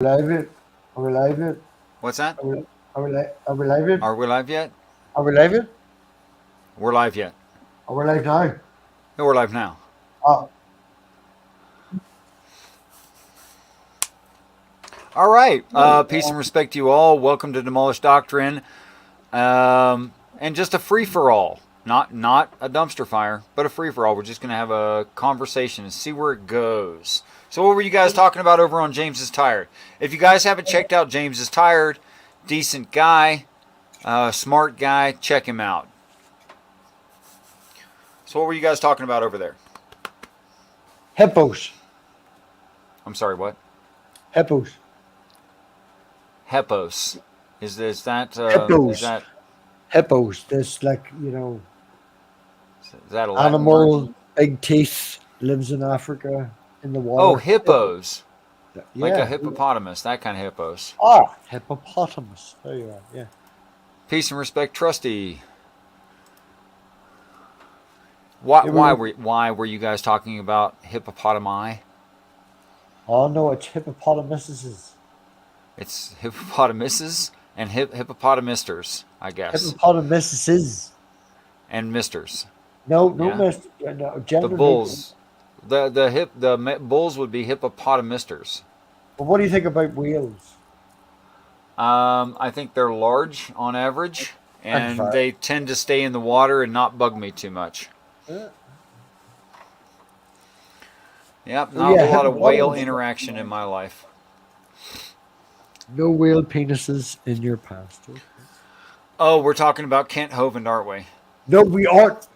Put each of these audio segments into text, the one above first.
Live it? Are we live it? What's that? Are we live it? Are we live yet? Are we live it? We're live yet. Are we live now? No, we're live now. Oh, All right. Peace and respect to you all. Welcome to Demolished Doctrine. And just a free for all. Not a dumpster fire, but a free for all. We're just going to have a conversation and see where it goes. So, what were you guys talking about over on James is Tired? If you guys haven't checked out James is Tired, decent guy, smart guy, check him out. So, what were you guys talking about over there? hippos. I'm sorry, what? Hippos. Hepos. Is that Hippos. Hippos. This, is that a Latin animal, word? big teeth, lives in Africa, in the Oh, water. hippos. Like a Yeah. hippopotamus, that kind of hippos. Ah, hippopotamus. There you are. Yeah. Peace and respect, Trusty. Yeah, Why were you guys talking about hippopotami? Oh, no, it's hippopotamuses. It's hippopotamuses and hippopotamisters, I guess, Hippopotamuses. and misters. No, no, Yeah, mister. No, the gender neutral. bulls, bulls would be hippopotamisters. But what do you think about whales? I think they're large on average, And and fat. they tend to stay in the water and not bug me too much. Yeah. Yep, Oh, not a yeah, whole lot of whale hippopotamus. interaction in my life. No whale penises in your past. Okay. Oh, we're talking about Kent Hovind, aren't we? No, we aren't.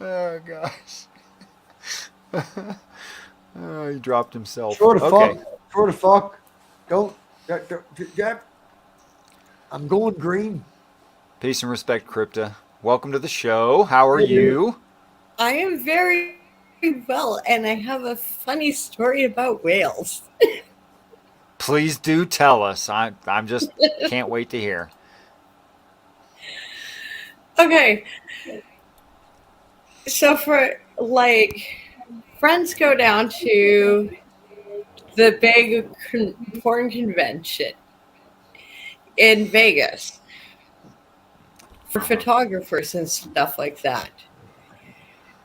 Oh gosh. Oh, he dropped himself. Throw the Okay. fuck. Throw the fuck. Don't. Yeah. I'm going green. Peace and respect, Crypta. Welcome to the show. How are Hey, dude. you? I am very well, and I have a funny story about whales. Please do tell us. I'm just can't wait to hear. Okay, so for friends go down to the big porn convention in Vegas for Uh-huh. photographers and stuff like that.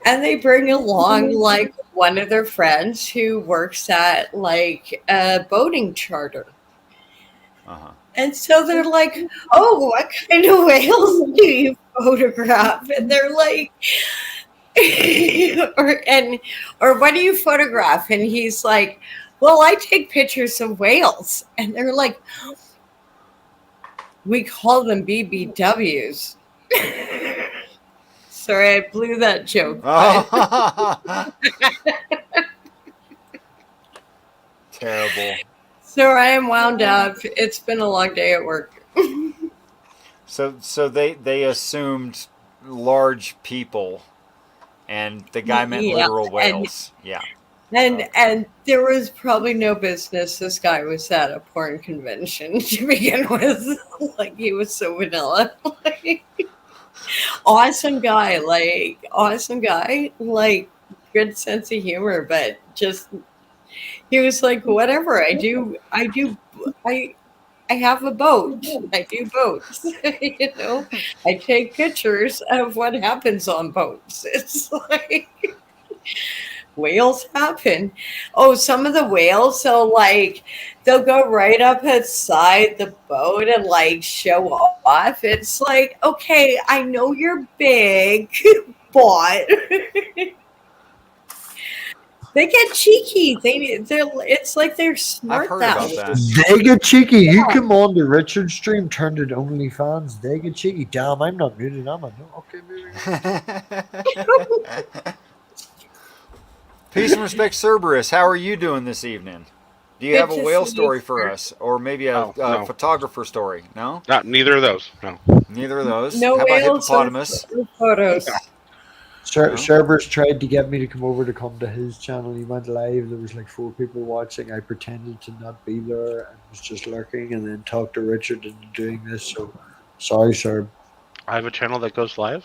And they bring along like one of their friends who works at like a boating charter. Uh-huh. And so they're like, "Oh, what kind of whales do you photograph?" And they're like, or what do you photograph? And he's like, "Well, I take pictures of whales." And they're like, "We call them BBWs." Sorry, I blew that joke, but Terrible. so I am wound up. It's been a long day at work. So they assumed large people, and the guy meant Yeah, literal and whales. Yeah. And Okay. and there was probably no business this guy was at a porn convention to begin with. Like he was so vanilla. Like, awesome guy, like good sense of humor, but just he was like, whatever, I I have a boat. I do boats. I take pictures of what happens on boats. It's like whales happen. Oh, some of the whales, they'll go right up inside the boat and like show off. It's like, okay, I know you're big, but they get cheeky. It's like they're I've smart heard that about way. that. They get cheeky. You Yeah. come on the Richard stream, turned it OnlyFans. They get cheeky. Damn, I'm not muted. I'm a no. Okay, moving on. Peace and respect, Cerberus. How are you doing this evening? Do you have Good a to whale see you, story for sir. us, or maybe Oh, a no. photographer story? No, Not neither of those. No. neither of those. No How about whales or hippopotamus? photos. No. Cerberus tried to get me to come to his channel. He went live. There was like 4 people watching. I pretended to not be there and was just lurking, and then talked to Richard into doing this. So sorry, sir. I have a channel that goes live.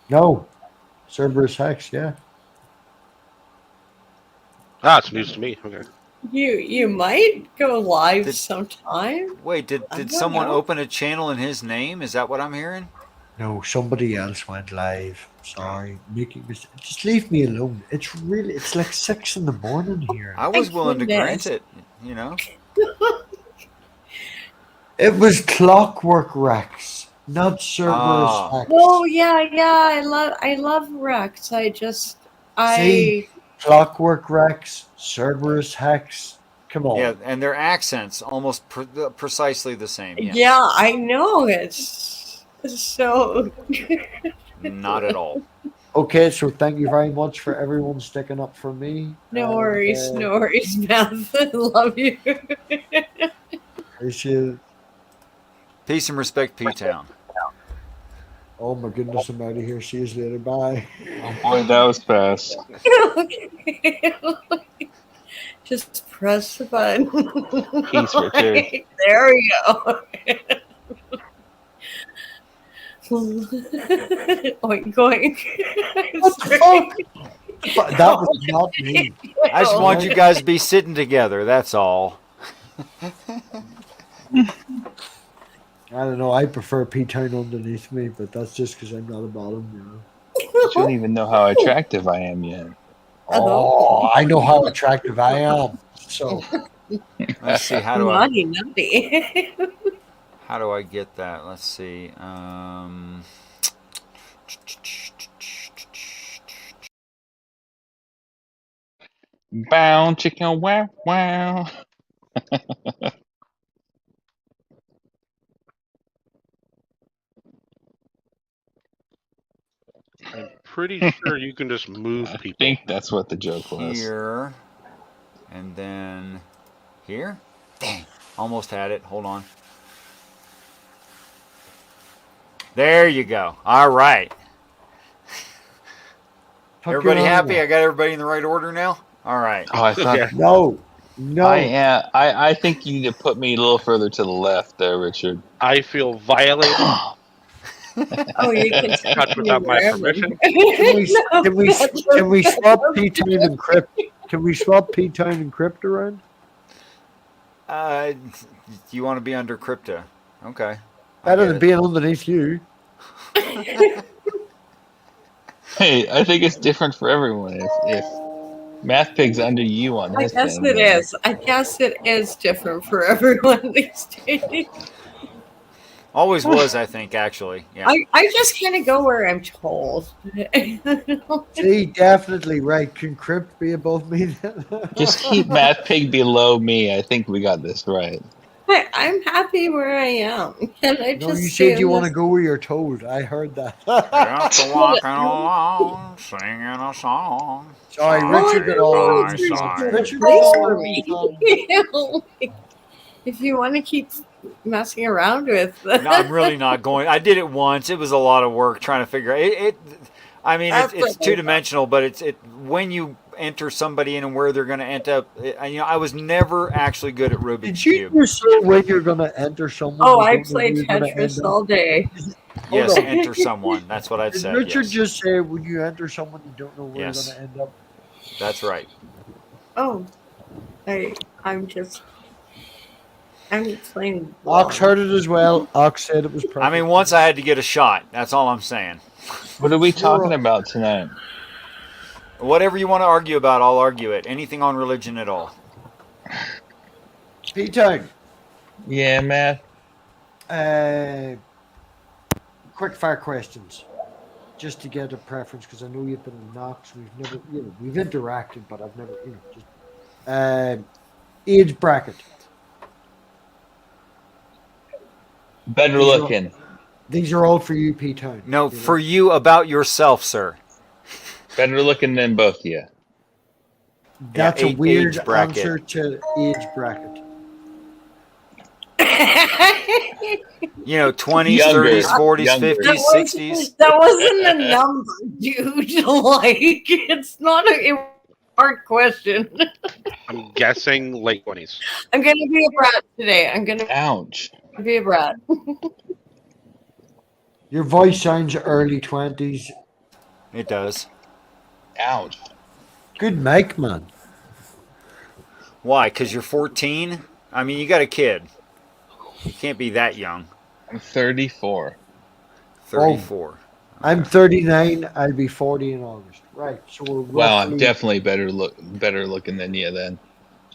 No. Cerberus Hex, yeah. It's news to me. Okay. You might go live Did- sometime. Wait, I did don't someone know. open a channel in his name? Is that what I'm hearing? No, somebody else went live. Sorry. Just leave me alone. It's like 6 in the morning here. I was willing to grant goodness. it, you know. It was Clockwork Rex, not Cerberus Ah, Hex. Oh yeah, yeah. I love Rex. See? I Clockwork Rex, Cerberus Hex. Come yeah, on. and their accents almost precisely the same. yeah, Yes, I know it's so. not at all. Okay, so thank you very much for everyone sticking up for me. No And worries, no worries, Math. Love you. appreciate it. Peace and respect, P Town. Oh my goodness, I'm out of here. See you later. Bye. Oh boy, that was fast. Okay. Just press the button. Peace, Richard. There we go. Oink oink. What the fuck? That was not me. I just want you guys to be sitting together. That's all. I don't know. I prefer P-Town underneath me, but that's just because I'm not a bottom, you know. You don't even know how attractive I am yet. Oh, I know how attractive I am. So Let's see. How do Naughty, naughty. I get that? Let's see. Bow, chicken, wow, wow. I'm pretty sure you can just move I people. think that's what the joke was. Here, and then here. Dang, almost had it. Hold on. There you go. All right. Tuck Everybody your happy? arm I got everybody in the right order now. All right. Oh, I thought. Yeah. No, no. I think you need to put me a little further to the left there, Richard. I feel violated. Oh, you can Touch without my permission. Can we swap P-Town and Crypt? Can we swap P-Town and Crypt around? You want to be under Crypto? Okay. Better than being underneath you. Hey, I think it's different for everyone. If MathPig's under you on I his guess thing, it then- is. I guess it is different for everyone these days. Always was, I think, actually. Yeah. I just kind of go where I'm told. See, definitely right. Can Crypt be above me then? Just keep MathPig below me. I think we got this right. I'm happy where I am. Can I No, just you stay said you in want to this- go where you're told. I heard that. Just walking along, singing a song. Sorry, Richard got all of these songs. Richard got Place all for of these me. songs. If you want to keep messing around with No, I'm really not going. I did it once. It was a lot of work trying to figure out it. I mean, That's it's what I two dimensional, but it's when you enter somebody in and where they're going to end up. I was never actually good at Rubik's Did you Cube. just say when you're going to enter someone? Oh, you I don't know play where you're gonna Tetris end up? all day. Yes, Hold on. enter someone. That's what I've Did said. Richard Yes. just say when you enter someone, you don't know where Yes. you're going to end up? That's right. Oh, I'm playing. Ox heard it as well. Ox said it was perfect. I mean, once I had to get a shot. That's all I'm saying. What are we talking about tonight? Whatever you want to argue about, I'll argue it. Anything on religion at all. P-Town. Yeah, Matt. Quick fire questions. Just to get a preference, because I know you've been in Knox. We've never, we've interacted, but I've never, just age bracket. Better looking. These are all for you, P-Town. No, for you about yourself, sir. Better looking than both of you. That's Yeah, a weird age bracket. answer to age bracket. 20s, Younger. 30s, 40s, Younger. 50s, 60s. That wasn't a number, dude. Like, it's not a hard question. I'm guessing late 20s. I'm gonna be a brat today. I'm gonna Ouch. be a brat. Your voice sounds early 20s. It does. Ouch. Good mic, man. Why? Because you're 14? I mean, you got a kid. You can't be that young. I'm 34. 34. I'm 39. I'll be 40 in August. Right. So we're Wow, I'm roughly. definitely better looking than you then.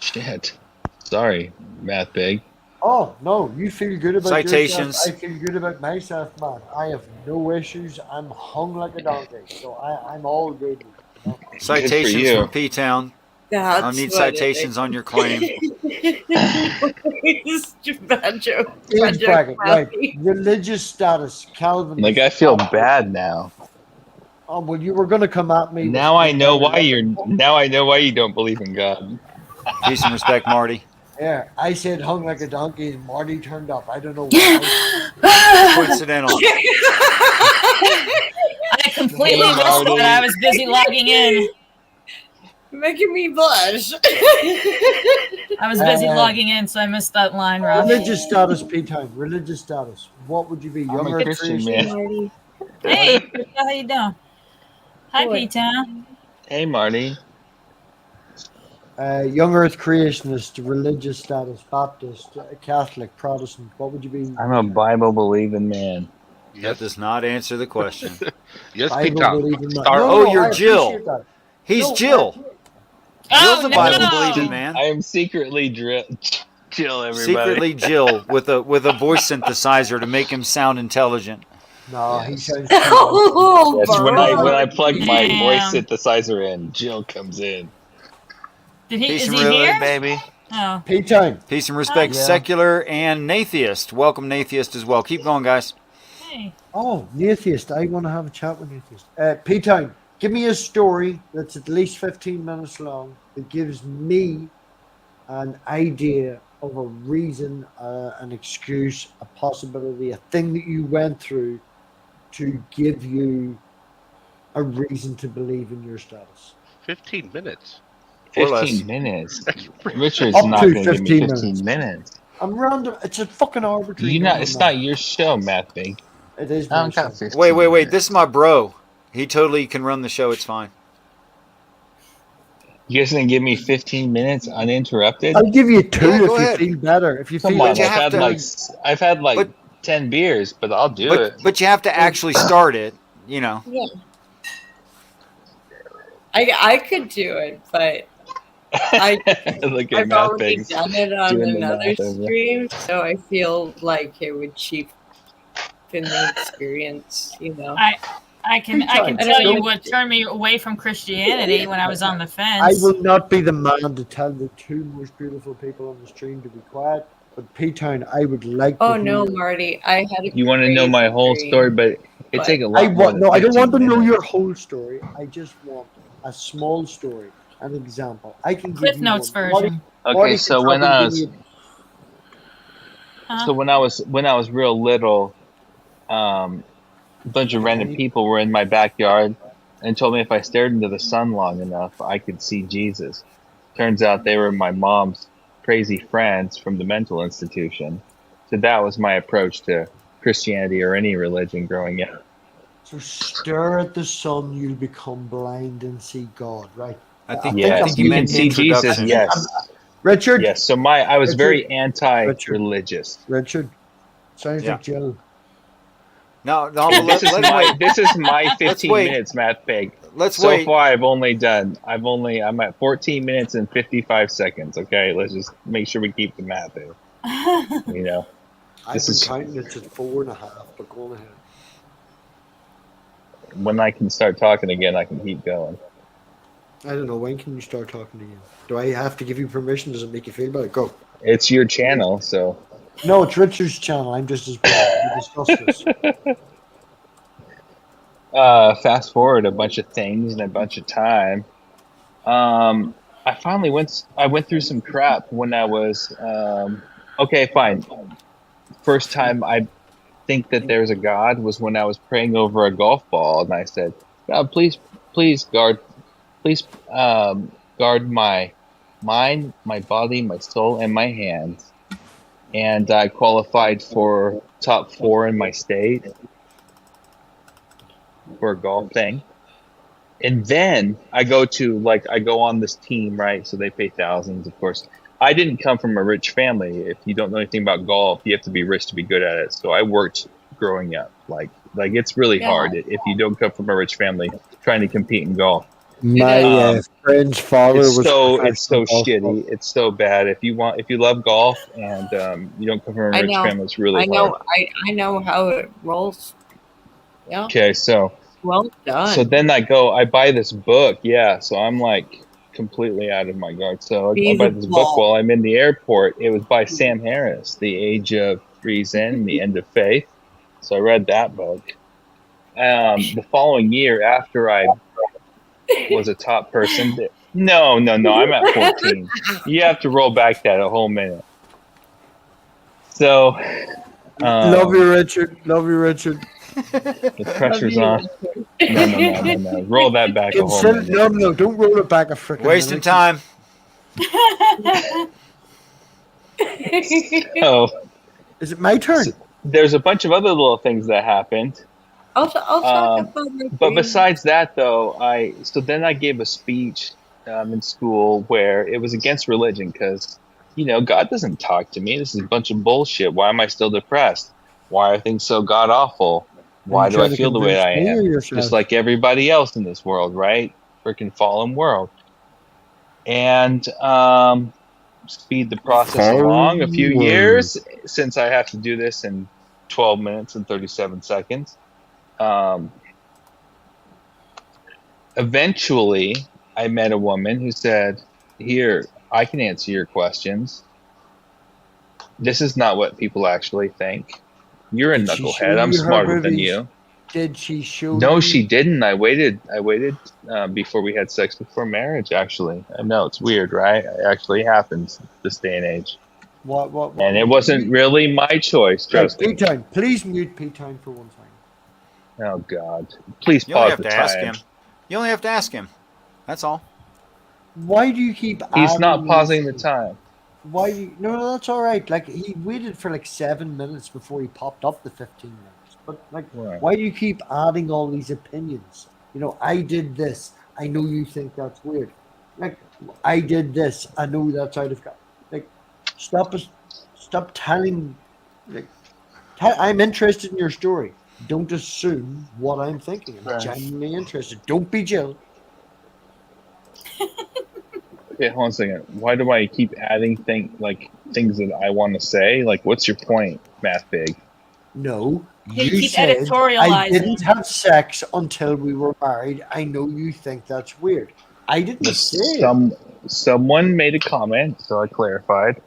Shit. Sorry, MathPig. Oh no, you feel good about Citations. yourself. I feel good about myself, man. I have no issues. I'm hung like a donkey, so I'm all good. You know? Citations you. from P-Town. That's I'll need what citations on your claim. Bad joke. Age Bad joke, bracket, right? Matthew. Religious status, Calvin. Like I feel bad now. Oh well, you were going to come at me. Now I know why you're. now I know why you don't believe in God. Peace and respect, Marty. Yeah, I said hung like a donkey, and Marty turned up. I don't know why. Coincidental. I completely missed it. I was busy logging in. Making me blush. I was busy logging in, so I missed that line, Rob. Religious status, P-Time. Religious status. What would you be? I'm Young a Earth Christian, creation? man. Marty. Hey, Krista, how you doing? Hi, Good. P-Town. Hey, Marty. Young Earth creationist, religious status, Baptist, Catholic, Protestant. What would you be? I'm a Bible believing man. That Yes, does not answer the question. yes, Bible Peter. believing man. Star- Oh, you're I Jill. appreciate that. He's No, Jill. Jill's Oh, a Bible no. believing man. I am secretly Jill, everybody. Secretly Jill with a voice synthesizer to make him sound intelligent. No, he Yes. sounds. Oh, Yes, when I plug my Damn. voice synthesizer in, Jill comes in. Peace Is and he really, here? Baby. Oh. P-Time. Peace and respect, Yeah. secular and Natheist. Welcome, Natheist, as well. Keep going, guys. Hey. Oh, Natheist. I want to have a chat with Natheist. P-Time. Give me a story that's at least 15 minutes long that gives me an idea of a reason, an excuse, a possibility, a thing that you went through to give you a reason to believe in your status. 15 minutes. Or less. 15 minutes. That's pretty- Richard's Up not to going to give me 15 15 minutes. I'm random. It's a fucking arbitrary. You not. number, It's man. not your show, MathPig. It is I my don't show. got 15 Wait. minutes. This is my bro. He totally can run the show. It's fine. You guys gonna give me 15 minutes uninterrupted? I'll give you two Yeah, if go you ahead. feel better. If you Come feel on, But you I've have had to- like But- 10 beers, but I'll do it. But you have to actually start it. You know. Yeah. I could do it, but Look at I've already MathPig. done it on doing the another math over. stream, so I feel like it would cheapen the experience, you know. I can I tell don't you know. what turned me away from Christianity when I was on the I fence. will not be the man to tell the two most beautiful people on the stream to be quiet. But P-Town, I would like. Oh to no, hear- Marty, I had a You want to know my crazy whole dream. story, but it But take a lot I more want. than No, I don't 15 want to know minutes. your whole story. I just want a small story, an example. I can Cliff give you Notes one. version. Marty Okay, can so when probably I give was you- Huh? so when I was real little, a bunch of random people were in my backyard and told me if I stared into the sun long enough, I could see Jesus. Turns out they were my mom's crazy friends from the mental institution. So that was my approach to Christianity or any religion growing up. So stare at the sun, you'll become blind and see God. Right. I think Yes, I'm you you being- can meant see Jesus. introduction. Yes, Richard. yes. So I was Richard. very anti-religious. Richard. Sounds Yeah. like Jill. No, but This is let's my wait. this is my 15 wait. minutes, MathPig. Let's So wait. far, I'm at 14 minutes and 55 seconds. Okay, let's just make sure we keep the math in. You know, I've This been is- counting it to 4.5, but go on ahead. when I can start talking again, I can keep going. I don't know. When can you start talking again? Do I have to give you permission? Does it make you feel better? Go. It's your channel, so No, it's Richard's channel. I'm just as bad. We discussed this. fast forward a bunch of things and a bunch of time. I finally went through some crap when I was okay, fine. First time I think that there's a God was when I was praying over a golf ball, and I said, God, please guard my mind, my body, my soul, and my hands. And I qualified for top 4 in my state for a golf thing. And then I go on this team, right? So they pay thousands, of course. I didn't come from a rich family. If you don't know anything about golf, you have to be rich to be good at it. So I worked growing up. Like it's really Yeah. hard if you don't come from a rich family trying to compete in golf. My friend's father It's was so professional golf shitty. pro. It's so bad. If you love golf and you don't come from a I rich know. family, it's really I know. hard. I know how it rolls. Yeah. Okay, so Well done. then I buy this book. Yeah, so I'm like completely out of my guard. So I buy this book while I'm in the airport. It was by Sam Harris, The Age of Reason, The End of Faith. So I read that book. The following year, after I was a top person. No, I'm at 14. You have to roll back that a whole minute. So, Love you, Richard. Love you, Richard. the pressure's on. No. Roll that back a whole minute. No, don't roll it back a freaking Wasting minute. time. So, Is it my turn? there's a bunch of other little things that happened. I'll talk about my But dream. besides that, though, then I gave a speech in school where it was against religion because, God doesn't talk to me. This is a bunch of bullshit. Why am I still depressed? Why are things so god awful? Why do I feel the way I am? Just like everybody else in this world, right? Freaking fallen world. And speed the process along a few years since I have to do this in 12 minutes and 37 seconds. Eventually, I met a woman who said, "Here, I can answer your questions. This is not what people actually think. You're a Did she show knucklehead. I'm you her smarter than boobies? you." Did she show No, you? she didn't. I waited before we had sex before marriage, actually. I know, it's weird, right? It actually happens this day and age. What? And it wasn't really my choice, trust me. P-Town. Please mute P-Town for 1 second. Oh, God. Please You only pause have the to ask time. him. You only have to ask him. That's all. Why do you keep He's not adding pausing the these- time. Why do you... No, that's all right. Like, he waited for like 7 minutes before he popped up the 15 minutes. But, like, Right. why do you keep adding all these opinions? I did this. I know you think that's weird. Like, I did this. I know that's out of... Like, stop telling... Like, I'm interested in your story. Don't assume what I'm thinking. I'm Right. genuinely interested. Don't be Jill. Okay, hold on a second. Why do I keep adding things that I want to say? Like, what's your point, MathPig? No, You you keep said I editorializing. didn't have sex until we were married. I know you think that's weird. I didn't say it. Someone made a comment, so I clarified,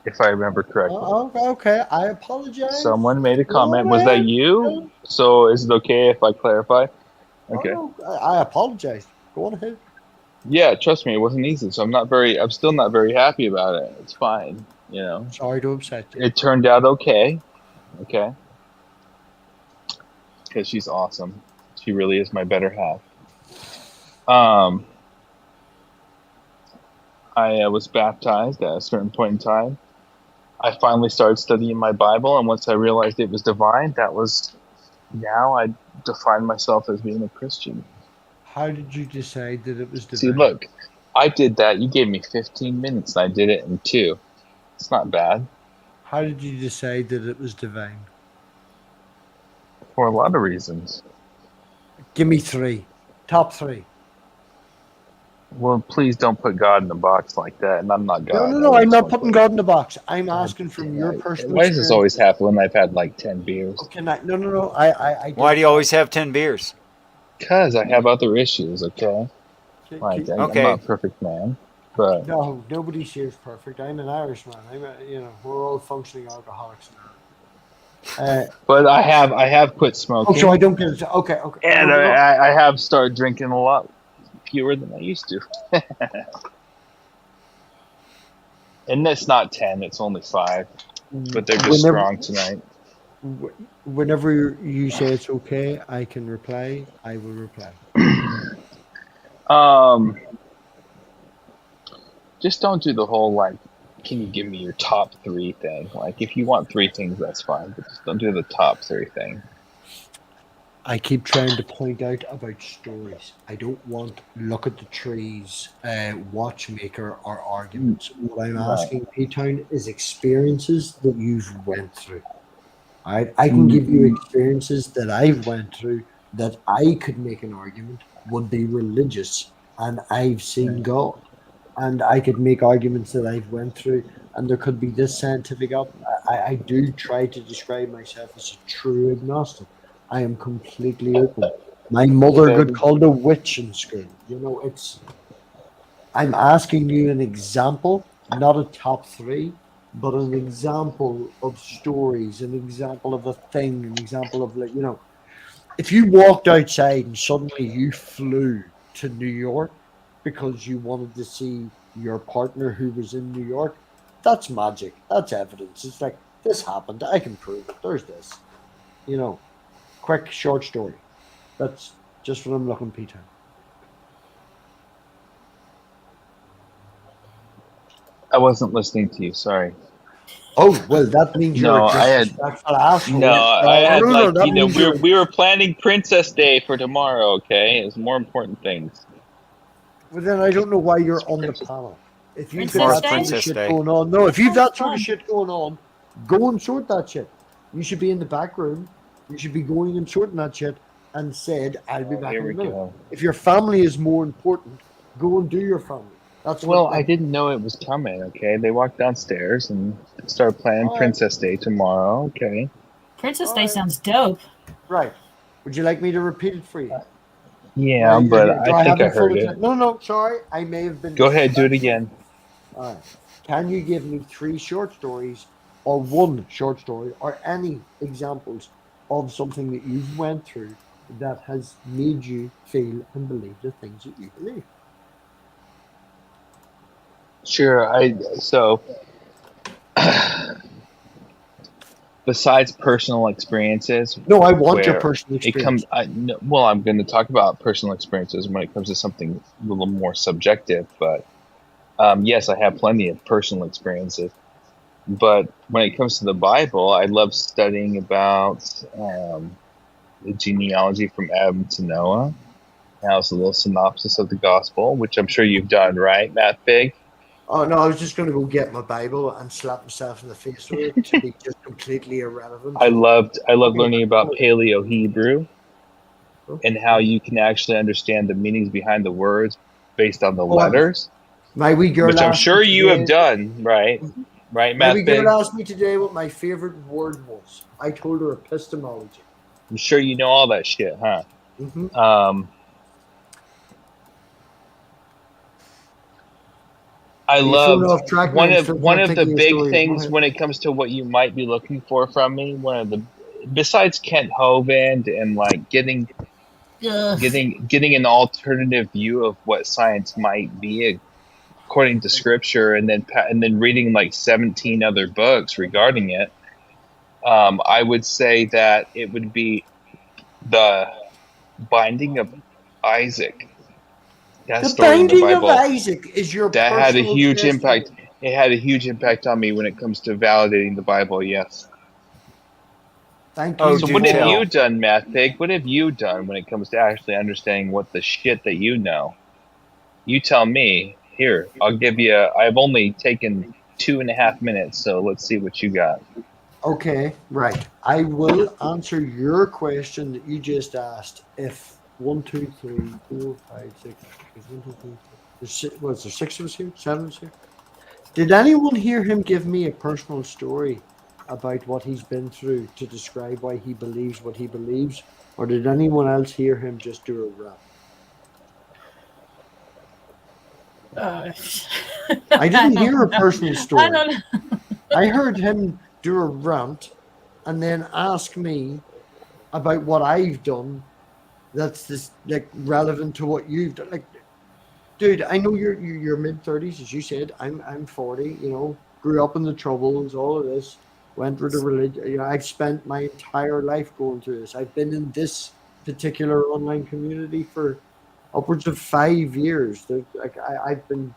if I remember correctly. Okay, I apologize. Someone made a Go comment. Was that ahead. you? So is it okay if I clarify? Okay. Oh, I apologize. Go on ahead. Yeah, trust me, it wasn't easy. So I'm still not very happy about it. It's fine, Sorry to upset you. It turned out okay. Okay. Because she's awesome. She really is my better half. I was baptized at a certain point in time. I finally started studying my Bible, and once I realized it was divine, now I define myself as being a Christian. How did you decide that it was divine? See, look, I did that. You gave me 15 minutes, and I did it in 2. It's not bad. How did you decide that it was divine? For a lot of reasons. Give me 3. Top 3. Well, please don't put God in a box like that, and I'm not God. No, I'm not putting God in the box. I'm asking from your personal Why does this experience. always happen when I've had like 10 beers? Okay, no. I Why do you always have 10 beers? Because I have other issues, okay? Like, Okay. I'm not a perfect man, but No, nobody's here is perfect. I'm an Irishman. We're all functioning alcoholics now. but I have quit smoking, So I don't get it. Okay. and No. I have started drinking a lot fewer than I used to. And it's not 10; it's only 5, but they're just strong tonight. Whenever you say it's okay, I can reply. I will reply. Just don't do the whole can you give me your top 3 thing? Like, if you want 3 things, that's fine, but just don't do the top 3 thing. I keep trying to point out about stories. I don't want look at the trees, watchmaker or arguments. What I'm Right. asking P-Town is experiences that you've went through. I can give you experiences that I've went through that I could make an argument would be religious, and I've seen God, and I could make arguments that I've went through, and there could be this scientific up. I do try to describe myself as a true agnostic. I am completely open. My mother got Then called a witch in school. You know, it's. I'm asking you an example, not a top three, but an example of stories, an example of a thing, an example of like, if you walked outside and suddenly you flew to New York because you wanted to see your partner who was in New York, that's magic. That's evidence. It's like, this happened. I can prove it. There's this. Quick, short story. That's just what I'm looking, Peter. I wasn't listening to you. Sorry. Oh, well, that means you're No, a I had disrespectful asshole. no. I had like That means you're. we were planning Princess Day for tomorrow. Okay, it's more important things. Well, then I don't know why you're on the Princess- panel. If you've Princess got that Day? sort of Princess shit Day. going on, no, if you've that sort of Fun. shit going on, go and sort that shit. You should be in the back room. You should be going and sorting that shit and said, I'll be back Here in a we minute. go. If your family is more important, go and do your family. That's Well, what. I didn't know it was coming. Okay, they walked downstairs and started planning All right. Princess Day tomorrow. Okay. Princess Day Alright. sounds dope. Right. Would you like me to repeat it for you? Yeah, Do but I I think have I your full heard it. attention? No, sorry. I may have been. Go ahead, do it again. All right. Can you give me 3 short stories or 1 short story or any examples of something that you've went through that has made you feel and believe the things that you believe? Sure. So besides personal experiences, No, I want your where personal it experience. comes, no, well, I'm going to talk about personal experiences when it comes to something a little more subjective. But yes, I have plenty of personal experiences. But when it comes to the Bible, I love studying about the genealogy from Adam to Noah. Now it's a little synopsis of the gospel, which I'm sure you've done, right, MathPig? Oh no, I was just going to go get my Bible and slap myself in the face with it to be just completely irrelevant. I loved Okay. learning about Paleo Hebrew and how you can actually understand the meanings behind the words based on the letters, My wee girl which I'm asked sure me you have today. done, right? Right, My wee girl MathPig? asked me today what my favorite word was. I told her epistemology. I'm sure you know all that shit, huh? Mm-hmm. I You're thrown loved off track now. I'm still one trying to of think the of your big story. Go things ahead. when it comes to what you might be looking for from me. One of the besides Kent Hovind and like getting Ugh. an alternative view of what science might be according to scripture, and then reading like 17 other books regarding it. I would say that it would be the Binding of Isaac. That The story in the Binding of Bible Isaac is your that had a personal huge impact. testimony. It had a huge impact on me when it comes to validating the Bible. Yes. Thank Oh, you So do what have for. you tell. done, MathPig? What have you done when it comes to actually understanding what the shit that you know? You tell me. Here, I'll give you. I've only taken 2.5 minutes, so let's see what you got. Okay, right. I will answer your question that you just asked. If 1, 2, 3, 4, 5, 6, there's 1, 2, 3, 4. Was there 6 of us here? 7 of us here? Did anyone hear him give me a personal story about what he's been through to describe why he believes what he believes? Or did anyone else hear him just do a rap? I didn't hear a personal I story. don't know. I heard him do a rant and then ask me about what I've done that's this like relevant to what you've done. Like, dude, I know you're mid-30s, as you said. I'm 40. Grew up in the Troubles, all of this. Went through the religion. I've spent my entire life going through this. I've been in this particular online community for upwards of 5 years. I've been.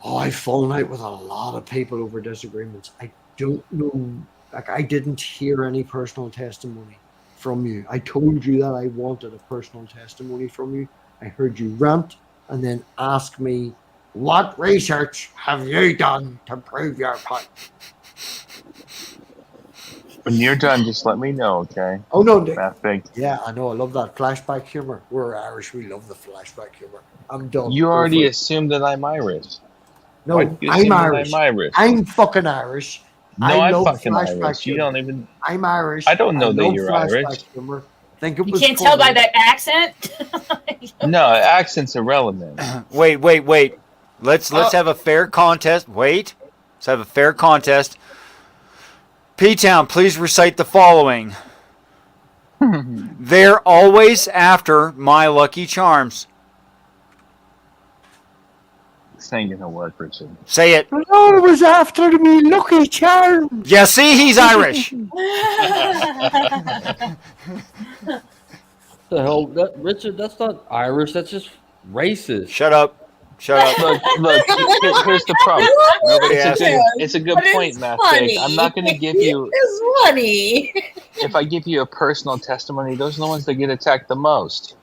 Oh, I've fallen out with a lot of people over disagreements. I don't know. Like, I didn't hear any personal testimony from you. I told you that I wanted a personal testimony from you. I heard you rant and then ask me, what research have you done to prove your point? When you're done, just let me know, okay? Oh, no, Nick. MathPig. Yeah, I know. I love that flashback humor. We're Irish. We love the flashback humor. I'm done. You Go already for it. assumed that I'm Irish. No, Why do you I'm assume that Irish. I'm Irish? I'm fucking Irish. No, I I'm love fucking flashback Irish. You humor. don't even. I'm Irish. I don't know that love you're flashback Irish. humor. Think it You was can't tell by funny. that accent. No, accent's irrelevant. Wait. Let's have a fair contest. Wait. Let's have a fair contest. P-Town, please recite the following. They're always after my Lucky Charms. This ain't gonna work, Richard. Say it. No, it was after me Lucky Charms. Yeah, see, he's Irish. The hell, Richard? That's not Irish. That's just racist. Shut up. Look. Here's the problem. Nobody asked you. It's a good But point, it's MathPig. funny. I'm not gonna give you. It's funny. If I give you a personal testimony, those are the ones that get attacked the most.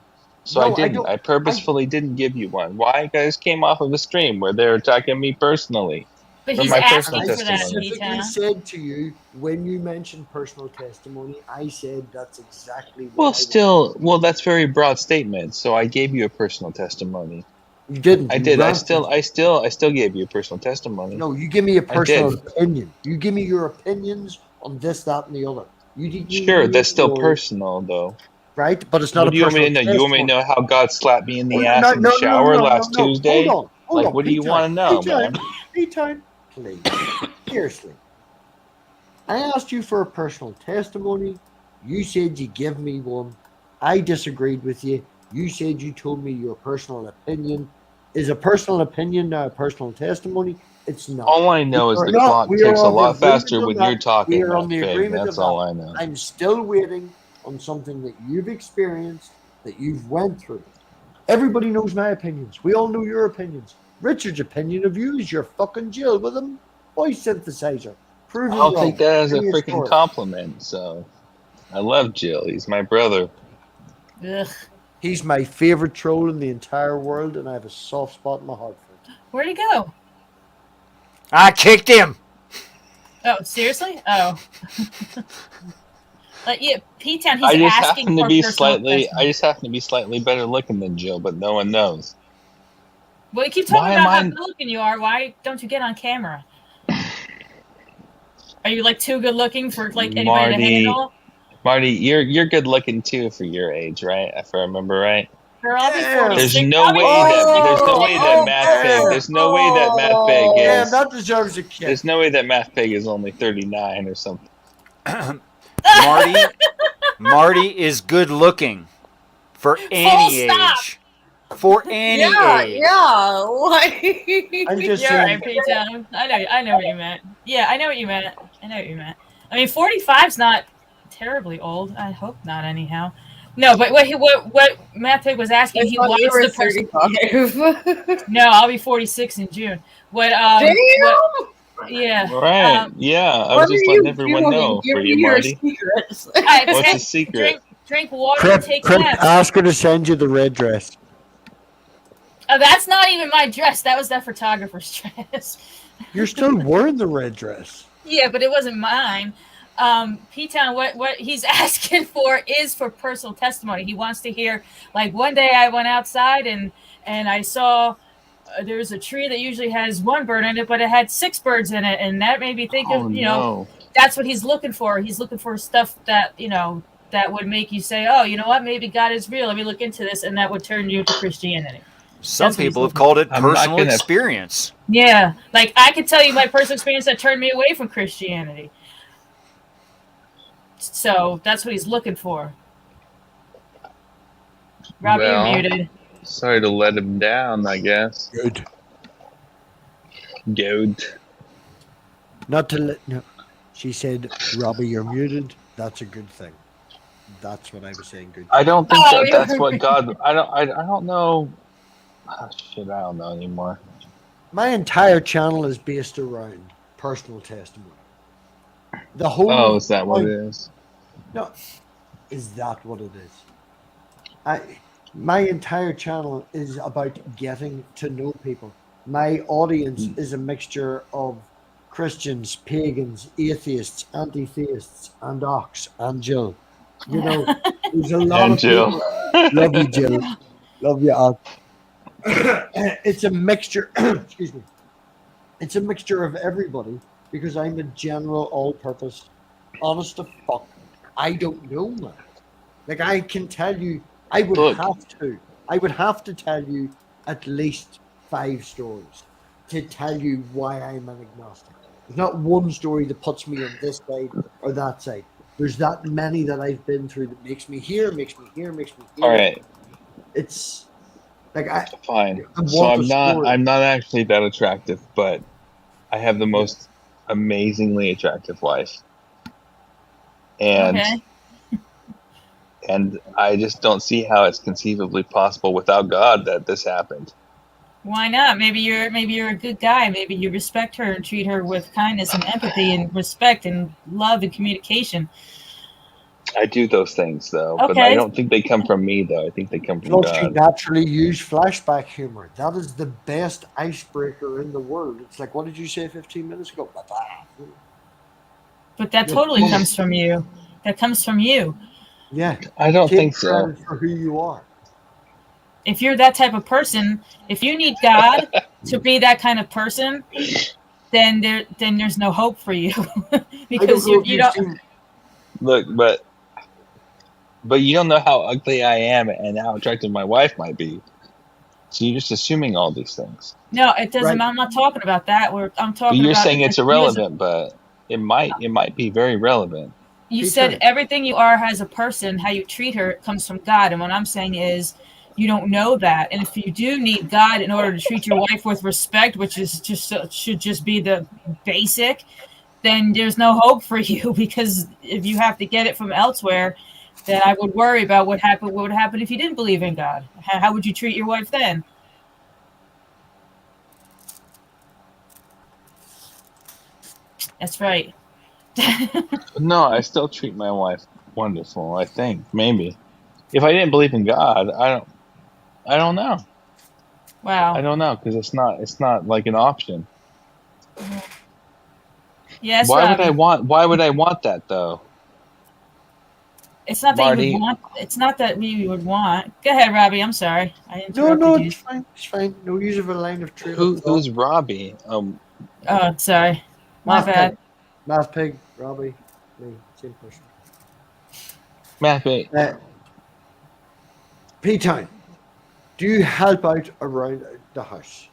So No, I I didn't. don't- I purposefully didn't give you one. Why? You guys came off of a stream where they're attacking me personally. But For he's my asking personal for that, testimony. specifically P-Town. said to you when you mentioned personal testimony, I said that's exactly what Well, I still, that's very broad statement. So I gave you a personal testimony. You didn't. I You did. I ranted. still gave you a personal testimony. No, you give me a personal did. opinion. You give me your opinions on this, that, and the other. You didn't. Sure, that's still your- personal though. right? But it's not What a do you want me personal to know? You want me to testimony. know how God slapped me in the Oh, ass in the shower last no. Tuesday? Hold Like, on. what do you P-Time, want to know, P-Time, man? P-Time, please. Seriously. I asked you for a personal testimony. You said you give me one. I disagreed with you. You said you told me your personal opinion. Is a personal opinion now a personal testimony? It's not. All I know is the No, clock we are ticks a of lot agreement faster on when that. you're talking, We are on the MathPig. agreement That's of all that. I know. I'm still waiting on something that you've experienced, that you've went through. Everybody knows my opinions. We all know your opinions. Richard's opinion of you is you're fucking Jill with a voice synthesizer. Prove I'll him wrong. take that as a Give me freaking story. compliment. So, I love Jill. He's my brother. Ugh. He's my favorite troll in the entire world, and I have a soft spot in my heart for him. Where'd he go? I kicked him. Oh, seriously? Oh. Yeah, P-Town, he's I just asking happen to for be personal slightly. testimony. I just happen to be slightly better looking than Jill, but no one knows. Well, you keep talking Why about am how I- good looking you are. Why don't you get on camera? Are you like too good looking for like anybody to Marty. handle? Marty, you're good looking too for your age, right? If I remember right. Girl, I'll be Yeah. 46. There's no I'll be way that 46 there's no way that today. MathPig. There's no way that MathPig Yeah, is. that deserves a kick. There's no way that MathPig is only 39 or something. Marty is good looking for any stop. age. For any age. Yeah. Like, I'm just You're saying. right, P-Town. I know what you meant. Yeah, I know what you meant. I mean, 45's not terribly old. I hope not, anyhow. No, but what MathPig was asking, he wants the person. 35. No, I'll be 46 in June. Damn. Yeah. Right? Yeah, I was just letting everyone know for you, Marty. Secrets. What's the secret? Drink water Crip, and take Crip, naps. ask her to send you the red dress. Oh, that's not even my dress. That was that photographer's dress. You're still wearing the red dress. Yeah, but it wasn't mine. P-Town, what he's asking for is for personal testimony. He wants to hear, like, one day I went outside and I saw there's a tree that usually has one bird in it, but it had 6 birds in it, and that made me think Oh of, know, that's what he's looking for. He's looking for stuff that, that would make you say, oh, you know what, maybe God is real. Let me look into this, and that would turn you to Christianity. Some That's what he's people have looking called it I'm not personal gonna- experience. Yeah, like I could tell you my personal experience that turned me away from Christianity. So that's what he's looking for. Robbie, Well, you're muted. Sorry to let him down, I guess. Good. Good. Not to let. No. She said, Robbie, you're muted. That's a good thing. That's what I was saying. Good. I don't think Oh, that's yeah. what God. I don't know. Oh, shit, I don't know anymore. My entire channel is based around personal testimony. The whole. Oh, is that what it point- is? No. Is that what it is? My entire channel is about getting to know people. My audience is a mixture of Christians, pagans, atheists, anti-theists, and Ox and Jill. You know, there's a lot And of Jill. people. Love you, Jill. Love you, Ox. It's a mixture. Excuse me. It's a mixture of everybody because I'm a general, all-purpose, honest to fuck. I don't know, man. Like I can tell you, I would Look. have to tell you at least 5 stories to tell you why I'm an agnostic. There's not one story that puts me on this side or that side. There's that many that I've been through that makes me here, makes me here, makes me here. All right, It's like fine. I So want a story. I'm not actually that attractive, but I have the most amazingly attractive wife. And Okay. and I just don't see how it's conceivably possible without God that this happened. Why not? Maybe you're a good guy. Maybe you respect her and treat her with kindness and empathy and respect and love and communication. I do those things though, but I Okay. don't think they come from me though. I think they come from Plus, you God. naturally use flashback humor. That is the best icebreaker in the world. It's like, what did you say 15 minutes ago? But that totally comes from you. That comes from you. Yeah. I don't Take think so. credit for who you are. If you're that type of person, if you need God to be that kind of person, then there's no hope for you because you don't. Look, but you don't know how ugly I am and how attractive my wife might be. So you're just assuming all these things. No, it doesn't. Right. I'm not talking about that. I'm But talking you're about. saying it's you as a- irrelevant, but it might be very relevant. You Peter. said everything you are as a person, how you treat her, comes from God. And what I'm saying is, you don't know that. And if you do need God in order to treat your wife with respect, which is should just be the basic, then there's no hope for you because if you have to get it from elsewhere, then I would worry about what would happen if you didn't believe in God. How would you treat your wife then? That's right. No, I still treat my wife wonderful. I think maybe if I didn't believe in God, I don't know. Wow. I don't know because it's not like an option. Yes, Why Robbie. would I want that though? It's not that Marty? you would want. It's not that we would want. Go ahead, Robbie. I'm sorry. I interrupted No, you. it's fine. It's fine. No use of a line of trail of thought. Who's Robbie? Oh, sorry. My MathPig. bad. MathPig, Robbie, me, same person. MathPig. P-Town, do you help out around the house?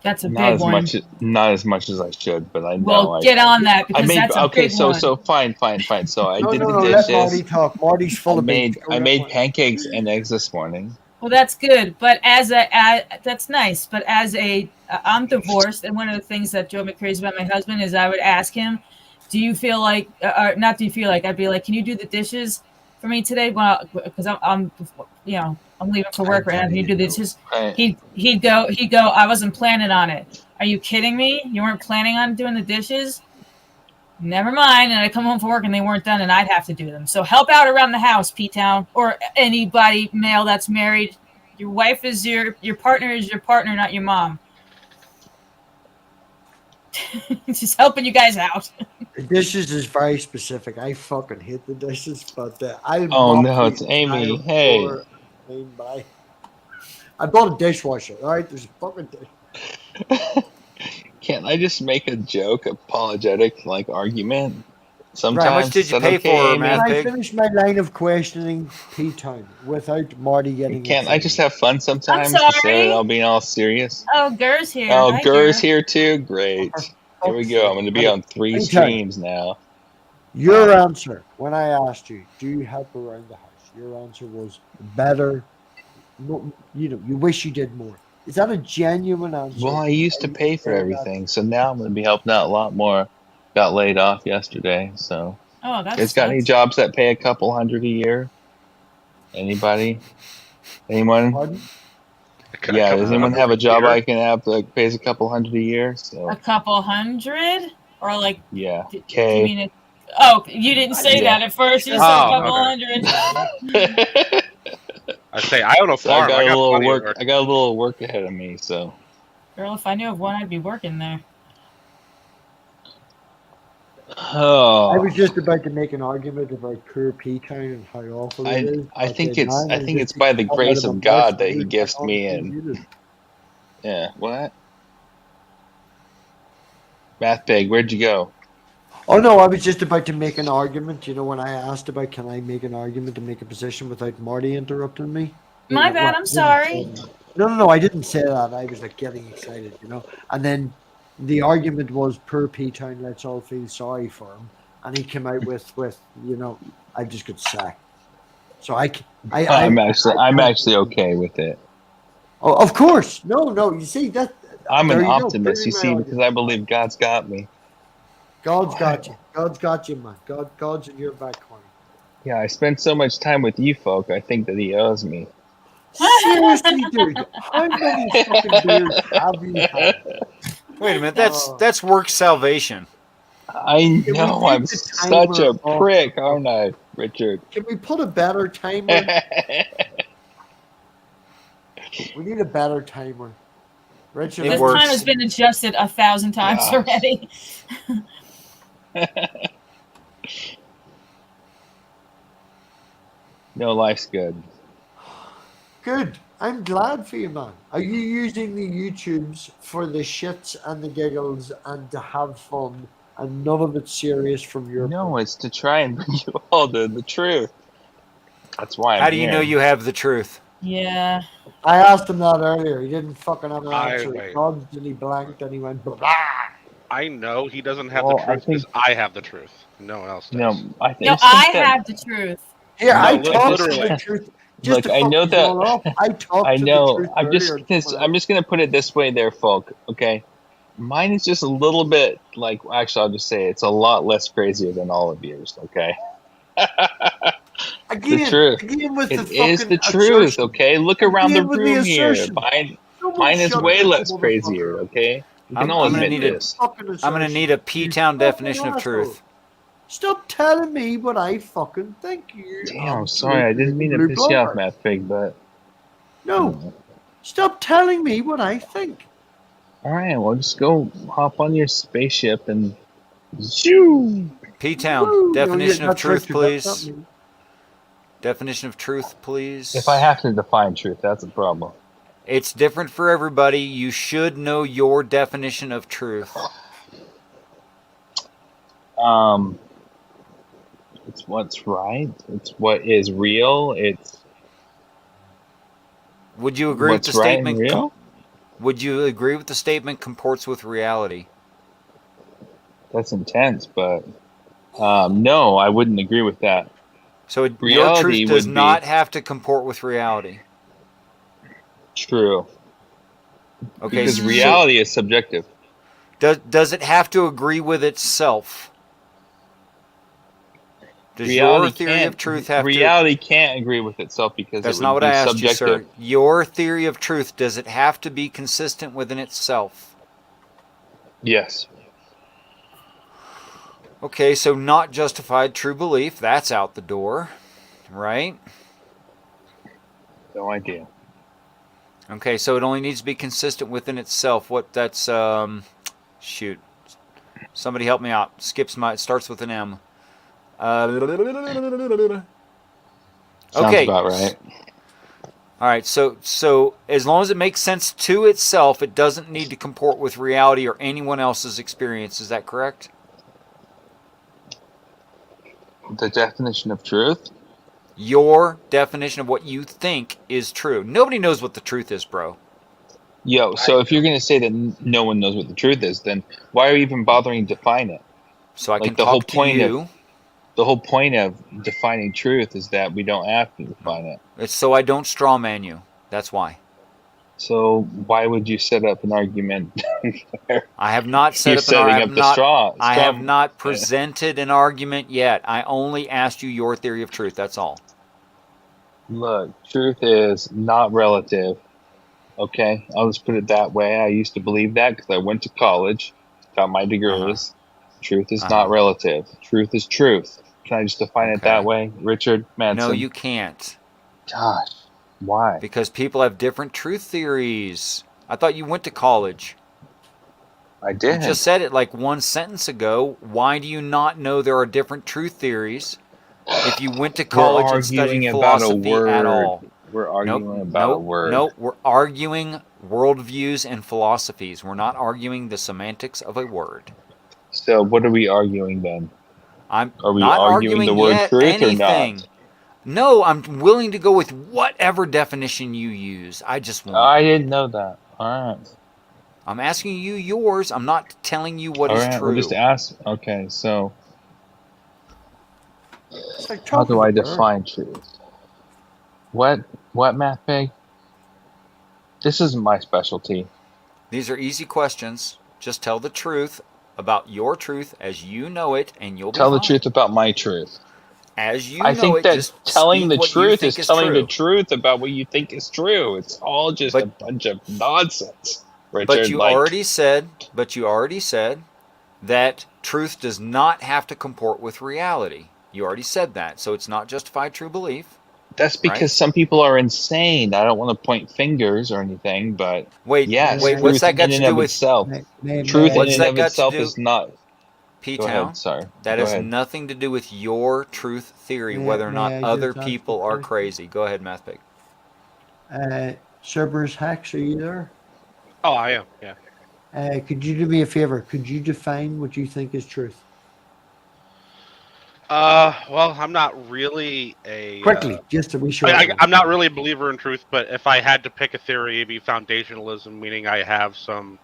That's a Not big one. not as much as I should, but I know. Well, get on that I because made that's a okay. big So one. fine. So I did the Let Marty dishes. talk. Marty's full I of beans. Go I let made Marty. pancakes and eggs this morning. Well, that's good, but that's nice. But I'm divorced, and one of the things that drove me crazy about my husband is I would ask him, "Do you feel like, or not? Do you feel like?" I'd be like, "Can you do the dishes for me today?" Well, because I'm leaving for work right now. Can you do the dishes? Right. He'd go. I wasn't planning on it. Are you kidding me? You weren't planning on doing the dishes? Never mind. And I come home from work and they weren't done, and I'd have to do them. So help out around the house, P-Town, or anybody male that's married. Your wife is your partner is your partner, not your mom. Just helping you guys out. The dishes is very specific. I fucking hate the dishes, but I'll. Oh mop no, the it's Amy. entire Hey. floor. I bought a dishwasher. All right, there's a fucking dish. Can't I just make a joke, apologetic like argument? Sometimes. How much did you Is that pay okay, for her, Amy? man? Can I MathPig? finish my line of questioning, P-Town, without Marty getting Can't I excited? just have fun sometimes I'm instead sorry. of all being all serious? Oh, Gur's here. Oh, Hi, Gur's Gur. here too. Great. Here we go. I'm going to be on 3 Okay. streams now. Your answer when I asked you, do you help around the house? Your answer was better. You wish you did more. Is that a genuine answer? Well, I used to pay for everything, so now I'm going to be helping out a lot more. Got laid off yesterday, so. Oh, that's. It's got any jobs that pay a couple $100 a year? Anybody? Anyone? Pardon? Yeah, does anyone have a job I can have that pays a couple $100 a year? So A couple hundred, or like? yeah, Do you K. mean Oh, you didn't say Yeah. that at first. You said Oh, a couple okay. hundred. I say I own a So I farm. got I a got little plenty of work. work. I got a little work ahead of me. So Girl, if I knew of one, I'd be working there. I was oh, just about to make an argument about poor P-Town and how awful it is. I But think then it's man, it's by the pop out grace of my of mouth God and that He here's my gifts me honesty and muted. yeah. What? MathPig, where'd you go? Oh no, I was just about to make an argument. You know, when I asked about can I make an argument to make a position without Marty interrupting me? You My know, bad. well, I'm I didn't say sorry. that. No, I didn't say that. I was like getting excited, you know. And then the argument was poor P-Town, let's all feel sorry for him. And he came out with you know, I just got sacked. So I'm I can't. actually okay with it. Oh, of course. No. You see that? I'm an There you go. optimist, Proving you my see, because argument. I believe God's got me. God's got you. God's got you, man. God's in your back corner. Yeah, I spent so much time with you folk. I think that He owes me. Seriously, dude. How many fucking beers have you had? Wait a minute. Oh. That's work salvation. I Can we know take I'm the such timer a off? prick, aren't I, Richard? Can we put a better timer? We need a better timer. Richard, It This works. time has been adjusted 1,000 times Gosh. already. No, life's good. Good. I'm glad for you, man. Are you using the YouTubes for the shits and the giggles and to have fun and none of it's serious from your No, point? it's to try and bring you all to the truth. That's why I'm How do you here. know you have the truth? Yeah. I asked him that earlier. He didn't fucking have an I answer. He wait. dodged and he blanked and he went, blah. I know he doesn't have Well, the I truth because think- I have the truth. No one else does. No, I No, think I that, have the truth. Yeah, No, I li- talked to literally. the truth. Just Look, to I fuck know you that. all up. I talked I to know. the truth I'm earlier. just gonna put it this way, there, folk. Okay, mine is just a little bit like. Actually, I'll just say it's a lot less crazier than all of yours. Okay. Again, truth. again with It the is fucking the truth, assertion. okay? Look around the Again with the room here. assertion. Someone Mine is shut way this less motherfucker crazier, up. okay? We can I'm all gonna admit need a- this. Fucking I'm gonna assertion. need a P-Town You definition of fucking truth. asshole. Stop telling me what I fucking think. You Damn, I'm sorry, I absolute didn't mean to blue piss you off, blubber. MathPig, but No, stop telling me what I think. alright, well just go hop on your spaceship and shoo! P-Town Woo. definition of That's truth, Richard, that's not please. me. Definition of truth, please. If I have to define truth, that's a problem. It's different for everybody. You should know your definition of truth. It's what's right, it's what is real, it's Would you agree with what's the right and statement? real. Would you agree with the statement comports with reality? That's intense, but no, I wouldn't agree with that. So your Reality truth does would be- not have to comport with reality. True. Okay. Because so reality is subjective. does it have to agree with itself? Does Reality your theory of truth have to? Reality can't agree with itself because That's it not would what be I asked you, subjective. sir. Your theory of truth, does it have to be consistent within itself? Yes. Okay, so not justified true belief, that's out the door, right? No idea. Okay, so it only needs to be consistent within itself. What that's shoot. Somebody help me out. It starts with an M. Sounds Okay. about right. All right, so as long as it makes sense to itself, it doesn't need to comport with reality or anyone else's experience. Is that correct? The definition of truth? Your definition of what you think is true. Nobody knows what the truth is, bro. Yo, so if you're going to say that no one knows what the truth is, then why are you even bothering to define it? So I Like can the whole talk to point you. The whole point of defining truth is that we don't have to define it. It's so I don't straw man you. That's why. So why would you set up an argument where I have not set you're up an setting argument. up the straw? I have not presented an argument yet. I only asked you your theory of truth. That's all. Look, truth is not relative. Okay, I'll just put it that way. I used to believe that because I went to college, got my degrees, Truth is Uh-huh. not relative. Truth is truth. Can I just define it Okay. that way, Richard Manson? No, you can't. Gosh, why? Because people have different truth theories. I thought you went to college. I You did. just said it like one sentence ago. Why do you not know there are different truth theories if you went to college and studied about a philosophy word. at all? We're arguing Nope, about a nope, word. nope. We're arguing worldviews and philosophies. We're not arguing the semantics of a word. So what are we arguing then? I'm Are we not arguing the word yet truth or anything. not? No, I'm willing to go with whatever definition you use. I just won't. I didn't know that. All right. I'm asking you yours. I'm not telling you what All is right. true. We'll just ask. Okay. So It's like how do talking I to birds. define truth? What, MathPig? This isn't my specialty. These are easy questions. Just tell the truth about your truth as you know it, and you'll Tell be the fine. truth about my truth. As you I know think it, that just telling speak the what you truth think is telling true. the truth about what you think is true. It's all just But- a bunch of nonsense, Richard. But you like, already said that truth does not have to comport with reality. You already said that, so it's not justified true belief. that's because right? some people are insane. I don't want to point fingers or anything, but Wait, yes, wait, truth what's that got in to and do of with itself. May- Truth What's in that and of got to itself do- is not. Go P-Town? ahead, sorry. That Go has ahead. nothing to do with your truth theory, May- whether or may not I other just ask people a are question? crazy. Go ahead, MathPig. Cerberus Hacks, are you there? Oh, I am. Yeah. Could you do me a favor? Could you define what you think is truth? Well, I'm not really a. Quickly, just to be sure. I'm not really a believer in truth, but if I had to pick a theory, it'd be foundationalism, meaning I have some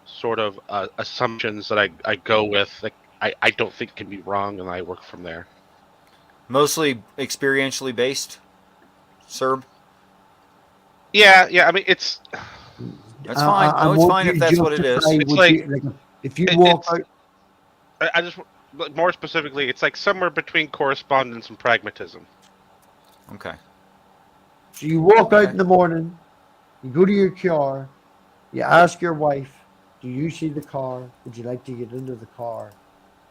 sort of assumptions that I go with that I don't think can be wrong, and I work from there. Mostly experientially based, Serb? Yeah. I mean, it's That's fine. No, it's fine if that's what it is. It's like- if you walk out. I just more specifically, it's like somewhere between correspondence and pragmatism. Okay. So you walk out Okay. in the morning, you go to your car, you ask your wife, do you see the car? Would you like to get into the car?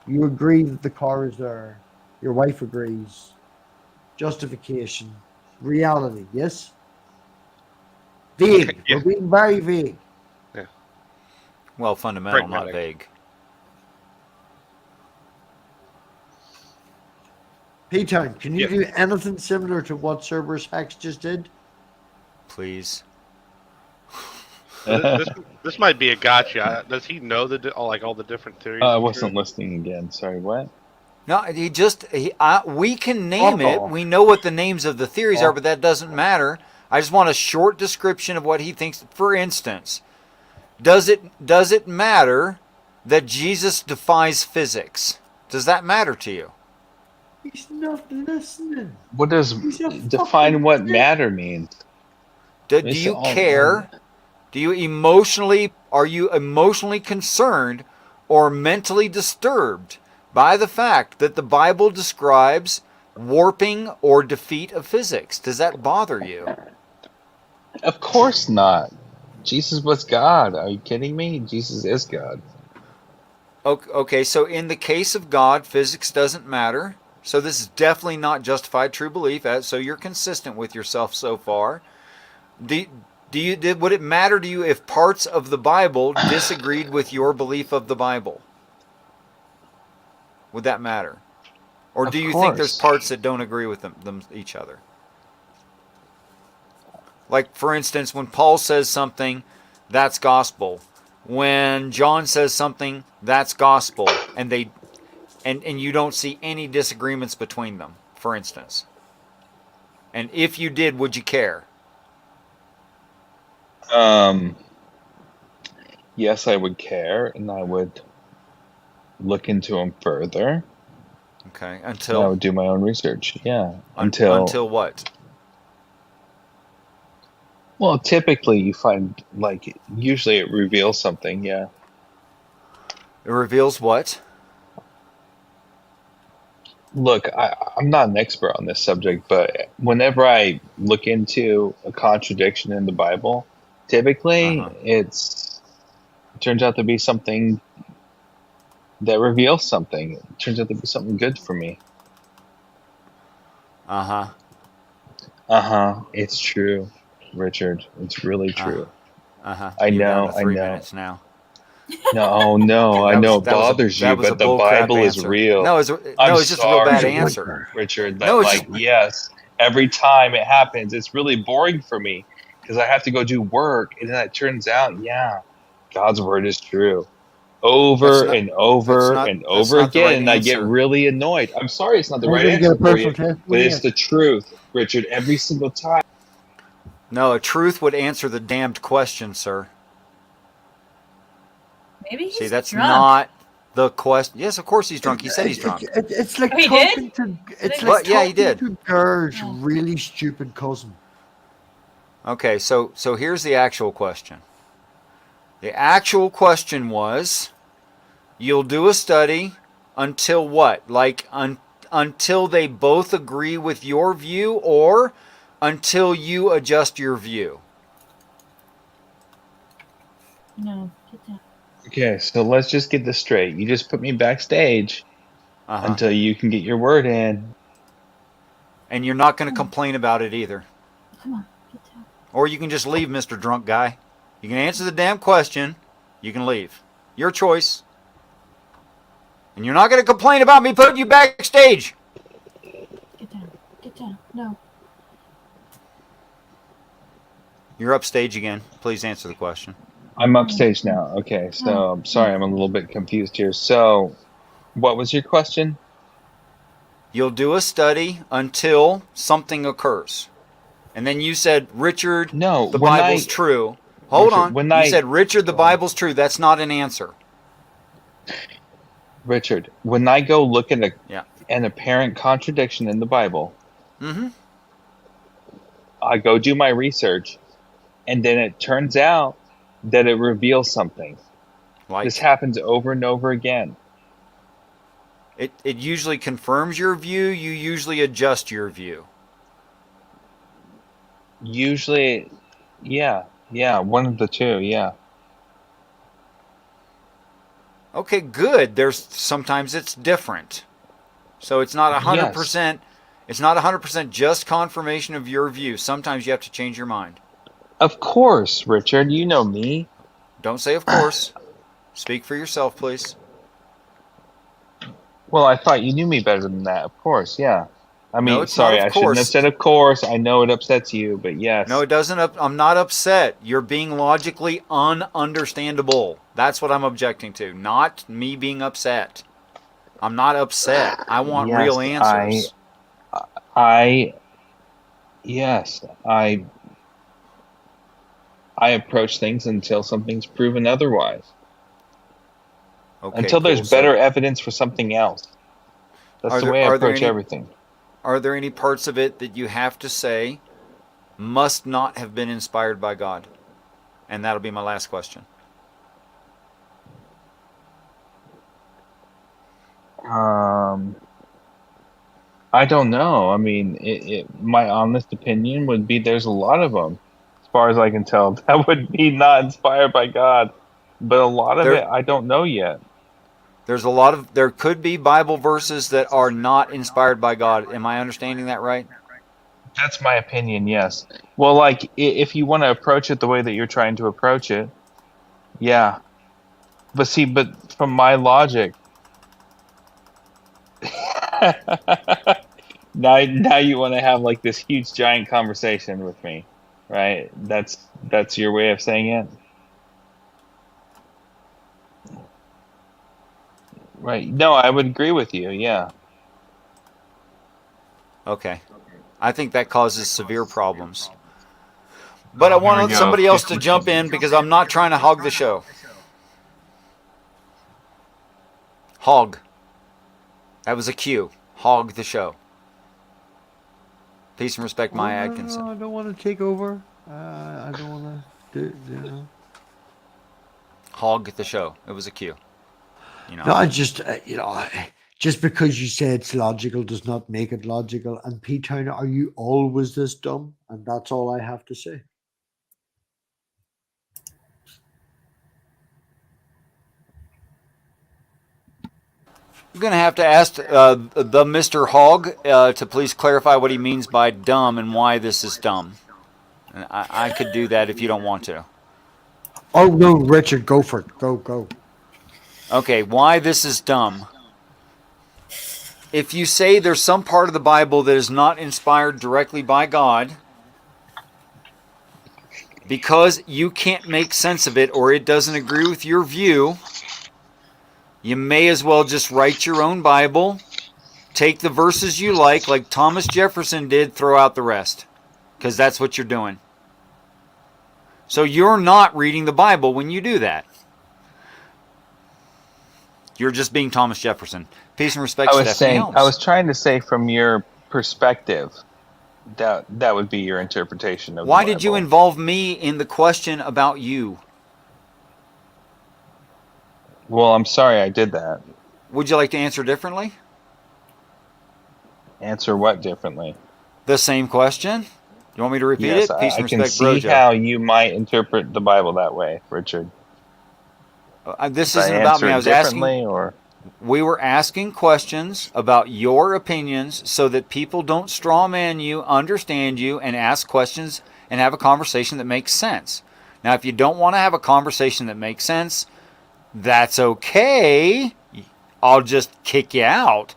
You agree that the car is there. Your wife agrees. Justification. Reality, yes? Vague. Yeah. We're being very vague. Well, fundamental, not Pragmatic. vague. P-Town, can you Yeah. do anything similar to what Cerberus Hacks just did? Please. This might be a gotcha. Does he know all the different theories? I wasn't listening again. Sorry, what? No, we can name it. Uh-oh. We know what the names of the theories Oh. are, but that doesn't matter. I just want a short description of what he thinks. For instance, does it matter that Jesus defies physics? Does that matter to you? He's not listening. What does He's a define fucking what dick. matter means? Do It's you all- care? Are you emotionally concerned or mentally disturbed by the fact that the Bible describes warping or defeat of physics? Does that bother you? Of course not. Jesus was God. Are you kidding me? Jesus is God. Okay, so in the case of God, physics doesn't matter. So this is definitely not justified true belief. So you're consistent with yourself so far. Would it matter to you if parts of the Bible disagreed with your belief of the Bible? Would that matter? Or Of do you think there's course. parts that don't agree with them each other? Like, for instance, when Paul says something, that's gospel. When John says something, that's gospel. And you don't see any disagreements between them, for instance. And if you did, would you care? Yes, I would care, and I would look into them further. Okay, And I until would do my own research. Yeah, until what? well, typically you find usually it reveals something. Yeah. It reveals what? Look, I'm not an expert on this subject, but whenever I look into a contradiction in the Bible, typically it turns out to be something that reveals something. It turns out to be something good for me. Uh-huh. It's true, Richard. It's really true. Uh-huh. I You're down know. to I 3 know. minutes now. No. I know it bothers you, that was a but the bull crap Bible is answer. real. No, I'm it's just a real bad sorry, answer. Richard, No, but it's like, just yes, every time it happens, it's really boring for me because I have to go do work, and then it turns out, yeah, God's word is true that's over not and over and that's over not the again, right and I get answer. really annoyed. I'm sorry, it's not the Are you right going to get a answer for you, personal but testimony it's yet? the truth, Richard. Every single time. No, a truth would answer the damned question, sir. Maybe See, he's that's drunk. not the question. Yes, of course he's drunk. He said he's drunk. It's like Oh, he did? talking to it's Did like But yeah, he talking did. to Ger's Oh. really stupid cousin. Okay, so here's the actual question. The actual question was, you'll do a study until what? Like until they both agree with your view, or until you adjust your view? No, get down. Okay, so let's just get this straight. You just put me backstage Uh-huh. until you can get your word in. And you're not going to complain about it either. Come on, get down. Or you can just leave, Mr. Drunk Guy. You can answer the damn question. You can leave. Your choice. And you're not going to complain about me putting you backstage. Get down. Get down. No. You're upstage again. Please answer the question. I'm upstage now. Okay, so I'm sorry, I'm a little bit confused here. So, what was your question? You'll do a study until something occurs. And then you said, Richard, No, the when Bible's I true. Hold Richard, on. when You I said, Richard, the go on. Bible's true. That's not an answer. Richard, when I go look at Yeah. an apparent contradiction in the Bible, Mm-hmm. I go do my research, and then it turns out that it reveals something. This Like, happens over and over again. it usually confirms your view. You usually adjust your view. Usually, yeah, one of the two, yeah. Okay, good. Sometimes it's different. So it's not Yes, 100%. It's not 100% just confirmation of your view. Sometimes you have to change your mind. of course, Richard. You know me. Don't say of course. Speak for yourself, please. Well, I thought you knew me better than that. Of course, yeah. I No, mean, it's not sorry, of I shouldn't have course. said of course. I know it upsets you, but No, yes. it doesn't. I'm not upset. You're being logically ununderstandable. That's what I'm objecting to. Not me being upset. I'm not upset. I want real Yes, answers. I, yes, I approach things until something's proven otherwise. Okay, Until cool. there's better evidence for something else. That's the way I Are there approach any everything. are there any parts of it that you have to say must not have been inspired by God? And that'll be my last question. I don't know. I mean, my honest opinion would be there's a lot of them, as far as I can tell, that would be not inspired by God. But a lot of There it, I don't know yet. there could be Bible verses that are not inspired by God. Am I understanding that right? That's my opinion, yes. Well, like, if you want to approach it the way that you're trying to approach it, yeah. But see, but from my logic, now you want to have like this huge giant conversation with me, right? That's your way of saying it, right? No, I would agree with you. Yeah. Okay. I think that causes severe problems. But I Here we want go. somebody else to jump in because I'm not trying to hog the show. Hog. That was a cue. Hog the show. Peace and respect, Maya Atkinson. No, I don't want to take over. I don't want to do. Hog the show. It was a cue. No, I just just because you say it's logical does not make it logical. And P Town, are you always this dumb? And that's all I have to say. I'm going to have to ask the Mr. Hogg to please clarify what he means by dumb and why this is dumb. And I could do that if you don't want to. Oh no, Richard, go for it. Go. Okay, why this is dumb. If you say there's some part of the Bible that is not inspired directly by God, because you can't make sense of it or it doesn't agree with your view, you may as well just write your own Bible, take the verses you like Thomas Jefferson did, throw out the rest. Because that's what you're doing. So you're not reading the Bible when you do that. You're just being Thomas Jefferson. Peace and respect, Stephanie Helms. I was trying to say from your perspective, that would be your interpretation of Why the Bible. did you involve me in the question about you? Well, I'm sorry I did that. Would you like to answer differently? Answer what differently? The same question? You want me to repeat Yes, it? Peace and I can respect, see Brojo. how you might interpret the Bible that way, Richard. This Did isn't I about answer me. it I was asking. differently, or We were asking questions about your opinions so that people don't straw man you, understand you, and ask questions and have a conversation that makes sense. Now, if you don't want to have a conversation that makes sense, that's okay. I'll just kick you out.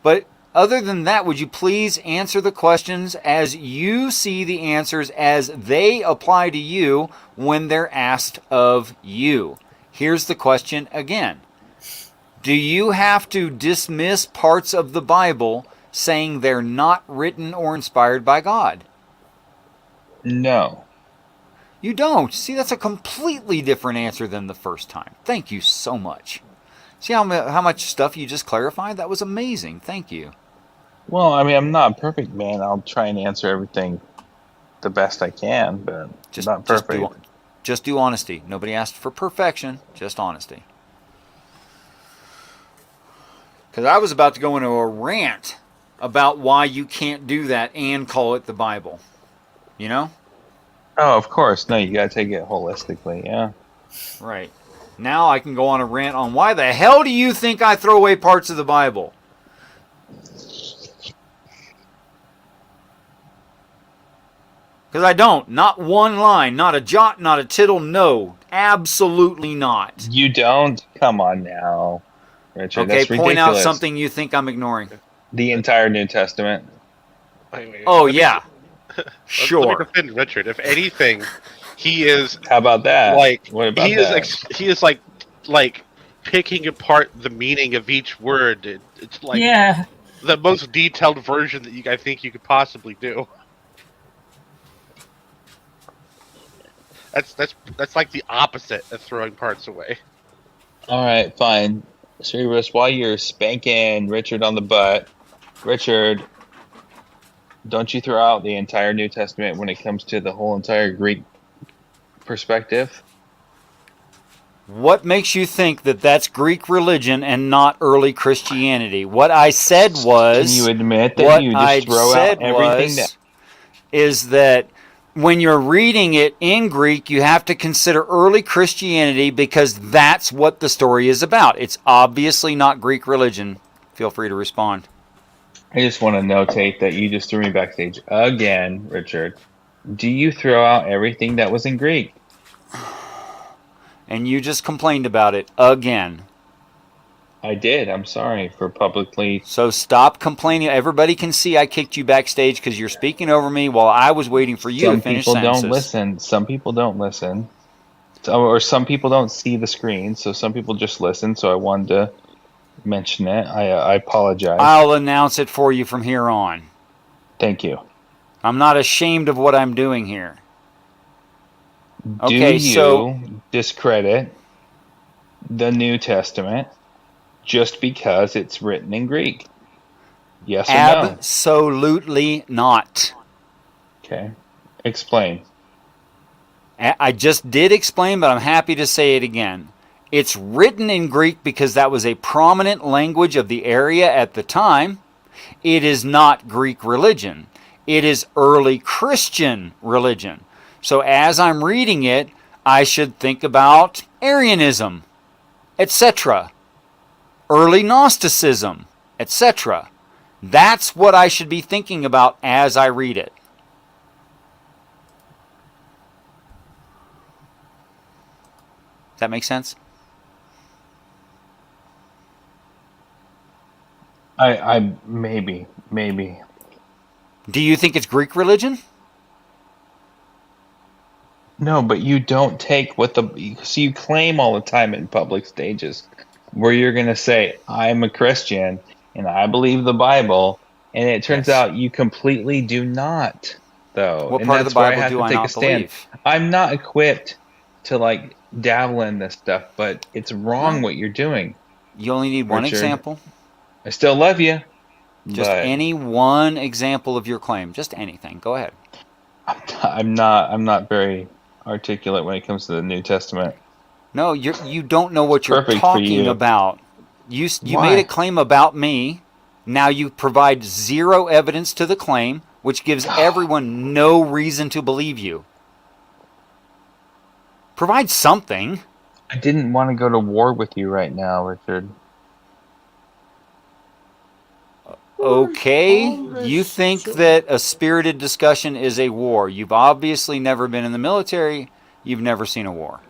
But other than that, would you please answer the questions as you see the answers as they apply to you when they're asked of you? Here's the question again. Do you have to dismiss parts of the Bible saying they're not written or inspired by God? no? You don't. See, that's a completely different answer than the first time. Thank you so much. See how much stuff you just clarified? That was amazing. Thank you. Well, I mean, I'm not a perfect man. I'll try and answer everything the best I can, but not perfect. Just do honesty. Nobody asked for perfection, just honesty. Because I was about to go into a rant about why you can't do that and call it the Bible. You know? Oh, of course. No, you got to take it holistically, yeah. Right. Now I can go on a rant on why the hell do you think I throw away parts of the Bible? Because I don't. Not one line. Not a jot, not a tittle. No. Absolutely not. You don't? Come on now, Richard. Okay, That's ridiculous. point out something you think I'm ignoring. The entire New Testament. Wait, Oh, let me- yeah. Let me Sure. defend Richard. If anything, he is How about that? like What about he that? is like picking apart the meaning of each word. It's like Yeah. the most detailed version that I think you could possibly do. That's like the opposite of throwing parts away. All right, fine. Cerebrus, while you're spanking Richard on the butt, Richard, don't you throw out the entire New Testament when it comes to the whole entire Greek perspective? What makes you think that that's Greek religion and not early Christianity? What I said was... Can you admit that what you I just throw said out everything was, is that when you're reading it in Greek, you have to consider early Christianity because that's what the story is about. It's obviously not Greek religion. Feel free to respond. I just want to notate that you just threw me backstage again, Richard. Do you throw out everything that was in Greek? And you just complained about it again. I did. I'm sorry for publicly. So stop complaining. Everybody can see I kicked you backstage because you're speaking over me while I was waiting for you to finish Some people sentences. don't listen. Some people don't listen. Or some people don't see the screen, so some people just listen. So I wanted to mention it. I apologize. I'll announce it for you from here on. Thank you. I'm not ashamed of what I'm doing here. Do Okay, you so discredit the New Testament just because it's written in Greek? Yes or no? absolutely not. Okay. Explain. I just did explain, but I'm happy to say it again. It's written in Greek because that was a prominent language of the area at the time. It is not Greek religion. It is early Christian religion. So as I'm reading it, I should think about Arianism, etc. early Gnosticism, etc. That's what I should be thinking about as I read it. Does that make sense? I maybe. Do you think it's Greek religion? No, but you don't take what so you claim all the time in public stages where you're going to say, I'm a Christian and I believe the Bible. And it turns Yes. out you completely do not, though. What And part of that's the where I Bible have do to I take a not stand. believe? I'm not equipped to like dabble in this stuff, but it's wrong No. what you're doing, You only need one Richard. example. I still love you, Just but any one example of your claim. Just anything. Go ahead. I'm not very articulate when it comes to the New Testament. No, you don't know what you're Perfect for talking you. about. You Why? made a claim about me. Now you provide zero evidence to the claim, which gives everyone no reason to believe you. Provide something. I didn't want to go to war with you right now, Richard. Okay, All you this think shit. that a spirited discussion is a war. You've obviously never been in the military. You've never seen a war.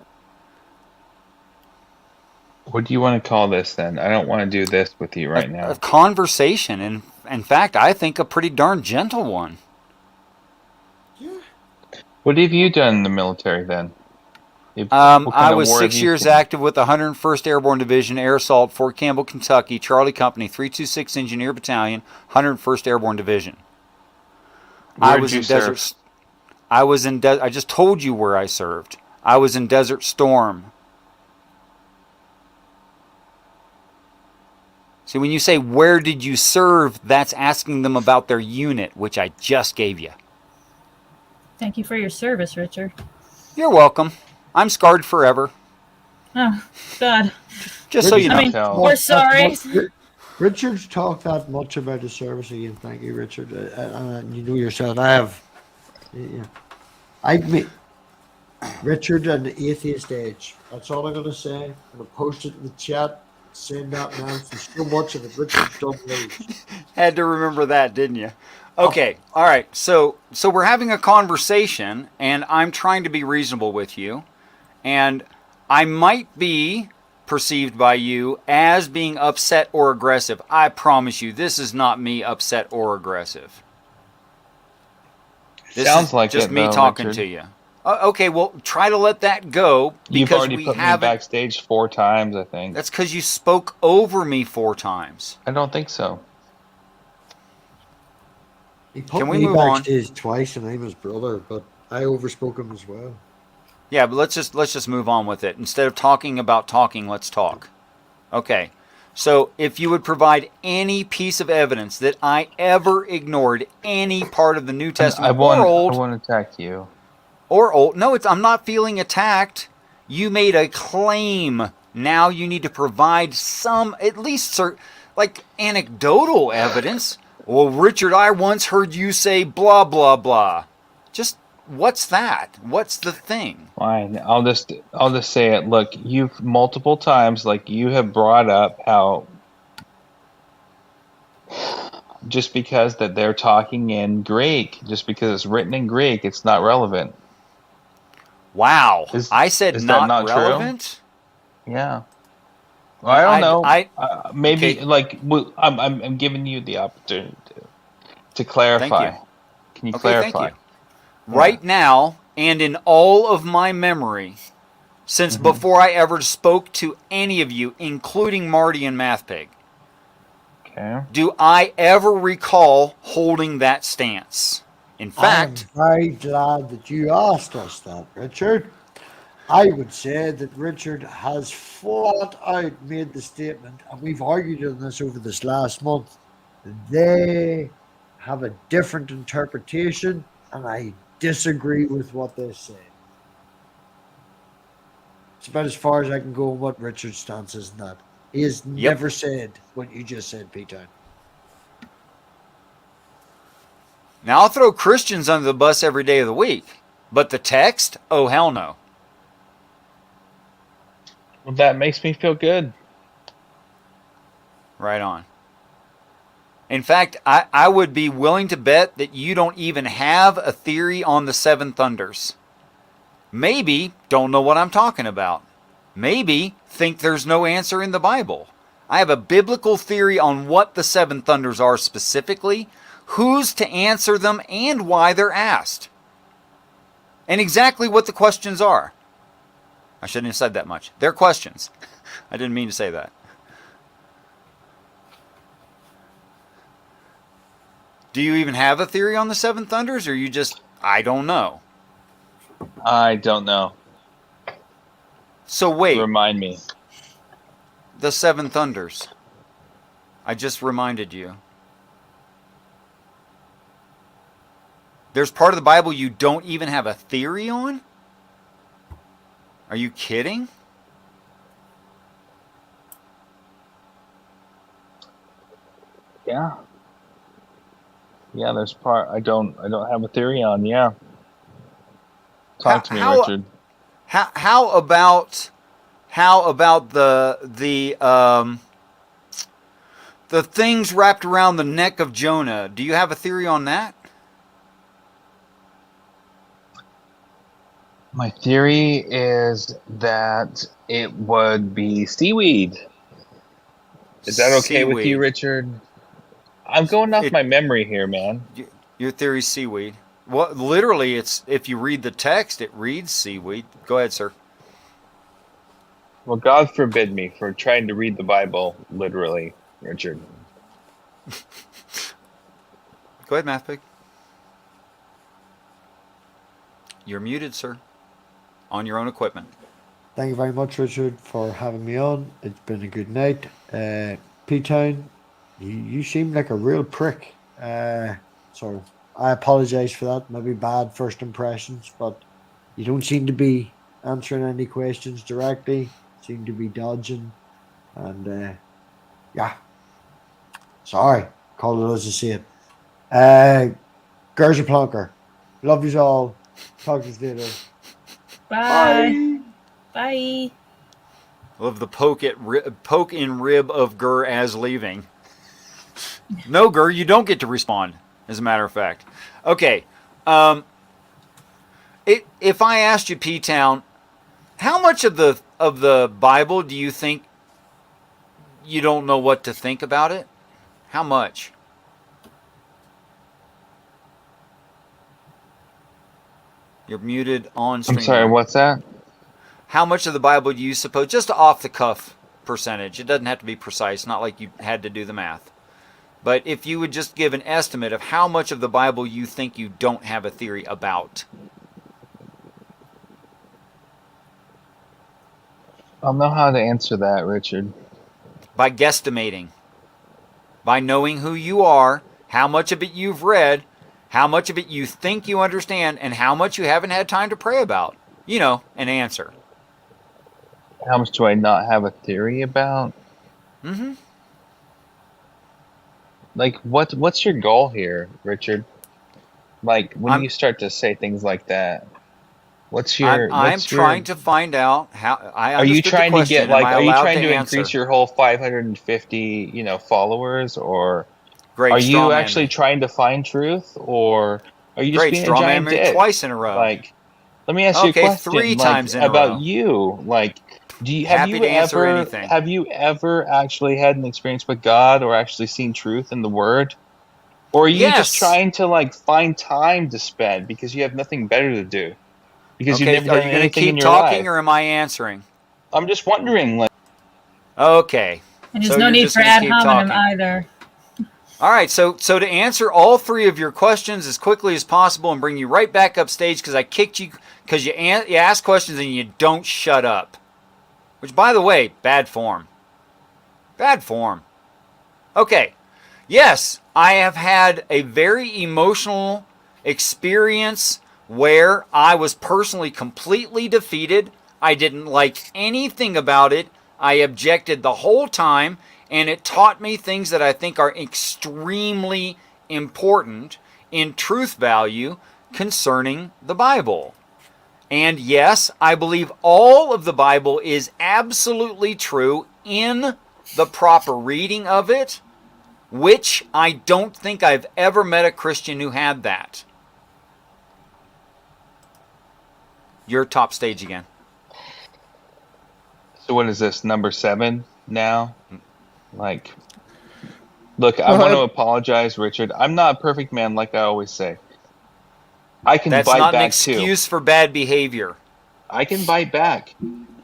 What do you want to call this then? I don't want to do this with you right A now. conversation, and in fact, I think a pretty darn gentle one. What have you done in the military then? What kind I of was war have 6 you years seen? active with the 101st Airborne Division, Air Assault, Fort Campbell, Kentucky, Charlie Company, 326 Engineer Battalion, 101st Airborne Division. Where did you serve? I just told you where I served. I was in Desert Storm. See, when you say, where did you serve, that's asking them about their unit, which I just gave you. Thank you for your service, Richard. You're welcome. I'm scarred forever. Oh, God. Just so you know. I mean, Tell. we're sorry. Richard's talked that much about his service again. Thank you, Richard. You know yourself. I have. Yeah, I mean, Richard and the atheist age. That's all I'm gonna say. I'm gonna post it in the chat. Saying that, man, for so much of it. Richard's double age. Had to remember that, didn't you? Okay, all right. So we're having a conversation, and I'm trying to be reasonable with you, and I might be perceived by you as being upset or aggressive. I promise you, this is not me upset or aggressive. This Sounds is like just it, me though, talking Richard. to you. Okay, well, try to let that go because You've already we put me haven't. backstage 4 times, I think. That's because you spoke over me 4 times. I don't think so. He put Can we me move on? backstage twice, and I'm his brother, but I overspoke him as well. Yeah, but let's just move on with it. Instead of talking about talking, let's talk. Okay. So if you would provide any piece of evidence that I ever ignored any part of the New I Testament won't or attack you. old, no, I'm not feeling attacked. You made a claim. Now you need to provide some, at least like anecdotal evidence. Well, Richard, I once heard you say blah blah blah. Just what's that? What's the thing? Fine. I'll just say it. Look, you've multiple times, like you have brought up how just because that they're talking in Greek, just because it's written in Greek, it's not relevant. Wow. I said is that not true? relevant? Yeah. Well, I don't know. Maybe okay. like I'm giving you the opportunity to clarify. Thank you. Can you Okay, clarify? thank you. Right now, and in all of my memory, since before I ever spoke to any of you, including Marty and MathPig, Okay. do I ever recall holding that stance? In fact, I'm very glad that you asked us that, Richard. I would say that Richard has flat out made the statement, and we've argued on this over this last month. They have a different interpretation, and I disagree with what they say. It's about as far as I can go on what Richard's stance is on that. He has never said what you just said, Peter. now I'll throw Christians under the bus every day of the week, but the text, oh hell no. Well, that makes me feel good. Right on. In fact, I would be willing to bet that you don't even have a theory on the seven thunders. Maybe don't know what I'm talking about. Maybe think there's no answer in the Bible. I have a biblical theory on what the seven thunders are specifically, who's to answer them, and why they're asked. And exactly what the questions are. I shouldn't have said that much. They're questions. I didn't mean to say that. Do you even have a theory on the seven thunders, or you just, I don't know? I don't know. So wait, Remind me. the seven thunders. I just reminded you. There's part of the Bible you don't even have a theory on? Are you kidding? Yeah. Yeah, there's part I don't have a theory on. Yeah. Talk to me, Richard. How about the things wrapped around the neck of Jonah? Do you have a theory on that? My theory is that it would be seaweed. Is that okay with you, Seaweed. Richard? I'm going off my memory here, man. Your theory's seaweed. Well, literally, it's if you read the text, it reads seaweed. Go ahead, sir. Well, God forbid me for trying to read the Bible literally, Richard. Go ahead, MathPig. You're muted, sir. On your own equipment. Thank you very much, Richard, for having me on. It's been a good night. P-Town, you seem like a real prick. So I apologize for that. Maybe bad first impressions, but you don't seem to be answering any questions directly. Seem to be dodging. And yeah. Sorry. Call it as I see it. Gerja Plonker. Love you all. Talk to you later. Bye. Bye. Love the poke in rib of Gur as leaving. No, Gur, you don't get to respond. As a matter of fact, okay. If I asked you, P-Town, how much of the Bible do you think you don't know what to think about it? How much? You're muted on stream. I'm sorry, what's that? How much of the Bible do you suppose, just off the cuff percentage? It doesn't have to be precise, not like you had to do the math. But if you would just give an estimate of how much of the Bible you think you don't have a theory about. I'll know how to answer that, Richard. By guesstimating. By knowing who you are, how much of it you've read, how much of it you think you understand, and how much you haven't had time to pray about. You know, an answer. How much do I not have a theory about? Mm-hmm. Like, what's your goal here, Richard? Like, when you start to say things like that, I'm trying to find out how. Are you trying to get like? Are you trying to answer? increase your whole 550, followers, or Great, are you strawman actually me. trying to find truth, or are you just Great, being a strawman giant me dick? twice in a row. Like, let me ask you a question. 3 times in a row. About you. Like, Happy to answer anything. Have you ever actually had an experience with God, or actually seen truth in the Word? Or are you just trying to like find time to spend because you have nothing better to do? Because you've never done anything in your life. Are you going to keep talking, or am I answering? I'm just wondering. Like, okay. And there's no need for ad hominem either. All right, so to answer all 3 of your questions as quickly as possible and bring you right back up stage because I kicked you because you ask questions and you don't shut up. Which, by the way, bad form. Bad form. Okay. Yes, I have had a very emotional experience where I was personally completely defeated. I didn't like anything about it. I objected the whole time, and it taught me things that I think are extremely important in truth value concerning the Bible. And yes, I believe all of the Bible is absolutely true in the proper reading of it, which I don't think I've ever met a Christian who had that. You're top stage again. So what is this, number 7 now? Like, look, I Well, want to apologize, Richard. I'm not a perfect man, like I always say. I can That's bite not an back too. excuse for bad behavior. I can bite back.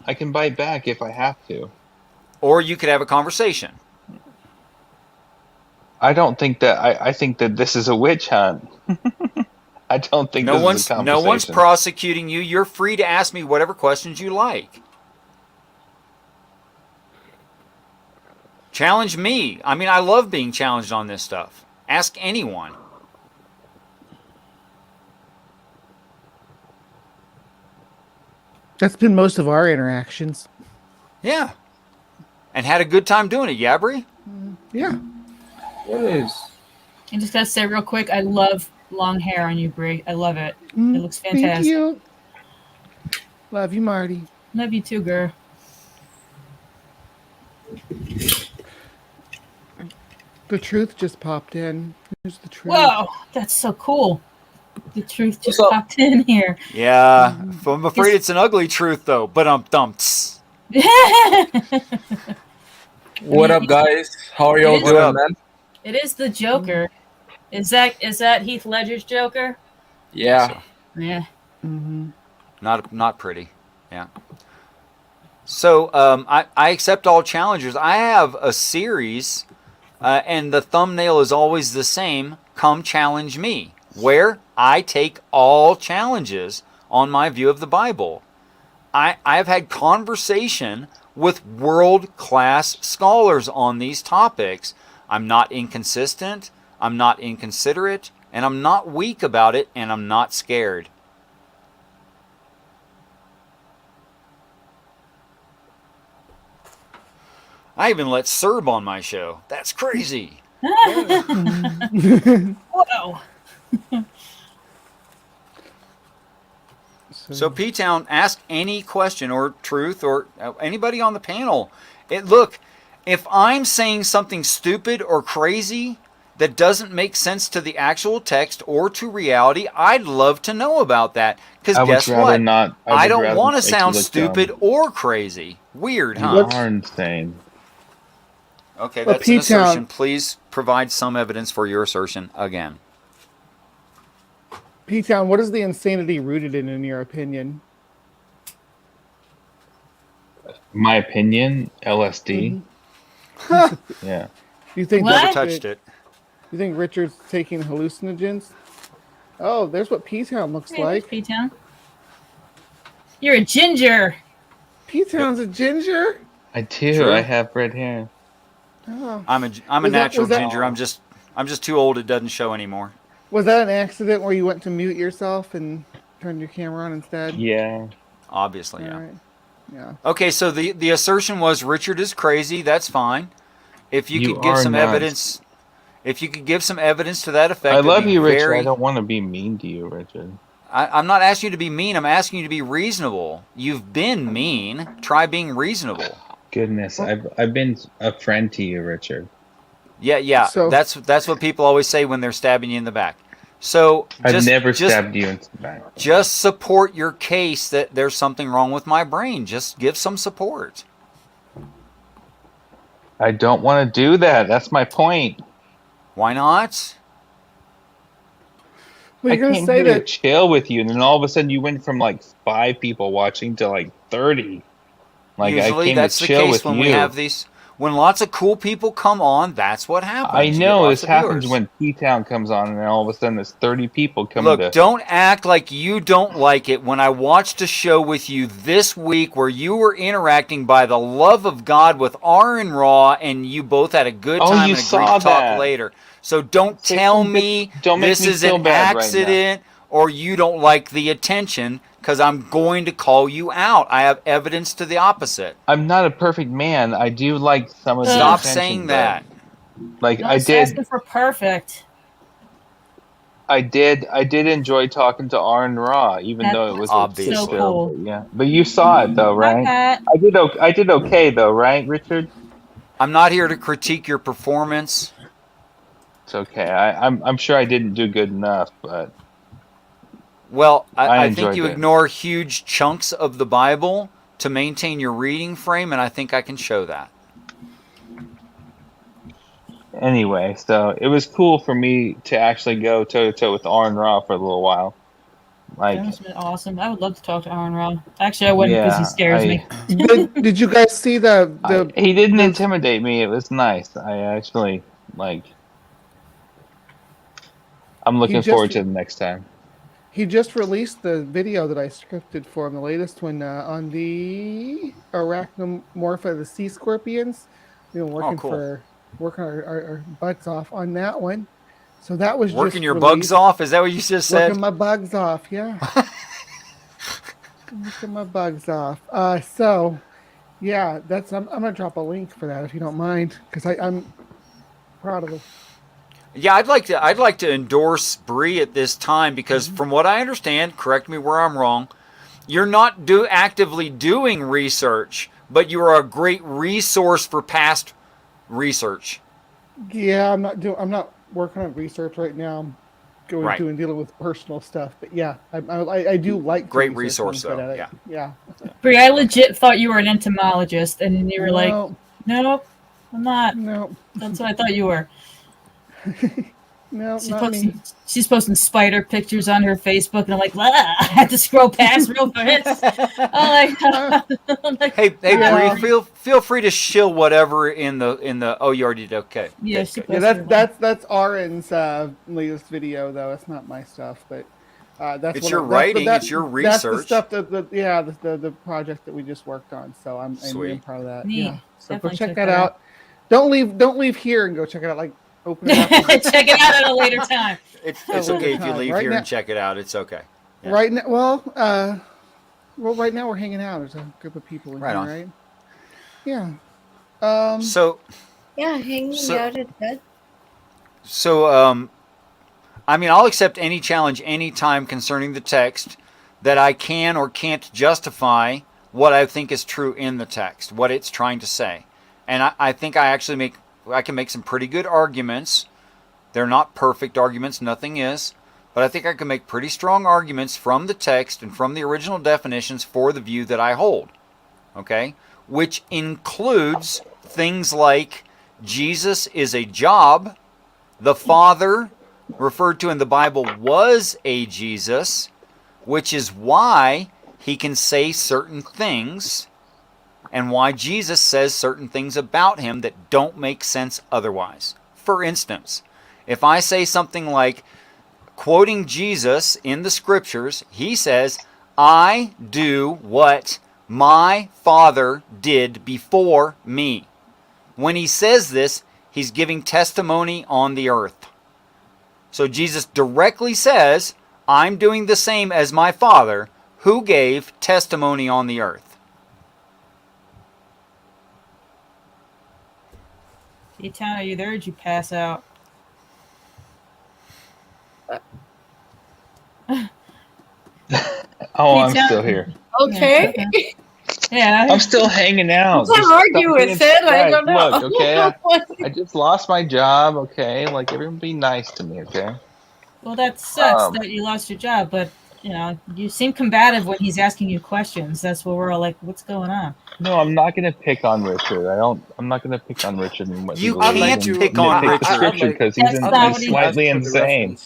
I can bite back if I have to. Or you could have a conversation. I don't think that. I think that this is a witch hunt. I don't think No this is a one's conversation. prosecuting you. You're free to ask me whatever questions you like. Challenge me. I mean, I love being challenged on this stuff. Ask anyone. That's been most of our interactions. Yeah. And had a good time doing it, Yabri? Yeah. What is? I just gotta say real quick, I love long hair on you, Brie. I love it. It looks Thank fantastic. you. Love you, Marty. Love you too, girl. The truth just popped in. Here's the truth. Whoa, that's so cool. The truth just What's up? popped in here. Yeah. I'm afraid it's an ugly truth, though. But dumps. What up, guys? How are y'all It is- What up? doing, man? It is the Joker. Is that Heath Ledger's Joker? Yeah. Yeah. Mm-hmm. Not pretty. Yeah. So I accept all challengers. I have a series, and the thumbnail is always the same. Come challenge me, where I take all challenges on my view of the Bible. I've had conversation with world-class scholars on these topics. I'm not inconsistent, I'm not inconsiderate, and I'm not weak about it, and I'm not scared. I even let Serb on my show. That's crazy. Whoa. So P-Town, ask any question or truth or anybody on the panel. Look, if I'm saying something stupid or crazy that doesn't make sense to the actual text or to reality, I'd love to know about that. Because I would guess rather what? not. I would don't rather want to make you sound look stupid dumb. or crazy. Weird, You huh? are insane. Okay, Well, that's an P-Town- assertion. Please provide some evidence for your assertion again. P-Town, what is the insanity rooted in your opinion? My opinion, LSD. Mm-hmm. Yeah. You think What? Never touched it. You think Richard's taking hallucinogens? Oh, there's what P-Town looks Hey, like. P-Town. You're a ginger. P-Town's a ginger? I do. True. I have red hair. Oh. I'm a Was that- natural was that- ginger. I'm just too old. It doesn't show anymore. Was that an accident where you went to mute yourself and turned your camera on instead? Yeah. Obviously, yeah. All right. Yeah. Okay, so the assertion was Richard is crazy. That's fine. If you You could give are some nuts. evidence, if you could give some evidence to that effect, I it'd love be you, Richard. very- I don't want to be mean to you, Richard. I'm not asking you to be mean. I'm asking you to be reasonable. You've been mean. Try being reasonable. Goodness, I've been a friend to you, Richard. Yeah. So- that's what people always say when they're stabbing you in the back. So I've never stabbed you in the back. Just support your case that there's something wrong with my brain. Just give some support. I don't want to do that. That's my point. Why not? Well, I you're going to came say here to that. chill with you, and then all of a sudden you went from like 5 people watching to like 30. Like I Usually came that's to the chill case with when you. we have these. When lots of cool people come on, that's what happens. I You get know lots this of happens viewers. when P-Town comes on, and then all of a sudden there's 30 people coming Look, to. don't act like you don't like it. When I watched a show with you this week where you were interacting by the love of God with R and Raw, and you both had a good Oh, time you and agreed saw to talk that. later. So don't So tell don't me don't make this me is feel an bad right now. accident or you don't like the attention, because I'm going to call you out. I have evidence to the opposite. I'm not a perfect man. I do like some of the Stop attention, saying but, that. Like Not I did, asking for perfect. I did enjoy talking to Arn Raw, even That's though it was obviously. so cool. But yeah, but you saw it though, Hi, right? Pat. I did okay though, right, Richard? I'm not here to critique your performance. It's okay. I'm sure I didn't do good enough, but Well, I I think enjoyed you it. ignore huge chunks of the Bible to maintain your reading frame, and I think I can show that. Anyway, so it was cool for me to actually go toe to toe with Arn Ra for a little while. Like, That must have been awesome. I would love to talk to Aaron Rob. Actually, I wouldn't because he yeah, scares me. Did you guys see he didn't the- intimidate me. It was nice. I actually like. I'm looking forward to the next time. He just released the video that I scripted for him, the latest one on the arachnomorpha, the sea scorpions. We've been working cool. working our butts off on that one. So that was Working just your released. bugs off? Is that what you just said? Working my bugs off, yeah. Working my bugs off. So yeah, I'm gonna drop a link for that if you don't mind, because I'm proud of it. Yeah, I'd like to endorse Bree at this time because from what I understand, correct me where I'm wrong, you're not actively doing research, but you are a great resource for past research. Yeah, I'm not working on research right now. I'm going Right. to and dealing with personal stuff. But yeah, I do like to Great research resource, things, though, but yeah. Brie, I legit thought you were an entomologist, and you were like, No, "Nope, I'm not." no, That's what I thought you were. no, not me. She's posting spider pictures on her Facebook, and I'm like, "Ah," I had to scroll past real fast. I'm like, Hey, Yeah. Bree, feel free to shill whatever in the. Oh, you already did. Okay. yeah, Good, she good. Yeah, posted that's Arin's latest video though. It's not my stuff, but that's It's what your that's- writing, that- it's your That's the research. stuff the project that we just worked on. So I'm really Sweet. proud of that. Neat. Yeah. So Definitely go check that out. Don't leave here and go check it out. Like open it up. Check it out at a later time. It's A little okay if you time. leave Right here now- and check it out. It's okay. Yeah. Right now, right now we're hanging out. There's a group of people in Right here, on. right? Yeah. So, Yeah, hanging So- out at bed. I mean, I'll accept any challenge anytime concerning the text that I can or can't justify what I think is true in the text, what it's trying to say. And I think I can make some pretty good arguments. They're not perfect arguments, nothing is. But I think I can make pretty strong arguments from the text and from the original definitions for the view that I hold. Okay? Which includes things like Jesus is a job, the Father referred to in the Bible was a Jesus, which is why he can say certain things and why Jesus says certain things about him that don't make sense otherwise. For instance, if I say something like, quoting Jesus in the scriptures, he says, I do what my Father did before me. When he says this, he's giving testimony on the earth. So Jesus directly says, I'm doing the same as my Father, who gave testimony on the earth. T-Town, are you there? Or did you pass out? Oh, I'm Pizza? still here. Okay. Yeah. I'm still hanging out. You can't Just argue stop with being it. I surprised. don't know. Look, okay, I just lost my job. Okay, like everyone be nice to me. Okay. Well, that sucks Um, that you lost your job, but you seem combative when he's asking you questions. That's where we're all like, what's going on? No, I'm not gonna pick on Richard. I'm not gonna pick on Richard and what You he believes can't in. pick on Nitpick the Richard. scripture because he's, That's not what he's he- slightly insane.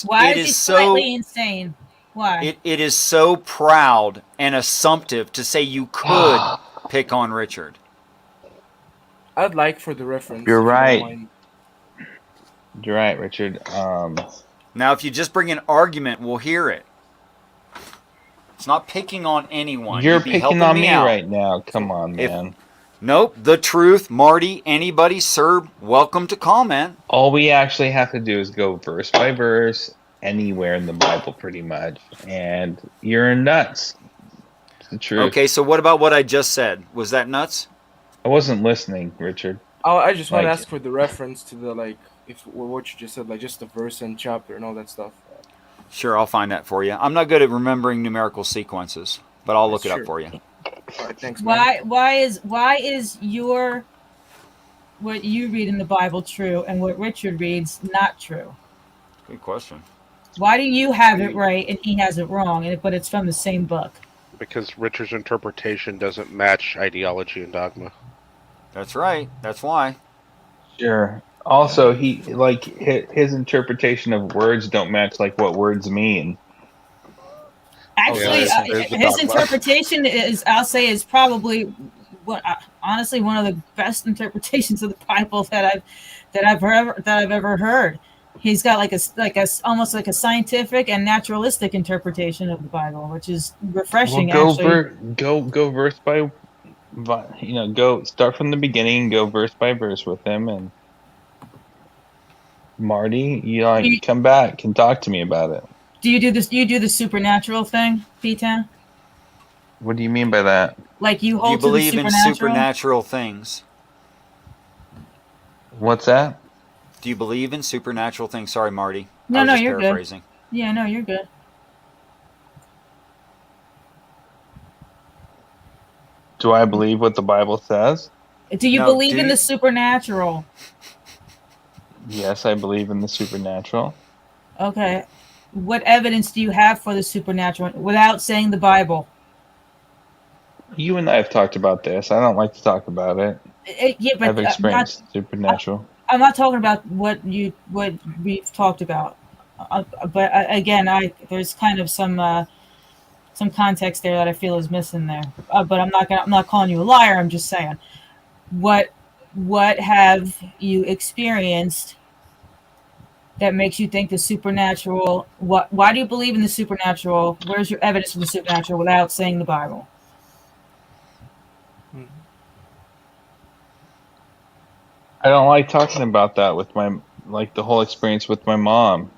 Why It is he is slightly so insane? Why? it is so proud and assumptive to say you could pick on Richard. I'd like for the reference. You're if you don't right. mind. You're right, Richard. Now, if you just bring an argument, we'll hear it. It's not picking on anyone. You're You'd be picking helping on me out. right now. Come on, If- man. Nope, the truth, Marty, anybody, sir, welcome to comment. All we actually have to do is go verse by verse anywhere in the Bible, pretty much, and you're nuts. It's the truth. Okay, so what about what I just said? Was that nuts? I wasn't listening, Richard. Oh, I just want to Like- ask for the reference to the if what you just said, like just the verse and chapter and all that stuff. Sure, I'll find that for you. I'm not good at remembering numerical sequences, but I'll look it Sure. up for you. All right, thanks, man. Why is your what you read in the Bible true and what Richard reads not true? Good question. Why do you have it right and he has it wrong, but it's from the same book? Because Richard's interpretation doesn't match ideology and dogma. That's right. That's why. Sure. Also, his interpretation of words don't match like what words mean. Actually, there's the his dogma. interpretation is probably honestly one of the best interpretations of the Bible that I've ever heard. He's got like a almost like a scientific and naturalistic interpretation of the Bible, which is refreshing. Well, actually, go verse by, go start from the beginning, go verse by verse with him, and Marty, come back and talk to me about it. do you do this? Do you do the supernatural thing, P10? What do you mean by that? Like you Do you hold to the believe in supernatural? supernatural things? What's that? Do you believe in supernatural things? Sorry, Marty. No, I was just you're good. paraphrasing. Yeah, no, you're good. Do I believe what the Bible says? Do you No, believe do in you- the supernatural? Yes, I believe in the supernatural. Okay. What evidence do you have for the supernatural without saying the Bible? You and I have talked about this. I don't like to talk about it. Yeah, but I've experienced supernatural. I'm not talking about what we've talked about. But again, there's kind of some context there that I feel is missing there. But I'm not calling you a liar. I'm just saying, what have you experienced that makes you think the supernatural? Why do you believe in the supernatural? Where's your evidence for the supernatural without saying the Bible? I don't like talking about that with the whole experience with my mom.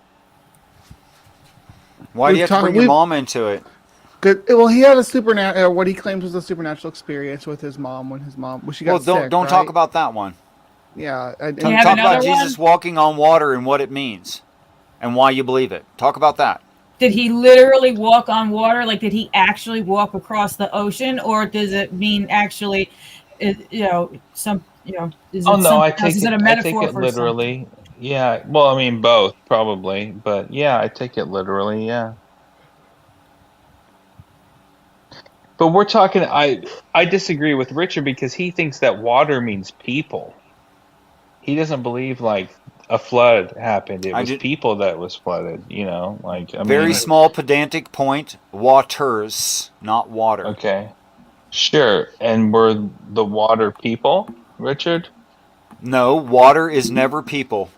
Why do you have to bring your mom into it? Good. Well, he had a supernatural, what he claims was a supernatural experience with his mom when she got sick. Don't talk about that one. Yeah. Talk about Jesus walking on water and what it means, and why you believe it. Talk about that. Did he literally walk on water? Like, did he actually walk across the ocean, or does it mean actually, is it I take is it a it metaphor for literally. something? Yeah. Well, I mean both probably, but yeah, I take it literally. Yeah. But we're talking. I disagree with Richard because he thinks that water means people. He doesn't believe like a flood happened. It was people that was flooded. Very small pedantic point. Waters, not water. Okay. Sure. And were the water people, Richard? No, water is never people.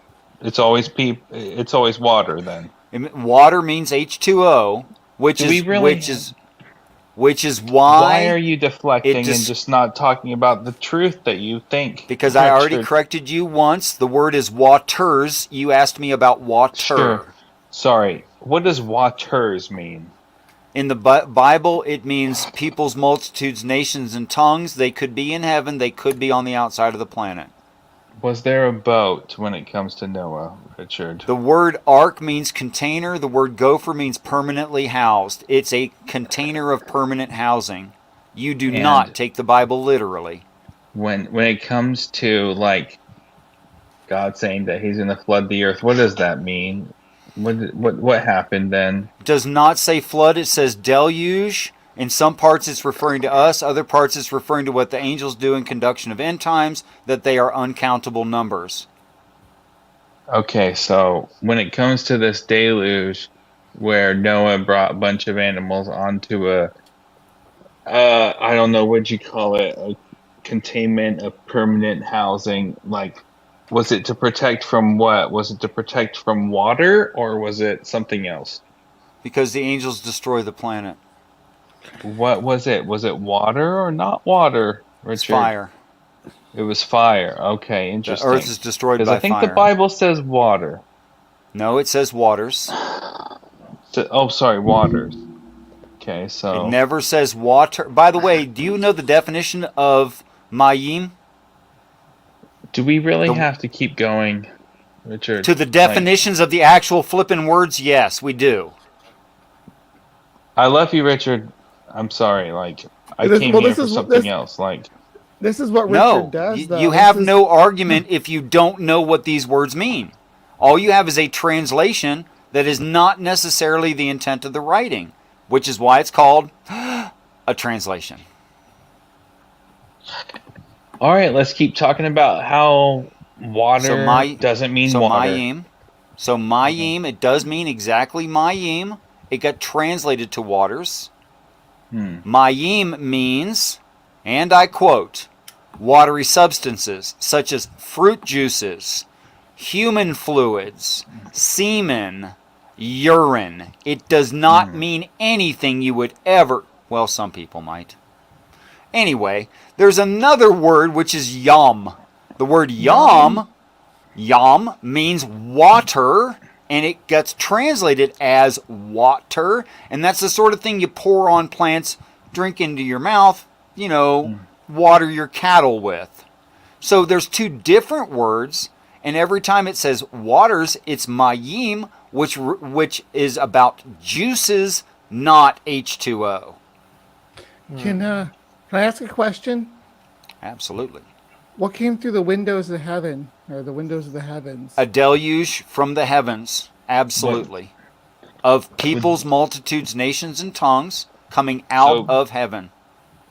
It's always It's always water then. Water means H2O, which is why. Why are you deflecting and just not talking about the truth that you think? Because I already corrected you once. The word is waters. You asked me about water. Sure. Sorry. What does waters mean? In the Bible, it means peoples, multitudes, nations, and tongues. They could be in heaven. They could be on the outside of the planet. Was there a boat when it comes to Noah, Richard? The word ark means container. The word gopher means permanently housed. It's a container of permanent housing. You do not take the Bible literally. When it comes to like God saying that He's going to flood the earth, what does that mean? What happened then? It does not say flood. It says deluge. In some parts it's referring to us. Other parts it's referring to what the angels do in conduction of end times, that they are uncountable numbers. Okay, so when it comes to this deluge where Noah brought a bunch of animals onto I don't know, what'd you call it, a containment of permanent housing, like, was it to protect from what? Was it to protect from water, or was it something else? Because the angels destroy the planet. What was it? Was it water or not water, Richard? It's fire. It was fire. Okay, interesting. The earth is destroyed by fire. Because I think the Bible says water. No, it says waters. Sorry, waters. Okay, so... It never says water. By the way, do you know the definition of mayim? Do we really have to keep going, Richard? To the definitions of the actual flippin' words, yes, we do. I love you, Richard. I'm sorry, I came here for something else. This is what No, Richard does, though. you have no argument if you don't know what these words mean. All you have is a translation that is not necessarily the intent of the writing, which is why it's called a translation. All right, let's keep talking about how water doesn't mean water. Mayim, it does mean exactly Mayim. It got translated to waters. Mayim means, and I quote, watery substances such as fruit juices, human fluids, semen, urine. It does not mean anything you would ever, well, some people might. Anyway, there's another word which is yam. The word yam means water, and it gets translated as water, and that's the sort of thing you pour on plants, drink into your mouth, water your cattle with. So there's two different words, and every time it says waters, it's mayim, which is about juices, not H2O. Can I ask a question? Absolutely. What came through the windows of heaven, or the windows of the heavens? A deluge from the heavens, absolutely. Of peoples, multitudes, nations, and tongues coming out of heaven.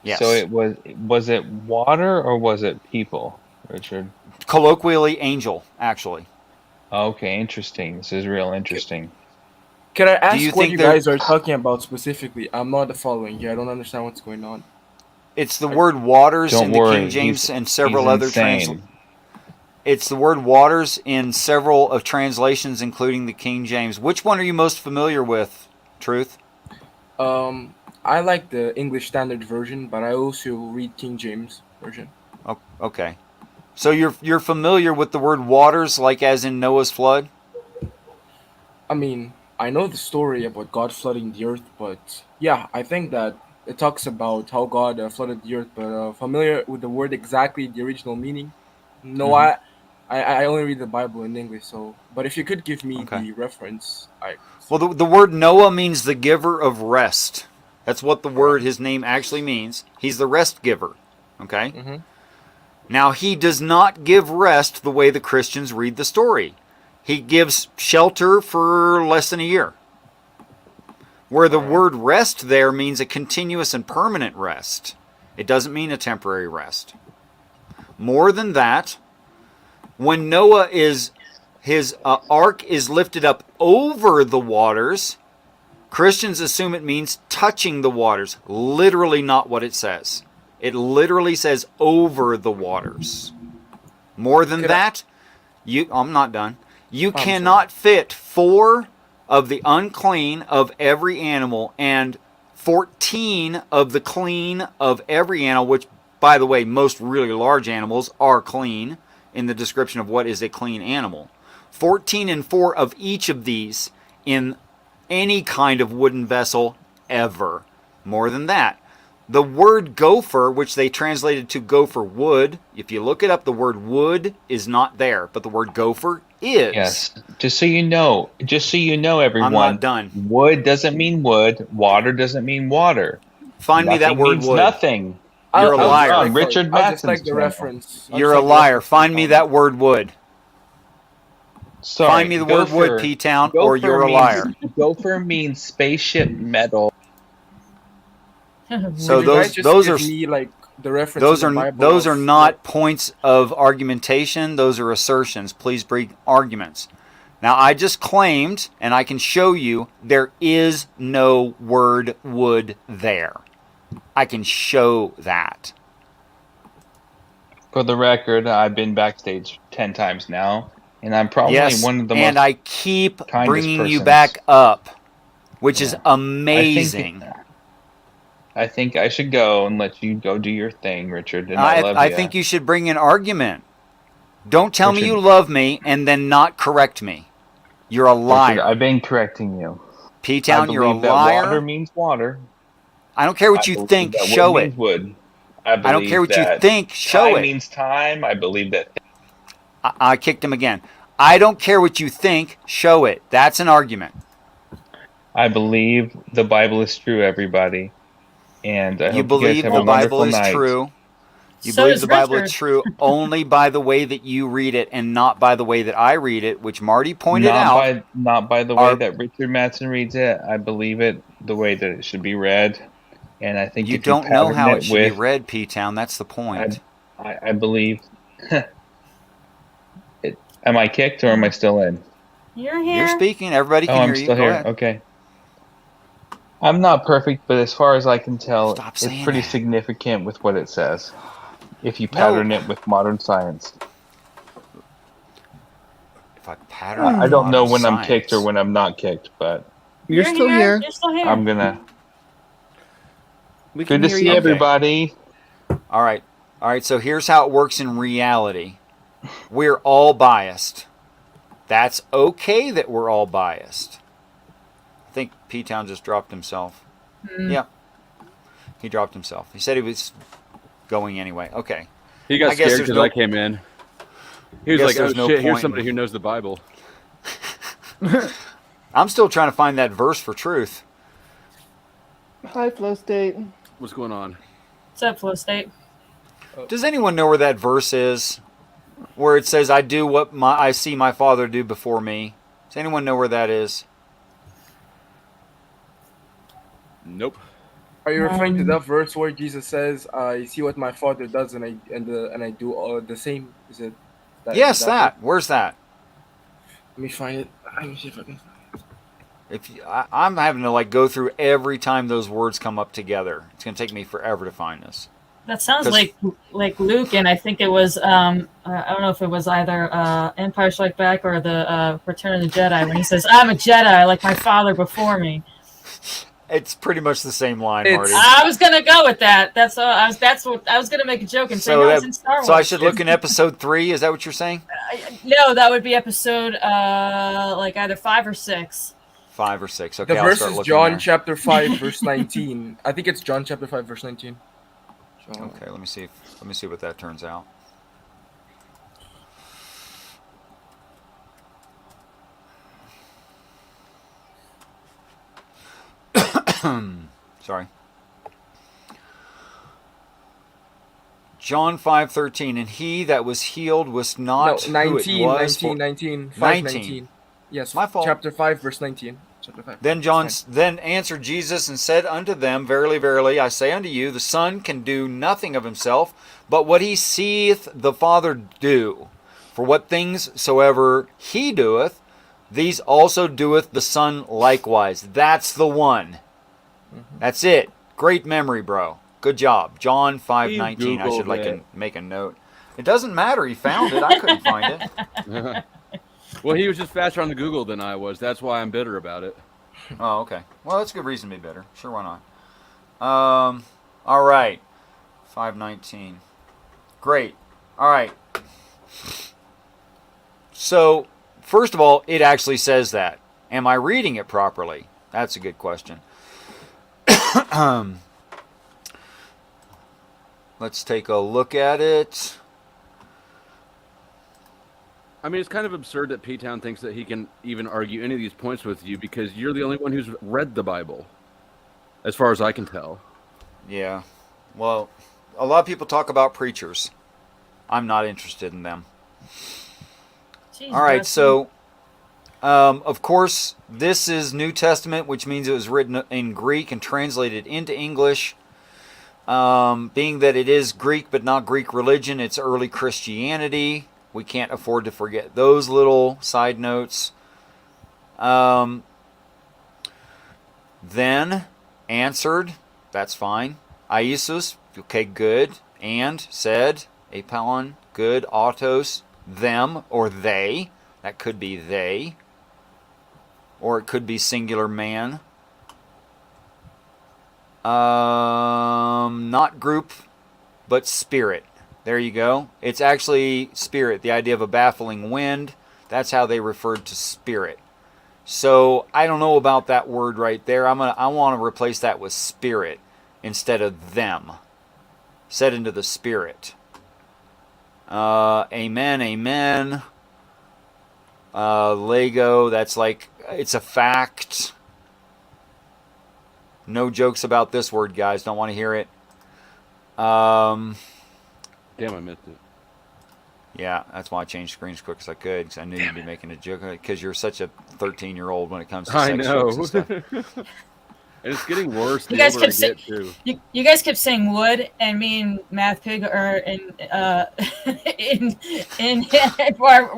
Yes. So was it water or was it people, Richard? Colloquially, angel, actually. Okay, interesting. This is real interesting. Can I ask what you guys are talking about specifically? I'm not following you. I don't understand what's going on. It's the word waters Don't in the worry, King James and he's several other insane. It's the word waters in several of translations, including the King James. Which one are you most familiar with, Truth? I like the English Standard Version, but I also read King James Version. Oh, okay. So you're familiar with the word waters, like as in Noah's flood? I mean, I know the story about God flooding the earth, but yeah, I think that it talks about how God flooded the earth, but familiar with the word exactly, the original meaning? No, I only read the Bible in English, so. But if you could give me the reference, Well, the word Noah means the giver of rest. That's what the word, his name actually means. He's the rest giver. Okay? Mm-hmm. Now, he does not give rest the way the Christians read the story. He gives shelter for less than a year. Where the word rest there means a continuous and permanent rest. It doesn't mean a temporary rest. More than that, when Noah his ark is lifted up over the waters, Christians assume it means touching the waters. Literally not what it says. It literally says over the waters. More than that, I'm not done. You cannot fit 4 of the unclean of every animal and 14 of the clean of every animal, which, by the way, most really large animals are clean in the description of what is a clean animal. 14 and 4 of each of these in any kind of wooden vessel ever. More than that, the word gopher, which they translated to gopher wood, if you look it up, the word wood is not there, but the word gopher is. Yes. Just so you know, everyone. I'm not done. Wood doesn't mean wood. Water doesn't mean water. Find me that word means wood. Nothing. You're a liar. Richard I'll just Matheson's like the channel. reference. You're a liar. Find me that word wood. Sorry, Find me the word wood, P-Town, or you're a liar. Gopher means spaceship metal. So Would you guys just those give are me, like, the reference those in are the Bible those of are not points of argumentation. Those are assertions. Please bring arguments. Now, I just claimed, and I can show you, there is no word wood there. I can show that. For the record, I've been backstage 10 times now, and I'm probably one of the most and I keep kindest bringing you persons. back up, which is amazing. I think I should go and let you go do your thing, Richard. And I love you. I think you should bring an argument. Don't tell me Richard. you love me and then not correct me. You're a liar. Richard, I've been correcting you. P-Town, you're a I believe that liar. water means water. I don't care what you think. That Show wood it. means wood. I don't care what you think. Show time it. means time. I believe that. I kicked him again. I don't care what you think. Show it. That's an argument. I believe the Bible is true, everybody. And I hope You believe you guys have the a Bible wonderful is night. true. You So believe does the Bible Richard. is true only by the way that you read it and not by the way that I read it, which Marty pointed out. Not by the way that Richard Matson reads it. I believe it the way that it should be read. And I think You if you don't know pattern how it it should be with, read, P-Town. That's the point. I believe. Am I kicked or am I still in? You're here. You're speaking. Everybody can Oh, hear I'm you. still Go here. ahead. Okay. I'm not perfect, but as far as I can tell, Stop it's saying pretty that. significant with what it says. If you pattern it with modern science. If I pattern it I with don't know modern when I'm kicked or science. when I'm not kicked, but You're still here. You're still here. I'm gonna. We Good can to hear see you. everybody. All right. So here's how it works in reality. We're all biased. That's okay that we're all biased. I think P-Town just dropped himself. Yeah. He dropped himself. He said he was going anyway. Okay. He got I guess scared there's because no- I came in. He was Guess like, "Oh there's no shit, here's point somebody in- who knows the Bible." I'm still trying to find that verse for truth. Hi, Flow State. What's going on? What's up, Flow State? Does anyone know where that verse is? Where it says, I do what I see my Father do before me. Does anyone know where that is? Nope. Are you referring to that verse where Jesus says, "I see what my Father does, and I do all the same"? Is it? Yes, is that. Where's that? Let me find it. Let me see if I can. I'm having to go through every time those words come up together. It's going to take me forever to find this. That sounds like Luke, and I think it was I don't know if it was either Empire Strikes Back or the Return of the Jedi when he says, "I'm a Jedi, like my father before me." It's pretty much the same line, It's- Marty. I was gonna go with that. That's what I was gonna make a joke and say. No, it's in Star Wars. So I should look in episode 3. Is that what you're saying? No, that would be episode either 5 or 6. 5 or 6. Okay, The I'll verse start is looking John there. chapter 5 verse 19. I think it's John chapter 5 verse 19. John. Okay, let me see what that turns out. Sorry. John 5:13, and he that was healed was not No, who it 19, was. 19, 5, 19. 19. Yes, My fault. chapter 5 verse 19. Chapter 5. Then then answered Jesus and said unto them, Verily, verily, I say unto you, the Son can do nothing of himself, but what he seeth the Father do. For what things soever he doeth, these also doeth the Son likewise. That's the one. That's it. Great memory, bro. Good job. John 5:19. I should make a note. It doesn't matter. He found it. I couldn't find it. Well, he was just faster on the Google than I was. That's why I'm bitter about it. Oh, okay. Well, that's a good reason to be bitter. Sure, why not? All right. 5:19. Great. All right. So, first of all, it actually says that. Am I reading it properly? That's a good question. Let's take a look at it. I mean, it's kind of absurd that P-Town thinks that he can even argue any of these points with you because you're the only one who's read the Bible, as far as I can tell. Yeah. Well, a lot of people talk about preachers. I'm not interested in them. Jeez, All right, Dustin. so, of course, this is New Testament, which means it was written in Greek and translated into English. Being that it is Greek but not Greek religion, it's early Christianity. We can't afford to forget those little side notes. Then answered, that's fine. Iesus, okay, good. And said, apelon, good. Autos, them or they. That could be they. Or it could be singular man. Not group, but spirit. There you go. It's actually spirit, the idea of a baffling wind. That's how they referred to spirit. So I don't know about that word right there. I want to replace that with spirit instead of them. Said into the spirit. Amen, amen. Lego, that's like, it's a fact. No jokes about this word, guys. Don't want to hear it. Damn, I missed it. Yeah, that's why I changed screens quick as I could, because I knew you'd be making a joke. Because you're such a 13-year-old when it comes to I sex jokes and know. stuff. And it's getting worse You the guys older I kept saying get, too. you guys kept saying wood, and me and MathPig are in our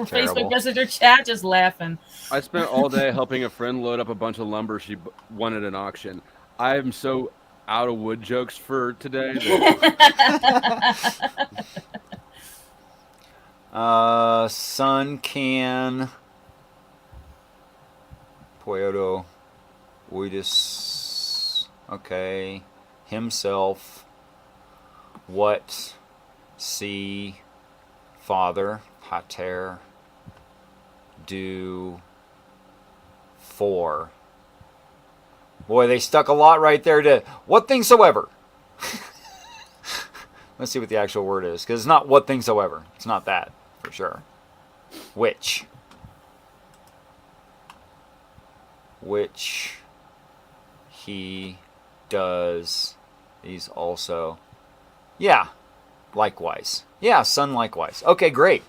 Facebook Terrible. Messenger chat just laughing. I spent all day helping a friend load up a bunch of lumber she won at an auction. I am so out of wood jokes for today. That Sun can Puedo Oidis, okay, himself, what see Father, Pater, do for. Boy, they stuck a lot right there to what thing soever. Let's see what the actual word is, because it's not what thing soever. It's not that, for sure. Which he does these also. Yeah, likewise. Yeah, son likewise. Okay, great.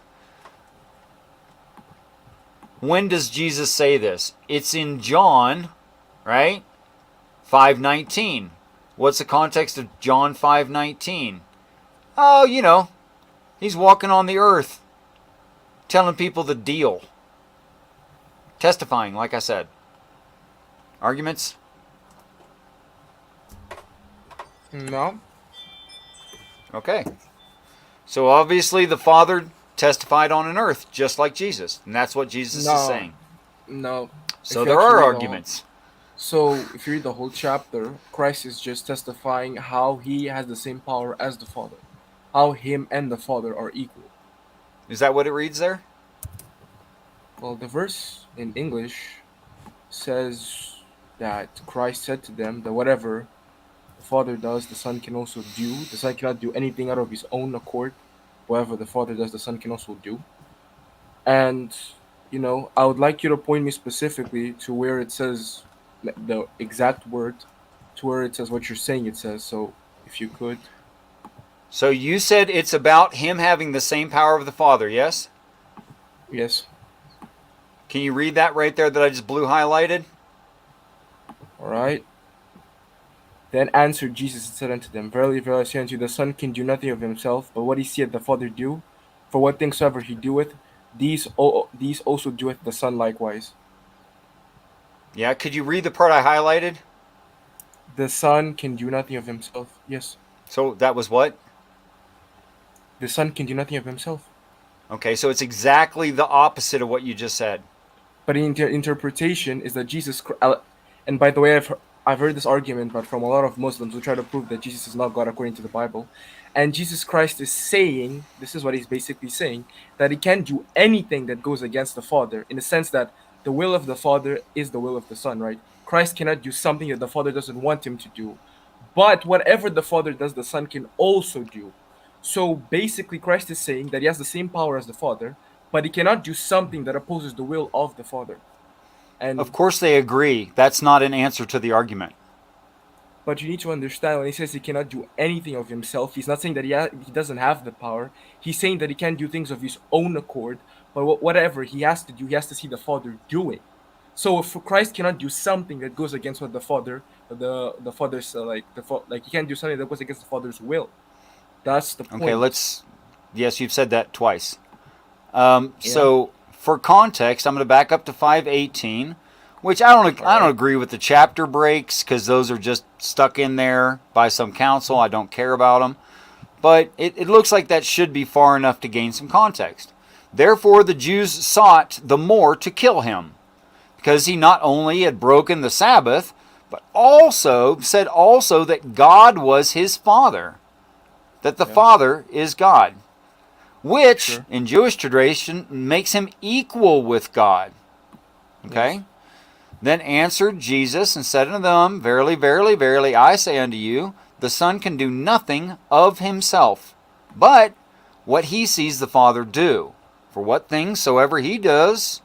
When does Jesus say this? It's in John, right? 5:19. What's the context of John 5:19? Oh, you know, he's walking on the earth, telling people the deal. Testifying, like I said. Arguments? No. Okay. So obviously the Father testified on an earth, just like Jesus. And that's what Jesus is saying. No. So If you there actually are read arguments. So if you read the whole chapter, Christ is just testifying how he has the same power as the Father. How him and the Father are equal. Is that what it reads there? Well, the verse in English says that Christ said to them that whatever the Father does, the Son can also do. The Son cannot do anything out of his own accord. Whatever the Father does, the Son can also do. And, you know, I would like you to point me specifically to where it says the exact word, to where it says what you're saying it says. So, if you could. So you said it's about him having the same power of the Father, yes? Yes. Can you read that right there that I just blue highlighted? All right. Then answered Jesus and said unto them, Verily, verily, I say unto you, the Son can do nothing of himself, but what he seeth the Father do. For what things soever he doeth, these also doeth the Son likewise. Yeah, could you read the part I highlighted? The Son can do nothing of himself. Yes. So that was what? The Son can do nothing of himself. Okay, so it's exactly the opposite of what you just said. But in interpretation is that Jesus, and by the way, I've heard this argument, but from a lot of Muslims who try to prove that Jesus is not God according to the Bible, and Jesus Christ is saying, this is what he's basically saying, that he can't do anything that goes against the Father, in the sense that the will of the Father is the will of the Son, right? Christ cannot do something that the Father doesn't want him to do, but whatever the Father does, the Son can also do. So basically, Christ is saying that he has the same power as the Father, but he cannot do something that opposes the will of the Father. And of course they agree. That's not an answer to the argument. But you need to understand, when he says he cannot do anything of himself, he's not saying that he doesn't have the power. He's saying that he can't do things of his own accord, but whatever he has to do, he has to see the Father doing. So if Christ cannot do something that goes against what the Father's he can't do something that goes against the Father's will. That's the point. Okay, yes, you've said that twice. So for context, I'm going to back up to 5:18, which I don't agree with the chapter breaks, because those are just stuck in there by some council. I don't care about them. But it looks like that should be far enough to gain some context. Therefore, the Jews sought the more to kill him, because he not only had broken the Sabbath, but also said that God was his Father, that the Father is God, which in Jewish tradition makes him equal with God. Okay? Yes. Then answered Jesus and said unto them, Verily, verily, verily, I say unto you, the Son can do nothing of himself, but what he sees the Father do. For what things soever he does,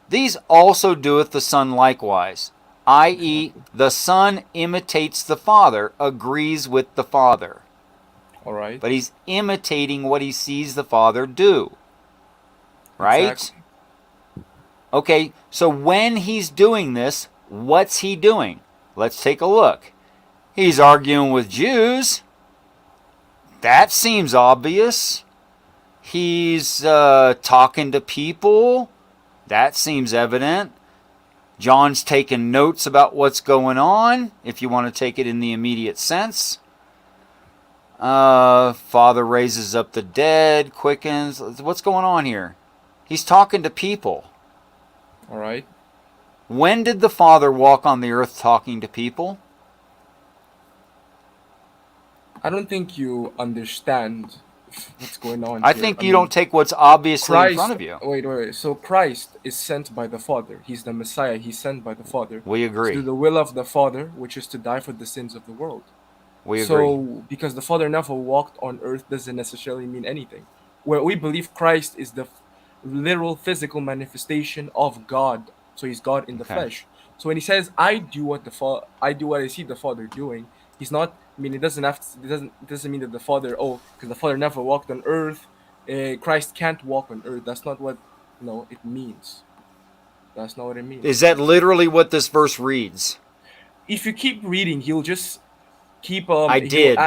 these also doeth the Son likewise. I.e., the Son imitates the Father, agrees with the Father. All right. But he's imitating what he sees the Father do. Right? Exactly. Okay, so when he's doing this, what's he doing? Let's take a look. He's arguing with Jews. That seems obvious. He's talking to people. That seems evident. John's taking notes about what's going on, if you want to take it in the immediate sense. Father raises up the dead, quickens. What's going on here? He's talking to people. All right. When did the Father walk on the earth talking to people? I don't think you understand what's going on I here. think I you mean, don't take what's obviously in Christ. front of you. Wait. So Christ is sent by the Father. He's the Messiah. He's sent by the Father We to agree. do the will of the Father, which is to die for the sins of the world. We agree. So, because the Father never walked on earth doesn't necessarily mean anything. Where we believe Christ is the literal physical manifestation of God. So he's God in the Okay. flesh. So when he says, "I do what I see the Father doing," he's not. I mean, it doesn't have. To, it doesn't mean that the Father. Oh, because the Father never walked on earth, Christ can't walk on earth. That's not what it means. That's not what it means. Is that literally what this verse reads? If you keep reading, he'll just keep. I did.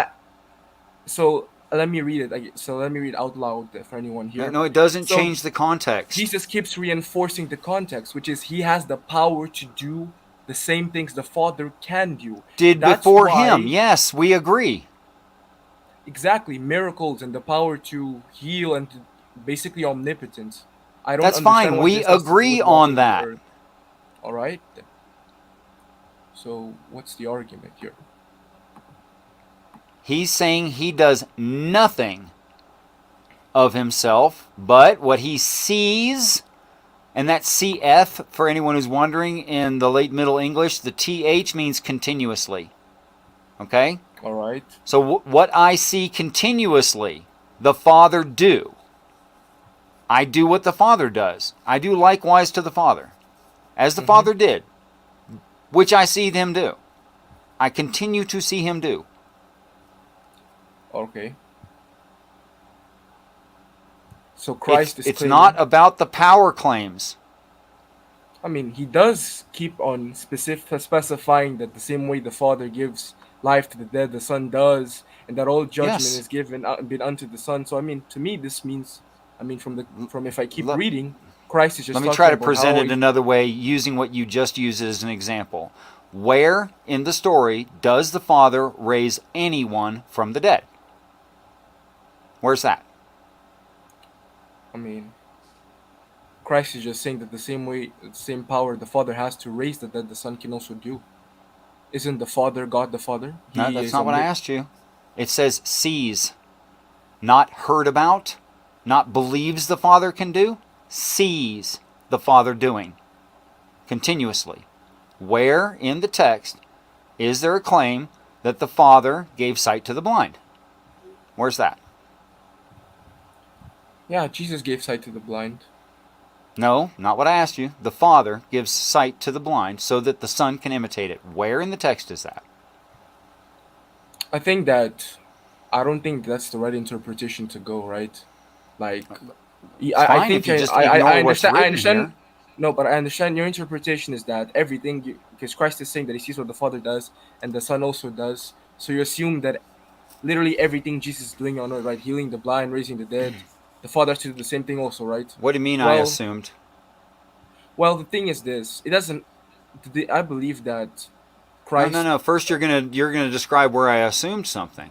So let me read it. So let me read out loud for anyone here. No, it doesn't So change the context. Jesus keeps reinforcing the context, which is he has the power to do the same things the Father can do. Did That's before why- him. Yes, we agree. Exactly, miracles and the power to heal and to basically omnipotence. I don't That's understand fine. what We this has to do agree with on walking the that. earth. All right. So what's the argument here? He's saying he does nothing of himself, but what he sees, and that seeth, for anyone who's wondering, in the late Middle English, the th means continuously. Okay? All right. So what I see continuously, the Father do. I do what the Father does. I do likewise to the Father, as the Father did, which I see him do. I continue to see him do. Okay. So Christ is It's claiming, not about the power claims. I mean, he does keep on specifying that the same way the Father gives life to the dead, the Son does, and that all judgment Yes. is been unto the Son. So I mean, to me, this means, I mean, from if I keep Let- reading, Christ is just. Let me talking try to about present how it another way using what you just used as an example. Where in the story does the Father raise anyone from the dead? Where's that? I mean, Christ is just saying that the same power the Father has to raise the dead, the Son can also do. Isn't the Father God the Father? No, that's not what I asked you. It says sees, not heard about, not believes the Father can do, sees the Father doing continuously. Where in the text is there a claim that the Father gave sight to the blind? Where's that? Yeah, Jesus gave sight to the blind. No, not what I asked you. The Father gives sight to the blind so that the Son can imitate it. Where in the text is that? I don't think that's the right interpretation to go, right? Like, I fine think if you just I ignore what's understand. I written understand. here. No, but I understand your interpretation is that because Christ is saying that he sees what the Father does and the Son also does. So you assume that literally everything Jesus is doing on earth, right? Healing the blind, raising the dead, the Father has to do the same thing also, right? What do you mean I assumed? Well, the thing is this: it doesn't. I believe that Christ. No. First, you're gonna describe where I assumed something,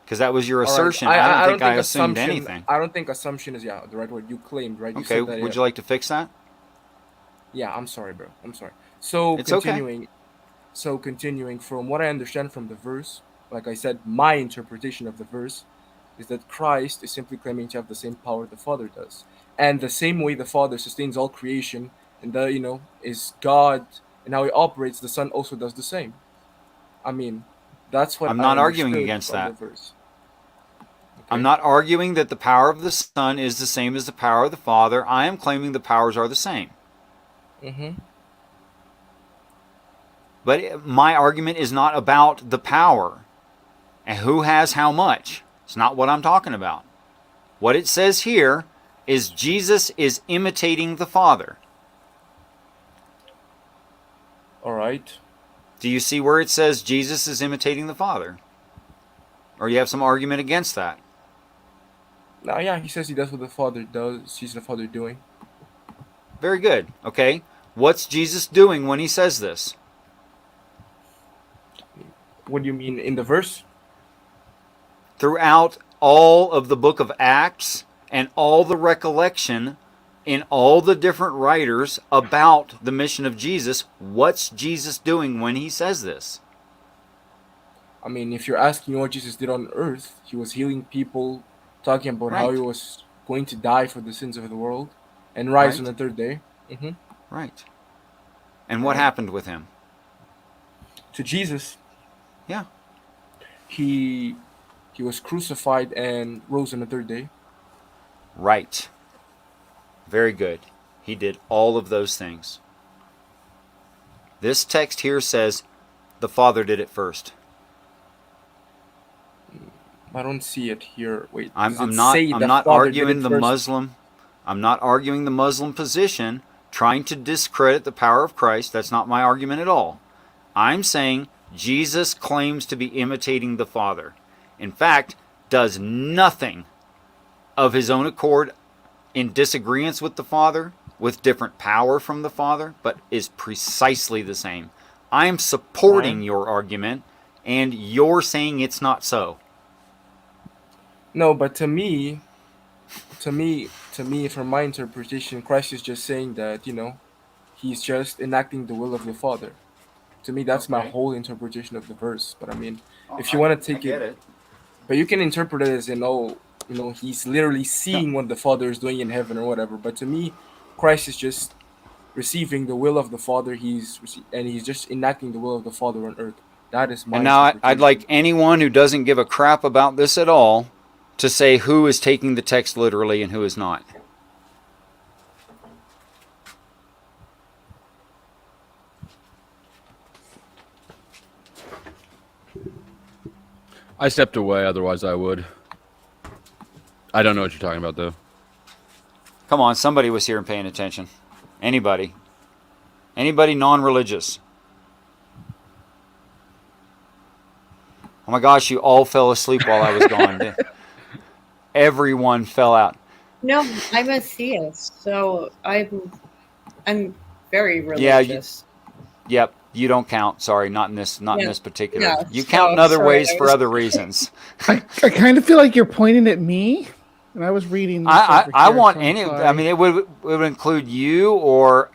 because that was your All right. assertion. I don't think I assumed assumption. anything. I don't think assumption is the right word. You claimed, right? You Okay. said that, Would you like to fix that? Yeah, I'm sorry, bro. I'm sorry. So It's okay. continuing from what I understand from the verse, like I said, my interpretation of the verse is that Christ is simply claiming to have the same power the Father does, and the same way the Father sustains all creation, and is God, and how He operates, the Son also does the same. I mean, that's what I'm I not arguing understood against from that. the verse. I'm Okay? not arguing that the power of the Son is the same as the power of the Father. I am claiming the powers are the same. Mm-hmm. But my argument is not about the power and who has how much. It's not what I'm talking about. What it says here is Jesus is imitating the Father. All right. Do you see where it says Jesus is imitating the Father? Or you have some argument against that? Now, yeah, he says he does what the Father does. Sees the Father doing. Very good. Okay. What's Jesus doing when he says this? What do you mean in the verse? Throughout all of the book of Acts and all the recollection in all the different writers about the mission of Jesus, what's Jesus doing when he says this? I mean, if you're asking what Jesus did on earth, he was healing people, talking about how Right. he was going to die for the sins of the world and rise on Right. the third day. Mm-hmm. Right. And what Right. happened with him? To Jesus, Yeah. he was crucified and rose on the third day. Right. Very good. He did all of those things. This text here says the Father did it first. I don't see it here. Wait, I'm does it not say the not Father did arguing it the first? Muslim. I'm not arguing the Muslim position, trying to discredit the power of Christ. That's not my argument at all. I'm saying Jesus claims to be imitating the Father. In fact, does nothing of his own accord in disagreement with the Father, with different power from the Father, but is precisely the same. I am supporting Right. your argument, and you're saying it's not so. No, but to me, from my interpretation, Christ is just saying that, he's just enacting the will of the Father. To me, that's my Okay. whole interpretation of the verse. But I mean, if you want to take it. but you can interpret it as, he's literally seeing what the Father is doing in heaven or whatever. But to me, Christ is just receiving the will of the Father. He's just enacting the will of the Father on earth. That is my And now I'd interpretation. like anyone who doesn't give a crap about this at all to say who is taking the text literally and who is not. I stepped away, otherwise I would. I don't know what you're talking about, though. Come on, somebody was here and paying attention. Anybody. Anybody non-religious. Oh my gosh, you all fell asleep while I was gone. Everyone fell out. No, I'm a theist, so I'm very Yeah, religious. Yep, you don't count. Sorry, not in this particular. Yeah, You count in so other sorry, ways I for was- other reasons. I kind of feel like you're pointing at me, and I was reading. This I over here, want so I'm any. sorry. I mean, it would include you or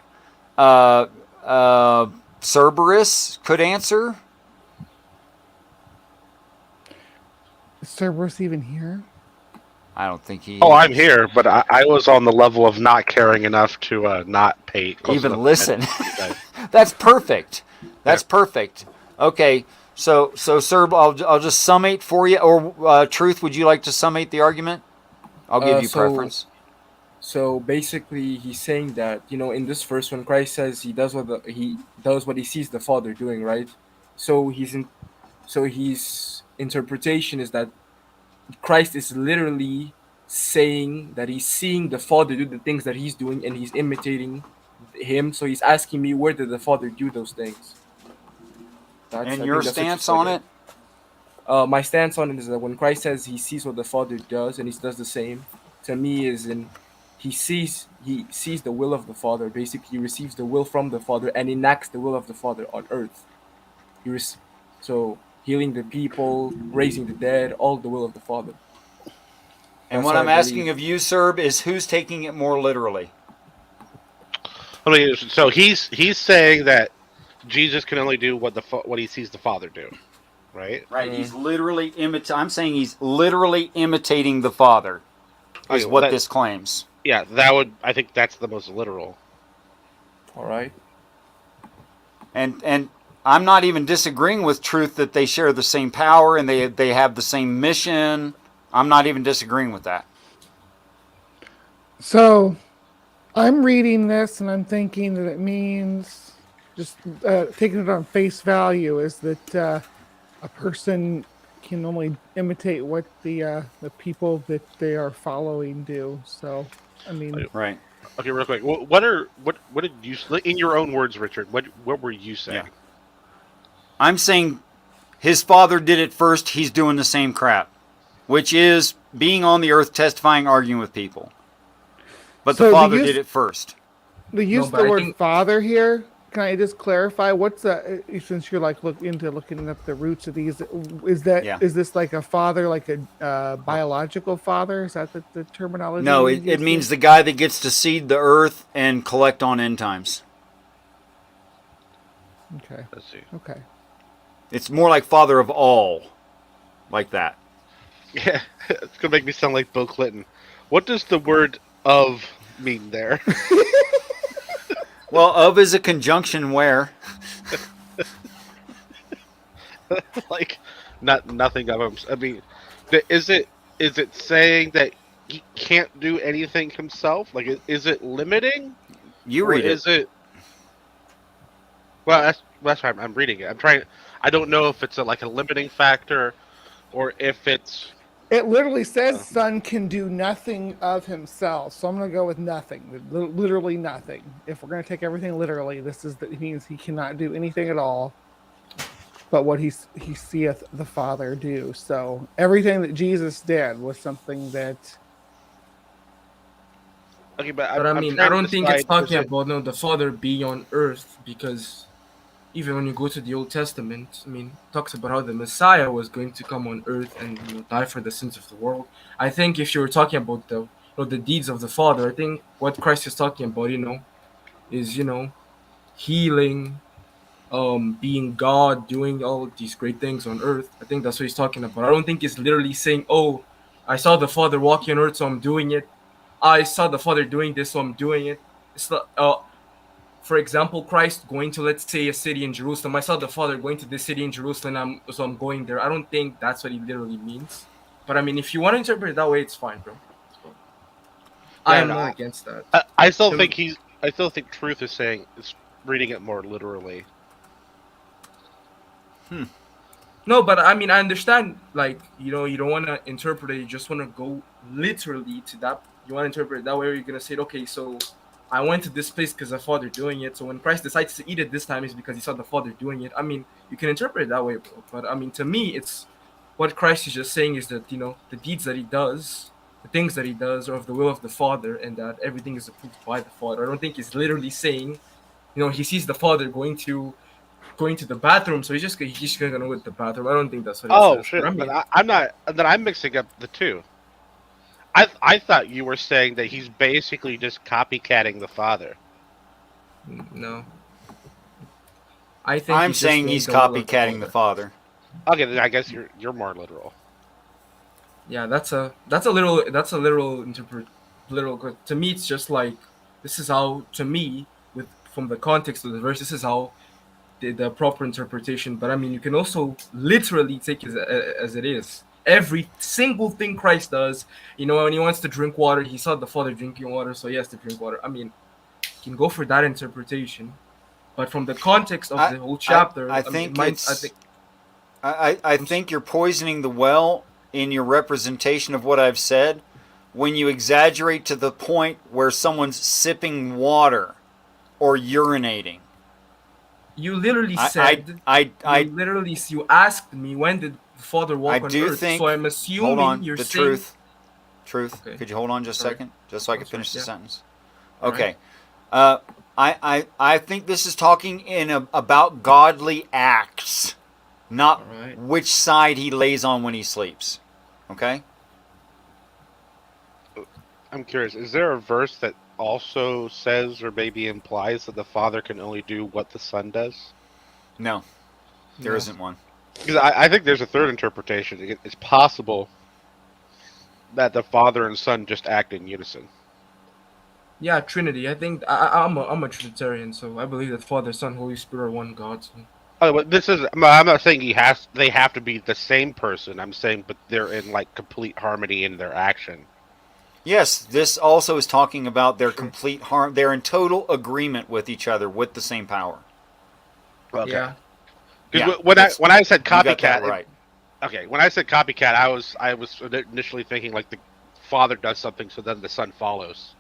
Cerberus could answer. Is Cerberus even here? I don't think he. Oh, I'm here, but I was on the level of not caring enough to not pay close even enough listen. attention to you guys. That's perfect. That's perfect. Okay, so Serb, I'll just summate for you. Or Truth, would you like to summate the argument? I'll give you preference. So basically, he's saying that in this verse, when Christ says he does what he sees the Father doing, right? So his interpretation is that Christ is literally saying that he's seeing the Father do the things that he's doing, and he's imitating him. So he's asking me, where did the Father do those things? I And think your that's what stance you on said. it? My stance on it is that when Christ says he sees what the Father does and he does the same, to me is he sees the will of the Father. Basically, he receives the will from the Father and enacts the will of the Father on earth. So healing the people, raising the dead, all the will of the Father. And That's what how I'm I asking believe. of you, Serb, is who's taking it more literally? I mean, so he's saying that Jesus can only do what he sees the Father do, right? Right. He's literally I'm saying he's literally imitating the Father. Is Okay, what this claims. Yeah, I think that's the most literal. All right. And I'm not even disagreeing with Truth that they share the same power and they have the same mission. I'm not even disagreeing with that. So, I'm reading this and I'm thinking that it means, just taking it on face value, is that a person can only imitate what the people that they are following do. So, I mean, Right. Okay, real quick. What did you, in your own words, Richard? What were you saying? Yeah. I'm saying his father did it first. He's doing the same crap, which is being on the earth, testifying, arguing with people. But So the the father use- did it first. the use No, of but the I word think- father here. Can I just clarify what's since you're like looking up the roots of these? Is that Yeah. is this like a father, like a biological father? Is that the terminology? No, we it use means here? the guy that gets to seed the earth and collect on end times. Okay. Let's see. Okay. It's more like father of all, like that. Yeah, it's gonna make me sound like Bill Clinton. What does the word "of" mean there? Well, of is a conjunction where. Like, nothing of him. I mean, is it saying that he can't do anything himself? Like, is it limiting? You Or read it. is it? Well, that's why I'm reading it. I'm trying. I don't know if it's like a limiting factor, or if it's. It literally says son can do nothing of himself. So I'm going to go with nothing. Literally nothing. If we're going to take everything literally, this is that it means he cannot do anything at all but what he seeth the Father do. So everything that Jesus did was something that Okay, but But I I'm mean, trying I to don't think it's decide, talking is it- about the Father being on earth, because even when you go to the Old Testament, I mean, it talks about how the Messiah was going to come on earth and die for the sins of the world. I think if you were talking about the deeds of the Father, I think what Christ is talking about, is healing, being God, doing all these great things on earth. I think that's what he's talking about. I don't think he's literally saying, "Oh, I saw the Father walking on earth, so I'm doing it. I saw the Father doing this, so I'm doing it." It's not. For example, Christ going to, let's say, a city in Jerusalem. I saw the Father going to this city in Jerusalem, so I'm going there. I don't think that's what he literally means. But I mean, if you want to interpret it that way, it's fine, bro. I am no, not against that. I still think I still think Truth is saying is reading it more literally. No, but I mean, I understand. Like, you don't want to interpret it. You just want to go literally to that. You want to interpret it that way, or you're gonna say, okay, so I went to this place because the Father doing it. So when Christ decides to eat it this time, is because he saw the Father doing it. I mean, you can interpret it that way, bro. But I mean, to me, it's what Christ is just saying is that the deeds that he does, the things that he does, are of the will of the Father, and that everything is approved by the Father. I don't think he's literally saying, he sees the Father going to the bathroom, so he's just gonna go to the bathroom. I don't think that's what it Oh says. shit! But I mean, But I'm not. Then I'm mixing up the two. I thought you were saying that he's basically just copycatting the Father. no. I think I'm he's just saying doing he's the will of copycatting the Father. Okay, then I guess you're more literal. Yeah, that's a literal interpret literal. To me, it's just like, this is how, to me, from the context of the verse, this is how the proper interpretation. But I mean, you can also literally take it as it is. Every single thing Christ does, when he wants to drink water, he saw the Father drinking water, so he has to drink water. I mean, you can go for that interpretation, but from the context of the whole chapter, I think I think you're poisoning the well in your representation of what I've said when you exaggerate to the point where someone's sipping water or urinating. You literally you asked me, when did the Father walk on earth? So I'm assuming hold on, you're the saying truth. Okay. Could you hold on just a Sorry. second, just so I can Sorry, finish the yeah. sentence? All Okay. I think this is talking about godly acts, not All right. which side he lays on when he sleeps. Okay. I'm curious. Is there a verse that also says or maybe implies that the Father can only do what the Son does? No, there No. isn't one. Because I think there's a third interpretation. It's possible that the Father and Son just act in unison. Yeah, Trinity. I think I'm a Trinitarian, so I believe that Father, Son, Holy Spirit are one God. So. Oh, but I'm not saying they have to be the same person. I'm saying, but they're in like complete harmony in their action. Yes, this also is talking about their complete harm. They're in total agreement with each other with the same power. Okay. Yeah. Because Yeah, when I said You got that copycat, right. Okay, when I said copycat, I was initially thinking like the father does something, so then the son follows,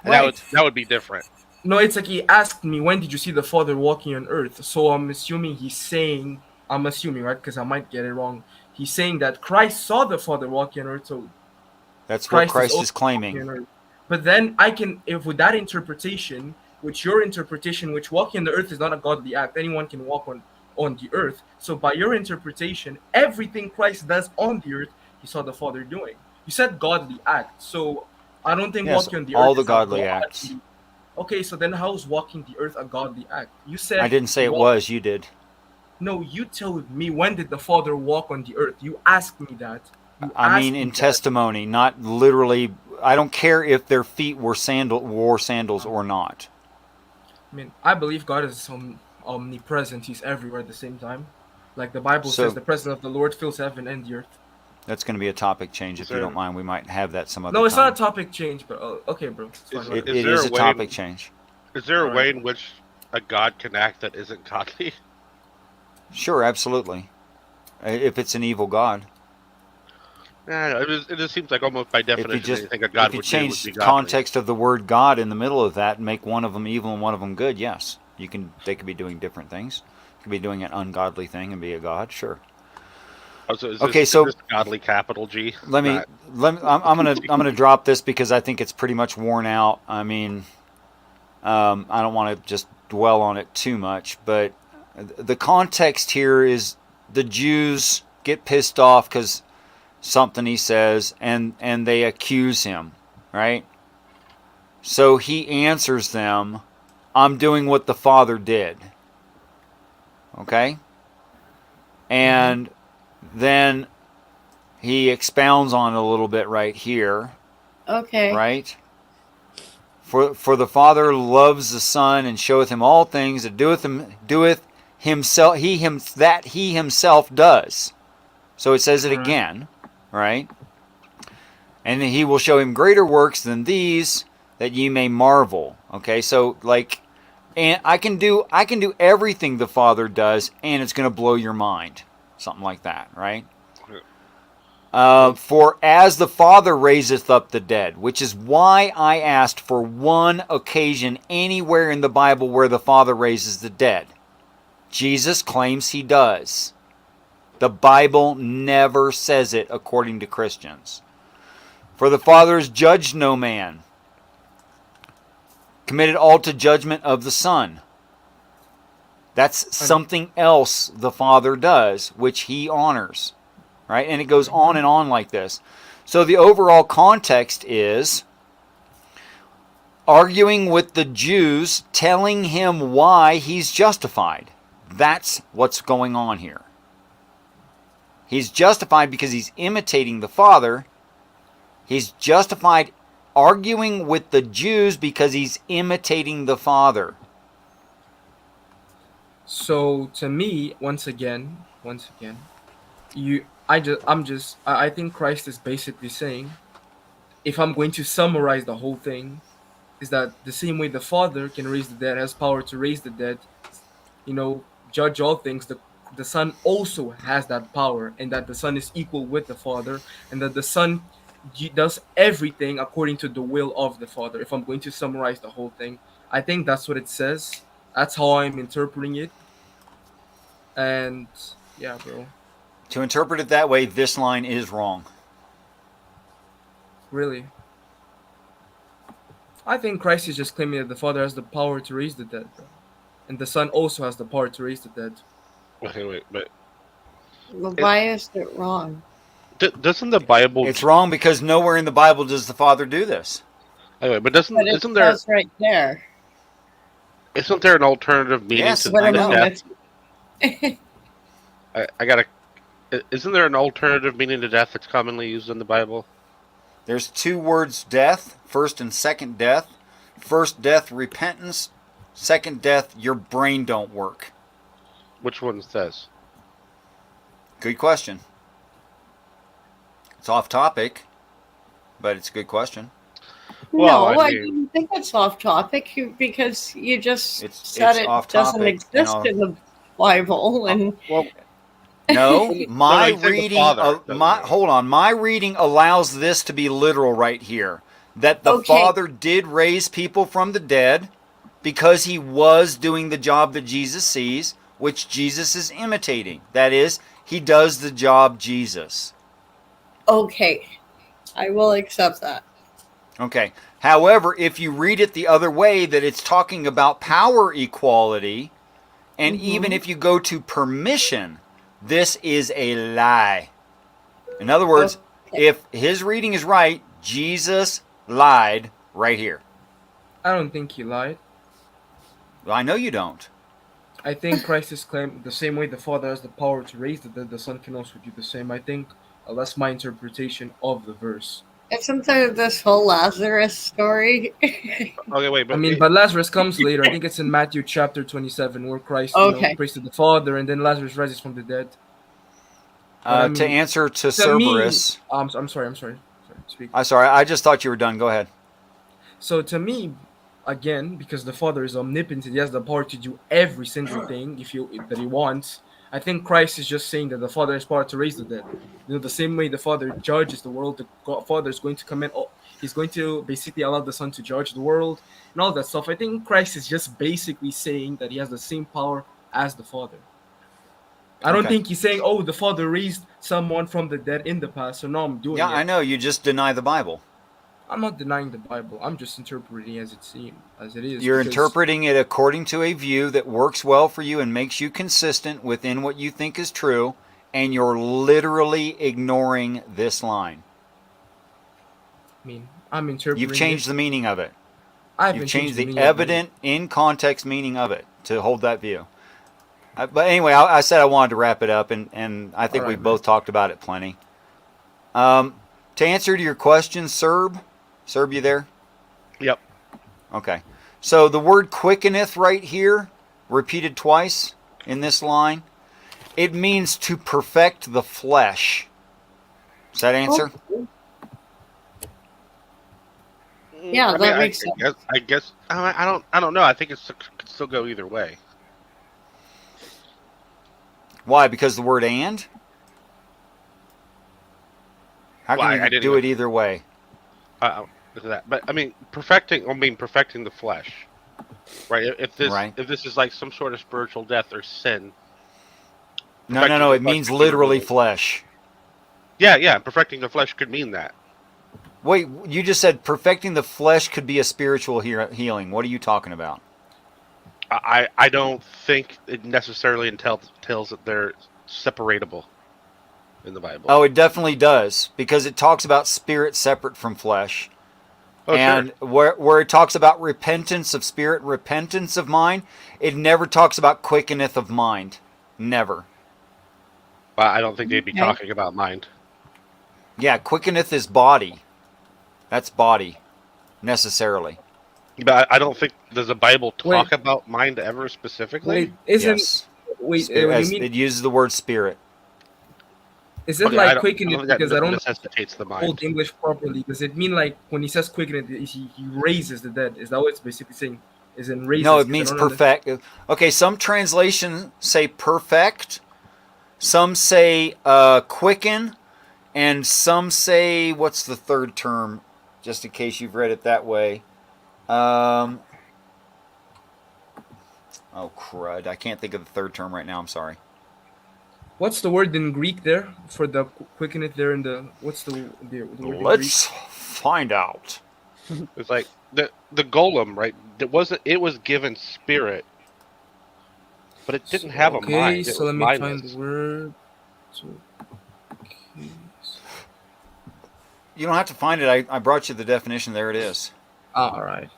and Right. that would be different. No, it's like he asked me, when did you see the Father walking on earth? So I'm assuming he's saying, I'm assuming, right? Because I might get it wrong. He's saying that Christ saw the Father walking on earth, so That's what Christ is Christ also is walking claiming. on earth. But then I can, if with that interpretation, which your interpretation, which walking on the earth is not a godly act, anyone can walk on the earth. So by your interpretation, everything Christ does on the earth, he saw the Father doing. You said godly act, so I don't think Yes, walking on the earth all the is a godly god. acts. Okay, so then how is walking the earth a godly act? You I said didn't say it walk. was. You did. No, you told me, when did the Father walk on the earth? You asked me that. You I mean, asked in me that. testimony, not literally. I don't care if their feet were wore sandals or not. I mean, I believe God is omnipresent. He's everywhere at the same time. Like the Bible says, So the presence of the Lord fills heaven and the earth. that's going to be a topic change. Is If you don't there mind, we might have that some other No, it's not time. a topic change, but okay, bro. It's fine. is Whatever. It there is a a way topic change. is there a All way right. in which a god can act that isn't godly? Sure, absolutely. If it's an evil god. It just seems like almost by If you definition just anything a if god you would do would be change godly. context of the word God in the middle of that and make one of them evil and one of them good, yes, they could be doing different things. You could be doing an ungodly thing and be a god, sure. Oh, so Okay, is so this godly capital G? let me Not I'm gonna drop this because I think it's pretty much worn out. I mean, I don't want to just dwell on it too much, but the context here is the Jews get pissed off because something he says, and they accuse him, right? So he answers them, "I'm doing what the Father did." Okay, and then he expounds on it a little bit right here, Okay. right? For the Father loves the Son and showeth him all things that doeth himself that he himself does. So it says it All right. again, right? And he will show him greater works than these, that ye may marvel. Okay, so like, and I can do everything the Father does, and it's going to blow your mind, something like that, right? For as the Father raiseth up the dead, which is why I asked for one occasion anywhere in the Bible where the Father raises the dead. Jesus claims he does. The Bible never says it according to Christians. For the Father has judged no man, committed all to judgment of the Son. That's something else the Father does, which he honors. Right? And it goes on and on like this. So the overall context is arguing with the Jews, telling him why he's justified. That's what's going on here. He's justified because he's imitating the Father. He's justified arguing with the Jews because he's imitating the Father. So to me, once again, I think Christ is basically saying, if I'm going to summarize the whole thing, is that the same way the Father can raise the dead, has power to raise the dead, judge all things, the Son also has that power, and that the Son is equal with the Father, and that the Son does everything according to the will of the Father. If I'm going to summarize the whole thing, I think that's what it says. That's how I'm interpreting it. And yeah, bro. To interpret it that way, this line is wrong. Really. I think Christ is just claiming that the Father has the power to raise the dead, bro. And the Son also has the power to raise the dead. Okay, wait, but Well, why is it wrong? doesn't the Bible? It's wrong because nowhere in the Bible does the Father do this. Anyway, but But it isn't there says right there. isn't there an alternative meaning Yes, to What I I know. mean, death? I gotta. Isn't there an alternative meaning to death that's commonly used in the Bible? There's two words death, first and second death. First death, repentance. Second death, your brain don't work. Which one says? Good question. It's off topic, but it's a good question. Well, no, I I mean- didn't think it's off topic because you just It's said off it doesn't topic, and exist in the Bible, and Well, No, my he's saying the reading. Father, doesn't he? Hold on. My reading allows this to be literal right here. That the Okay. Father did raise people from the dead, because he was doing the job that Jesus sees, which Jesus is imitating. That is, he does the job Jesus. Okay. I will accept that. Okay. However, if you read it the other way, that it's talking about power equality, and even if you go to permission, this is a lie. In other words, Okay. if his reading is right, Jesus lied right here. I don't think he lied. Well, I know you don't. I think Christ is claimed the same way the Father has the power to raise the dead, the Son can also do the same. I think that's my interpretation of the verse. Isn't there this whole Lazarus story? Okay, wait, but I mean, but Lazarus comes later. I think it's in Matthew chapter 27 where Christ, Okay. prays to the Father, and then Lazarus rises from the dead. But I mean, To answer to to me, Cerberus, I'm sorry. Speak. I'm sorry, I just thought you were done. Go ahead. So to me, again, because the Father is omnipotent, he has the power to do every single thing that he wants. I think Christ is just saying that the Father has power to raise the dead. The same way the Father judges the world, the Father is going to come in. He's going to basically allow the Son to judge the world and all that stuff. I think Christ is just basically saying that he has the same power as the Father. I don't Okay. think he's saying, "Oh, the Father raised someone from the dead in the past, so now I'm doing Yeah, it." I know. You just deny the Bible. I'm not denying the Bible. I'm just interpreting as it is. You're because- interpreting it according to a view that works well for you and makes you consistent within what you think is true, and you're literally ignoring this line. I mean, I'm interpreting. You've changed the meaning of it. I've You've changed the meaning of it. evident, in context meaning of it to hold that view. But anyway, I said I wanted to wrap it up, and I think All right, we've both talked about it plenty. To answer to your question, Serb, you there? Yep. Okay. So the word quickeneth right here, repeated twice in this line, it means to perfect the flesh. Does that answer? Yeah, that makes sense. I guess I don't know. I think it could still go either way. Why? Because the word and? How Well, can I you didn't do know. it either way? That, but I mean, perfecting the flesh, right? If this is like some sort of spiritual death or sin. No. perfecting the It flesh means could be literally removed. flesh. Yeah. Perfecting the flesh could mean that. Wait, you just said perfecting the flesh could be a spiritual healing. What are you talking about? I don't think it necessarily entails that they're separatable in the Bible. Oh, it definitely does, because it talks about spirit separate from flesh. And sure. where it talks about repentance of spirit, repentance of mind, it never talks about quickeneth of mind. Never. But I don't think they'd be Okay. talking about mind. Yeah, quickeneth is body. That's body, necessarily. But I don't think does the Bible talk Wait. about mind ever specifically. Wait, isn't Yes. wait? Spirit, When you as mean it uses the word spirit. is it Okay, like I quicken don't it? think that Because I don't necessitates the mind. hold English properly. Does it mean like when he says quicken it, he raises the dead? Is that what it's basically saying? Is in raises? No, it 'Cause I means don't perfect. Okay, some translations say perfect. Some say quicken. And some say, what's the third term? Just in case you've read it that way. Oh, crud. I can't think of the third term right now. I'm sorry. What's the word in Greek there for the quicken it there in the what's the word in Greek? Let's find out. It's like the golem, right? It was given spirit, but it didn't have a Okay, mind. It so was let me find mindless. the word. So, okay. You don't have to find it. I brought you the definition. There it is. All right.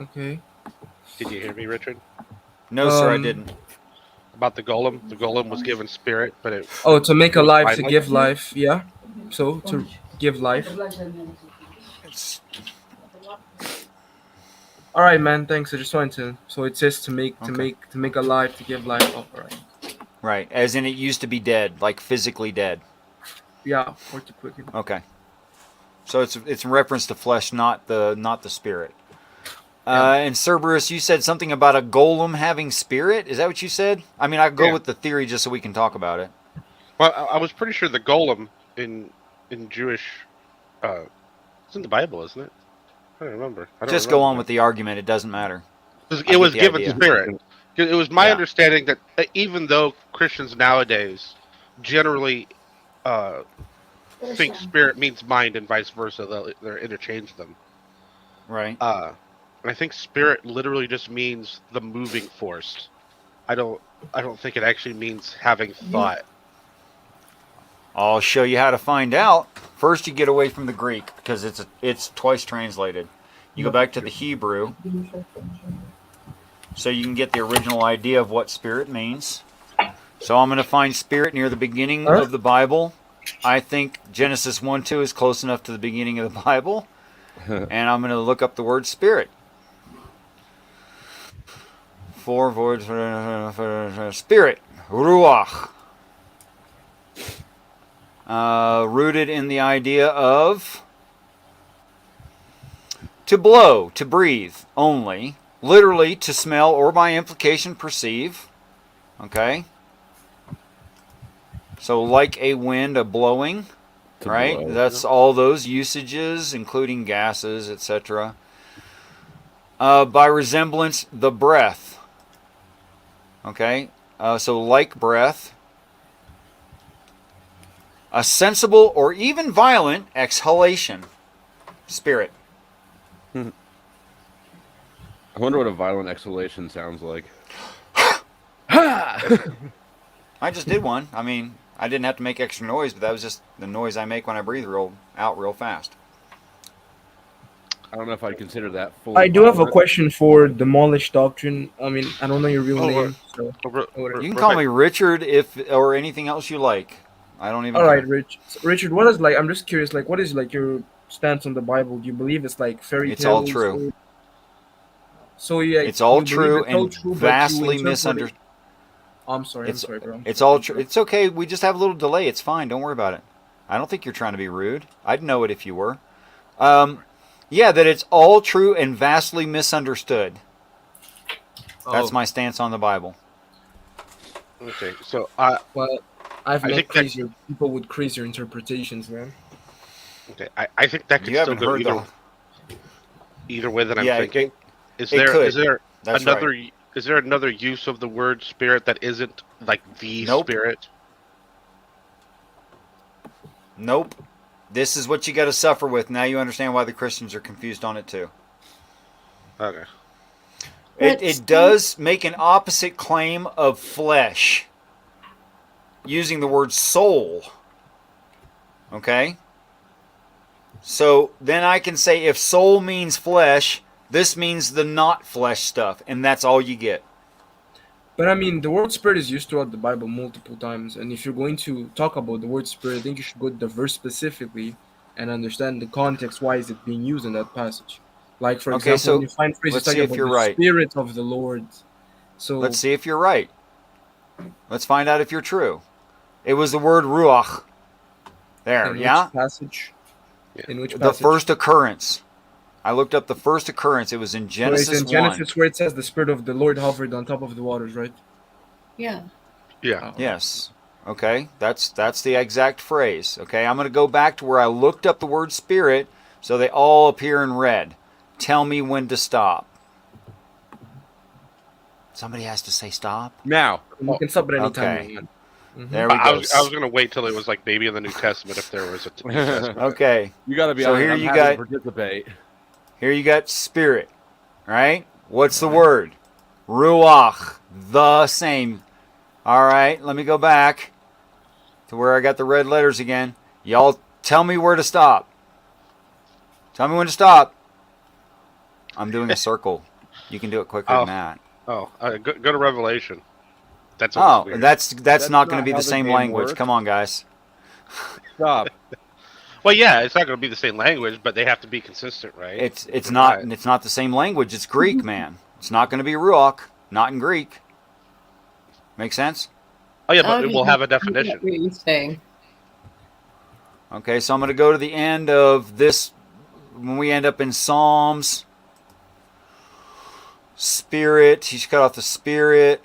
Okay. Did you hear me, Richard? No, sir, I didn't. About the golem. The golem was given spirit, but it. Oh, to make it was alive, to mindless. give life. Yeah. So to give life. It's, All right, man. Thanks. I just wanted to. So it says to make Okay. alive, to give life. Oh, all right. right. As in, it used to be dead, like physically dead. Yeah. Or to quicken. Okay. So it's in reference to flesh, not the spirit. Yeah. And Cerberus, you said something about a golem having spirit. Is that what you said? I mean, I go Yeah. with the theory just so we can talk about it. Well, I was pretty sure the golem in Jewish, it's in the Bible, isn't it? I don't remember. Just go on with the argument. It doesn't matter. It was given idea. spirit. It was my Yeah. understanding that even though Christians nowadays generally think spirit means mind and vice versa, they're interchange them. Right. I think spirit literally just means the moving force. I don't think it actually means having thought. I'll show you how to find out. First, you get away from the Greek because it's twice translated. You go back to the Hebrew, so you can get the original idea of what spirit means. So I'm going to find spirit near the beginning of the Bible. I think Genesis 1:2 is close enough to the beginning of the Bible, and I'm going to look up the word spirit. 4 words for spirit, ruach. Rooted in the idea of to blow, to breathe only, literally to smell or by implication perceive. Okay? So like a wind, a blowing, right? Blow. That's all those usages, including gases, etc. By resemblance, the breath. Okay? So like breath. A sensible or even violent exhalation. Spirit. I wonder what a violent exhalation sounds like. I just did one. I mean, I didn't have to make extra noise, but that was just the noise I make when I breathe out real fast. I don't know if I'd consider that full. I do have a question for Demolished Doctrine. I mean, I don't know your real Oh, name, so. You can call me Richard or anything else you like. I don't even. All right, care. Richard. What is like? I'm just curious. Like, what is like your stance on the Bible? Do you believe it's like fairy tales? It's all true. So yeah, it's all you believe true it's all and true, but you vastly interpret it- misunderstood. I'm sorry, bro. It's all true. It's okay. We just have a little delay. It's fine. Don't worry about it. I don't think you're trying to be rude. I'd know it if you were. Yeah, that it's all true and vastly misunderstood. That's my stance on the Bible. Okay, so Well, I've I met think that- crazier people with crazier interpretations, man. okay, I think that could You still haven't go heard either way that I'm Yeah, thinking. Is it there could. is there That's another right. is there another use of the word spirit that isn't like the Nope. spirit? Nope. This is what you got to suffer with. Now you understand why the Christians are confused on it too. Okay. It does make an opposite claim of flesh, using the word soul. Okay? So then I can say if soul means flesh, this means the not flesh stuff, and that's all you get. But I mean, the word spirit is used throughout the Bible multiple times, and if you're going to talk about the word spirit, I think you should go to the verse specifically and understand the context. Why is it being used in that passage? Like, for Okay, example, so when you find phrases let's talking see if about you're the right. Spirit of the Lord. So Let's see if you're right. Let's find out if you're true. It was the word ruach. There, in yeah? which passage? In which The passage? first occurrence. I looked up the first occurrence. It was in So it's Genesis in 1. Genesis where it says the Spirit of the Lord hovered on top of the waters, right? Yeah. Yeah. Yes. Okay, that's the exact phrase. Okay, I'm going to go back to where I looked up the word spirit, so they all appear in red. Tell me when to stop. Somebody has to say stop. Now, You can stop at any time Okay. you want. There we I go. was gonna wait till it was like maybe in the New Testament if there was a New Testament. Okay, you got to be So honest. here I'm you happy got- to participate. here you got spirit, right? What's the word? Ruach, the same. All right, let me go back to where I got the red letters again. Y'all tell me where to stop. Tell me when to stop. I'm doing a circle. You can do it quicker than that. Oh, go to Revelation. That's Oh, always weird. that's not going to not be how the the same game language. works. Come on, guys. Stop. Well, yeah, it's not going to be the same language, but they have to be consistent, right? It's not the same language. It's Greek, man. It's not going to be ruach. Not in Greek. Make sense? Oh yeah, but Okay, we'll have a I get definition. what you're saying. Okay, so I'm going to go to the end of this when we end up in Psalms. Spirit. He's cut off the spirit.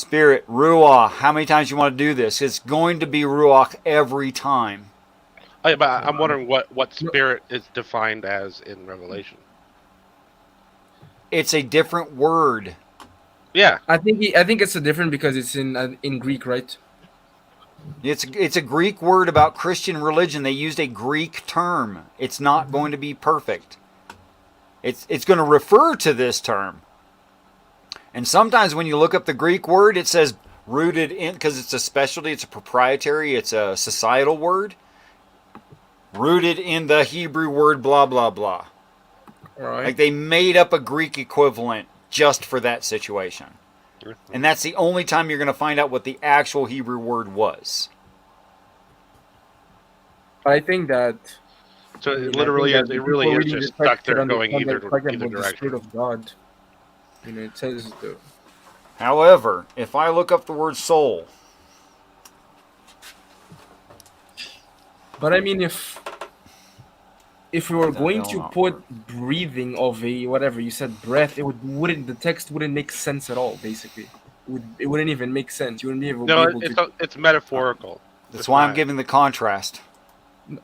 Spirit, ruach. How many times you want to do this? It's going to be ruach every time. But I'm wondering what spirit is defined as in Revelation. It's a different word. Yeah. I think it's a different because it's in Greek, right? It's a Greek word about Christian religion. They used a Greek term. It's not going to be perfect. It's going to refer to this term. And sometimes when you look up the Greek word, it says rooted in, because it's a specialty, it's a proprietary, it's a societal word. Rooted in the Hebrew word blah, blah, blah. All right. Like they made up a Greek equivalent just for that situation. And that's the only time you're going to find out what the actual Hebrew word was. I think that. So I mean, it literally I is. think It that really people is reading just this text stuck there could going understand that either it's talking either about the Spirit direction. of God. It says the. However, if I look up the word soul, But I mean, if we were going to put breathing of a whatever you said breath, the text wouldn't make sense at all. Basically, it wouldn't even make sense. You wouldn't be No, able to. it's metaphorical. that's It's why I'm not. giving the contrast.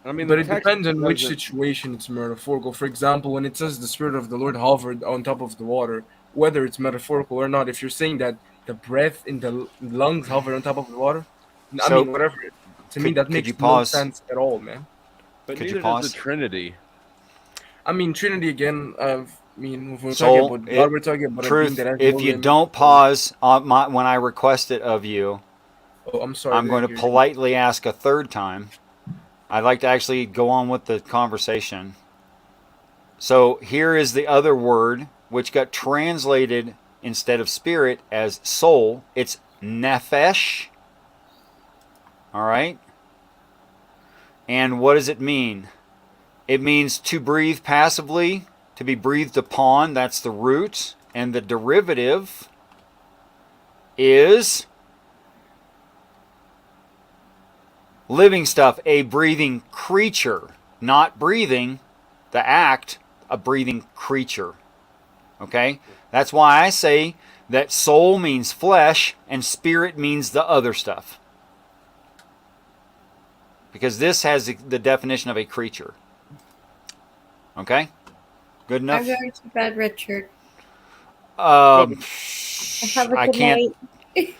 I mean, But the it text depends on which doesn't- situation it's metaphorical. For example, when it says the Spirit of the Lord hovered on top of the water, whether it's metaphorical or not, if you're saying that the breath in the lungs hovered on top of the water, I So, mean, whatever. To me, that could makes you no pause? sense at all, man. But Could you neither does pause? the Trinity. I mean, Trinity again. I mean, if we're talking Soul, about God, we're talking about a being truth, that has no if you limit. don't pause when I request it of you, Oh, I'm sorry. I'm going to politely ask a third time. I'd like to actually go on with the conversation. So here is the other word, which got translated instead of spirit as soul. It's nephesh. All right? And what does it mean? It means to breathe passively, to be breathed upon. That's the root. And the derivative is living stuff, a breathing creature. Not breathing, the act, a breathing creature. Okay? That's why I say that soul means flesh and spirit means the other stuff. Because this has the definition of a creature. Okay? Good enough? I'm going to bed, Richard. Have a I good can't. night.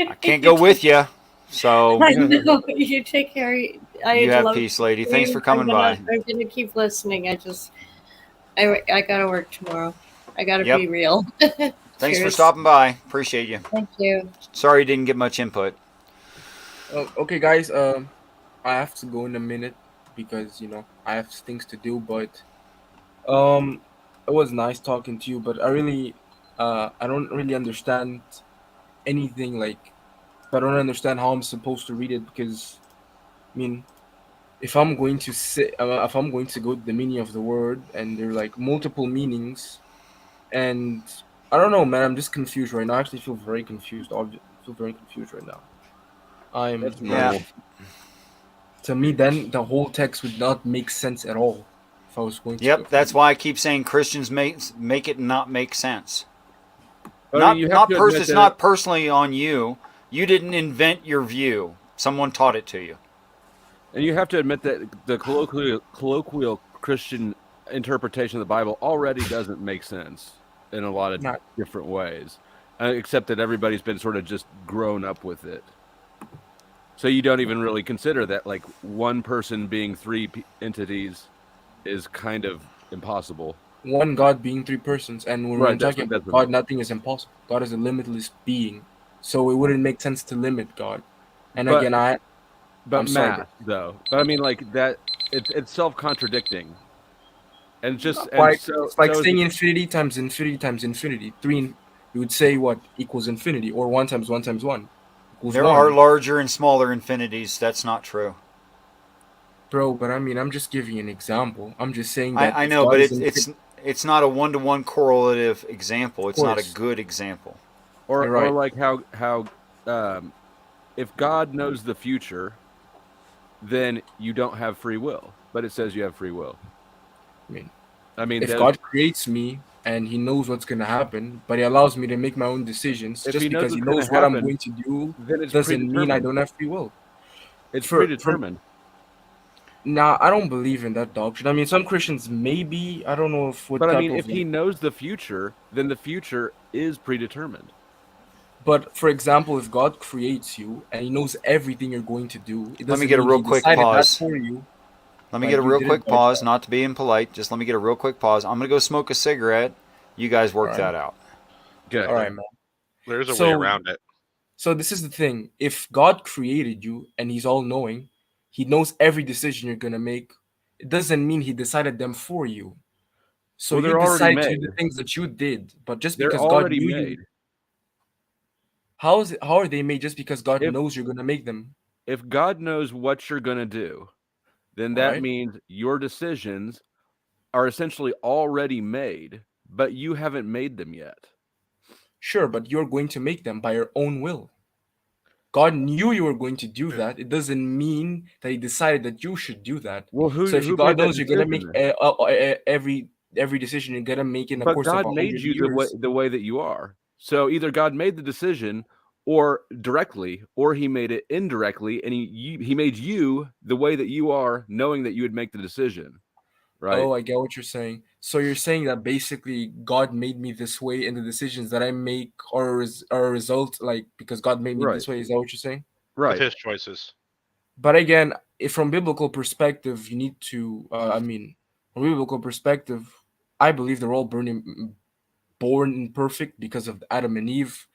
I can't go with you. So I know. You take care. you have peace, lady. Thanks for coming by. I'm gonna keep listening. I gotta work tomorrow. I gotta Yep. be real. Thanks for Cheers. stopping by. Appreciate you. Thank you. Sorry you didn't get much input. Okay, guys. I have to go in a minute because I have things to do. But it was nice talking to you. But I don't really understand anything. Like, I don't understand how I'm supposed to read it because, I mean, if I'm going to if I'm going to go to the meaning of the word and there are like multiple meanings, and I don't know, man. I'm just confused right now. I actually feel very confused. I feel very confused right now. I'm That's very Yeah. normal. To me, then the whole text would not make sense at all if I was going to go. Yep, that's why I keep saying Christians make it not make sense. I mean, you have to admit It's that- not personally on you. You didn't invent your view. Someone taught it to you. And you have to admit that the colloquial Christian interpretation of the Bible already doesn't make sense in a lot of Not- different ways, except that everybody's been sort of just grown up with it. So you don't even really consider that like one person being three entities is kind of impossible. One God being three persons, and when we're Right, that's talking what about doesn't God, make- nothing is impossible. God is a limitless being, so it wouldn't make sense to limit God. And But- again, But I'm sorry, math, though. But I mean, like that, it's self-contradicting, and just like and so it's like so is saying it- infinity times infinity times infinity. You would say what equals infinity, or 1 times 1 times 1 equals There 1. are larger and smaller infinities. That's not true. Bro, but I mean, I'm just giving you an example. I'm just saying that I if know, God but is it's not a one-to-one correlative example. It's not a course. good example. or You're right. like how if God knows the future, then you don't have free will. But it says you have free will. I mean, I mean, if God creates me, and He knows what's gonna happen, but He allows me to make my own decisions. If Just He knows because He what's going knows to what I'm happen, going to do then it's doesn't mean I predetermined. don't have free will. It's From predetermined. Nah, I don't believe in that doctrine. I mean, some Christians maybe. I don't know if what But I type mean, of if He like. knows the future, then the future is predetermined. But for example, if God creates you and He knows everything you're going to do, it Let me doesn't get a mean real He quick decided that pause. for you, Let me get but a you real did it quick by pause, yourself. not to be impolite. Just let me get a real quick pause. I'm going to go smoke a cigarette. You guys All work right, that out. Okay. all right, man. There's a way So, around it. so this is the thing. If God created you and He's all knowing, He knows every decision you're gonna make. It doesn't mean He decided them for you. So Well, you they're already decided to do made. the things that you did, but just They're because God already knew made. you, how is it? How are they made? Just because God If knows you're gonna make them. if God knows what you're going to do, then All that right. means your decisions are essentially already made, but you haven't made them yet. Sure, but you're going to make them by your own will. God knew you were going to do that. It doesn't mean that He decided that you should do that. Well, So if who God made that knows you're gonna make decision? every decision you're gonna make in the But course of God a made hundred you years, the way that you are. So either God made the decision or directly, or He made it indirectly, and He made you the way that you are, knowing that you would make the decision, right? oh, I get what you're saying. So you're saying that basically God made me this way, and the decisions that I make are a result, like because God made me Right, this way. Is that what you're saying? Of right. his choices. But again, if from biblical perspective, you need to. I mean, from biblical perspective, I believe they're all born imperfect because of Adam and Eve.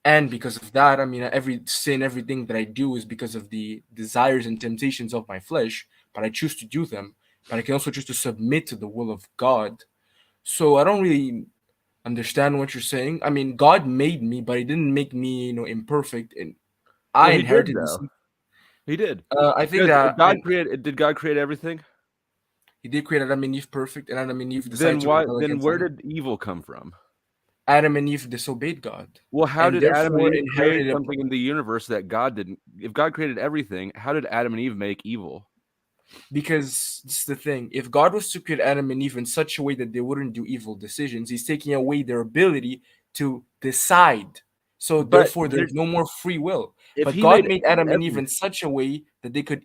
And because of that, I mean, every sin, everything that I do is because of the desires and temptations of my flesh, but I choose to do them. But I can also choose to submit to the will of God. So I don't really understand what you're saying. I mean, God made me, but He didn't make me, imperfect. And I Well, He did inherited though. this. He did I think because that did God create everything? He did create Adam and Eve perfect, and Adam and Eve decided Then to why? rebel Then against where Him. did evil come from? Adam and Eve disobeyed God, Well, how and did Adam and therefore Eve create inherited a. something in the universe that God didn't? If God created everything, how did Adam and Eve make evil? Because this is the thing. If God was to create Adam and Eve in such a way that they wouldn't do evil decisions, He's taking away their ability to decide. So But therefore, there's no more free will. if But He God made made Adam and Eve everything, in such a way that they could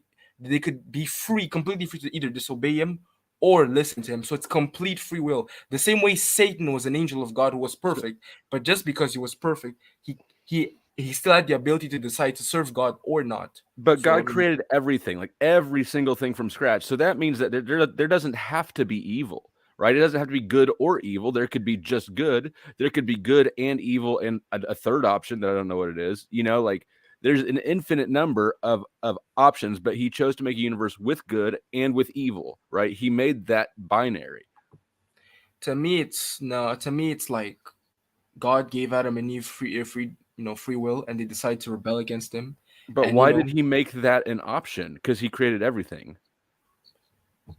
be free, completely free to either disobey Him or listen to Him. So it's complete free will. The same way Satan was an angel of God who was so, perfect, but just because he was perfect, he still had the ability to decide to serve God or not. but So I God mean, created everything, like every single thing from scratch. So that means that there doesn't have to be evil, right? It doesn't have to be good or evil. There could be just good. There could be good and evil, and a third option that I don't know what it is. Like there's an infinite number of options, but He chose to make a universe with good and with evil, right? He made that binary. to me, it's no. To me, it's like God gave Adam and Eve free will, and they decide to rebel against Him. But And why did He make that an option? Because He created everything.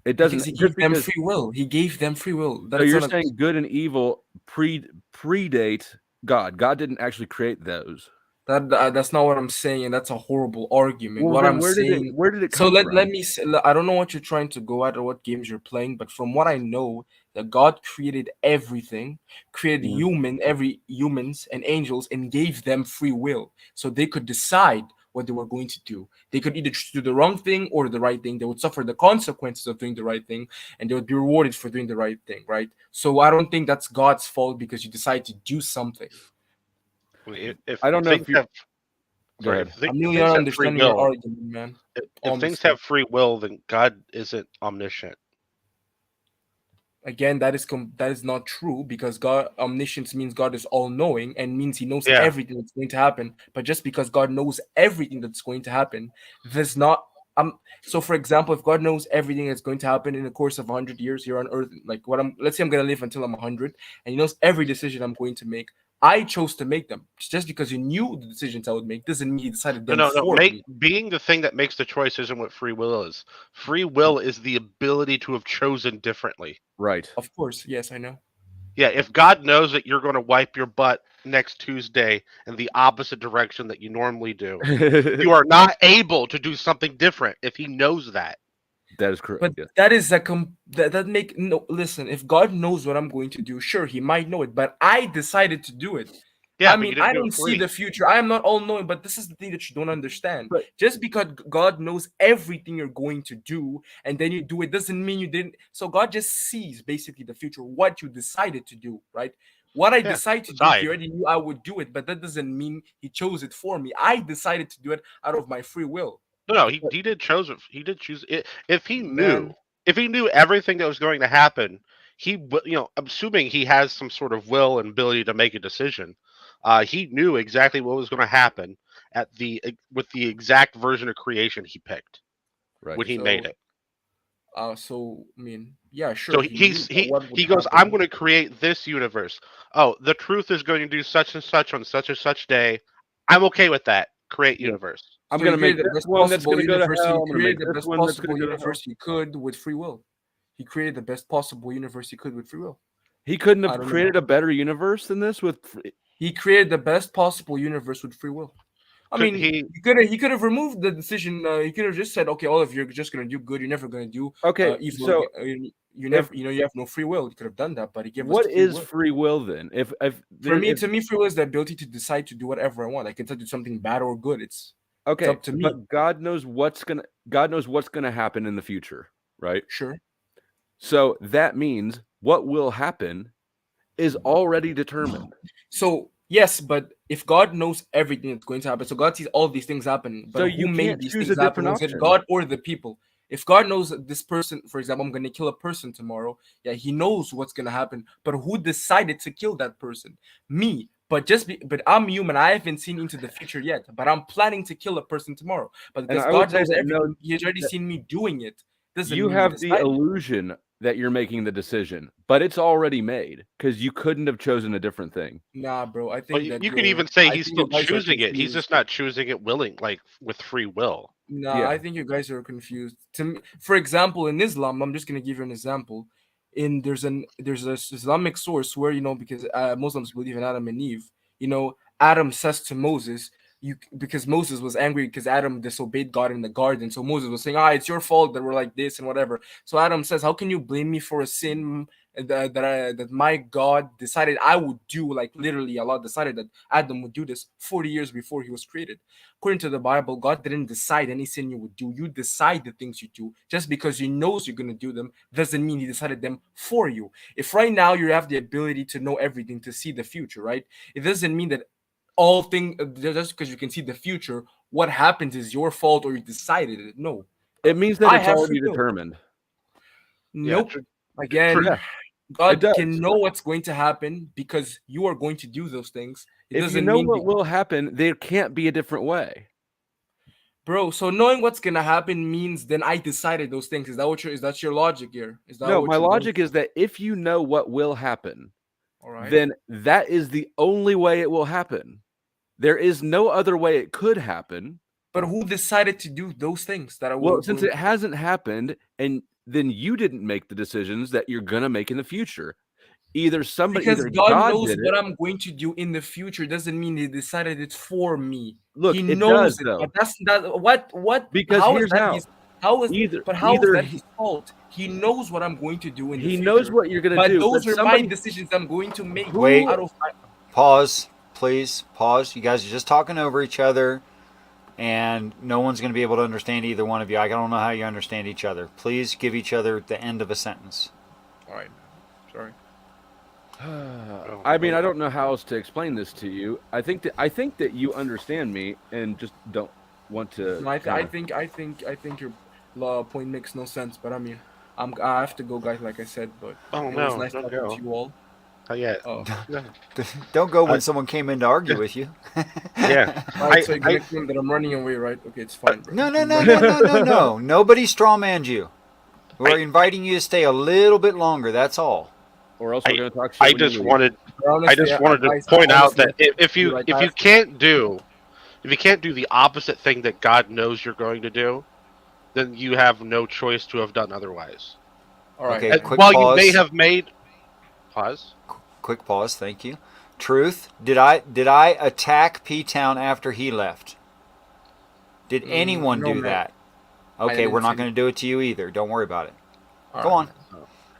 It because doesn't He just gave them because. free will, He gave them free will. So That's you're not a saying good and evil predate God. God didn't actually create those. that's not what I'm saying, and that's a horrible argument. Well, What then I'm saying. where did it So come let from? me say, I don't know what you're trying to go at or what games you're playing, but from what I know, that God created everything, created Mhm. every humans and angels, and gave them free will, so they could decide what they were going to do. They could either do the wrong thing or the right thing. They would suffer the consequences of doing the right thing, and they would be rewarded for doing the right thing, right? So I don't think that's God's fault because you decide to do something. If I don't know things if you have, go sorry, ahead. I'm if really things not have free understanding your will, argument, man. if things Honestly. have free will, then God isn't omniscient. Again, that is not true because God omniscience means God is all knowing and means He knows Yeah. everything that's going to happen. But just because God knows everything that's going to happen, does not. So for example, if God knows everything that's going to happen in the course of 100 years here on Earth, like let's say I'm gonna live until I'm 100, and He knows every decision I'm going to make. I chose to make them. Just because He knew the decisions I would make doesn't mean He decided No, them no, no. for me. Being the thing that makes the choice isn't what free will is. Free will is the ability to have chosen differently. Right. Of course, yes, I know. Yeah, if God knows that you're going to wipe your butt next Tuesday in the opposite direction that you normally do, you are not able to do something different if He knows that. That is correct. But Yes. that is that make no listen. If God knows what I'm going to do, sure, He might know it, but I decided to do it. Yeah, I but you mean, didn't I do don't it see free. the future. I am not all knowing, but this is the thing that you don't understand. But- Just because God knows everything you're going to do and then you do it doesn't mean you didn't. So God just sees basically the future, what you decided to do, right? What I Yeah, decided to do, decide. He already knew I would do it, but that doesn't mean He chose it for me. I decided to do it out of my free will. No, he did chose it. He did choose it. Man, If he knew everything that was going to happen, assuming he has some sort of will and ability to make a decision, he knew exactly what was going to happen with the exact version of creation he picked Right. when he so made it. so I mean, yeah, So sure, He knew what would he goes, I'm happen. going to create this universe. Oh, the truth is going to do such and such on such and such day. I'm okay with that. Create Yeah. universe. I'm So going He to make created the this best one that's possible going to go to universe. hell. He I'm going to created make the this best one that's going possible to go to hell. universe He could with free will. He created the best possible universe He could with free will. He couldn't I have don't know. created a better universe than this with. He created the best possible universe with free will. I Could mean, he? he could have removed the decision. He could have just said, "Okay, all of you're just gonna do good. You're never gonna do Okay, evil. so You never, you have no free will." He could have done that, but He gave us what the free is will. free will then? If To me, free will is the ability to decide to do whatever I want. I can tell you something bad or good. It's okay, up to me. but God knows what's gonna happen in the future, right? Sure. So that means what will happen is already determined. So yes, but if God knows everything that's going to happen, so God sees all these things happen, but So who you made can't these choose things a happen? different Was it option. God or the people? If God knows that this person, for example, I'm going to kill a person tomorrow, yeah, He knows what's going to happen. But who decided to kill that person? Me. But but I'm human. I haven't seen into the future yet. But I'm planning to kill a person tomorrow. But And because I would God say knows that everything, no, He's already that seen me doing it. Doesn't you mean He have the decided. illusion that you're making the decision, but it's already made because you couldn't have chosen a different thing. Nah, bro. I Well, think that you could even say I he's think you still guys are choosing it. He's confused. just not choosing it like with free will. No, Yeah. I think you guys are confused. To me, for example, in Islam, I'm just gonna give you an example. There's a Islamic source where because Muslims believe in Adam and Eve. Adam says to Moses, because Moses was angry because Adam disobeyed God in the garden. So Moses was saying, it's your fault that we're like this and whatever. So Adam says, how can you blame me for a sin that my God decided I would do? Like literally, Allah decided that Adam would do this 40 years before he was created. According to the Bible, God didn't decide any sin you would do. You decide the things you do. Just because He knows you're going to do them doesn't mean He decided them for you. If right now you have the ability to know everything, to see the future, right? It doesn't mean that all things, just because you can see the future, what happens is your fault or you decided it. No. It means that I it's have already free will. determined. Nope. true. Again, Yeah, it God does. can know what's going to happen because you are going to do those things. It If you doesn't know mean what will happen, there can't be a different way. Bro, so knowing what's gonna happen means then I decided those things. Is that your logic here? Is that No, what my you're going logic is that if you know what will happen, All right. then that is the only way it will happen. There is no other way it could happen. But who decided to do those things that I Well, will since it hasn't happened, and then you didn't make the decisions that you're gonna make in the future. because Either God God knows did what it. I'm going to do in the future doesn't mean He decided it for me. Look, He it knows does it, though. but that's not what Because how is here's that how. his how is Either but how is either that he, his fault? He knows what I'm going to do in the he future. knows what you're gonna But do, those but are my somebody decisions I'm going to make Wait. out of my Pause, please. Pause. You guys are just talking over each other, and no one's going to be able to understand either one of you. I don't know how you understand each other. Please give each other the end of a sentence. All right. Sorry. I mean, I don't know how else to explain this to you. I think that you understand me and just don't want to. No, I think your point makes no sense. But I mean, I have to go, guys. Like I said, but Oh it was no, nice don't talking go. to you all. Oh yeah. Oh, Don't go when I- someone came in to argue with you. Yeah. all right. So you're gonna claim that I'm running away, right? Okay, it's fine, bro. No. Nobody strawmanned you. We're inviting you to stay a little bit longer. That's all. Or else we're going to talk shit. I when you just leave. wanted Honestly, to guys, point out honestly, that if you like, if you can't do the opposite thing that God knows you're going to do, then you have no choice to have done otherwise. all right. Okay, And quick while pause. you may have made pause. Quick pause. Thank you. Truth. Did I attack P-Town after he left? Did anyone no, do man. that? I Okay, we're didn't not see going to do it to you either. Don't worry about it. All Go right. on.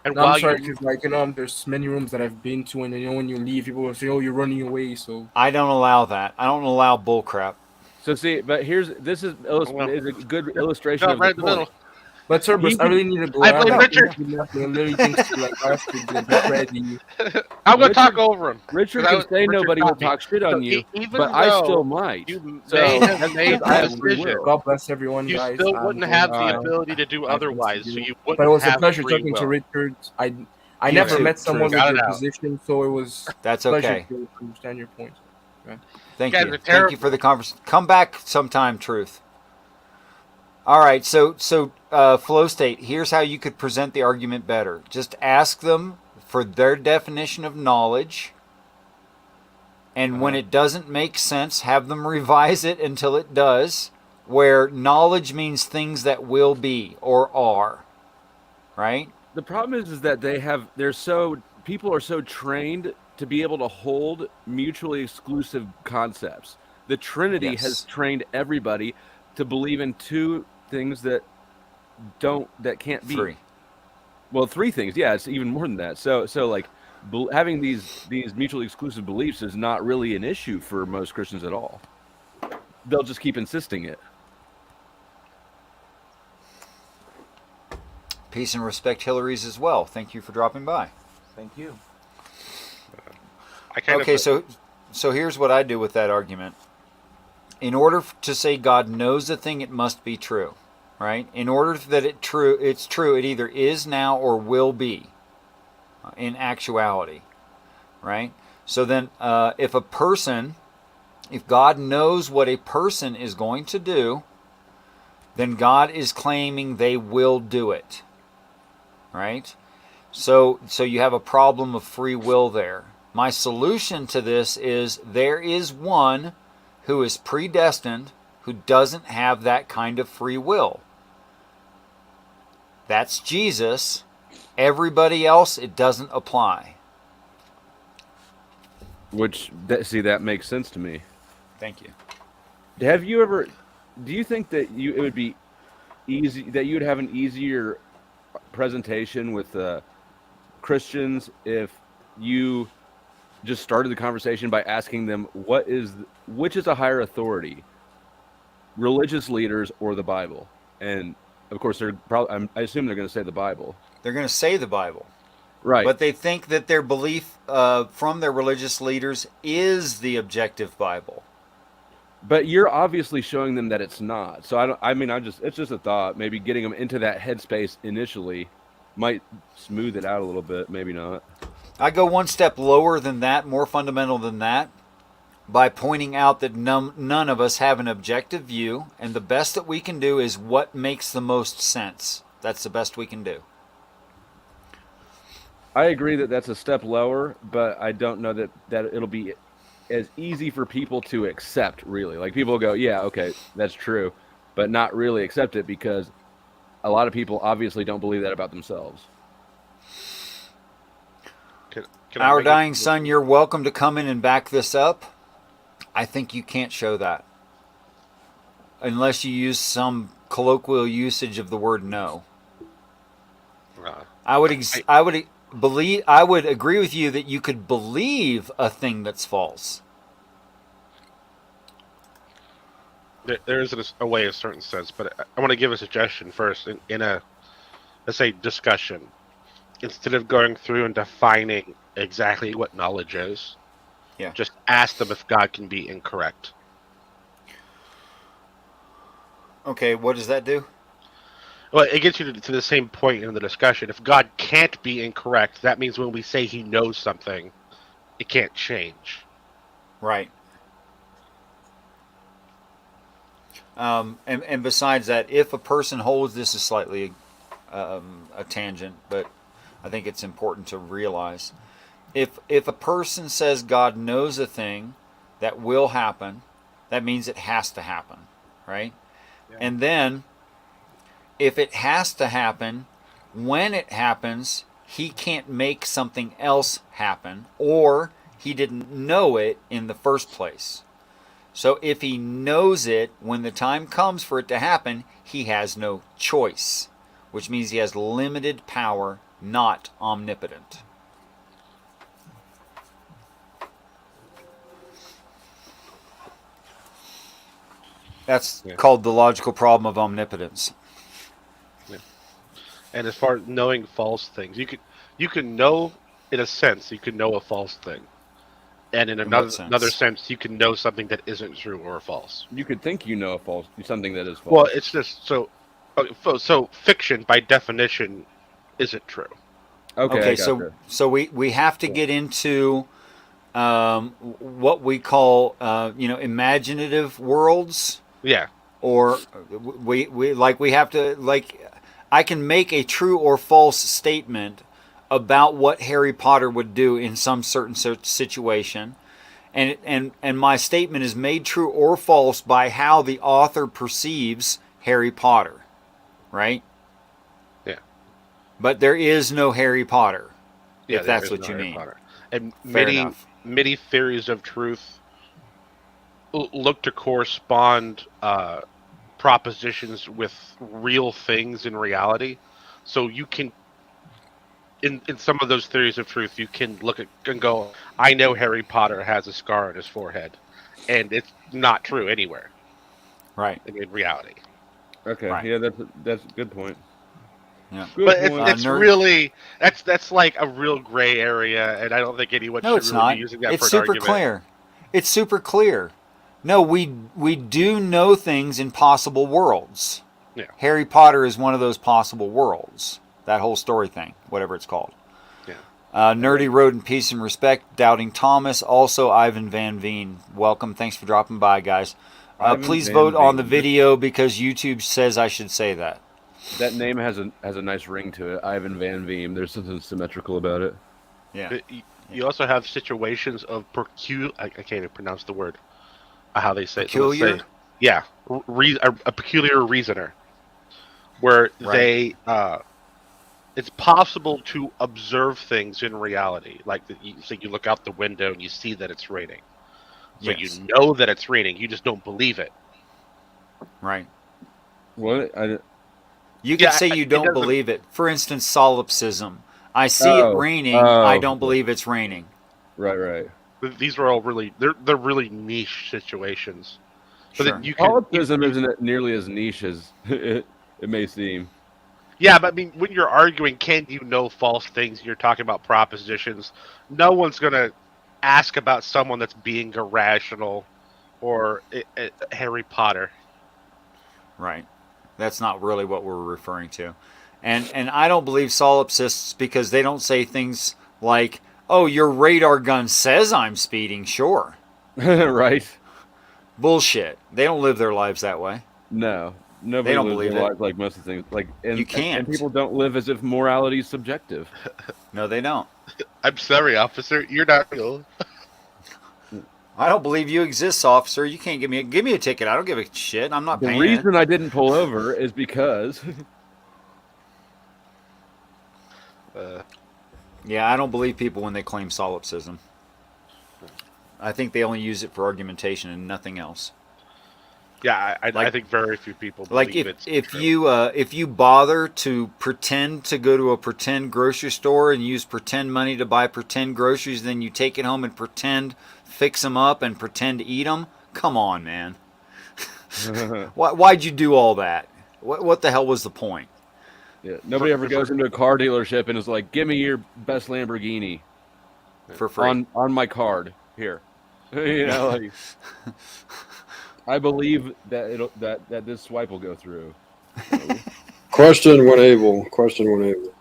And No, I'm while sorry, you, because there's many rooms that I've been to, and when you leave, people will say, "Oh, you're running away." So I don't allow that. I don't allow bull crap. So see, but this is Well, is a good illustration got of the right in the middle. point. But sir, He I would- really need to go. I I have blame to Richard. do nothing. I'm literally things to like I have to get ready. I'm gonna Richard- talk over him. Richard 'cause can say Richard nobody will taught me. talk shit So on you, even but I though still might. you So may have that's made because I the have free decision, will. God bless everyone, you guys. still I'm wouldn't going have now. the Alright. ability to do I have things to otherwise. So do. you But it wouldn't was a have pleasure free talking will. to Richard. I You never too, met someone True. with Got your it out. position, so it was That's a pleasure okay. to understand your points. Thank Guys you. are Thank terrible. you for the conversation. Come back sometime, Truth. All right. So flow state. Here's how you could present the argument better. Just ask them for their definition of knowledge, and when it doesn't make sense, have them revise it until it does. Where knowledge means things that will be or are, right? The problem is that people are so trained to be able to hold mutually exclusive concepts. The Trinity Yes. has trained everybody to believe in two things that can't be. Three. Well, three things. Yeah, it's even more than that. So like having these mutually exclusive beliefs is not really an issue for most Christians at all. They'll just keep insisting it. Peace and respect, Hillary's as well. Thank you for dropping by. Thank you. I kind Okay, of, so here's what I do with that argument. In order to say God knows a thing, it must be true, right? In order that it's true, it either is now or will be in actuality, right? So then if God knows what a person is going to do, then God is claiming they will do it, right? So you have a problem of free will there. My solution to this is there is one who is predestined who doesn't have that kind of free will. That's Jesus. Everybody else, it doesn't apply. That makes sense to me. Thank you. Do you think that it would be easy, that you would have an easier presentation with Christians if you just started the conversation by asking them which is a higher authority, religious leaders or the Bible? And of course, I assume they're going to say the Bible. They're going to say the Bible. Right. But they think that their belief from their religious leaders is the objective Bible. But you're obviously showing them that it's not. So it's just a thought. Maybe getting them into that headspace initially might smooth it out a little bit. Maybe not. I go one step lower than that, more fundamental than that, by pointing out that none of us have an objective view, and the best that we can do is what makes the most sense. That's the best we can do. I agree that that's a step lower, but I don't know that it'll be as easy for people to accept, really. Like, people will go, yeah, okay, that's true, but not really accept it because a lot of people obviously don't believe that about themselves. can I Our make dying son, you're welcome to come in and back this up. I think you can't show that unless you use some colloquial usage of the word no. I would agree with you that you could believe a thing that's false. there is a way, a certain sense, but I want to give a suggestion first in a, let's say, discussion. Instead of going through and defining exactly what knowledge is, Yeah. just ask them if God can be incorrect. Okay, what does that do? Well, it gets you to the same point in the discussion. If God can't be incorrect, that means when we say he knows something, it can't change. Right. And besides that, if a person holds, this is slightly a tangent, but I think it's important to realize. If a person says God knows a thing that will happen, that means it has to happen, right? Yeah. And then, if it has to happen, when it happens, he can't make something else happen, or he didn't know it in the first place. So if he knows it, when the time comes for it to happen, he has no choice, which means he has limited power, not omnipotent. That's called the logical problem of omnipotence. Yeah. And as far as knowing false things, you can know, in a sense, you can know a false thing, and in another sense, you can know something that isn't true or false. You could think you know something that is false. Well, it's just so fiction by definition isn't true. Okay, so we have to get into what we call imaginative worlds. Yeah. Or we have to I can make a true or false statement about what Harry Potter would do in some certain situation, and my statement is made true or false by how the author perceives Harry Potter, right? Yeah. But there is no Harry Potter, if that's what you mean. Potter. And many theories of truth look to correspond propositions with real things in reality. So you can, in some of those theories of truth, you can look at and go, I know Harry Potter has a scar on his forehead, and it's not true anywhere. Right. In reality. Okay. Right. Yeah, that's a good point. Yeah. But it's really that's like a real gray area, and I don't think anyone should really be using that it's for an super argument. Clear. It's super clear. No, we do know things in possible worlds. Yeah. Harry Potter is one of those possible worlds. That whole story thing, whatever it's called. Yeah. Nerdy Road in Peace and Respect, Doubting Thomas, also Ivan Van Veen. Welcome. Thanks for dropping by, guys. Please vote on the video because YouTube says I should say that. That name has a nice ring to it, Ivan Van Veen. There's something symmetrical about it. Yeah. You also have situations of I can't even pronounce the word. How they say peculiar? It. Yeah, a peculiar reasoner, where they it's possible to observe things in reality. Like you look out the window and you see that it's raining. So you know that it's raining. You just don't believe it. Right. What? You can say you don't believe it. For instance, solipsism. I see it raining. I don't believe it's raining. Right. These are all they're really niche situations. Sure. Solipsism isn't nearly as niche as it may seem. Yeah, but I mean, when you're arguing, can you know false things? You're talking about propositions. No one's gonna ask about someone that's being irrational, or Harry Potter. Right. That's not really what we're referring to. And I don't believe solipsists because they don't say things like, oh, your radar gun says I'm speeding, sure. Right. Bullshit. They don't live their lives that way. No. Nobody they don't lives believe their it. lives like most of the things. You can't. And people don't live as if morality is subjective. No, they don't. I'm sorry, officer. You're not real. I don't believe you exist, officer. You can't give me a ticket. I don't give a shit. I'm not paying. The reason I didn't pull over is because. Yeah, I don't believe people when they claim solipsism. I think they only use it for argumentation and nothing else. Yeah, I think very few people believe if you bother to pretend to go to a pretend grocery store and use pretend money to buy pretend groceries, then you take it home and pretend fix them up and pretend to eat them. Come on, man. Why'd you do all that? What the hell was the point? Yeah, nobody ever goes into a car dealership and is like, "Give me your best Lamborghini for free on my card here." You know, like, I believe that that this swipe will go through. Question when able. Question when able.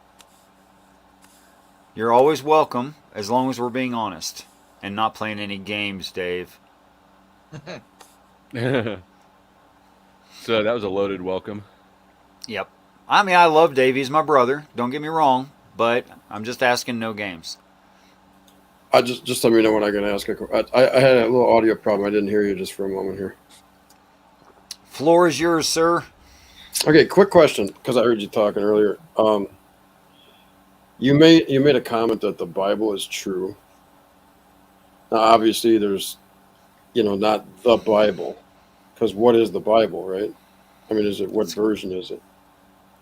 You're always welcome as long as we're being honest and not playing any games, Dave. So that was a loaded welcome. Yep. I mean, I love Dave. He's my brother. Don't get me wrong, but I'm just asking no games. I just let me know when I can ask a question. I had a little audio problem. I didn't hear you just for a moment here. Floor is yours, sir. Okay, quick question because I heard you talking earlier. You made a comment that the Bible is true. Now, obviously, there's not the Bible, because what is the Bible, right? I mean, what version is it?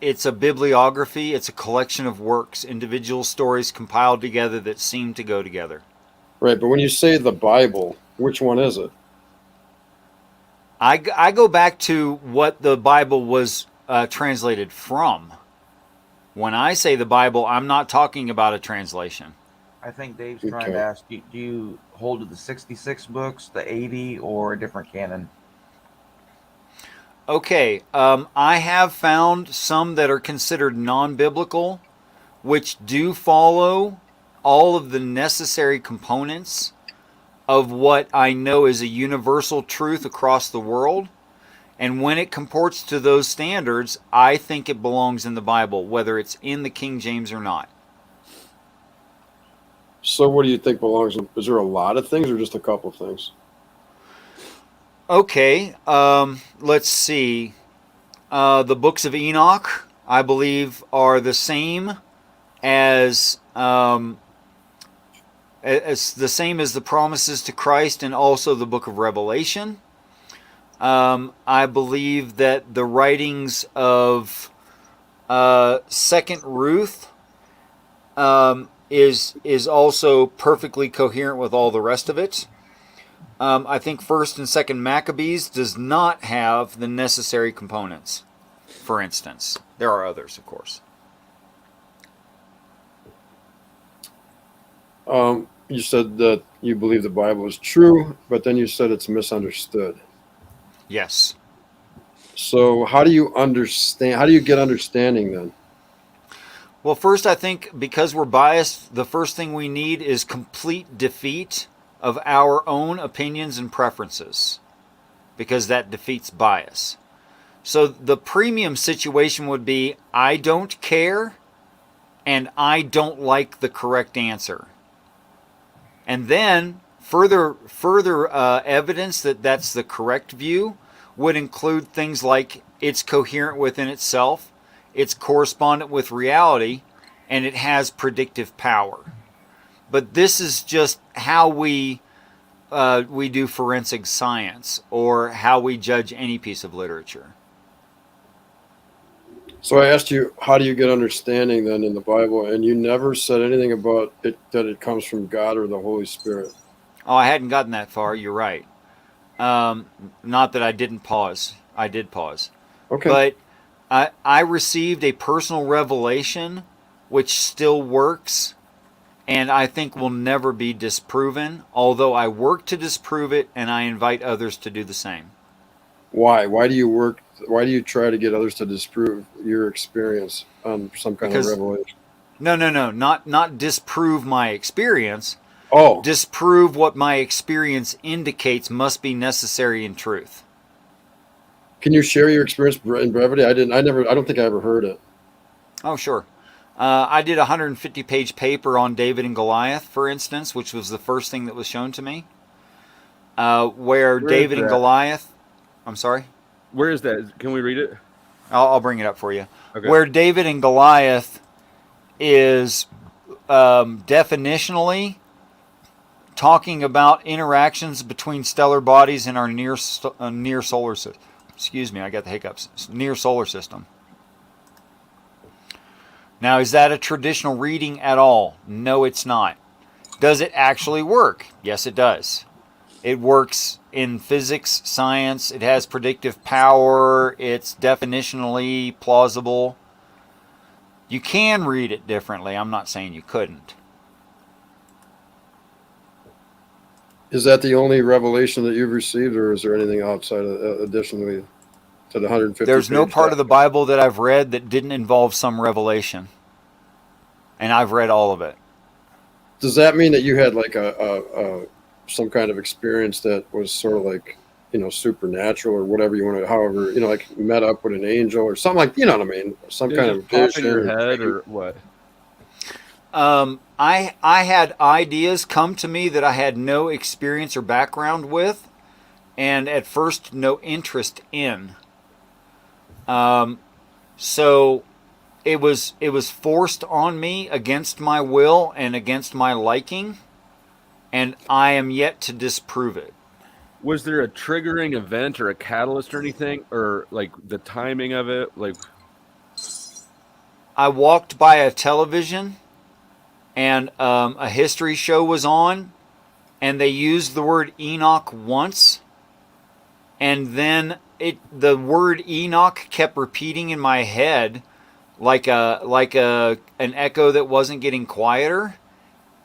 It's a bibliography. It's a collection of works, individual stories compiled together that seem to go together. Right, but when you say the Bible, which one is it? I go back to what the Bible was translated from. When I say the Bible, I'm not talking about a translation. I think Dave's trying Okay. to ask you, do you hold to the 66 books, the 80, or a different canon? Okay, I have found some that are considered non-biblical, which do follow all of the necessary components of what I know is a universal truth across the world. And when it comports to those standards, I think it belongs in the Bible, whether it's in the King James or not. So what do you think belongs? Is there a lot of things or just a couple of things? Okay, let's see. The books of Enoch, I believe, are the same as the promises to Christ, and also the book of Revelation. I believe that the writings of Second Ruth is also perfectly coherent with all the rest of it. I think First and Second Maccabees does not have the necessary components. For instance, there are others, of course. You said that you believe the Bible is true, but then you said it's misunderstood. Yes. So how do you understand? How do you get understanding then? Well, first, I think because we're biased, the first thing we need is complete defeat of our own opinions and preferences, because that defeats bias. So the premium situation would be, I don't care and I don't like the correct answer. And then further evidence that that's the correct view would include things like it's coherent within itself, it's correspondent with reality, and it has predictive power. But this is just how we do forensic science, or how we judge any piece of literature. So I asked you, how do you get understanding then in the Bible? And you never said anything about it, that it comes from God or the Holy Spirit. Oh, I hadn't gotten that far. You're right. Not that I didn't pause. I did pause. Okay. But I received a personal revelation which still works, and I think will never be disproven, although I work to disprove it, and I invite others to do the same. Why? Why do you try to get others to disprove your experience on some kind of revelation? No. Not disprove my experience. Oh. Disprove what my experience indicates must be necessary in truth. Can you share your experience in brevity? I don't think I ever heard it. Oh, sure. I did a 150-page paper on David and Goliath, for instance, which was the first thing that was shown to me. Where David and Goliath... I'm sorry? Where is that? Can we read it? I'll bring it up for you. Okay. Where David and Goliath is definitionally talking about interactions between stellar bodies in our near solar system. Excuse me, I got the hiccups. Near solar system. Now, is that a traditional reading at all? No, it's not. Does it actually work? Yes, it does. It works in physics, science. It has predictive power. It's definitionally plausible. You can read it differently. I'm not saying you couldn't. Is that the only revelation that you've received, or is there anything outside of, additionally to the 150? There's no part of the Bible that I've read that didn't involve some revelation. And I've read all of it. Does that mean that you had like a some kind of experience that was sort of like, supernatural or whatever you want to, however, like met up with an angel or something like, you know what I mean? Some Did kind it of pop in vision your head or what? I had ideas come to me that I had no experience or background with, and at first no interest in. So it was forced on me against my will and against my liking, and I am yet to disprove it. Was there a triggering event or a catalyst or anything, or like the timing of it? Like, I walked by a television, and a history show was on, and they used the word Enoch once, and then the word Enoch kept repeating in my head like an echo that wasn't getting quieter,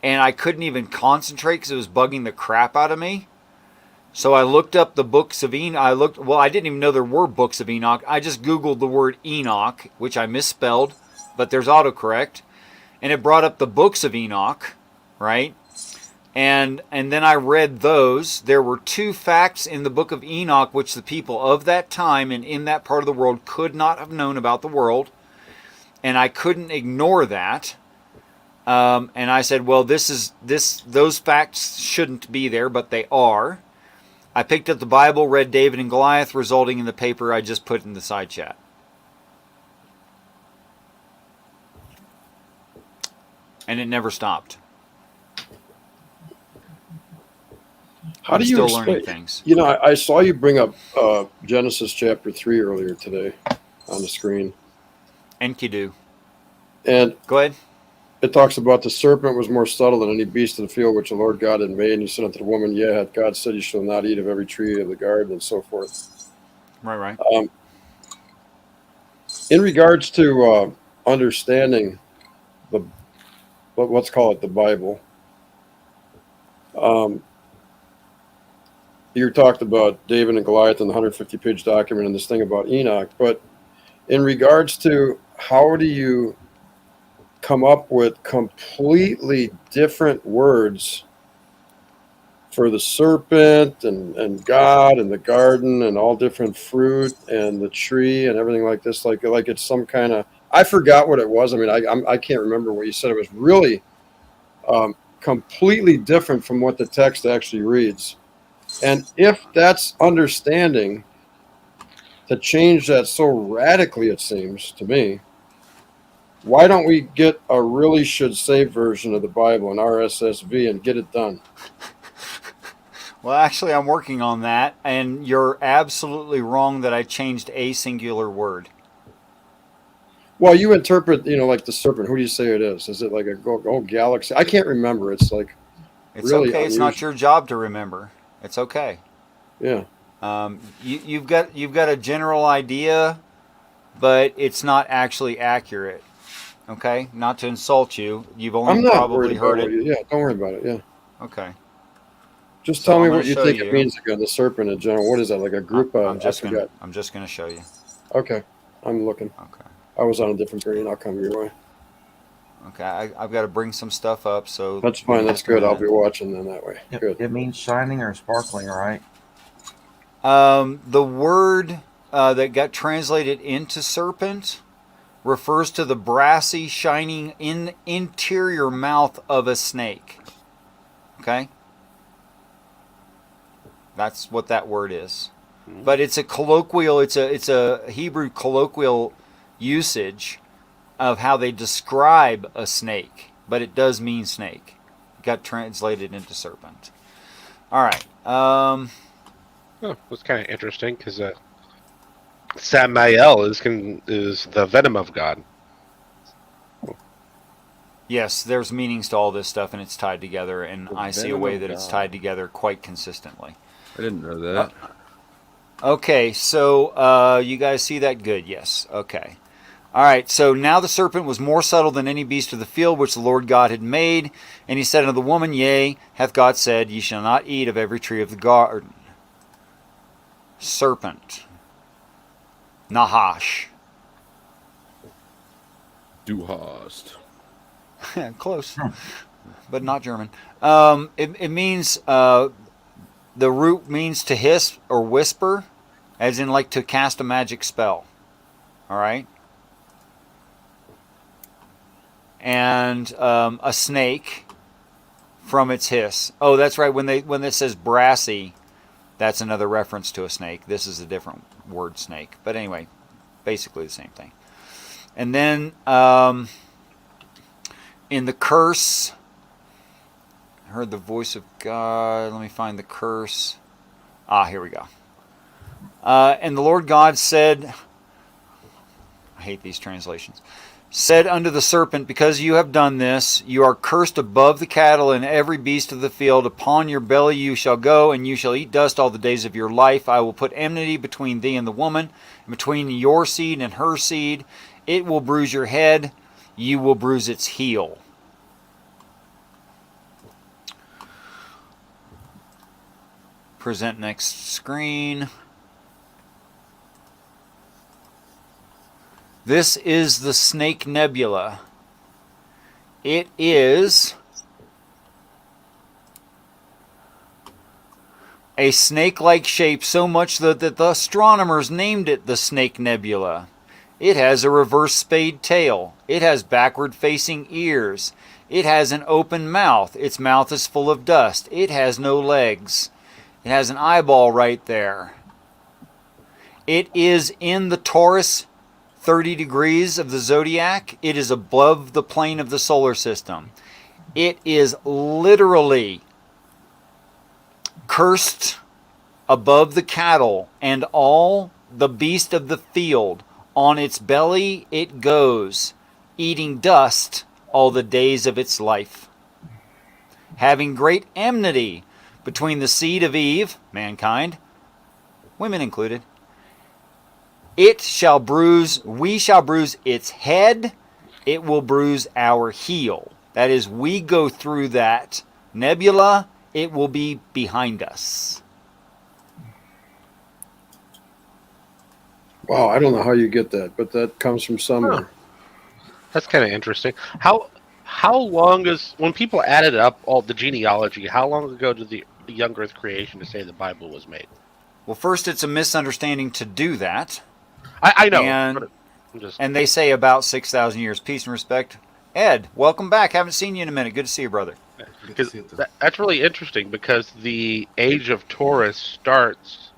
and I couldn't even concentrate because it was bugging the crap out of me. So I looked up the books of Enoch. I didn't even know there were books of Enoch. I just Googled the word Enoch, which I misspelled, but there's autocorrect, and it brought up the books of Enoch, right? And then I read those. There were 2 facts in the book of Enoch which the people of that time and in that part of the world could not have known about the world, and I couldn't ignore that. And I said, well, those facts shouldn't be there, but they are. I picked up the Bible, read David and Goliath, resulting in the paper I just put in the side chat. And it never stopped. How I'm do you still explain learning things. You know, I saw you bring up Genesis chapter 3 earlier today on the screen. Enkidu. And go ahead. It talks about the serpent was more subtle than any beast of the field which the Lord God had made. And he said unto the woman, yeah, hath God said you shall not eat of every tree of the garden, and so forth. Right. In regards to understanding let's call it the Bible, you talked about David and Goliath and the 150-page document and this thing about Enoch. But in regards to how do you come up with completely different words for the serpent and God and the garden and all different fruit and the tree and everything like this, like it's some kind of, I forgot what it was. I mean, I can't remember what you said. It was really completely different from what the text actually reads. And if that's understanding, to change that so radically, it seems to me, why don't we get a really should save version of the Bible in RSSV and get it done? Well, actually, I'm working on that, and you're absolutely wrong that I changed a singular word. Well, you interpret, like the serpent. Who do you say it is? Is it like a whole galaxy? I can't remember. It's like it's really okay. unusual. It's not your job to remember. It's okay. Yeah. You've got a general idea, but it's not actually accurate. Okay, not to insult you. You've only I'm not probably worried about heard it. Yeah, don't worry about it. Yeah. Okay. Just So tell me I'm what you gonna think show it you. means again. The serpent in general. What is that? Like a group? I'm just I forgot. gonna show you. Okay, I'm looking. Okay. I was on a different screen. I'll come your way. Okay, I've got to bring some stuff up. So That's fine. That's good. I'll be watching then that way. Good. It means shining or sparkling, right? The word that got translated into serpent refers to the brassy, shining interior mouth of a snake. Okay? That's what that word is. But it's a colloquial, it's a Hebrew colloquial usage of how they describe a snake, but it does mean snake. It got translated into serpent. All right. That's kind of interesting because Samael is the venom of God. Yes, there's meanings to all this stuff, and it's tied together, and I see a way that it's tied together quite consistently. I didn't know that. Okay, so you guys see that? Good, yes. Okay. All right, so now the serpent was more subtle than any beast of the field which the Lord God had made. And he said unto the woman, yea, hath God said, ye shall not eat of every tree of the garden. Serpent. Nahash. Du hast. Close, but not German. It means, the root means to hiss or whisper, as in like to cast a magic spell. All right? And a snake from its hiss. Oh, that's right. When it says brassy, that's another reference to a snake. This is a different word, snake. But anyway, basically the same thing. And then in the curse, I heard the voice of God. Let me find the curse. Here we go. And the Lord God said, I hate these translations, said unto the serpent, because you have done this, you are cursed above the cattle and every beast of the field. Upon your belly you shall go, and you shall eat dust all the days of your life. I will put enmity between thee and the woman, and between your seed and her seed. It will bruise your head, you will bruise its heel. Present next screen. This is the Snake Nebula. It is a snake-like shape, so much that the astronomers named it the Snake Nebula. It has a reverse spade tail. It has backward-facing ears. It has an open mouth. Its mouth is full of dust. It has no legs. It has an eyeball right there. It is in the Taurus 30 degrees of the zodiac. It is above the plane of the solar system. It is literally cursed above the cattle and all the beast of the field. On its belly it goes, eating dust all the days of its life, having great enmity between the seed of Eve, mankind, women included. We shall bruise its head, it will bruise our heel. That is, we go through that nebula, it will be behind us. Wow, I don't know how you get that, but that comes from somewhere. That's kind of interesting. How long is, when people added up all the genealogy, how long ago did the young Earth creation to say the Bible was made? Well, first, it's a misunderstanding to do that. I know. And they say about 6,000 years. Peace and respect. Ed, welcome back. Haven't seen you in a minute. Good to see you, brother. Because that's really interesting, because the age of Taurus starts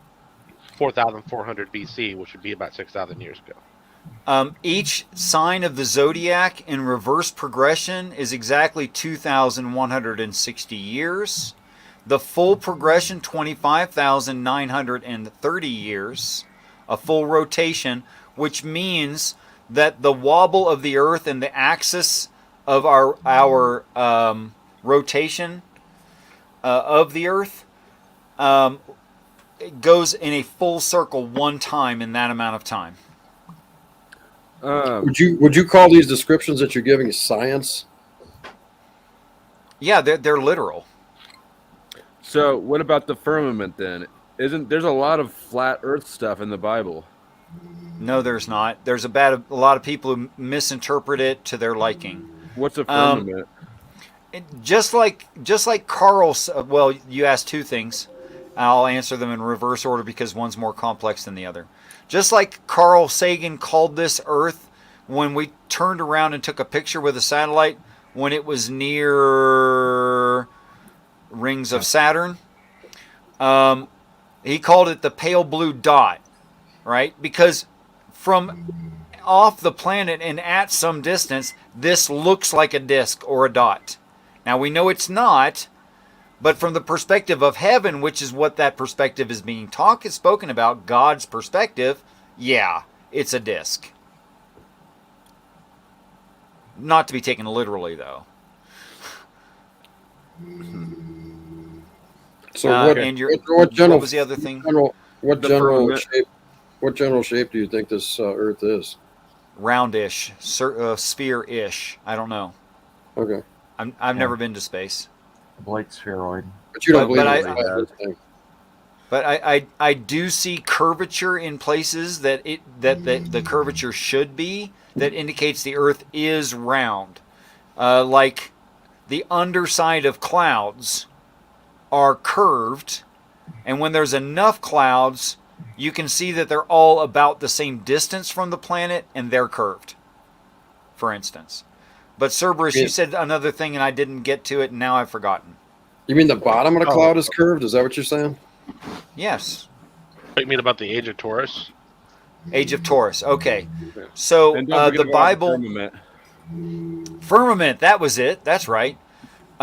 4,400 BC, which would be about 6,000 years ago. Each sign of the zodiac in reverse progression is exactly 2,160 years. The full progression, 25,930 years. A full rotation, which means that the wobble of the Earth and the axis of our rotation of the Earth goes in a full circle one time in that amount of time. Would you call these descriptions that you're giving science? Yeah, they're literal. So what about the firmament then? There's a lot of flat Earth stuff in the Bible? No, there's not. There's a lot of people who misinterpret it to their liking. What's a firmament? Just like Carl. Well, you asked two things. I'll answer them in reverse order because one's more complex than the other. Just like Carl Sagan called this Earth when we turned around and took a picture with a satellite when it was near rings of Saturn. He called it the pale blue dot, right? Because from off the planet and at some distance, this looks like a disk or a dot. Now we know it's not, but from the perspective of heaven, which is what that perspective is being spoken about, God's perspective, yeah, it's a disk. Not to be taken literally, though. So what was the other thing? What general shape do you think this Earth is? Roundish, sphere-ish. I don't know. Okay. I've never been to space. White spheroid. But you don't believe But I do see curvature in places that the curvature should be, that indicates the Earth is round. Like the underside of clouds are curved, and when there's enough clouds, you can see that they're all about the same distance from the planet, and they're curved, for instance. But Cerberus, you said another thing, and I didn't get to it, and now I've forgotten. You mean the bottom of the cloud is curved? Is that what you're saying? Yes. What do you mean about the age of Taurus? Age of Taurus. Okay. So the Bible... Firmament. Firmament, that was it. That's right.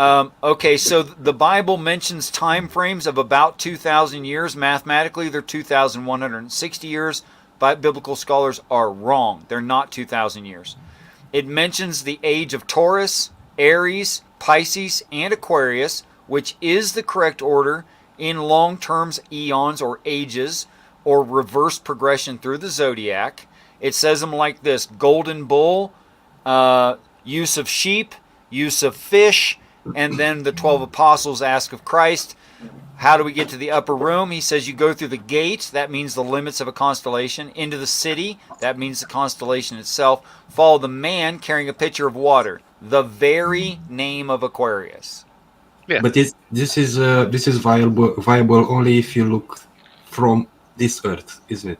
Okay, so the Bible mentions time frames of about 2,000 years. Mathematically, they're 2,160 years, but biblical scholars are wrong. They're not 2,000 years. It mentions the age of Taurus, Aries, Pisces, and Aquarius, which is the correct order in long terms, eons, or ages, or reverse progression through the zodiac. It says them like this: golden bull, use of sheep, use of fish, and then the 12 apostles ask of Christ, how do we get to the upper room? He says you go through the gate, that means the limits of a constellation, into the city, that means the constellation itself, follow the man carrying a pitcher of water, the very name of Aquarius. Yeah. But this is viable only if you look from this Earth, isn't it?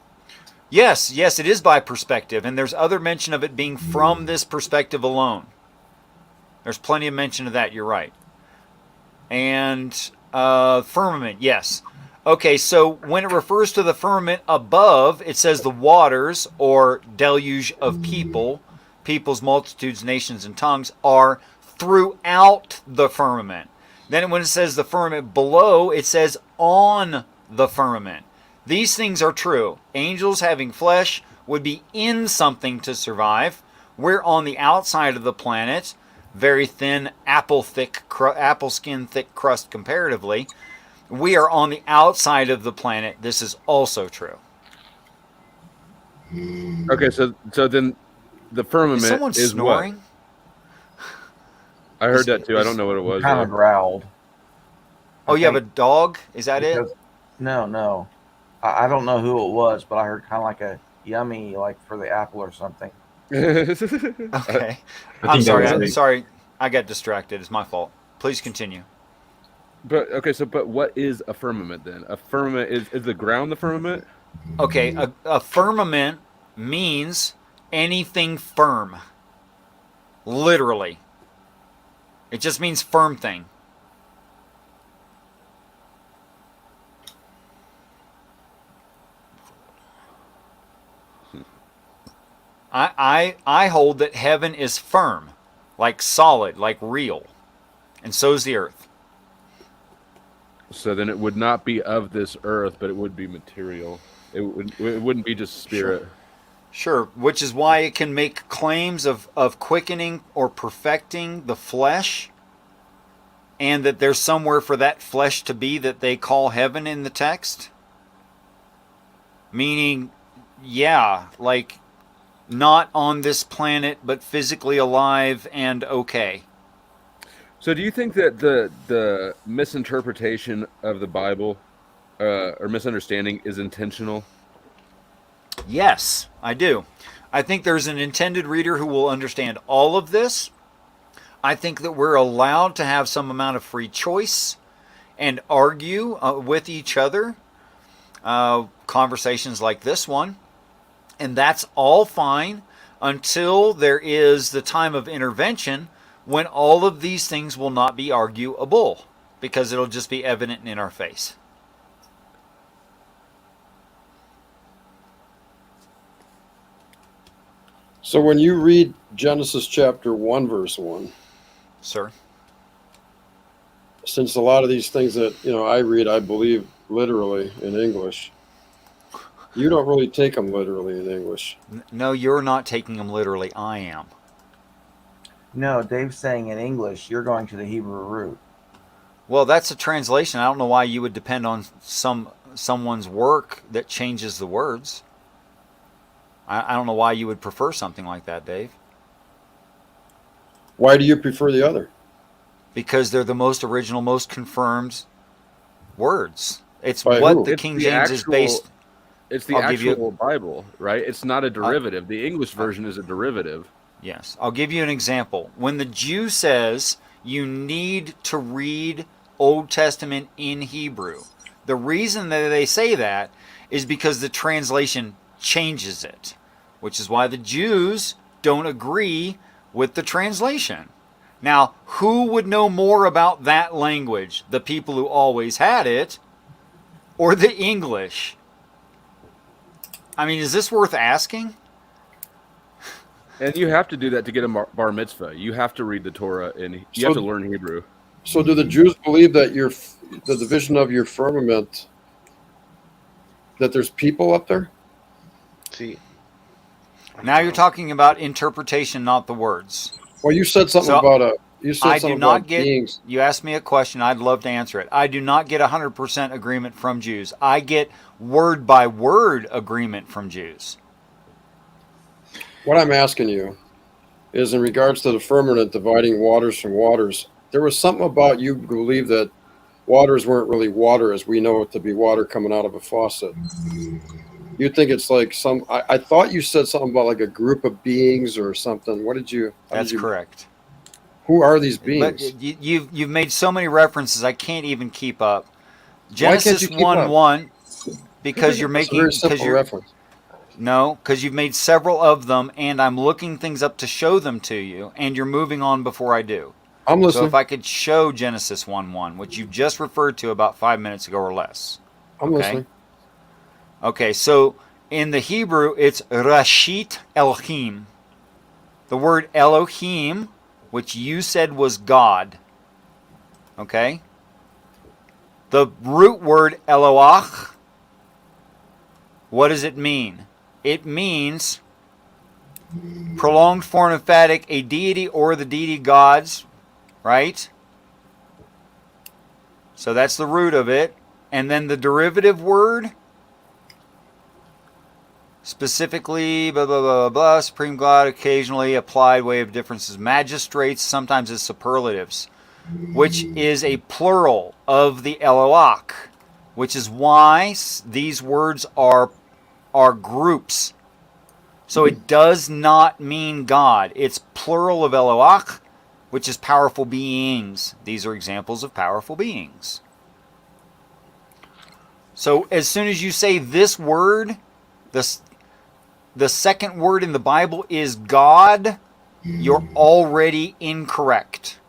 Yes, it is by perspective, and there's other mention of it being from this perspective alone. There's plenty of mention of that, you're right. And firmament, yes. Okay, so when it refers to the firmament above, it says the waters, or deluge of people, peoples, multitudes, nations, and tongues, are throughout the firmament. Then when it says the firmament below, it says on the firmament. These things are true. Angels having flesh would be in something to survive. We're on the outside of the planet, very thin, apple skin thick crust comparatively. We are on the outside of the planet. This is also true. Okay, so then the firmament Is someone is snoring? what? I heard that too. I don't know what it was. Kind of growled. Oh, you have a dog? Is that it? No. I don't know who it was, but I heard kind of like a yummy, like for the apple or something. Okay. I'm sorry. I got distracted. It's my fault. Please continue. But what is a firmament then? A firmament is the ground the firmament? Okay, a firmament means anything firm. Literally. It just means firm thing. I hold that heaven is firm, like solid, like real. And so is the earth. So then it would not be of this earth, but it would be material. It wouldn't be just spirit. Sure, which is why it can make claims of quickening or perfecting the flesh, and that there's somewhere for that flesh to be that they call heaven in the text. Meaning, yeah, like not on this planet, but physically alive and okay. So do you think that the misinterpretation of the Bible or misunderstanding is intentional? Yes, I do. I think there's an intended reader who will understand all of this. I think that we're allowed to have some amount of free choice and argue with each other. Conversations like this one. And that's all fine until there is the time of intervention when all of these things will not be arguable because it'll just be evident in our face. So when you read Genesis chapter 1, verse 1, Sir? since a lot of these things that I read, I believe literally in English, you don't really take them literally in English. No, you're not taking them literally. I am. No, Dave's saying in English, you're going to the Hebrew root. Well, that's a translation. I don't know why you would depend on someone's work that changes the words. I don't know why you would prefer something like that, Dave. Why do you prefer the other? Because they're the most original, most confirmed words. It's By what who? the King James is based. It's the I'll give you- actual Bible, right? It's not a derivative. The English version is a derivative. Yes. I'll give you an example. When the Jew says you need to read Old Testament in Hebrew, the reason that they say that is because the translation changes it, which is why the Jews don't agree with the translation. Now, who would know more about that language? The people who always had it, or the English? I mean, is this worth asking? And you have to do that to get a bar mitzvah. You have to read the Torah and you have to learn Hebrew. So do the Jews believe that the division of your firmament, that there's people up there? See, Now you're talking about interpretation, not the words. Well, you said something So about beings. You asked me a question. I'd love to answer it. I do not get 100% agreement from Jews. I get word by word agreement from Jews. What I'm asking you is in regards to the firmament dividing waters from waters. There was something about you believe that waters weren't really water as we know it to be water coming out of a faucet. You think it's like I thought you said something about like a group of beings or something. What did you? That's correct. Who are these beings? But you've made so many references, I can't even keep up. Why can't Genesis you keep 1:1, because you're That's a making very simple reference. No, because you've made several of them, and I'm looking things up to show them to you, and you're moving on before I do. I'm listening. So if I could show Genesis 1:1, which you just referred to about 5 minutes ago or less. I'm listening. Okay, so in the Hebrew, it's Rashit Elohim. The word Elohim, which you said was God. Okay? The root word Eloach, what does it mean? It means prolonged form emphatic, a deity or the deity gods, right? So that's the root of it. And then the derivative word, specifically, blah, blah, blah, blah, supreme God, occasionally applied way of differences, magistrates, sometimes as superlatives, which is a plural of the Eloach, which is why these words are groups. So it does not mean God. It's plural of Eloach, which is powerful beings. These are examples of powerful beings. So as soon as you say this word, the second word in the Bible is God, you're already incorrect.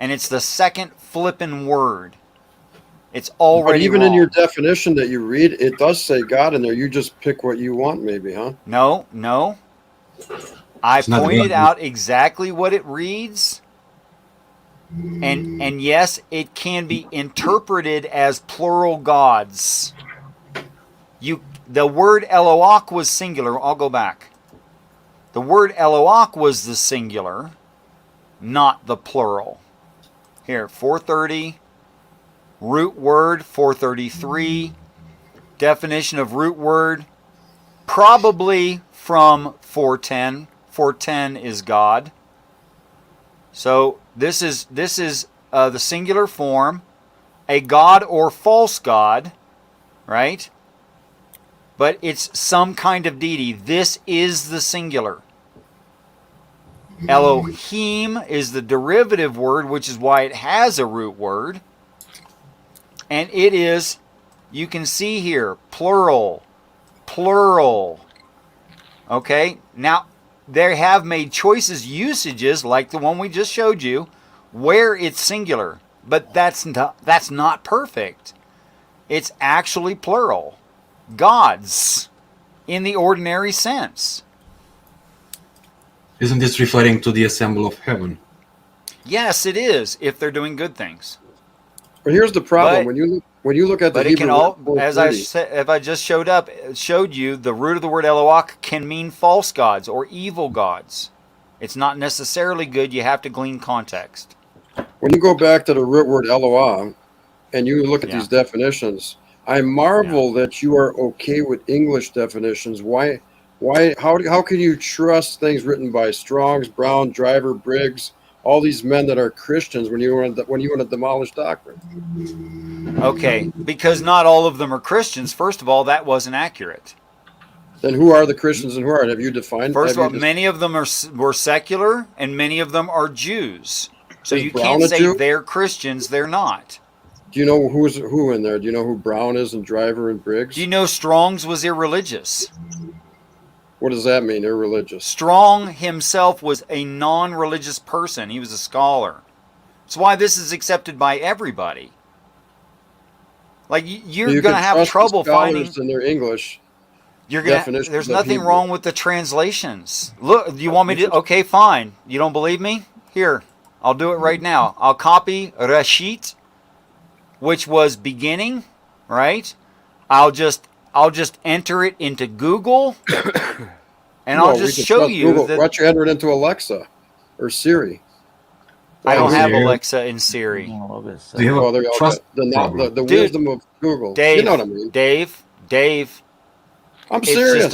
And it's the second flippin' word. It's already But even wrong. in your definition that you read, it does say God in there. You just pick what you want, maybe, huh? No. I It's not pointed God. out exactly what it reads. And yes, it can be interpreted as plural gods. The word Eloach was singular. I'll go back. The word Eloach was the singular, not the plural. Here, 430, root word, 433, definition of root word, probably from 410. 410 is God. So this is the singular form, a god or false god, right? But it's some kind of deity. This is the singular. Elohim is the derivative word, which is why it has a root word. And it is, you can see here, plural. Okay? Now, they have made choices, usages, like the one we just showed you, where it's singular. But that's not perfect. It's actually plural. Gods, in the ordinary sense. Isn't this referring to the assembly of heaven? Yes, it is, if they're doing good things. But here's the problem: But- when you look at the But it can Hebrew all, word as I 430, said, if I just showed you, the root of the word Eloach can mean false gods or evil gods. It's not necessarily good. You have to glean context. when you go back to the root word Eloah, and you look at Yeah. these definitions, I marvel that you are okay with English definitions. Why? How can you trust things written by Strong's, Brown, Driver, Briggs, all these men that are Christians when you want to demolish doctrine? Okay, because not all of them are Christians. First of all, that wasn't accurate. Then who are the Christians and who aren't? Have you defined? First of all, have you many of them were secular, and many of them are Jews. So Is you Brown can't a say Jew? they're Christians. They're not. Do you know who's who in there? Do you know who Brown is and Driver and Briggs? Do you know Strong's was irreligious? What does that mean? Irreligious. Strong himself was a non-religious person. He was a scholar. That's why this is accepted by everybody. Like you're You going to can have trust the trouble finding. scholars in their English. You're gonna. definitions There's of nothing Hebrew. wrong with the translations. Look, do you want me to? Okay, fine. You don't believe me? Here, I'll do it right now. I'll copy Rashit, which was beginning, right? I'll just enter it into Google, and I'll just show you Google. that. Why don't you enter it into Alexa or Siri? I don't have Siri. Alexa and Siri. A little bit Do you have Oh, there you a go. trust The Dude, wisdom of Google. Dave, You know what I mean? Dave. I'm It's serious.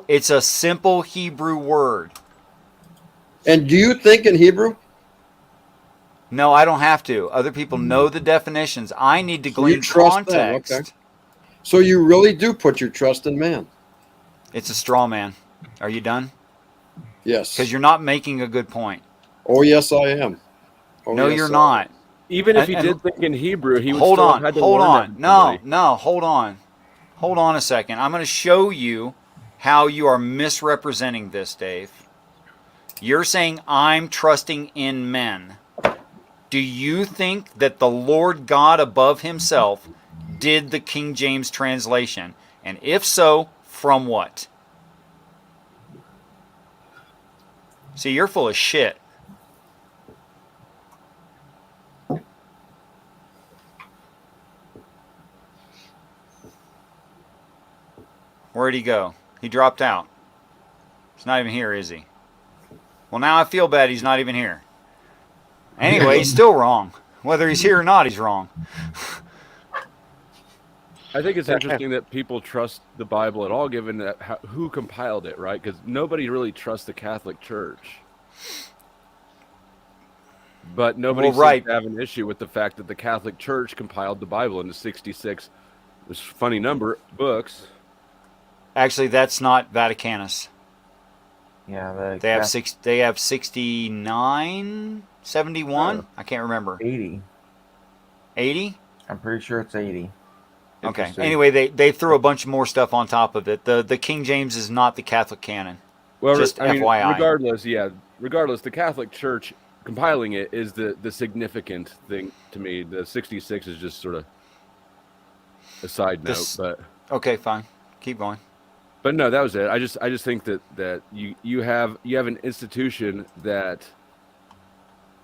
it's a simple Hebrew word. And do you think in Hebrew? No, I don't have to. Other people know the definitions. I need to So you glean trust them, context. okay. So you really do put your trust in man? It's a straw man. Are you done? Yes. Because you're not making a good point. Oh, yes, I am. Oh, No, yes, you're I am. not. Even if he And- did think in Hebrew, he would hold still on, have had to hold learn on. that. No, hold on. Hold on a second. I'm going to show you how you are misrepresenting this, Dave. You're saying I'm trusting in men. Do you think that the Lord God above himself did the King James translation? And if so, from what? See, you're full of shit. Where'd he go? He dropped out. He's not even here, is he? Well, now I feel bad he's not even here. Anyway, he's still wrong. Whether he's here or not, he's wrong. I think it's interesting that people trust the Bible at all, given that who compiled it, right? Because nobody really trusts the Catholic Church. But nobody seems to have an issue with the fact that the Catholic Church compiled the Bible into 66, this funny number, books. Actually, that's not Vaticanus. Yeah, they have 69, 71. I can't remember. 80. 80? I'm pretty sure it's 80. Okay. Anyway, they threw a bunch more stuff on top of it. The King James is not the Catholic canon. Well, just I mean, FYI. Regardless, the Catholic Church compiling it is the significant thing to me. The 66 is just sort of a side note, but okay, fine, keep going. But no, that was it. I just think that you have an institution that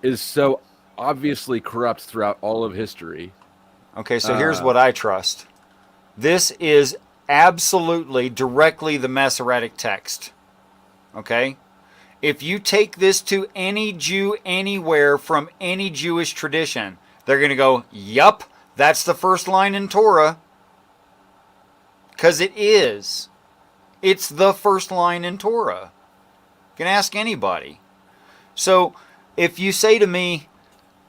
is so obviously corrupt throughout all of history. Okay, so here's what I trust. This is absolutely directly the Masoretic text. Okay? If you take this to any Jew anywhere from any Jewish tradition, they're going to go, yup, that's the first line in Torah. Because it is. It's the first line in Torah. You can ask anybody. So if you say to me,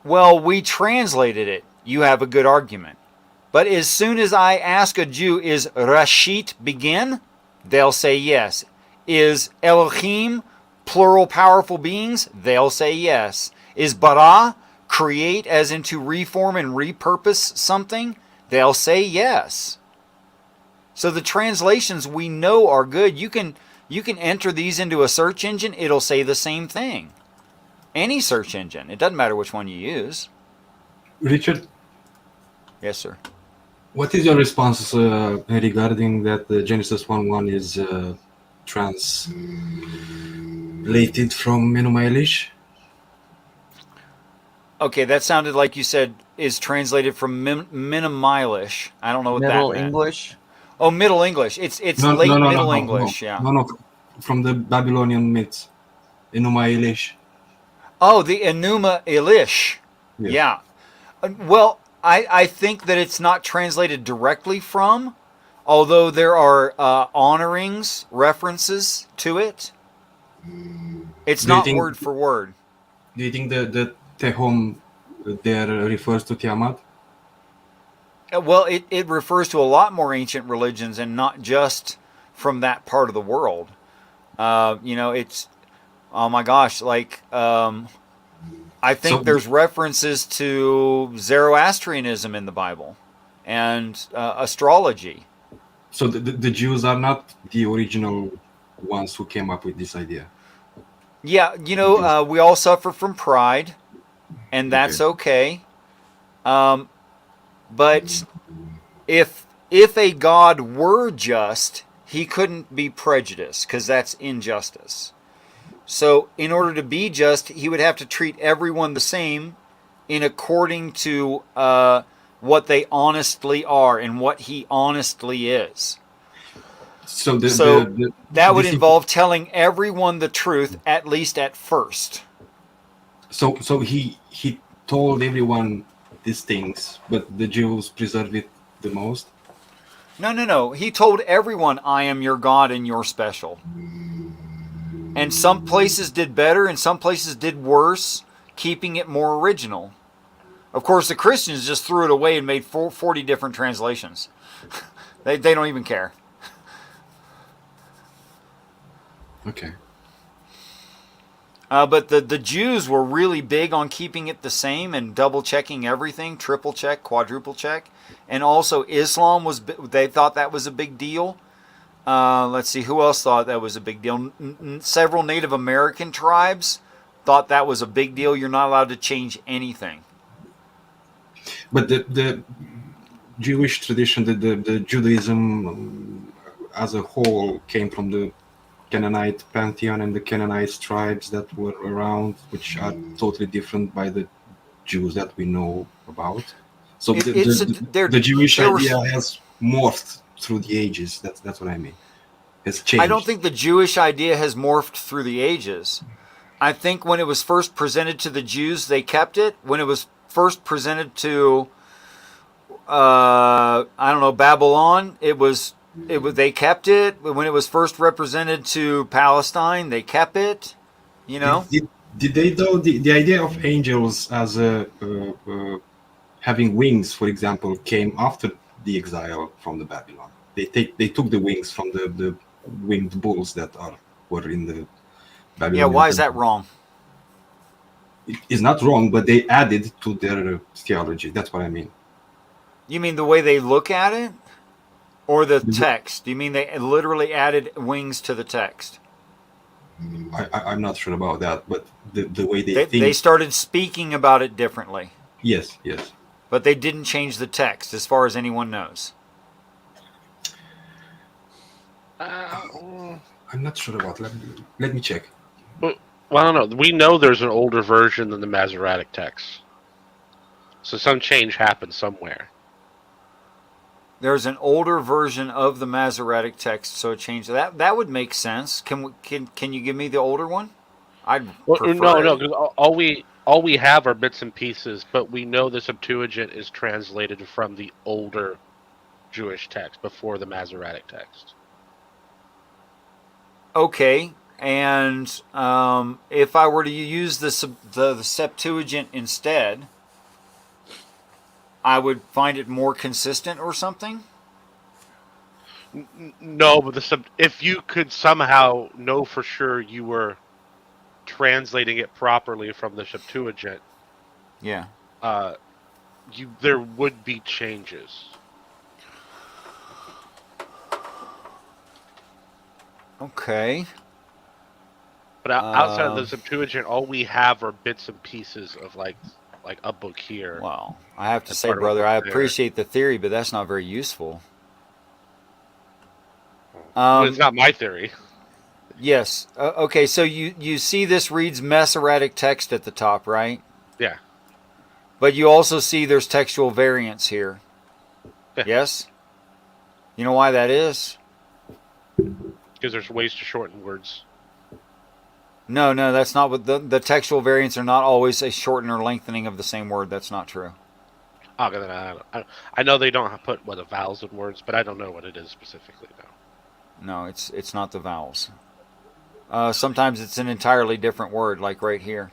well, we translated it, you have a good argument. But as soon as I ask a Jew, is Rashit begin? They'll say yes. Is Elohim plural powerful beings? They'll say yes. Is bara create as in to reform and repurpose something? They'll say yes. So the translations we know are good. You can enter these into a search engine, it'll say the same thing. Any search engine. It doesn't matter which one you use. Richard? Yes, sir. What is your response regarding that Genesis 1:1 is translated from Menumai Elish? Okay, that sounded like you said is translated from Minimilish. I don't know what Middle that meant. English? Oh, Middle English. It's late Middle English, yeah. No, from the Babylonian myths. Enuma Elish. Oh, the Enuma Elish. Yes. Yeah. Well, I think that it's not translated directly from, although there are honorings, references to it. It's not word for word. Do you think the Tehom there refers to Tiamat? Well, it refers to a lot more ancient religions and not just from that part of the world. It's, oh my gosh, like, I think there's references to Zoroastrianism in the Bible and astrology. So the Jews are not the original ones who came up with this idea? Yeah, we all suffer from pride, and that's okay. But if a God were just, he couldn't be prejudiced, because that's injustice. So in order to be just, he would have to treat everyone the same in according to what they honestly are and what he honestly is. So that would this involve telling everyone the truth, at least at first. So he told everyone these things, but the Jews preserved it the most. No. He told everyone, I am your God and you're special. And some places did better and some places did worse, keeping it more original. Of course, the Christians just threw it away and made 40 different translations. They don't even care. Okay. But the Jews were really big on keeping it the same and double checking everything, triple check, quadruple check. And also Islam they thought that was a big deal. Let's see, who else thought that was a big deal? Several Native American tribes thought that was a big deal. You're not allowed to change anything. But the Jewish tradition, the Judaism as a whole came from the Canaanite pantheon and the Canaanite tribes that were around, which are totally different by the Jews that we know about. So the Jewish idea has morphed through the ages. That's what I mean. It's changed. I don't think the Jewish idea has morphed through the ages. I think when it was first presented to the Jews, they kept it. When it was first presented to, Babylon, they kept it. When it was first represented to Palestine, they kept it. You know. Did they though the idea of angels as having wings, for example, came after the exile from the Babylon? They took the wings from the winged bulls that were in the Babylon. Yeah, why is that wrong? It is not wrong, but they added to their theology. That's what I mean. You mean the way they look at it? Or the text? Do you mean they literally added wings to the text? I'm not sure about that, but the way they think... They started speaking about it differently. Yes. But they didn't change the text, as far as anyone knows. I'm not sure about it. Let me check. Well, I don't know. We know there's an older version than the Masoretic text. So some change happened somewhere. There's an older version of the Masoretic text, so it changed. That would make sense. Can you give me the older one? Prefer no, because all we have are bits and pieces, but we know the Septuagint is translated from the older Jewish text before the Masoretic text. Okay, and if I were to use the Septuagint instead, I would find it more consistent or something? No, but if you could somehow know for sure you were translating it properly from the Septuagint, yeah, there would be changes. Okay. But outside of the Septuagint, all we have are bits and pieces of like a book here. Well, I have to say, brother, I appreciate the theory, but that's not very useful. It's not my theory. Yes. Okay, so you see this reads Masoretic text at the top, right? Yeah. But you also see there's textual variants here. Yeah. Yes? You know why that is? Because there's ways to shorten words. No, that's not what the textual variants are not always a shorten or lengthening of the same word. That's not true. I know they don't put the vowels in words, but I don't know what it is specifically now. No, it's not the vowels. Sometimes it's an entirely different word, like right here.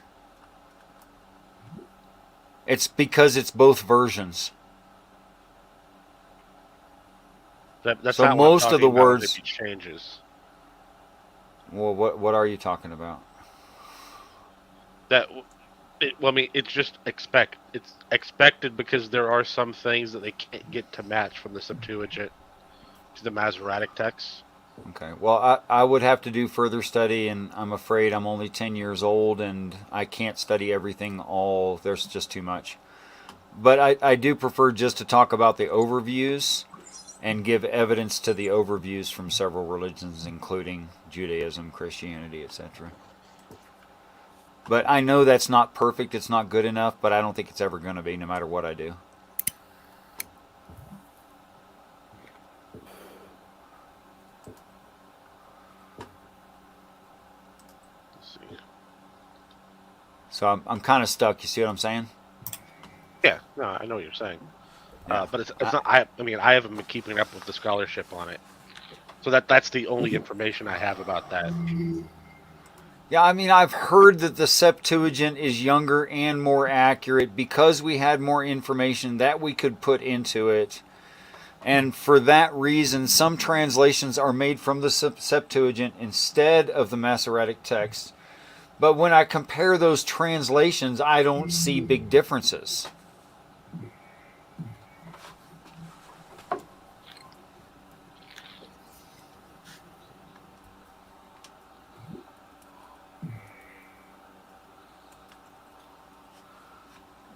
It's because it's both versions. That's so not most of the words changes. Well, what are you talking about? It's just it's expected because there are some things that they can't get to match from the Septuagint to the Masoretic text. Okay. Well, I would have to do further study, and I'm afraid I'm only 10 years old, and I can't study everything all. There's just too much. But I do prefer just to talk about the overviews and give evidence to the overviews from several religions, including Judaism, Christianity, etc. But I know that's not perfect. It's not good enough, but I don't think it's ever going to be, no matter what I do. Let's see. So I'm kind of stuck. You see what I'm saying? Yeah, no, I know what you're saying. But it's not. I mean, I haven't been keeping up with the scholarship on it, so that's the only information I have about that. Yeah, I mean, I've heard that the Septuagint is younger and more accurate because we had more information that we could put into it. And for that reason, some translations are made from the Septuagint instead of the Masoretic text. But when I compare those translations, I don't see big differences.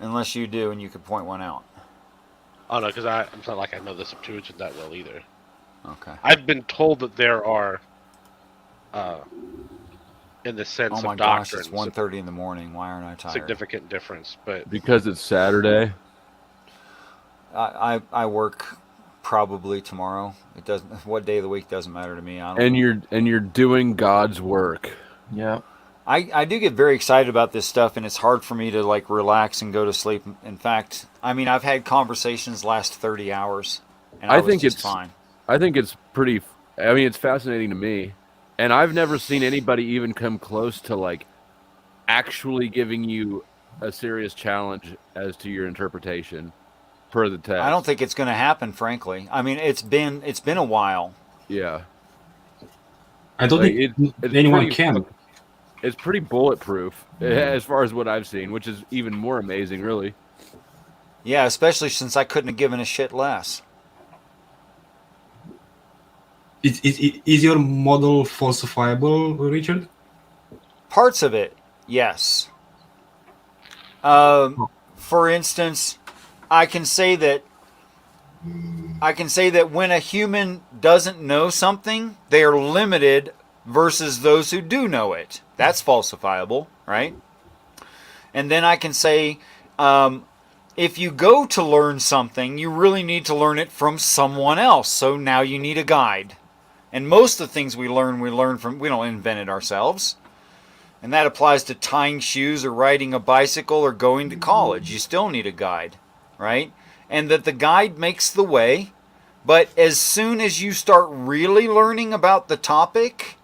Unless you do, and you could point one out. Oh no, because it's not like I know the Septuagint that well either. Okay. I've been told that there are, in the sense Oh my of gosh, doctrine, it's 1:30 in the morning. Why aren't I tired? significant difference, but Because it's Saturday. I work probably tomorrow. It doesn't. What day of the week doesn't matter to me. I don't. And you're doing God's work. Yeah. I do get very excited about this stuff, and it's hard for me to like relax and go to sleep. In fact, I mean, I've had conversations last 30 hours, and I think it's fine. I think it's pretty. I mean, it's fascinating to me, and I've never seen anybody even come close to like actually giving you a serious challenge as to your interpretation per the text. I don't think it's going to happen, frankly. I mean, it's been a while. Yeah. I don't think it's anyone pretty- can. It's pretty bulletproof as far as what I've seen, which is even more amazing, really. Yeah, especially since I couldn't have given a shit less. Is your model falsifiable, Richard? Parts of it, yes. For instance, I can say that when a human doesn't know something, they are limited versus those who do know it. That's falsifiable, right? And then I can say, if you go to learn something, you really need to learn it from someone else. So now you need a guide. And most of the things we learn from, we don't invent it ourselves. And that applies to tying shoes or riding a bicycle or going to college. You still need a guide, right? And that the guide makes the way. But as soon as you start really learning about the topic,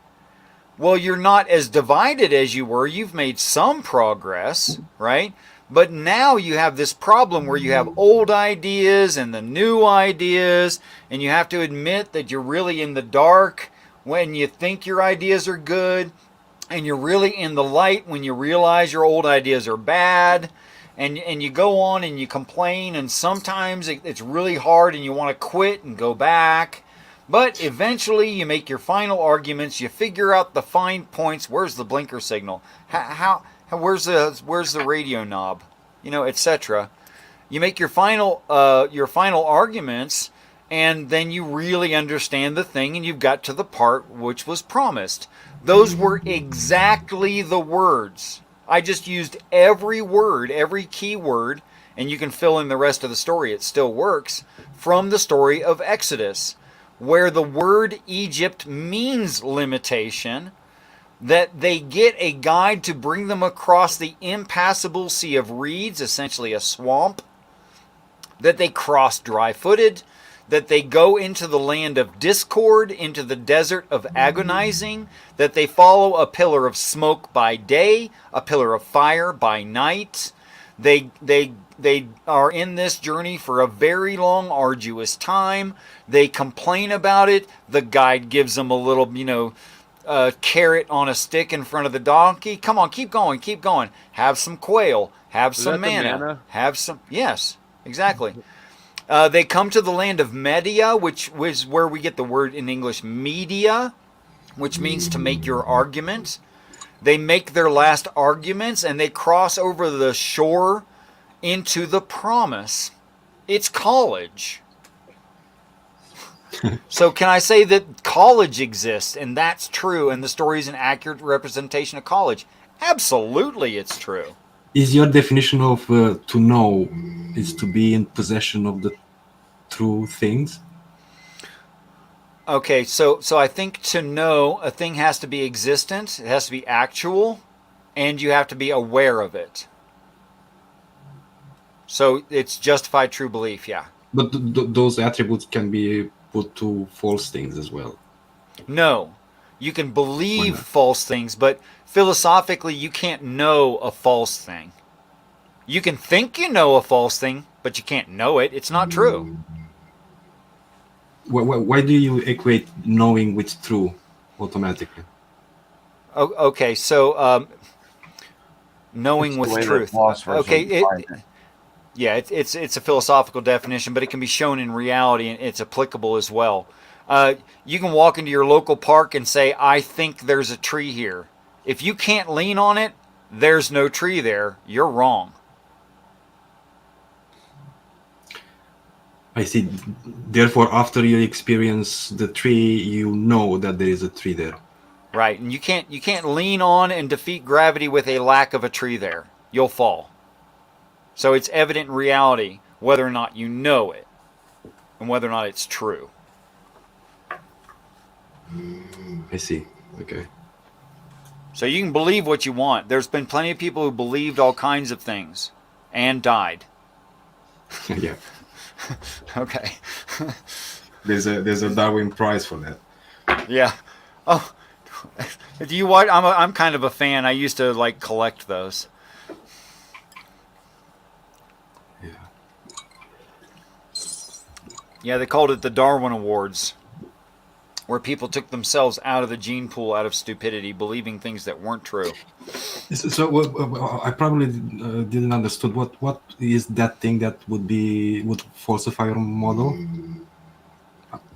well, you're not as divided as you were. You've made some progress, right? But now you have this problem where you have old ideas and the new ideas, and you have to admit that you're really in the dark when you think your ideas are good, and you're really in the light when you realize your old ideas are bad. And you go on and you complain, and sometimes it's really hard and you want to quit and go back. But eventually you make your final arguments, you figure out the fine points. Where's the blinker signal? Where's the radio knob? You know, etc. You make your final arguments, and then you really understand the thing, and you've got to the part which was promised. Those were exactly the words. I just used every word, every key word, and you can fill in the rest of the story. It still works, from the story of Exodus, where the word Egypt means limitation, that they get a guide to bring them across the impassable sea of reeds, essentially a swamp, that they cross dry-footed, that they go into the land of discord, into the desert of agonizing, that they follow a pillar of smoke by day, a pillar of fire by night. They are in this journey for a very long, arduous time. They complain about it. The guide gives them a little, carrot on a stick in front of the donkey. Come on, keep going, keep going. Have some quail. Have some manna. Have some. Yes, exactly. They come to the land of Media, which was where we get the word in English media, which means to make your argument. They make their last arguments, and they cross over the shore into the promise. It's college. So can I say that college exists and that's true and the story is an accurate representation of college? Absolutely, it's true. Is your definition of to know is to be in possession of the true things? Okay, so I think to know a thing has to be existent, it has to be actual, and you have to be aware of it. So it's justified true belief, yeah. But those attributes can be put to false things as well. No, you can believe false things, but philosophically you can't know a false thing. You can think you know a false thing, but you can't know it. It's not true. Why do you equate knowing with true automatically? Okay, so knowing It's the with way that truth. philosophers Okay, define it. yeah, it's a philosophical definition, but it can be shown in reality, and it's applicable as well. You can walk into your local park and say, "I think there's a tree here." If you can't lean on it, there's no tree there. You're wrong. I see. Therefore, after you experience the tree, you know that there is a tree there. Right, and you can't lean on and defeat gravity with a lack of a tree there. You'll fall. So it's evident in reality whether or not you know it and whether or not it's true. I see. Okay. So you can believe what you want. There's been plenty of people who believed all kinds of things and died. Yeah. Okay. There's a Darwin Prize for that. Yeah. Oh, do you watch? I'm kind of a fan. I used to like collect those. Yeah. Yeah, they called it the Darwin Awards, where people took themselves out of the gene pool out of stupidity, believing things that weren't true. So I probably didn't understood what is that thing that would falsify your model.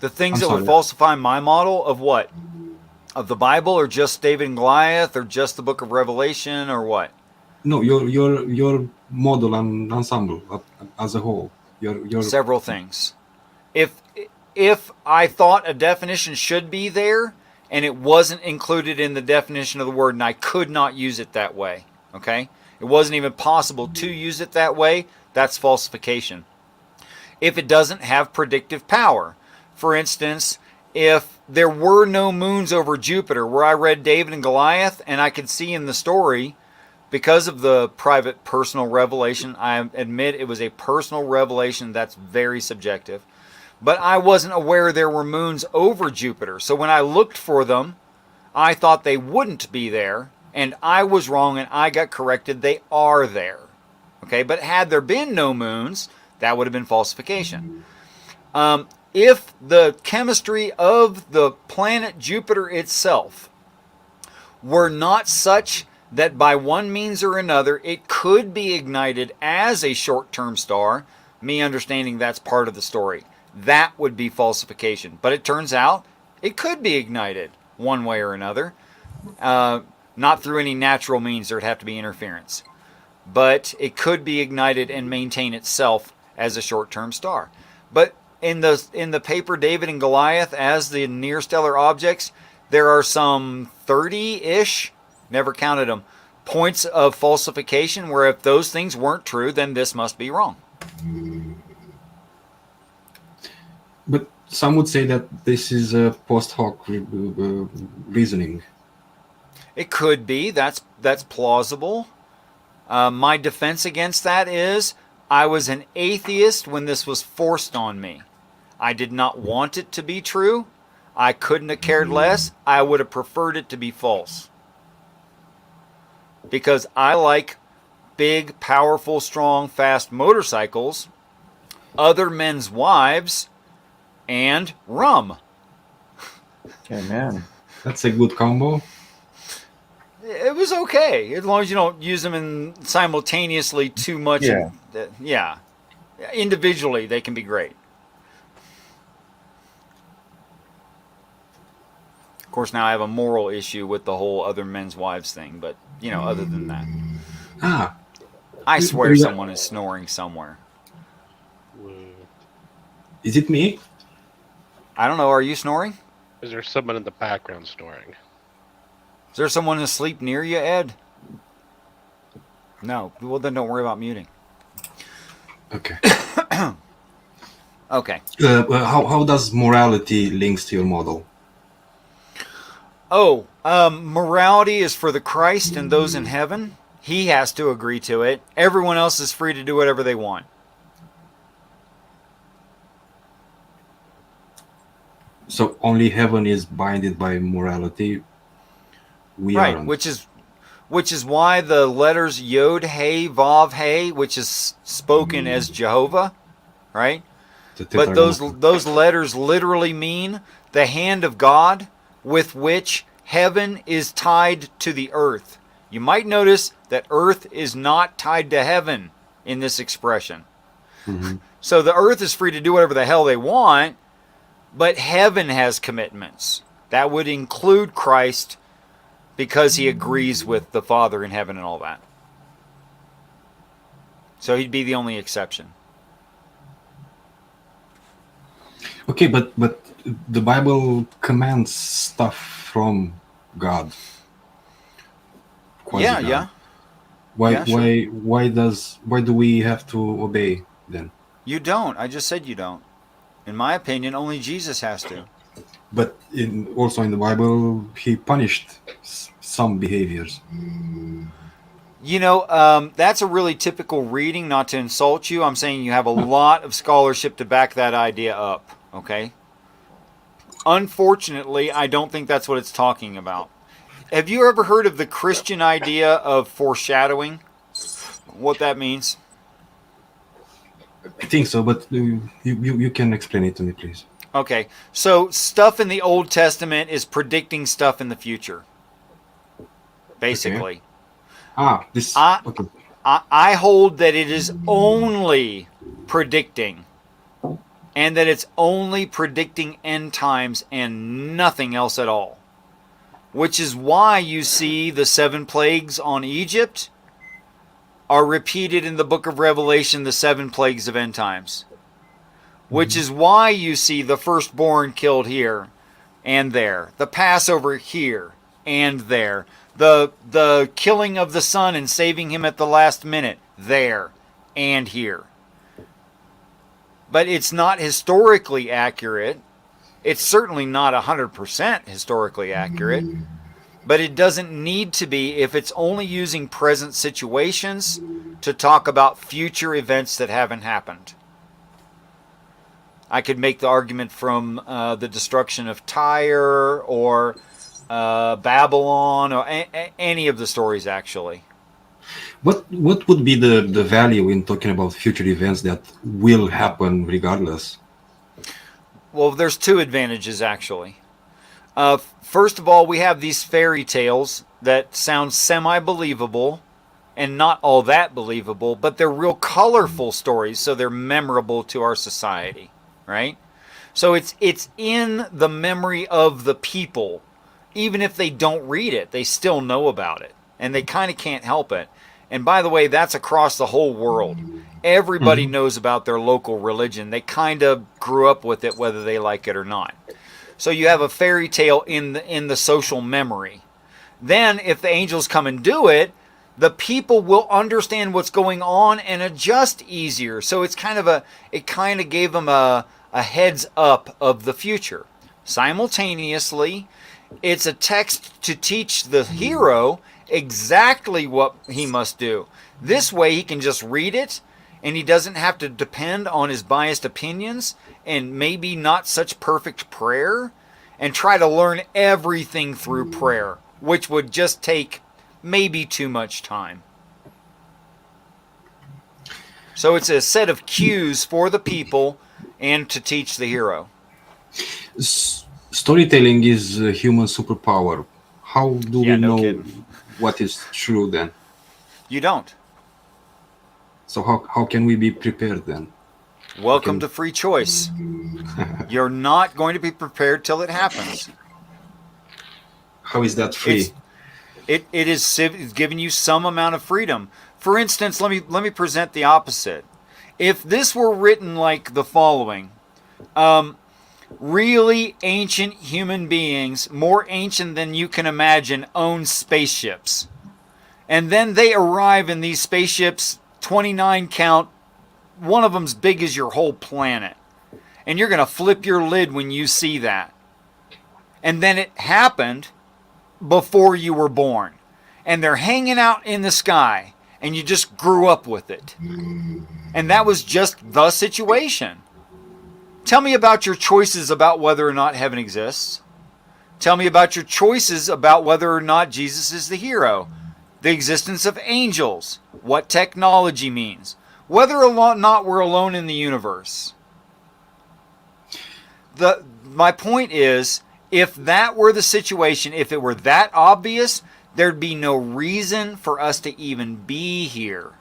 The things I'm that sorry. would falsify my model of what? Of the Bible, or just David and Goliath, or just the Book of Revelation, or what? No, your model and ensemble as a whole. Your Several things. If I thought a definition should be there and it wasn't included in the definition of the word and I could not use it that way, okay? It wasn't even possible to use it that way, that's falsification. If it doesn't have predictive power, for instance, if there were no moons over Jupiter, where I read David and Goliath and I could see in the story, because of the private personal revelation, I admit it was a personal revelation that's very subjective, but I wasn't aware there were moons over Jupiter. So when I looked for them, I thought they wouldn't be there, and I was wrong and I got corrected. They are there. Okay, but had there been no moons, that would have been falsification. If the chemistry of the planet Jupiter itself were not such that by one means or another it could be ignited as a short-term star, me understanding that's part of the story, that would be falsification. But it turns out it could be ignited one way or another, not through any natural means. There'd have to be interference, but it could be ignited and maintain itself as a short-term star. But in the paper David and Goliath as the near-stellar objects, there are some 30-ish, never counted them, points of falsification where if those things weren't true, then this must be wrong. But some would say that this is a post hoc reasoning. It could be. That's plausible. My defense against that is I was an atheist when this was forced on me. I did not want it to be true. I couldn't have cared less. I would have preferred it to be false. Because I like big, powerful, strong, fast motorcycles, other men's wives, and rum. Amen. That's a good combo. It was okay, as long as you don't use them simultaneously too much. Yeah. Yeah. Individually, they can be great. Of course, now I have a moral issue with the whole other men's wives thing, but, other than that. I swear someone is snoring somewhere. Is it me? I don't know. Are you snoring? Is there someone in the background snoring? Is there someone asleep near you, Ed? No. Well, then don't worry about muting. Okay. Okay. How does morality links to your model? Oh, morality is for the Christ and those in heaven. He has to agree to it. Everyone else is free to do whatever they want. So only heaven is binded by morality. We Right, aren't. which is why the letters Yod, Hey, Vav, Hey, which is spoken as Jehovah, right? But those letters literally mean the hand of God with which heaven is tied to the earth. You might notice that earth is not tied to heaven in this expression. Mhm. So the earth is free to do whatever the hell they want, but heaven has commitments. That would include Christ because he agrees with the Father in heaven and all that. So he'd be the only exception. Okay, but the Bible commands stuff from God. Yeah, Quasi-God. yeah. Why Yeah, sure. why do we have to obey then? You don't. I just said you don't. In my opinion, only Jesus has to. But also in the Bible, he punished some behaviors. You know, that's a really typical reading, not to insult you. I'm saying you have a lot of scholarship to back that idea up, okay? Unfortunately, I don't think that's what it's talking about. Have you ever heard of the Christian idea of foreshadowing? What that means? I think so, but you can explain it to me, please. Okay, so stuff in the Old Testament is predicting stuff in the future, basically. Okay. This. I, Okay. I hold that it is only predicting, and that it's only predicting end times and nothing else at all. Which is why you see the 7 plagues on Egypt are repeated in the book of Revelation, the 7 plagues of end times. Which is why you see the firstborn killed here and there, the Passover here and there, the killing of the son and saving him at the last minute there and here. But it's not historically accurate. It's certainly not 100% historically accurate, but it doesn't need to be if it's only using present situations to talk about future events that haven't happened. I could make the argument from the destruction of Tyre or Babylon or any of the stories, actually. What would be the value in talking about future events that will happen regardless? Well, there's 2 advantages, actually. First of all, we have these fairy tales that sound semi-believable and not all that believable, but they're real colorful stories, so they're memorable to our society, right? So it's in the memory of the people. Even if they don't read it, they still know about it, and they kind of can't help it. And by the way, that's across the whole world. Everybody knows about their local religion. They kind of grew up with it, whether they like it or not. So you have a fairy tale in the social memory. Then, if the angels come and do it, the people will understand what's going on and adjust easier. So it kind of gave them a heads up of the future. Simultaneously, it's a text to teach the hero exactly what he must do. This way he can just read it, and he doesn't have to depend on his biased opinions and maybe not such perfect prayer and try to learn everything through prayer, which would just take maybe too much time. So it's a set of cues for the people and to teach the hero. Storytelling is a human superpower. How do we know kidding. what is true then? You don't. So how can we be prepared then? Welcome to free choice. You're not going to be prepared till it happens. How is that free? It's giving you some amount of freedom. For instance, let me present the opposite. If this were written like the following, really ancient human beings, more ancient than you can imagine, own spaceships. And then they arrive in these spaceships, 29 count, one of them's big as your whole planet. And you're going to flip your lid when you see that. And then it happened before you were born. And they're hanging out in the sky, and you just grew up with it. And that was just the situation. Tell me about your choices about whether or not heaven exists. Tell me about your choices about whether or not Jesus is the hero. The existence of angels. What technology means. Whether or not we're alone in the universe. My point is, if that were the situation, if it were that obvious, there'd be no reason for us to even be here.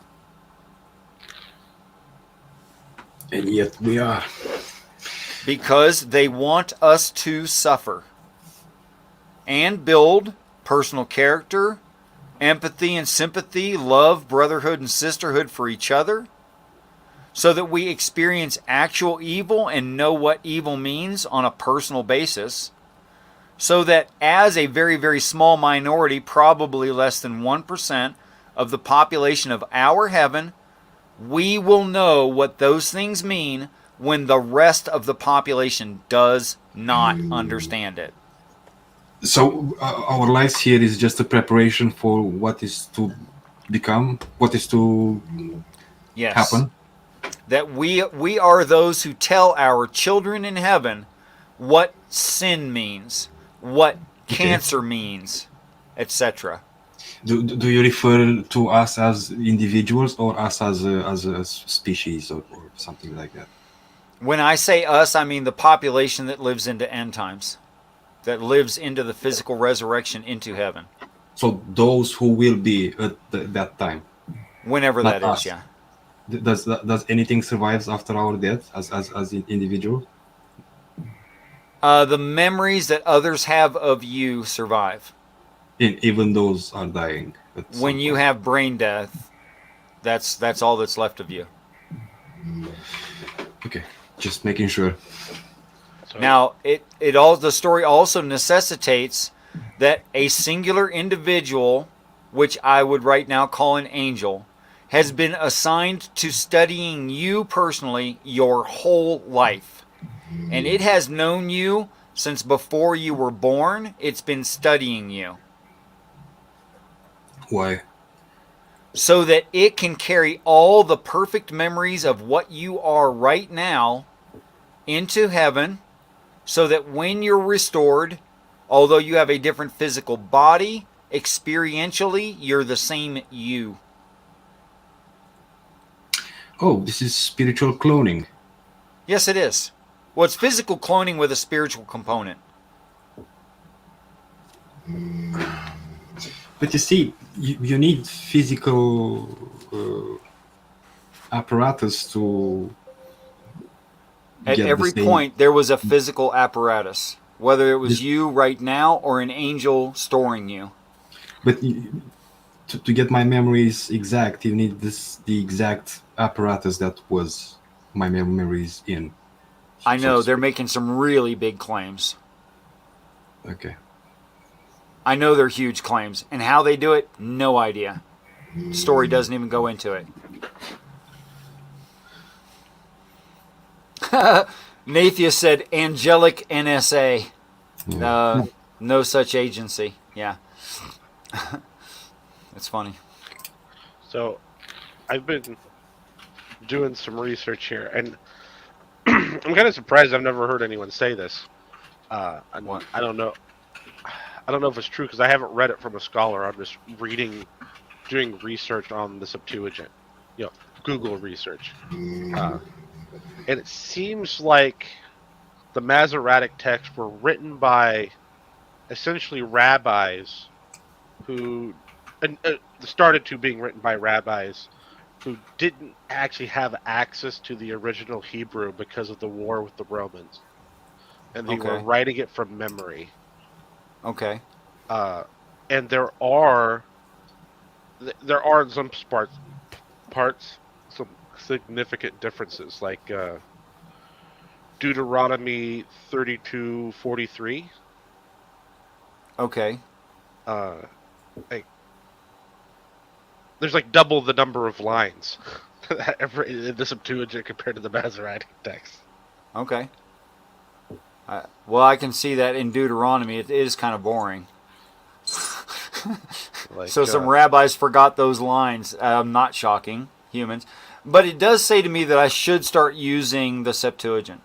And yet we are. Because they want us to suffer. And build personal character, empathy and sympathy, love, brotherhood and sisterhood for each other. So that we experience actual evil and know what evil means on a personal basis. So that as a very, very small minority, probably less than 1% of the population of our heaven, we will know what those things mean when the rest of the population does not understand it. So our lives here is just a preparation for what is to become, what is to happen. That we are those who tell our children in heaven what sin means, what cancer means, etc. Do you refer to us as individuals or us as a species or something like that? When I say us, I mean the population that lives into end times, that lives into the physical resurrection into heaven. So those who will be at that time. Whenever Not that us. is, yeah. Does anything survive after our death as individuals? The memories that others have of you survive. Even those are dying. When you have brain death, that's all that's left of you. Okay, just making sure. Now, the story also necessitates that a singular individual, which I would right now call an angel, has been assigned to studying you personally your whole life. And it has known you since before you were born. It's been studying you. Why? So that it can carry all the perfect memories of what you are right now into heaven, so that when you're restored, although you have a different physical body, experientially, you're the same you. Oh, this is spiritual cloning. Yes, it is. Well, it's physical cloning with a spiritual component. But you see, you need physical apparatus to. At every point, there was a physical apparatus, whether it was you right now or an angel storing you. But to get my memories exact, you need the exact apparatus that was my memories in. I know, they're making some really big claims. Okay. I know they're huge claims. And how they do it, no idea. The story doesn't even go into it. Nathia said angelic NSA. No such agency. Yeah. It's funny. So I've been doing some research here, and I'm kind of surprised I've never heard anyone say this. I don't know. I don't know if it's true because I haven't read it from a scholar. I'm just doing research on the Septuagint. Google research. And it seems like the Masoretic texts were written by essentially rabbis who started to being written by rabbis who didn't actually have access to the original Hebrew because of the war with the Romans. And they were writing it from memory. Okay. And there are in some parts some significant differences. Like Deuteronomy 32:43. Okay. Like, there's like double the number of lines in the Septuagint compared to the Masoretic text. Okay. Well, I can see that in Deuteronomy. It is kind of boring. Like, So some rabbis forgot those lines. Not shocking, humans. But it does say to me that I should start using the Septuagint.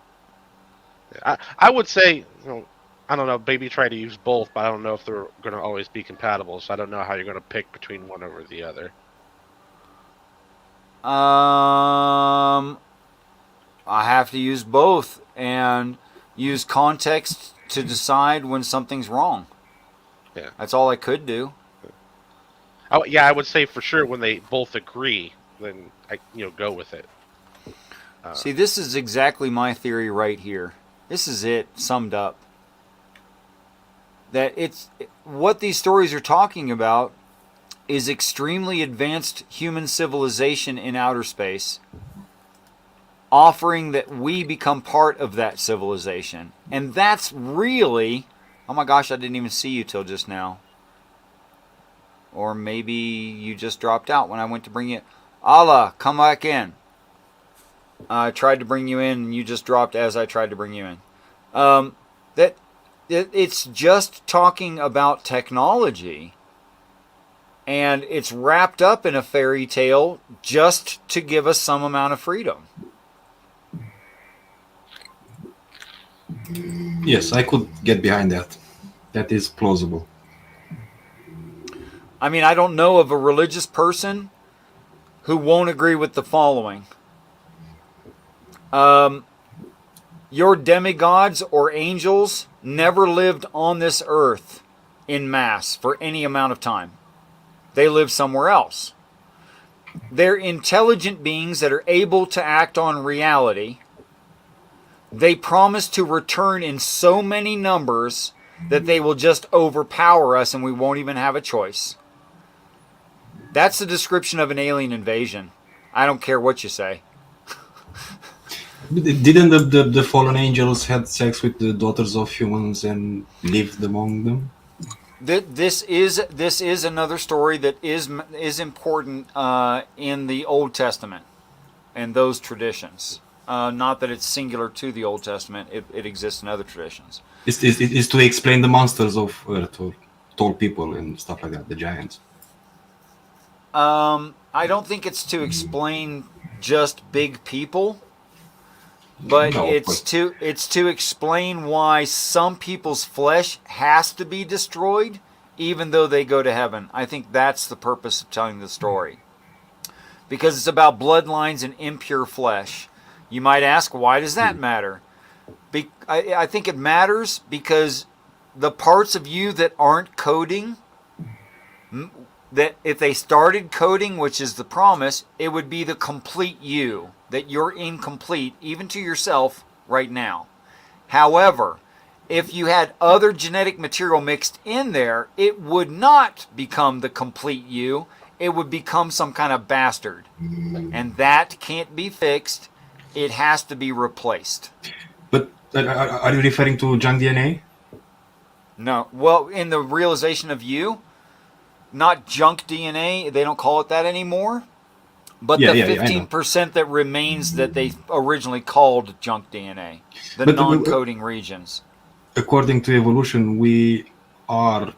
I would say, I don't know, maybe try to use both, but I don't know if they're going to always be compatible, so I don't know how you're going to pick between one over the other. I have to use both and use context to decide when something's wrong. Yeah. That's all I could do. I would say for sure when they both agree, then I go with it. See, this is exactly my theory right here. This is it summed up. That what these stories are talking about is extremely advanced human civilization in outer space, offering that we become part of that civilization. And that's really, oh my gosh, I didn't even see you till just now. Or maybe you just dropped out when I went to bring you. Allah, come back in. I tried to bring you in and you just dropped as I tried to bring you in. It's just talking about technology. And it's wrapped up in a fairy tale just to give us some amount of freedom. Yes, I could get behind that. That is plausible. I mean, I don't know of a religious person who won't agree with the following. Your demigods or angels never lived on this earth in mass for any amount of time. They live somewhere else. They're intelligent beings that are able to act on reality. They promise to return in so many numbers that they will just overpower us and we won't even have a choice. That's the description of an alien invasion. I don't care what you say. Didn't the fallen angels had sex with the daughters of humans and lived among them? This is another story that is important in the Old Testament and those traditions. Not that it's singular to the Old Testament; it exists in other traditions. It's to explain the monsters of Earth, or tall people and stuff like that, the giants. I don't think it's to explain just big people, but No, it's to explain why some people's flesh has to be destroyed, even though they go to heaven. I think that's the purpose of telling the story, because it's about bloodlines and impure flesh. You might ask, why does that matter? I think it matters because the parts of you that aren't coding, that if they started coding, which is the promise, it would be the complete you, that you're incomplete, even to yourself right now. However, if you had other genetic material mixed in there, it would not become the complete you. It would become some kind of bastard. And that can't be fixed. It has to be replaced. But are you referring to junk DNA? No. Well, in the realization of you, not junk DNA, they don't call it that anymore. But the 15% that remains that they originally called junk DNA, the non-coding regions. According to evolution, we are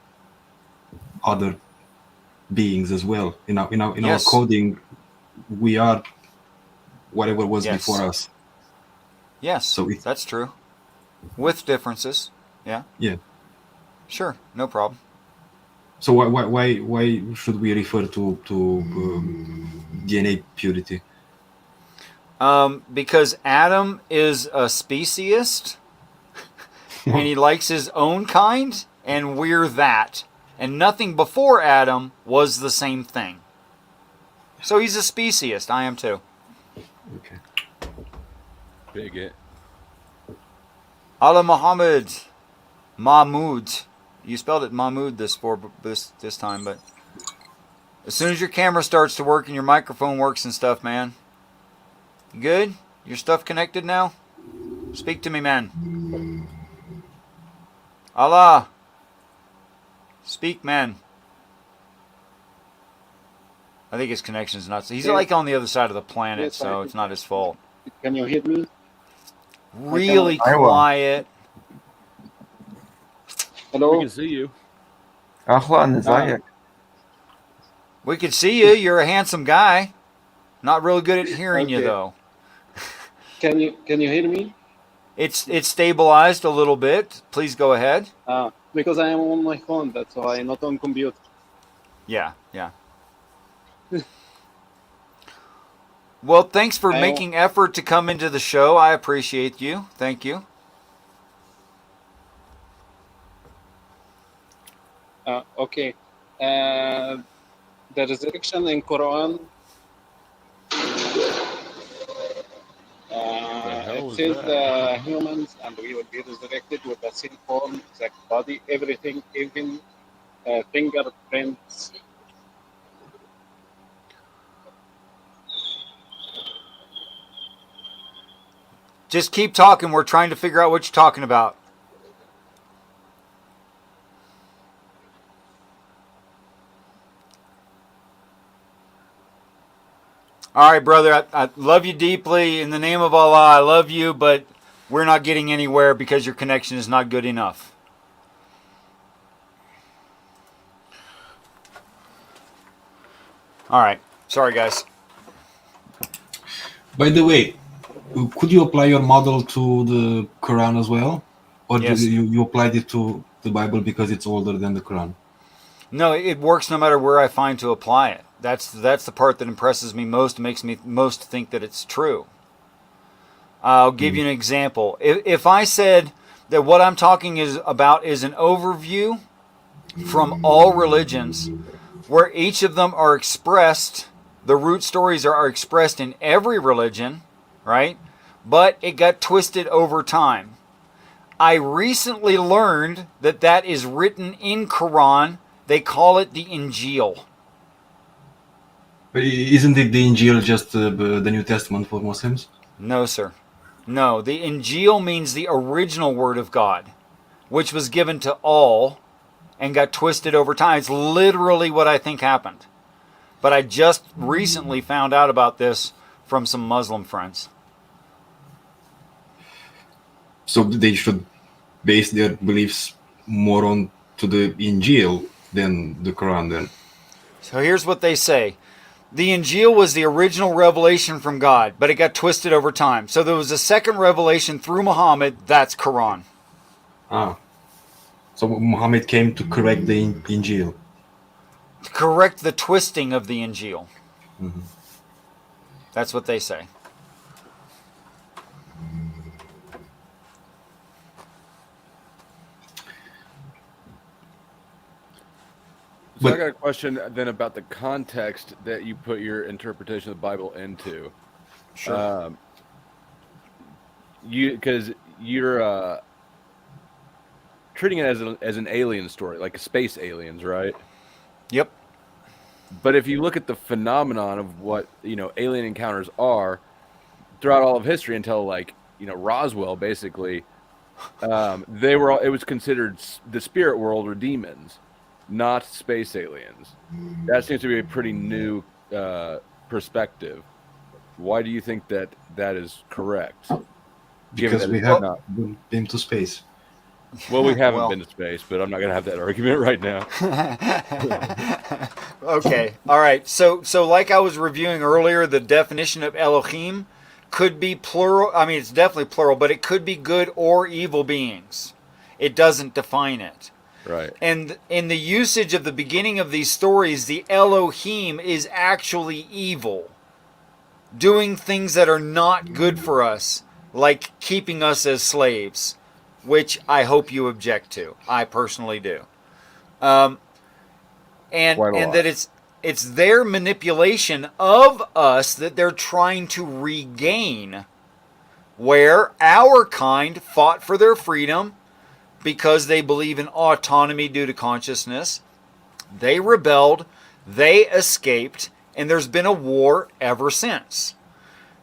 other beings as well. In our coding, we are whatever was before us. Yes, so that's true. With differences, yeah. Yeah. Sure, no problem. So why should we refer to DNA purity? Because Adam is a speciesist, and he likes his own kind, and we're that. And nothing before Adam was the same thing. So he's a speciesist. I am too. Okay. Bigot. Allah Muhammad. Mahmud. You spelled it Mahmoud this time, but as soon as your camera starts to work and your microphone works and stuff, man. You good? Your stuff connected now? Speak to me, man. Allah. Speak, man. I think his connection is not. He's like on the other side of the planet, Yes, so it's not his fault. Can you hear me? Really I will. quiet. We Hello. can see you. Ahlan, ازيك? We could see you. You're a handsome guy. Not really good at hearing you Okay. though. Can you hear me? It's stabilized a little bit. Please go ahead. Because I am on my phone, that's why, not on computer. Yeah, yeah. Well, thanks for I- making effort to come into the show. I appreciate you. Thank you. Okay. The resurrection in Quran. hell It was says that? humans and we will be resurrected with the same form, exact body, everything, even fingerprints. Just keep talking. We're trying to figure out what you're talking about. All right, brother. I love you deeply. In the name of Allah, I love you, but we're not getting anywhere because your connection is not good enough. All right. Sorry, guys. By the way, could you apply your model to the Quran as well? Or Yes. you applied it to the Bible because it's older than the Quran? No, it works no matter where I find to apply it. That's the part that impresses me most, makes me most think that it's true. I'll give you an example. If I said that what I'm talking about is an overview from all religions, where each of them are expressed, the root stories are expressed in every religion, right? But it got twisted over time. I recently learned that that is written in Quran. They call it the Injil. But isn't it the Injil just the New Testament for Muslims? No, sir. No, the Injil means the original word of God, which was given to all and got twisted over time. It's literally what I think happened. But I just recently found out about this from some Muslim friends. So they should base their beliefs more on to the Injil than the Quran then. So here's what they say. The Injil was the original revelation from God, but it got twisted over time. So there was a second revelation through Muhammad, that's Quran. So Muhammad came to correct the Injil. To correct the twisting of the Injil. Mm-hmm. That's what they say. So I got a question then about the context that you put your interpretation of the Bible into. Sure. Because you're treating it as an alien story, like space aliens, right? Yep. But if you look at the phenomenon of what alien encounters are throughout all of history until Roswell, basically, it was considered the spirit world or demons, not space aliens. That seems to be a pretty new perspective. Why do you think that is correct? Because we have not been to space. Well, we haven't been to space, but I'm not going to have that argument right now. Okay. All right. So like I was reviewing earlier, the definition of Elohim could be plural. I mean, it's definitely plural, but it could be good or evil beings. It doesn't define it. Right. And in the usage of the beginning of these stories, the Elohim is actually evil, doing things that are not good for us, like keeping us as slaves, which I hope you object to. I personally do. And that it's their manipulation of us that they're trying to regain, where our kind fought for their freedom because they believe in autonomy due to consciousness. They rebelled, they escaped, and there's been a war ever since.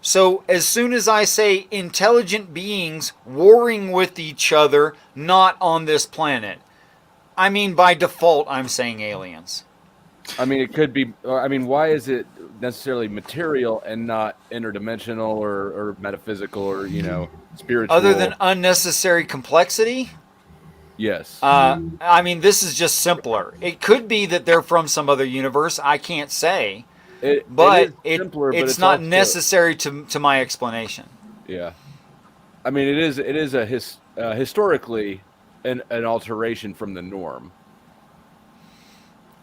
So as soon as I say intelligent beings warring with each other, not on this planet, I mean by default I'm saying aliens. I mean, it could be. I mean, why is it necessarily material and not interdimensional or metaphysical or spiritual? Other than unnecessary complexity? Yes. I mean, this is just simpler. It could be that they're from some other universe. I can't say. But it's not also necessary to my explanation. Yeah. I mean, it is a historically an alteration from the norm.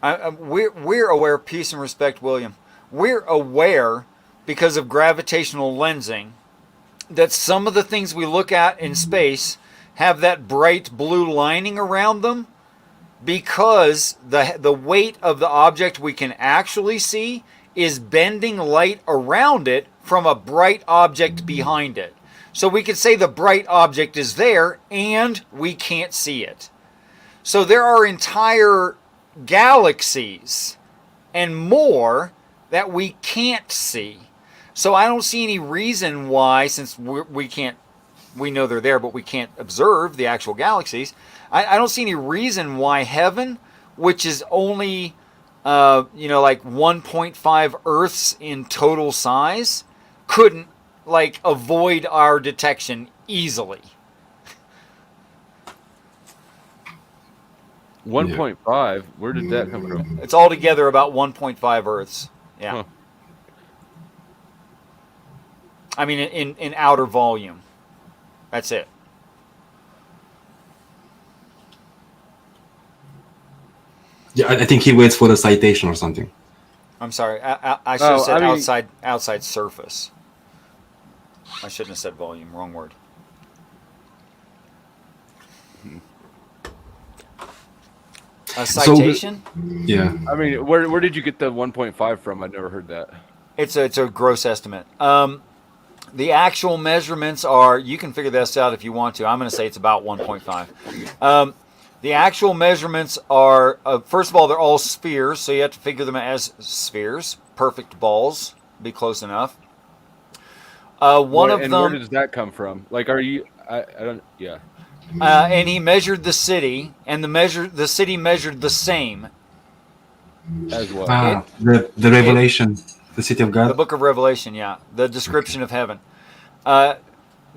We're aware, peace and respect, William. We're aware because of gravitational lensing that some of the things we look at in space have that bright blue lining around them because the weight of the object we can actually see is bending light around it from a bright object behind it. So we could say the bright object is there and we can't see it. So there are entire galaxies and more that we can't see. So I don't see any reason why, since we know they're there, but we can't observe the actual galaxies. I don't see any reason why heaven, which is only, like 1.5 Earths in total size, couldn't avoid our detection easily. 1.5. Where did that come from? It's altogether about 1.5 Earths. Yeah. Huh. I mean, in outer volume. That's it. Yeah, I think he waits for the citation or something. I'm sorry. I should have said outside surface. I shouldn't have said volume. Wrong word. A citation? Yeah. I mean, where did you get the 1.5 from? I'd never heard that. It's a gross estimate. The actual measurements are, you can figure this out if you want to. I'm going to say it's about 1.5. The actual measurements are, first of all, they're all spheres, so you have to figure them as spheres. Perfect balls, be close enough. Where does that come from? Like, are you? I don't. Yeah. And he measured the city, and the city measured the same. As well. The Revelation, the city of God. The book of Revelation, yeah. The description of heaven.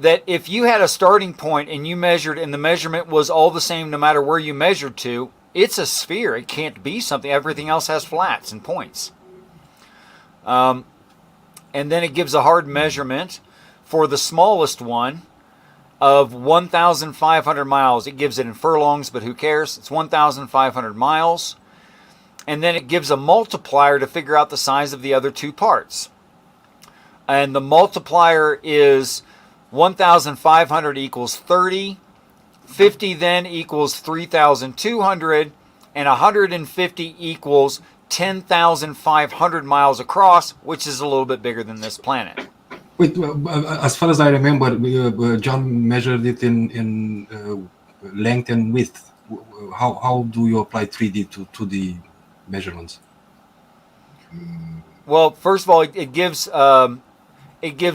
That if you had a starting point and you measured, and the measurement was all the same no matter where you measured to, it's a sphere. It can't be something. Everything else has flats and points. And then it gives a hard measurement for the smallest one of 1,500 miles. It gives it in furlongs, but who cares? It's 1,500 miles. And then it gives a multiplier to figure out the size of the other two parts. And the multiplier is 1,500 equals 30. 50 then equals 3,200. And 150 equals 10,500 miles across, which is a little bit bigger than this planet. Wait, as far as I remember, John measured it in length and width. How do you apply 3D to 2D measurements? Well, first of all, it gives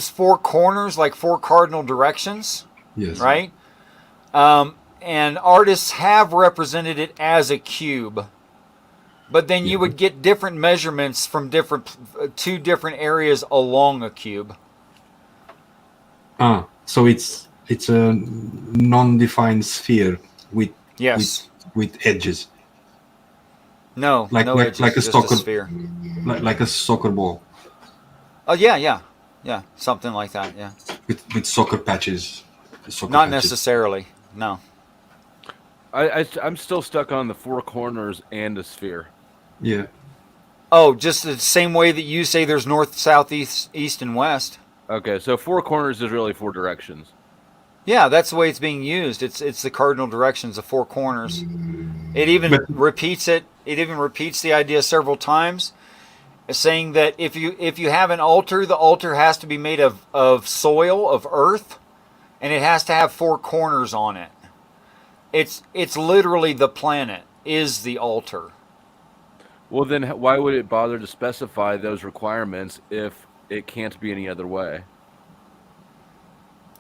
four corners, like four cardinal directions. Yes. Right? And artists have represented it as a cube. But then you would get different measurements from two different areas along a cube. So it's a non-defined sphere with edges. No, no edges, like a just soccer a sphere. Like a soccer ball. Oh yeah, something like that. Yeah. With soccer patches. Not necessarily. No. I'm still stuck on the four corners and a sphere. Yeah. Oh, just the same way that you say there's north, south, east, and west. Okay, so four corners is really four directions. Yeah, that's the way it's being used. It's the cardinal directions of four corners. It even repeats it. It even repeats the idea several times, saying that if you have an altar, the altar has to be made of soil, of earth, and it has to have four corners on it. It's literally the planet is the altar. Well, then why would it bother to specify those requirements if it can't be any other way?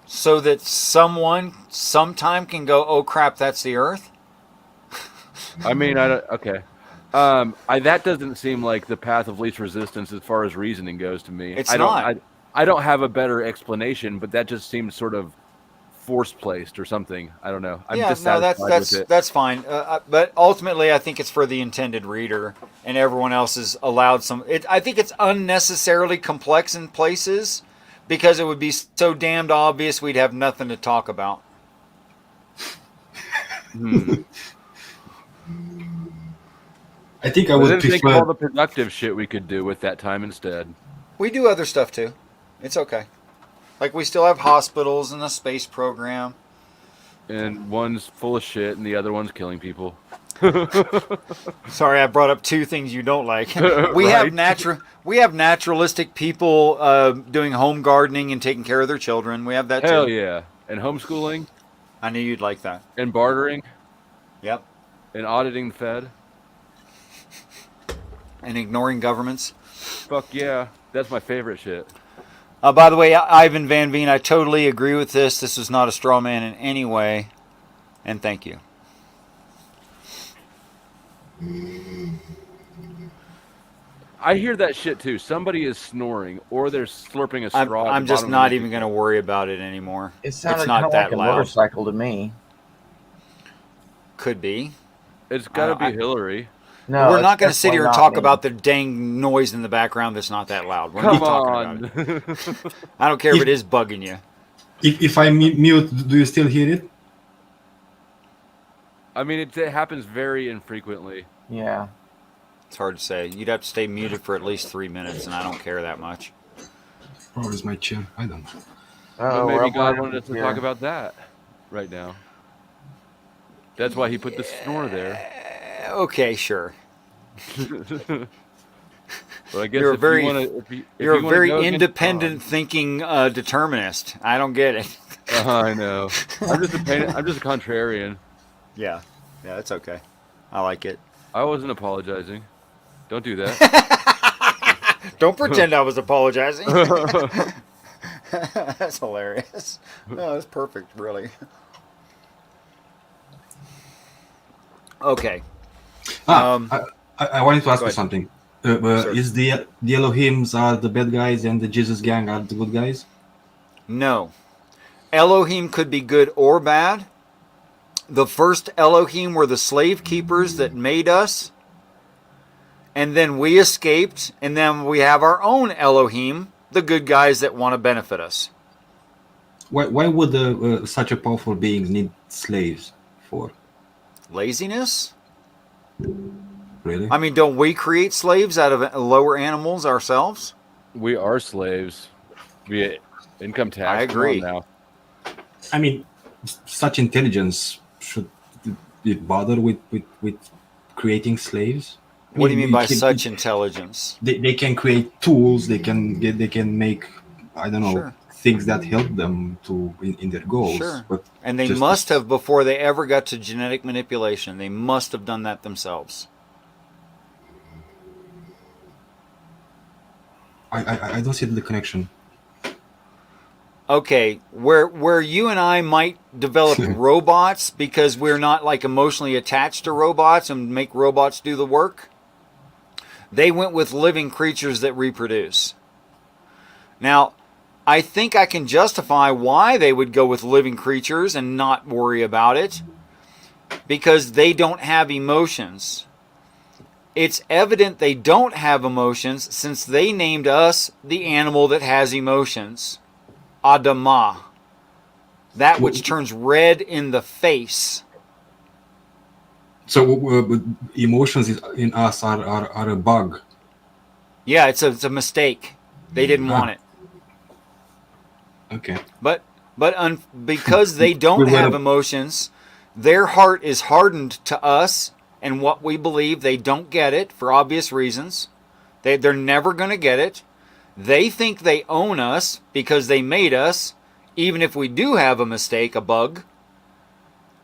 so that someone sometime can go, oh crap, that's the Earth? I mean, okay. That doesn't seem like the path of least resistance as far as reasoning goes to me. It's not. I don't have a better explanation, but that just seems sort of force placed or something. I don't know. I'm dissatisfied with it. That's fine. But ultimately, I think it's for the intended reader, and everyone else is allowed some. I think it's unnecessarily complex in places because it would be so damned obvious we'd have nothing to talk about. I think I But would then think of prefer. all the productive shit we could do with that time instead. We do other stuff too. It's okay. Like we still have hospitals and a space program. And one's full of shit, and the other one's killing people. Sorry, I brought up two things you don't like. We Right. have naturalistic people doing home gardening and taking care of their children. We have that Hell too. yeah. And homeschooling, I knew you'd like that. and bartering, Yep. and auditing the Fed. And ignoring governments. Fuck yeah. That's my favorite shit. By the way, Ivan Van Veen, I totally agree with this. This is not a straw man in any way. And thank you. I hear that shit too. Somebody is snoring, or they're slurping a straw. I'm just not even going to worry about it anymore. It sounded It's kind not of that like a loud. motorcycle to me. Could be. It's got to be Hillary. No, We're it's not going to sit here and definitely talk not me. about the dang noise in the background that's not that loud. We're Come not talking on. about it. I don't care if it is bugging you. If I mute, do you still hear it? I mean, it happens very infrequently. Yeah. It's hard to say. You'd have to stay muted for at least 3 minutes, and I don't care that much. Or is my chair? I don't know. Well, Oh, maybe we're God up wanted us to here. talk about that right now. That's why he put the snore there. Okay, sure. But I guess You're a if very, you wanna, if you you're a wanna very go against independent thinking determinist. I don't get it. God- I know. I'm just a contrarian. Yeah, that's okay. I like it. I wasn't apologizing. Don't do that. Don't pretend I was apologizing. That's hilarious. No, that's perfect, really. Okay. I wanted to ask go you ahead. something. Sure. Is the Elohims are the bad guys and the Jesus gang are the good guys? No. Elohim could be good or bad. The first Elohim were the slave keepers that made us. And then we escaped. And then we have our own Elohim, the good guys that want to benefit us. Why would such a powerful beings need slaves for? Laziness? Really? I mean, don't we create slaves out of lower animals ourselves? We are slaves via income tax. I agree. Come on now. I mean, such intelligence, should it bother with creating slaves? I What do you mean by can- such intelligence? They can create tools. They can make, I don't know, Sure. things that help them to in their goals. Sure. But And they just- must have, before they ever got to genetic manipulation, they must have done that themselves. I don't see the connection. Okay, where you and I might develop robots because we're not like emotionally attached to robots and make robots do the work, they went with living creatures that reproduce. Now, I think I can justify why they would go with living creatures and not worry about it, because they don't have emotions. It's evident they don't have emotions since they named us the animal that has emotions. Adamah. That which turns red in the face. So emotions in us are a bug. Yeah, it's a mistake. They didn't want it. Okay. But because they don't have emotions, their heart is hardened to us and what we believe. They don't get it for obvious reasons. They're never going to get it. They think they own us because they made us, even if we do have a mistake, a bug.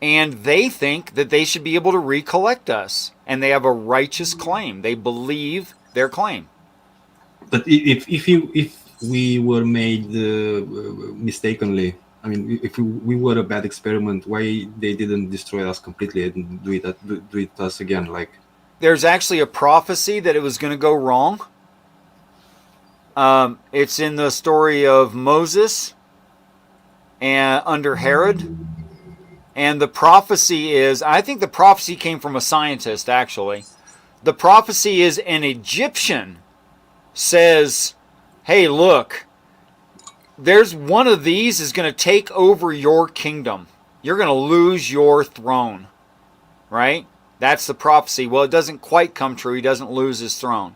And they think that they should be able to recollect us. And they have a righteous claim. They believe their claim. But if we were made mistakenly, I mean, if we were a bad experiment, why they didn't destroy us completely and do it us again? Like, There's actually a prophecy that it was going to go wrong. It's in the story of Moses and under Herod. And the prophecy is, I think the prophecy came from a scientist, actually. The prophecy is an Egyptian says, hey, look, there's one of these is going to take over your kingdom. You're going to lose your throne, right? That's the prophecy. Well, it doesn't quite come true. He doesn't lose his throne.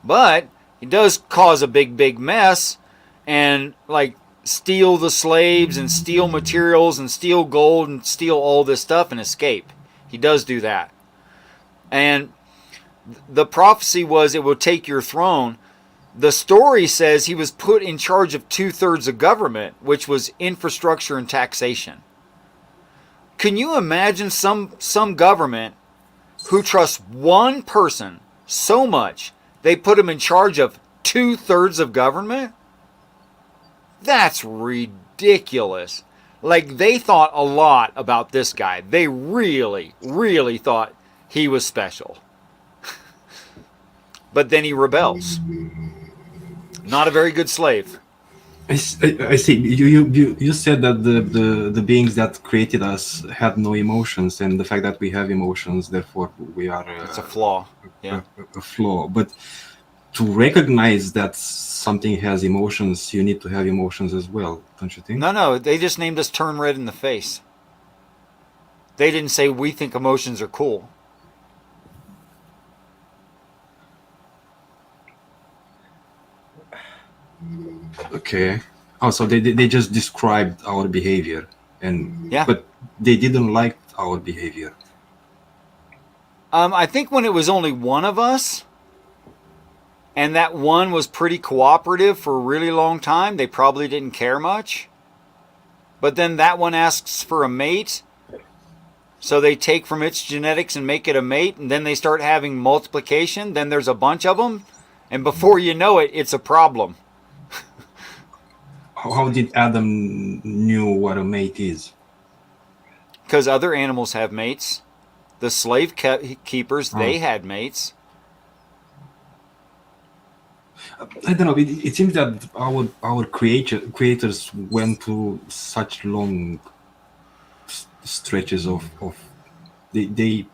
But he does cause a big, big mess and, like, steal the slaves and steal materials and steal gold and steal all this stuff and escape. He does do that. And the prophecy was it will take your throne. The story says he was put in charge of 2/3 of government, which was infrastructure and taxation. Can you imagine some government who trusts one person so much they put him in charge of 2/3 of government? That's ridiculous. Like, they thought a lot about this guy. They really, really thought he was special. But then he rebels. Not a very good slave. I see. You said that the beings that created us had no emotions, and the fact that we have emotions, therefore we are. It's a flaw. Yeah. A flaw. But to recognize that something has emotions, you need to have emotions as well, don't you think? No. They just named us turn red in the face. They didn't say we think emotions are cool. Okay. Oh, so they just described our behavior, and yeah. But they didn't like our behavior. I think when it was only one of us, and that one was pretty cooperative for a really long time, they probably didn't care much. But then that one asks for a mate, so they take from its genetics and make it a mate, and then they start having multiplication. Then there's a bunch of them, and before you know it, it's a problem. How did Adam knew what a mate is? Because other animals have mates. The slave keepers, they had mates. I don't know. It seems that our creators went through such long stretches of they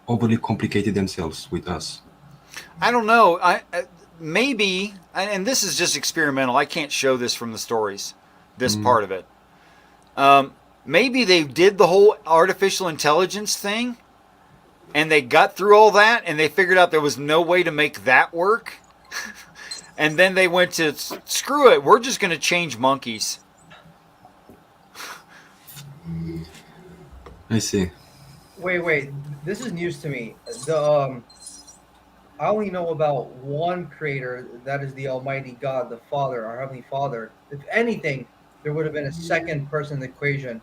overly complicated themselves with us. I don't know. Maybe, and this is just experimental. I can't show this from the stories, this part of it. Maybe they did the whole artificial intelligence thing, and they got through all that, and they figured out there was no way to make that work. And then they went to, screw it, we're just going to change monkeys. I see. Wait. This is news to me. I only know about one creator, that is the Almighty God, the Father, our Heavenly Father. If anything, there would have been a second person in the equation,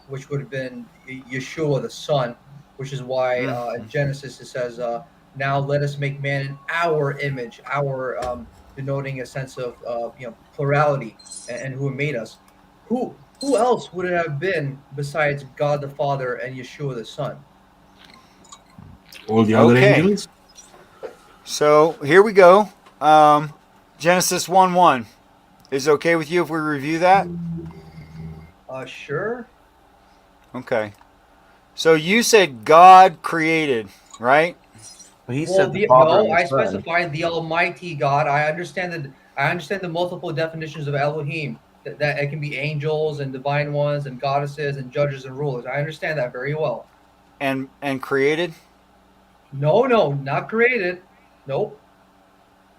which would have been Yeshua, the Son, which is why in Genesis it says, now let us make man in our image, our denoting a sense of plurality and who made us. Who else would it have been besides God the Father and Yeshua the Son? All the other angels? So here we go. Genesis 1:1. Is it okay with you if we review that? Sure. Okay. So you said God created, right? He said I specified the Almighty God. I understand the multiple definitions of Elohim. That it can be angels and divine ones and goddesses and judges and rulers. I understand that very well. And created? No, not created. Nope.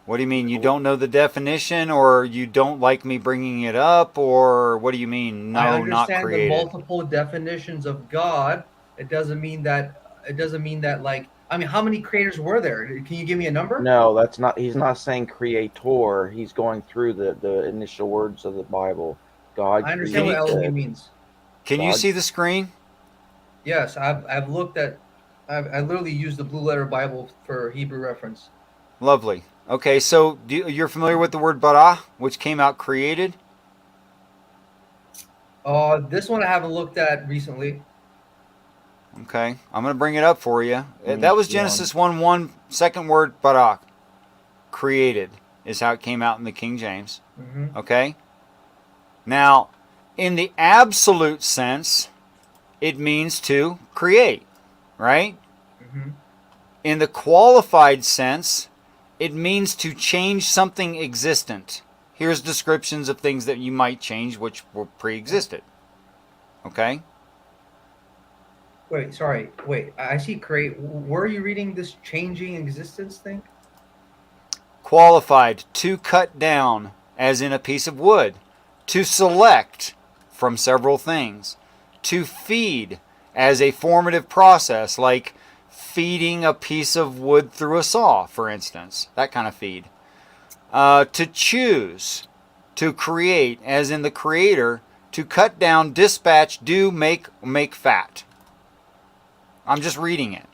What do you mean? You don't know the definition, or you don't like me bringing it up, or what do you mean? No, I not understand created. the multiple definitions of God. It doesn't mean that. Like, I mean, how many creators were there? Can you give me a number? No, that's not. He's not saying creator. He's going through the initial words of the Bible. God. I understand what Elohim means. Can you see the screen? Yes, I've looked at. I literally used the Blue Letter Bible for Hebrew reference. Lovely. Okay, so you're familiar with the word bara, which came out created? This one I haven't looked at recently. Okay, I'm going to bring it up for you. Me That was too. Genesis 1:1, second word, barak. Created is how it came out in the King James. Mm-hmm. Okay? Now, in the absolute sense, it means to create, right? Mm-hmm. In the qualified sense, it means to change something existent. Here's descriptions of things that you might change which were pre-existed. Okay? Wait, sorry. Wait, I see create. Where are you reading this changing existence thing? Qualified, to cut down, as in a piece of wood. To select from several things. To feed, as a formative process, like feeding a piece of wood through a saw, for instance. That kind of feed. To choose, to create, as in the creator. To cut down, dispatch, do, make fat. I'm just reading it.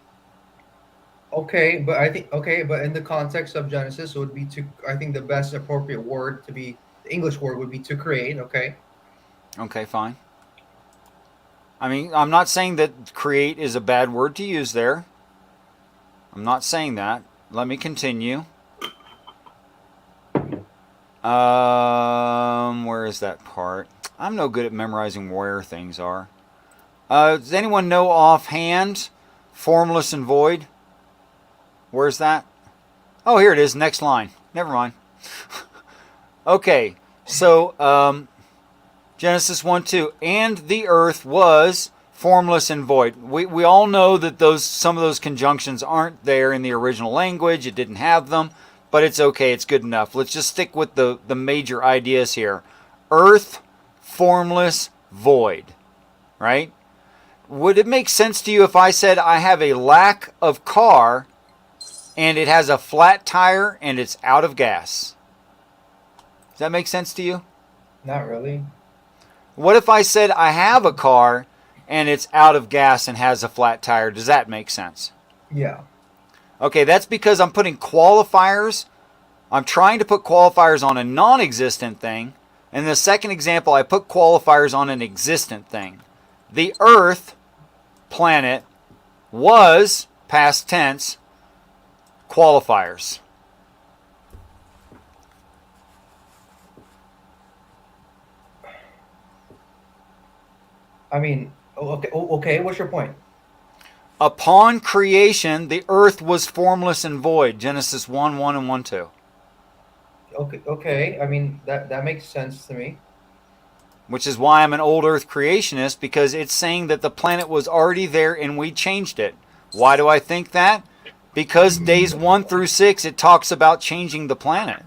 Okay, but I think but in the context of Genesis, it would be to. I think the best appropriate word to be the English word would be to create. Okay. Okay, fine. I mean, I'm not saying that create is a bad word to use there. I'm not saying that. Let me continue. Where is that part? I'm no good at memorizing where things are. Does anyone know offhand formless and void? Where's that? Oh, here it is. Next line. Never mind. Okay, so Genesis 1:2, and the earth was formless and void. We all know that some of those conjunctions aren't there in the original language. It didn't have them, but it's okay. It's good enough. Let's just stick with the major ideas here. Earth, formless, void. Right? Would it make sense to you if I said I have a lack of car and it has a flat tire and it's out of gas? Does that make sense to you? Not really. What if I said I have a car and it's out of gas and has a flat tire? Does that make sense? Yeah. Okay, that's because I'm putting qualifiers. I'm trying to put qualifiers on a non-existent thing. In the second example, I put qualifiers on an existent thing. The Earth, planet, was, past tense, qualifiers. I mean, okay. What's your point? Upon creation, the earth was formless and void. Genesis 1:1 and 1:2. Okay. I mean, that makes sense to me. Which is why I'm an old earth creationist, because it's saying that the planet was already there and we changed it. Why do I think that? Because days 1 through 6, it talks about changing the planet.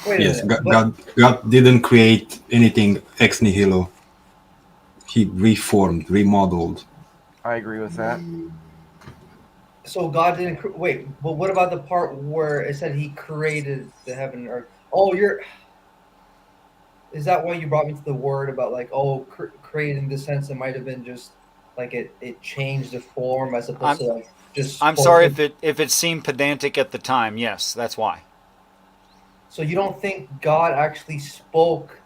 Yes, God didn't create anything ex nihilo. He reformed, remodeled. I agree with that. So God didn't wait, but what about the part where it said He created the heaven and earth? Oh, is that why you brought me to the word about like create in this sense? It might have been just like it changed the form as opposed to like just. I'm sorry if it seemed pedantic at the time. Yes, that's why. So you don't think God actually spoke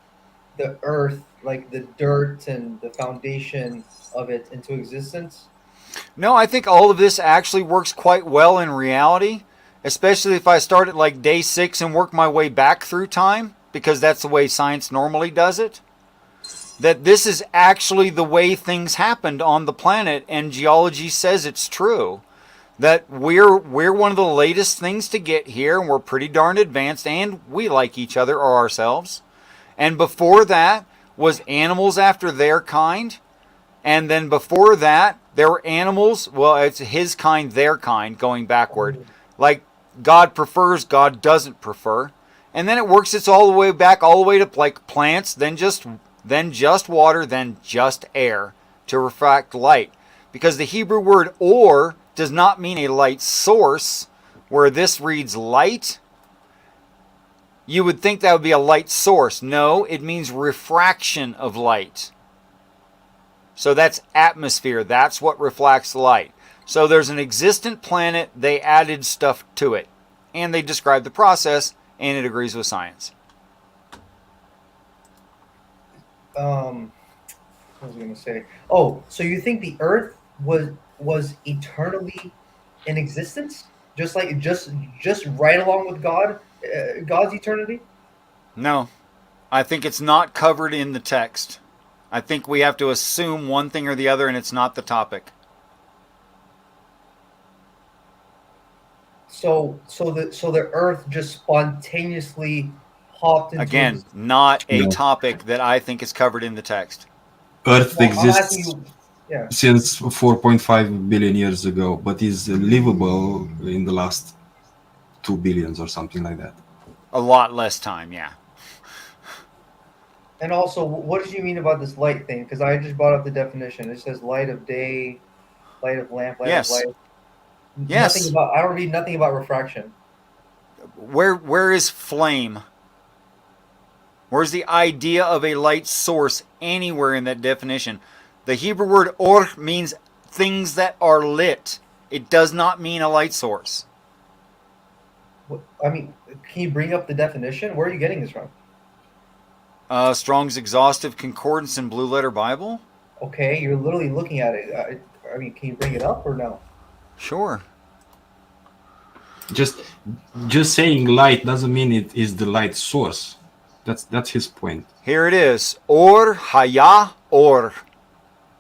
the earth, like the dirt and the foundation of it, into existence? No, I think all of this actually works quite well in reality, especially if I start at like day 6 and work my way back through time, because that's the way science normally does it. That this is actually the way things happened on the planet, and geology says it's true. That we're one of the latest things to get here, and we're pretty darn advanced, and we like each other or ourselves. And before that was animals after their kind, and then before that there were animals, well, it's his kind, their kind, going backward. Like God prefers, God doesn't prefer. And then it works its all the way back, all the way to like plants, then just water, then just air to refract light. Because the Hebrew word or does not mean a light source, where this reads light. You would think that would be a light source. No, it means refraction of light. So that's atmosphere. That's what reflects light. So there's an existent planet. They added stuff to it. And they described the process, and it agrees with science. what was I going to say? Oh, so you think the Earth was eternally in existence, just right along with God, God's eternity? No, I think it's not covered in the text. I think we have to assume one thing or the other, and it's not the topic. So the Earth just spontaneously hopped into Again, not a No. topic that I think is covered in the text. Earth Well, I'm asking exists you. Yeah. since 4.5 billion years ago, but is livable in the last 2 billions or something like that. A lot less time, yeah. And also, what did you mean about this light thing? Because I just brought up the definition. It says light of day, light of lamp, light of Yes. light. Yes. Nothing about. I don't read nothing about refraction. Where is flame? Where's the idea of a light source anywhere in that definition? The Hebrew word or means things that are lit. It does not mean a light source. I mean, can you bring up the definition? Where are you getting this from? Strong's Exhaustive Concordance in Blue Letter Bible? Okay, you're literally looking at it. I mean, can you bring it up or no? Sure. Just saying light doesn't mean it is the light source. That's his point. Here it is. Or haya or.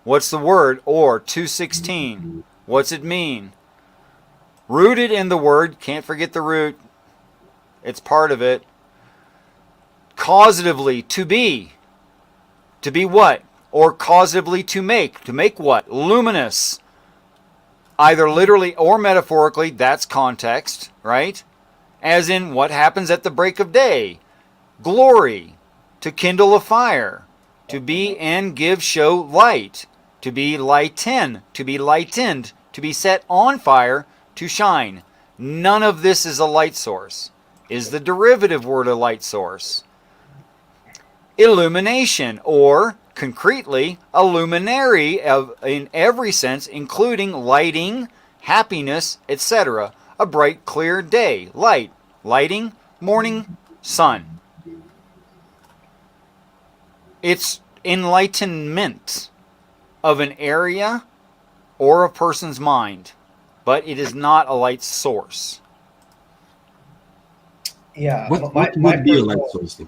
What's the word? Or 2:16. What's it mean? Rooted in the word, can't forget the root. It's part of it. Causatively, to be. To be what? Or causatively to make. To make what? Luminous. Either literally or metaphorically, that's context, right? As in what happens at the break of day. Glory. To kindle a fire. To be and give show light. To be lighten. To be lightened. To be set on fire. To shine. None of this is a light source. Is the derivative word a light source? Illumination, or concretely, a luminary in every sense, including lighting, happiness, etc. A bright, clear day, light, lighting, morning, sun. It's enlightenment of an area or a person's mind, but it is not a light source. Yeah. What my would be a personal- light source?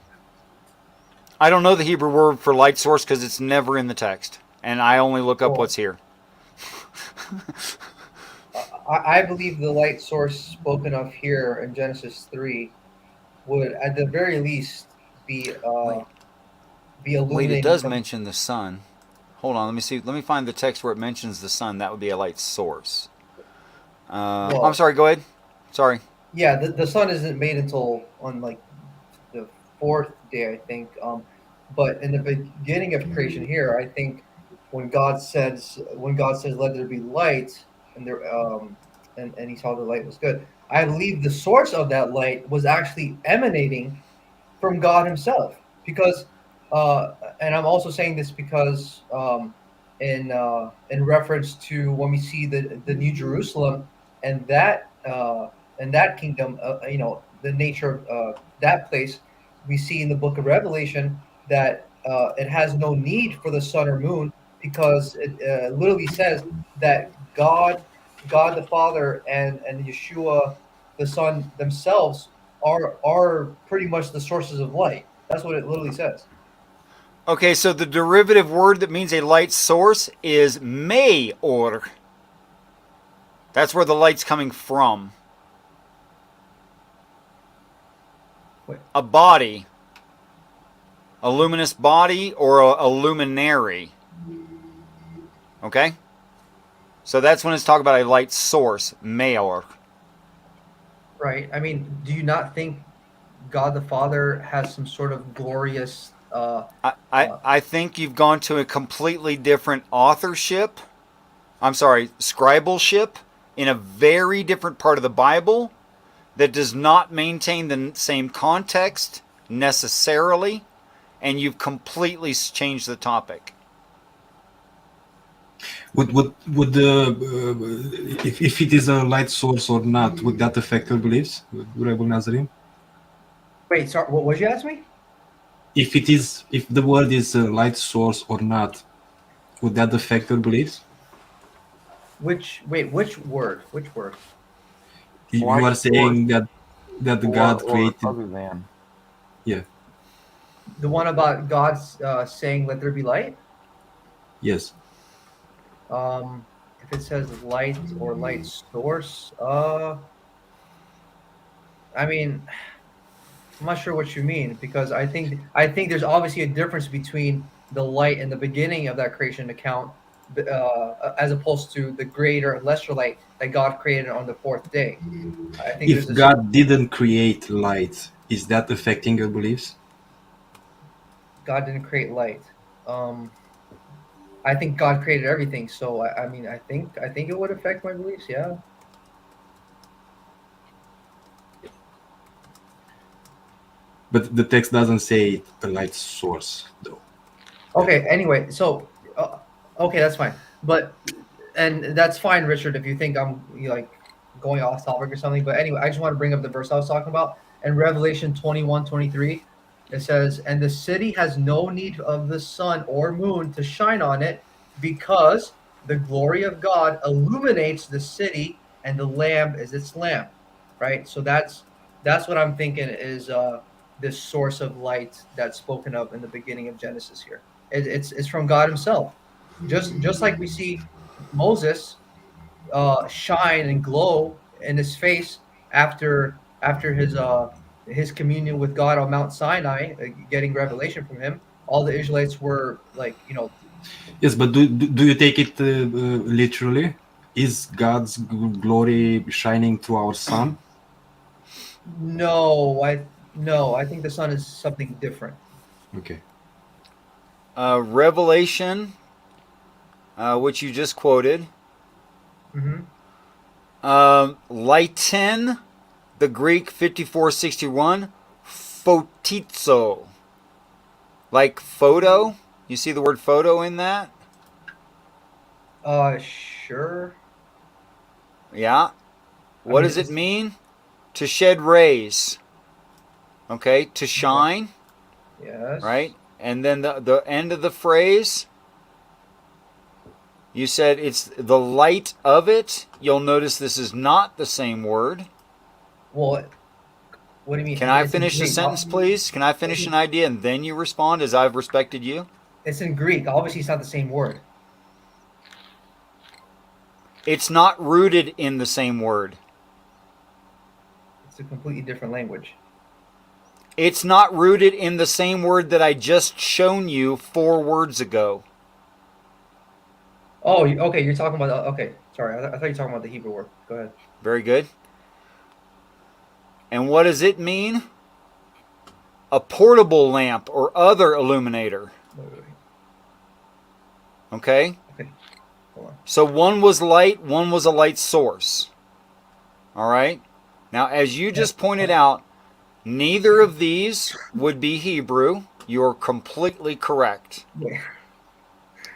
I don't know the Hebrew word for light source because it's never in the text, and I only look up what's here. I believe the light source spoken of here in Genesis 3 would, at the very least, be illuminating. Wait, it does some- mention the sun. Hold on, let me see. Let me find the text where it mentions the sun. That would be a light source. Well- I'm sorry. Go ahead. Sorry. Yeah, the sun isn't made until on like the fourth day, I think. But in the beginning of creation here, I think when God says let there be light, and there and he saw the light was good. I believe the source of that light was actually emanating from God Himself, because and I'm also saying this because in reference to when we see the New Jerusalem and that kingdom, the nature of that place, we see in the book of Revelation that it has no need for the sun or moon, because it literally says that God the Father and Yeshua the Son themselves are pretty much the sources of light. That's what it literally says. Okay, so the derivative word that means a light source is may-or. That's where the light's coming from. Wait. A body. A luminous body or a luminary. Okay? So that's when it's talking about a light source, may-or. Right. I mean, do you not think God the Father has some sort of glorious? I think you've gone to a completely different authorship. I'm sorry, scribalship in a very different part of the Bible that does not maintain the same context necessarily, and you've completely changed the topic. Would if it is a light source or not, would that affect your beliefs, Rebel Nazarene? Wait, sorry. What did you ask me? if the word is a light source or not, would that affect your beliefs? Which word? Which word? You Light are saying source that God or created. other than. Yeah. The one about God saying, "Let there be light." Yes. If it says light or light source, I mean, I'm not sure what you mean because I think there's obviously a difference between the light in the beginning of that creation account, as opposed to the greater and lesser light that God created on the fourth day. I think If there's a God didn't create light, is that affecting your beliefs? God didn't create light. Um, I think God created everything, so I mean, I think it would affect my beliefs. Yeah. But the text doesn't say a light source, though. Okay. Anyway, so okay, that's fine. And that's fine, Richard, if you think I'm like going off topic or something. But anyway, I just want to bring up the verse I was talking about. In Revelation 21:23, it says, "And the city has no need of the sun or moon to shine on it, because the glory of God illuminates the city, and the Lamb is its lamp." Right. So that's what I'm thinking is this source of light that's spoken of in the beginning of Genesis here. It's from God Himself. Just like we see Moses shine and glow in his face after his communion with God on Mount Sinai, getting revelation from Him. All the Israelites were like, Yes, but do you take it literally? Is God's glory shining through our sun? no, I think the sun is something different. Okay. Revelation, which you just quoted. Hmm. Lighten, the Greek 5461, photizo. Like photo. You see the word photo in that? Sure. Yeah. I What mean, does it mean? To shed rays. Okay, to shine, yes. right? And then the end of the phrase, you said it's the light of it. You'll notice this is not the same word. Well, what do you mean? Can I It's in finish the Greek. sentence, please? Can I finish an idea and then you respond as I've respected you? It's in Greek. Obviously, it's not the same word. It's not rooted in the same word. It's a completely different language. It's not rooted in the same word that I just shown you 4 words ago. Oh, okay. You're talking about. Okay, sorry. I thought you were talking about the Hebrew word. Go ahead. Very good. And what does it mean? A portable lamp or other illuminator. Wait. Okay? Okay. Hold on. So one was light, one was a light source. All right? Now, as you just pointed out, neither of these would be Hebrew. You're completely correct. Yeah.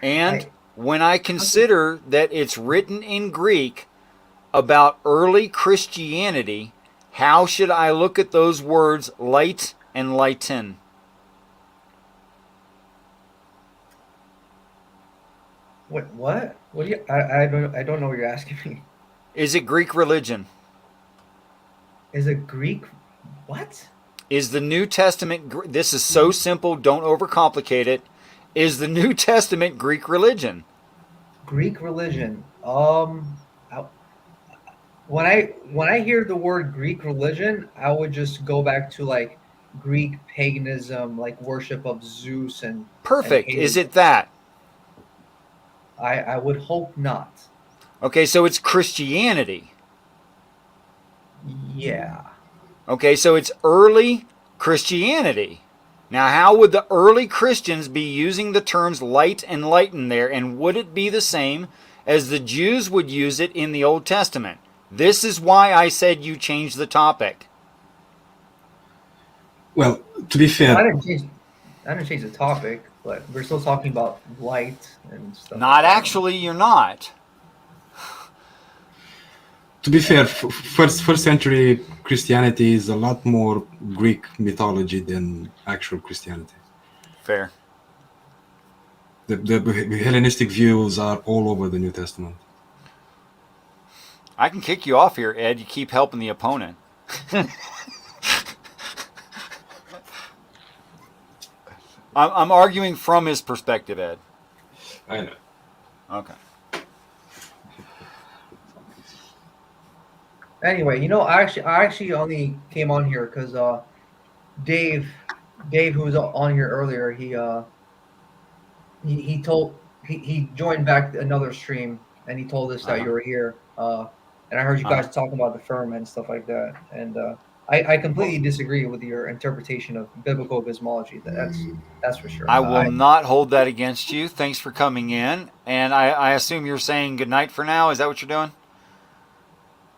And when I consider that it's written in Greek about early Christianity, how should I look at those words light and lighten? What? What do you? I don't know what you're asking me. Is it Greek religion? Is it Greek? What? Is the New Testament, this is so simple, don't overcomplicate it. Is the New Testament Greek religion? Greek religion. When I hear the word Greek religion, I would just go back to like Greek paganism, like worship of Zeus and. Perfect. And is it that? I would hope not. Okay, so it's Christianity. Yeah. Okay, so it's early Christianity. Now, how would the early Christians be using the terms light and lighten there, and would it be the same as the Jews would use it in the Old Testament? This is why I said you change the topic. Well, to be fair, I didn't change the topic, but we're still talking about light and stuff. Not actually, you're not. to be fair, first century Christianity is a lot more Greek mythology than actual Christianity. Fair. The Hellenistic views are all over the New Testament. I can kick you off here, Ed. You keep helping the opponent. I'm arguing from his perspective, Ed. I know. Okay. Anyway, I actually only came on here because Dave, who was on here earlier, he told he joined back another stream and he told us that you were here. And I heard you guys talking about the firm and stuff like that. And I completely disagree with your interpretation of biblical cosmology. That's for sure. I will not hold that against you. Thanks for coming in. And I assume you're saying good night for now. Is that what you're doing?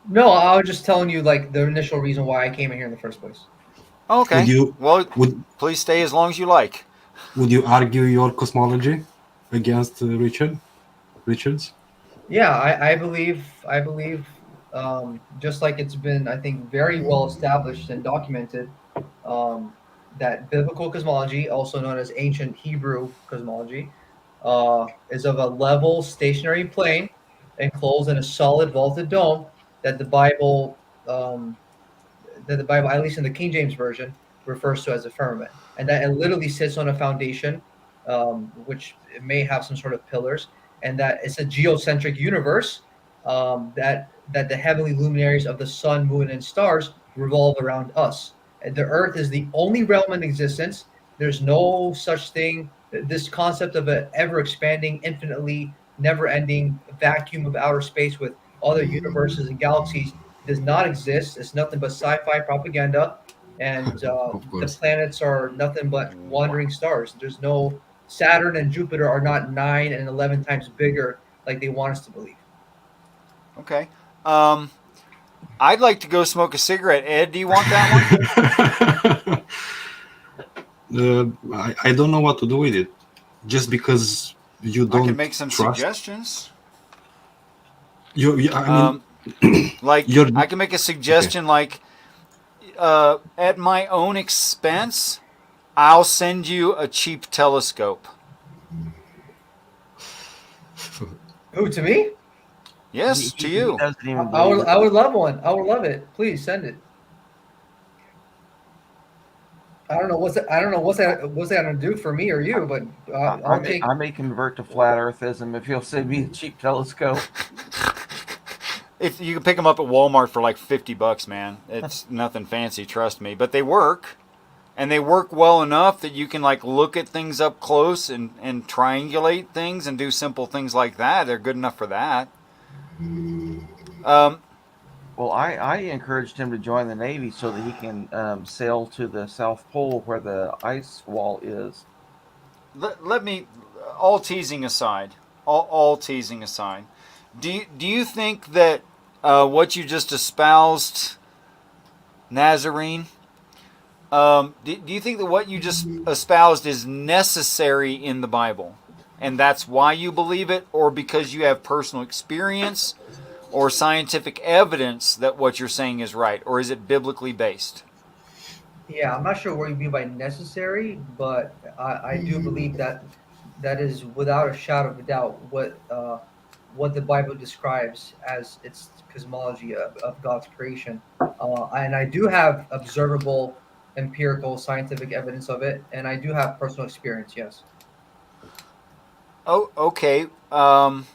No, I was just telling you like the initial reason why I came in here in the first place. Okay. Please stay as long as you like. Would you argue your cosmology against Richard's? Yeah, I believe just like it's been, I think, very well established and documented, that biblical cosmology, also known as ancient Hebrew cosmology, is of a level stationary plane enclosed in a solid vaulted dome that the Bible, at least in the King James version, refers to as a firmament, and that it literally sits on a foundation, which it may have some sort of pillars, and that it's a geocentric universe, that the heavenly luminaries of the sun, moon, and stars revolve around us. And the Earth is the only realm in existence. There's no such thing. This concept of an ever expanding, infinitely never ending vacuum of outer space with other universes and galaxies does not exist. It's nothing but sci-fi propaganda, and the planets are nothing but wandering stars. There's no Saturn and Jupiter are not 9 and 11 times bigger like they want us to believe. Okay. I'd like to go smoke a cigarette. Ed, do you want that one? I don't know what to do with it. Just because you don't I can make some trust. suggestions. I mean, like I can make a suggestion, like at my own expense, I'll send you a cheap telescope. Who, to me? Yes, to you. I would love one. I would love it. Please send it. I don't know what's that gonna do for me or you, but I may convert to flat earthism if you'll send me a cheap telescope. If you can pick them up at Walmart for like $50, man, it's nothing fancy, trust me. But they work, and they work well enough that you can like look at things up close and triangulate things and do simple things like that. They're good enough for that. Well, I encouraged him to join the Navy so that he can sail to the South Pole where the ice wall is. Let me, all teasing aside, all teasing aside, do you think that what you just espoused, Nazarene, do you think that what you just espoused is necessary in the Bible? And that's why you believe it, or because you have personal experience or scientific evidence that what you're saying is right, or is it biblically based? Yeah, I'm not sure what you mean by necessary, but I do believe that is without a shadow of a doubt what the Bible describes as its cosmology of God's creation. And I do have observable, empirical, scientific evidence of it, and I do have personal experience, yes. Oh, okay. I'm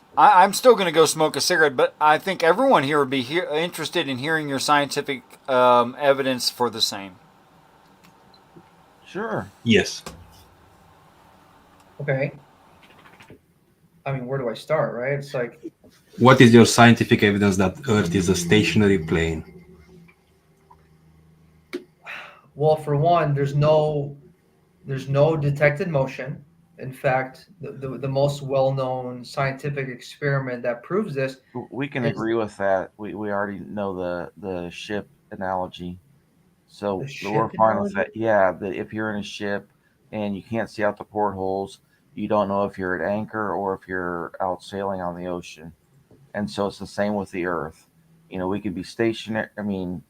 still going to go smoke a cigarette, but I think everyone here would be interested in hearing your scientific evidence for the same. Sure. Yes. Okay. I mean, where do I start, right? It's like... What is your scientific evidence that Earth is a stationary plane? Well, for one, there's no detected motion. In fact, the most well-known scientific experiment that proves this. We can agree with that. We already know the ship analogy. So we're fine with that. Yeah, that if you're in a ship and you can't see out the portholes, you don't know if you're at anchor or if you're out sailing on the ocean. And so it's the same with the Earth. You know, we could be stationary. I mean,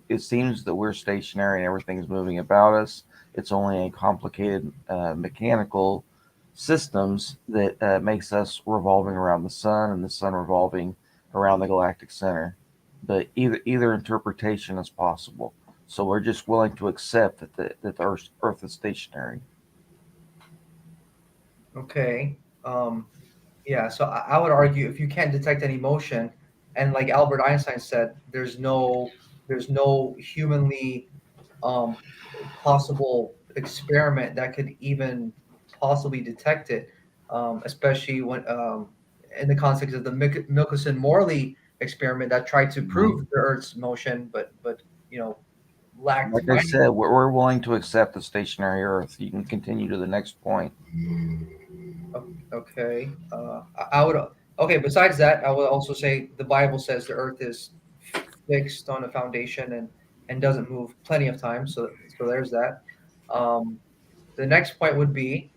it seems that we're stationary and everything's moving about us. It's only a complicated mechanical systems that makes us revolving around the sun and the sun revolving around the galactic center. But either interpretation is possible. So we're just willing to accept that the Earth is stationary. Okay. Yeah. So I would argue if you can't detect any motion, and like Albert Einstein said, there's no humanly um, possible experiment that could even possibly detect it, especially when in the context of the Michelson-Morley experiment that tried to prove the Earth's motion, but lacked Like I finding. said, we're willing to accept the stationary Earth. You can continue to the next point. Okay. I would. Okay. Besides that, I would also say the Bible says the Earth is fixed on a foundation and doesn't move plenty of times. So there's that. Um, the next point would be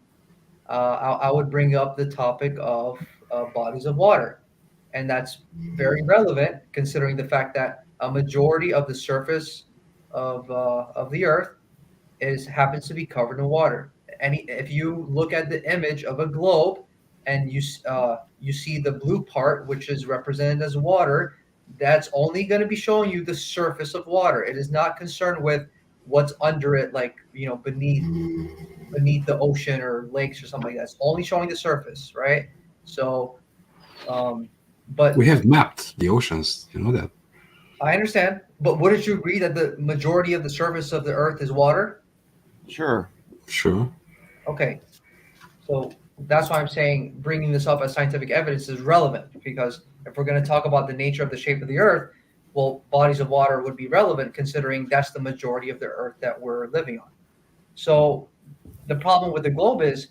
I would bring up the topic of bodies of water, and that's very relevant considering the fact that a majority of the surface of the Earth happens to be covered in water. If you look at the image of a globe and you see the blue part, which is represented as water, that's only going to be showing you the surface of water. It is not concerned with what's under it, like beneath the ocean or lakes or something like that. It's only showing the surface, right? So, but We have mapped the oceans. You know that. I understand. But wouldn't you agree that the majority of the surface of the Earth is water? Sure. Sure. Okay. So that's why I'm saying bringing this up as scientific evidence is relevant, because if we're going to talk about the nature of the shape of the Earth, well, bodies of water would be relevant considering that's the majority of the Earth that we're living on. So the problem with the globe is,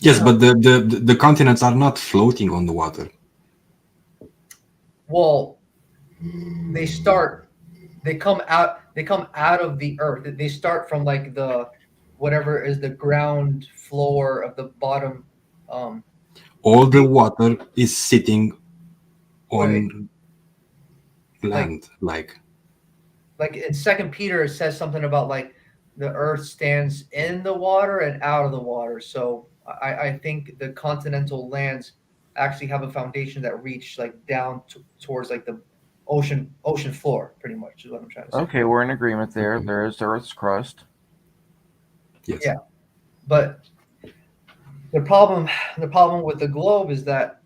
Yes, but the continents are not floating on the water. well, they come out of the Earth. They start from like the whatever is the ground floor of the bottom. All the water is sitting Wait. on land, like In Second Peter it says something about like the Earth stands in the water and out of the water. So I think the continental lands actually have a foundation that reach like down towards like the ocean floor, pretty much is what I'm trying to say. Okay, we're in agreement there. There is the Earth's crust. yes. Yeah, but the problem with the globe is that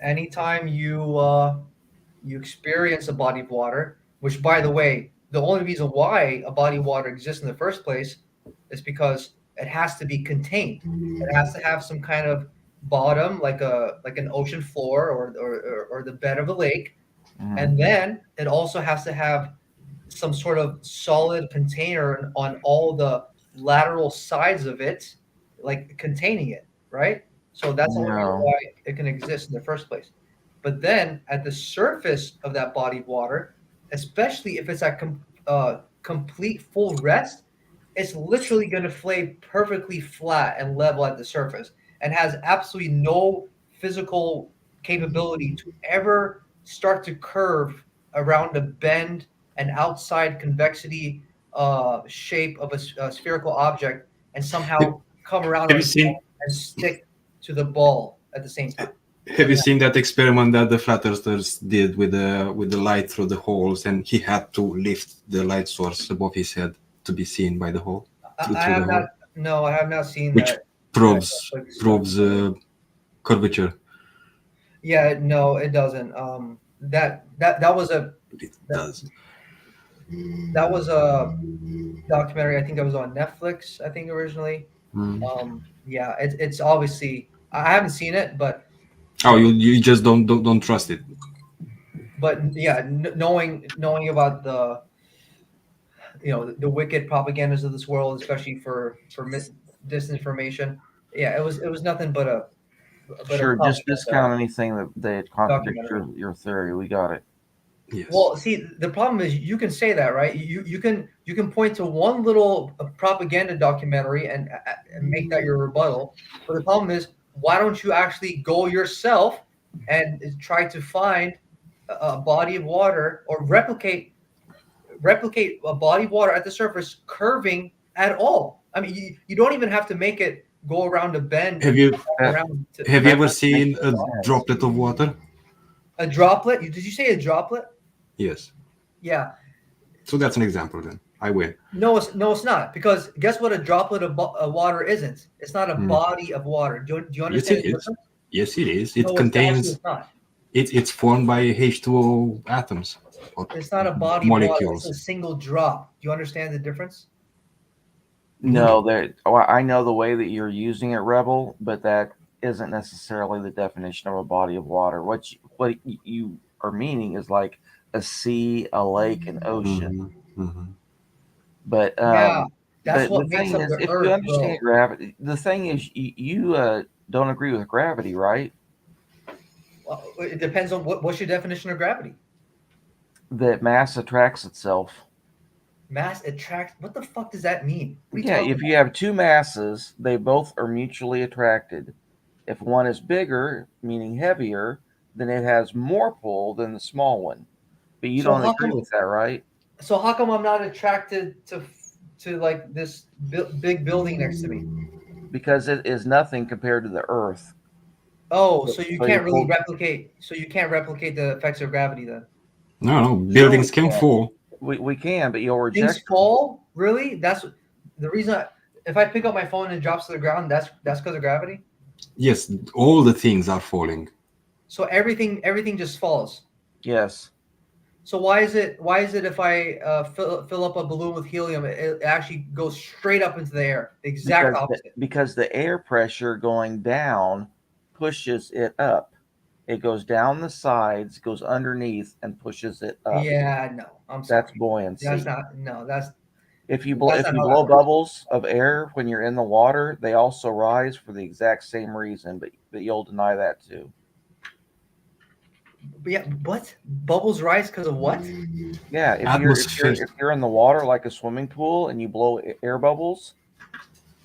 anytime you experience a body of water, which by the way, the only reason why a body of water exists in the first place is because it has to be contained. It has to have some kind of bottom, like an ocean floor or the bed of a lake, and then it also has to have some sort of solid container on all the lateral sides of it, like containing it, right? So that's the only reason No. why it can exist in the first place. But then at the surface of that body of water, especially if it's at complete full rest, it's literally going to lay perfectly flat and level at the surface and has absolutely no physical capability to ever start to curve around a bend an outside convexity shape of a spherical object and somehow come around Have on you seen? and stick to the ball at the same time. Have you seen that experiment that the flat earthers did with the light through the holes, and he had to lift the light source above his head to be seen by the hole? Through I the have hole, not. No, I have not seen which that. proves Netflix curvature. Yeah, no, it doesn't. That was a It does. that was a documentary. I think that was on Netflix. I think originally. Yeah, it's obviously I haven't seen it, but Oh, you just don't trust it. yeah, knowing about the wicked propagandas of this world, especially for disinformation. Yeah, it was nothing but a Sure, just discount anything that contradicts documentary. your theory. We got it. Yes. Well, see, the problem is you can say that, right? You can point to one little propaganda documentary and make that your rebuttal. But the problem is, why don't you actually go yourself and try to find a body of water or replicate replicate a body of water at the surface curving at all. I mean, you don't even have to make it go around a bend. Have you around to, have you ever That makes seen a sense. droplet of water? a droplet? Did you say a droplet? Yes. Yeah. So that's an example then. I win. No, it's not, because guess what? A droplet of water isn't. It's not a Hmm. body of water. Do you Yes, understand it the is. difference? Yes, it is. It No, contains. it's not. It's formed by H2O atoms. Or It's not a body of water. molecules. It's a single drop. Do you understand the difference? No, well, I know the way that you're using it, Rebel, but that isn't necessarily the definition of a body of water. What you are meaning is like a sea, a lake, an ocean. But Yeah, that's but what the makes thing up is, the if Earth, you understand bro. gravity, the thing is, you don't agree with gravity, right? Well, it depends on what's your definition of gravity. That mass attracts itself. Mass attracts. What the fuck does that mean? What are you Yeah, talking if you have two masses, they both are mutually attracted. If one is bigger, meaning heavier, then it has more pull than the small one. But you So don't how agree come? with that, right? So how come I'm not attracted to like this big building next to me? Because it is nothing compared to the Earth. Oh, so you So you're can't really pulled. replicate. So you can't replicate the effects of gravity then. No, Sure, buildings we can can. fall. We can, but you'll Things reject them. fall. Really? That's the reason. If I pick up my phone and it drops to the ground, that's because of gravity. Yes, all the things are falling. So everything just falls. Yes. So why is it if I fill up a balloon with helium, it actually goes straight up into the air? The exact opposite. Because the air pressure going down pushes it up. It goes down the sides, goes underneath, and pushes it up. Yeah, no, I'm sorry. That's buoyancy. That's not. No, that's If you that's if not you how blow that works. bubbles of air when you're in the water, they also rise for the exact same reason, but you'll deny that too. But yeah, what? Bubbles rise because of what? Yeah, if you're in the water like a swimming pool and you blow air bubbles,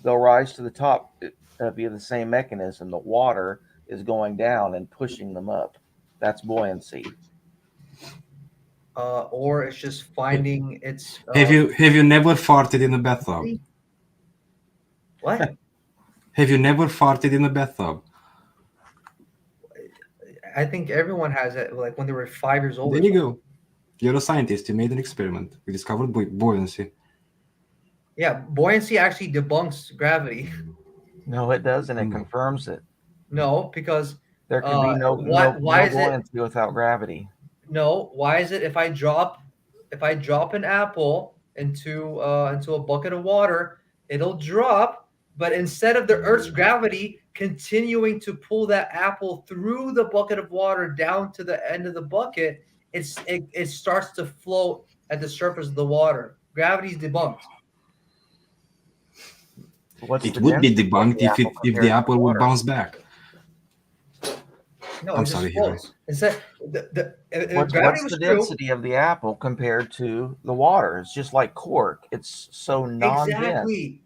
they'll rise to the top via the same mechanism. The water is going down and pushing them up. That's buoyancy. Or it's just finding its. Have you never farted in a bathtub? What? Have you never farted in a bathtub? I think everyone has it. Like when they were 5 years old. There you go. You're a scientist. You made an experiment. You discovered buoyancy. Yeah, buoyancy actually debunks gravity. No, it doesn't. It confirms it. No, because there can be no buoyancy without gravity. No, why is it if I drop an apple into a bucket of water, it'll drop, but instead of the Earth's gravity continuing to pull that apple through the bucket of water down to the end of the bucket, it starts to float at the surface of the water. Gravity's debunked. It would be debunked if the apple would bounce back. No, I'm it just sorry, floats. Instead, what's the density of the apple compared to the water? It's just like cork. It's so non-dense. Exactly.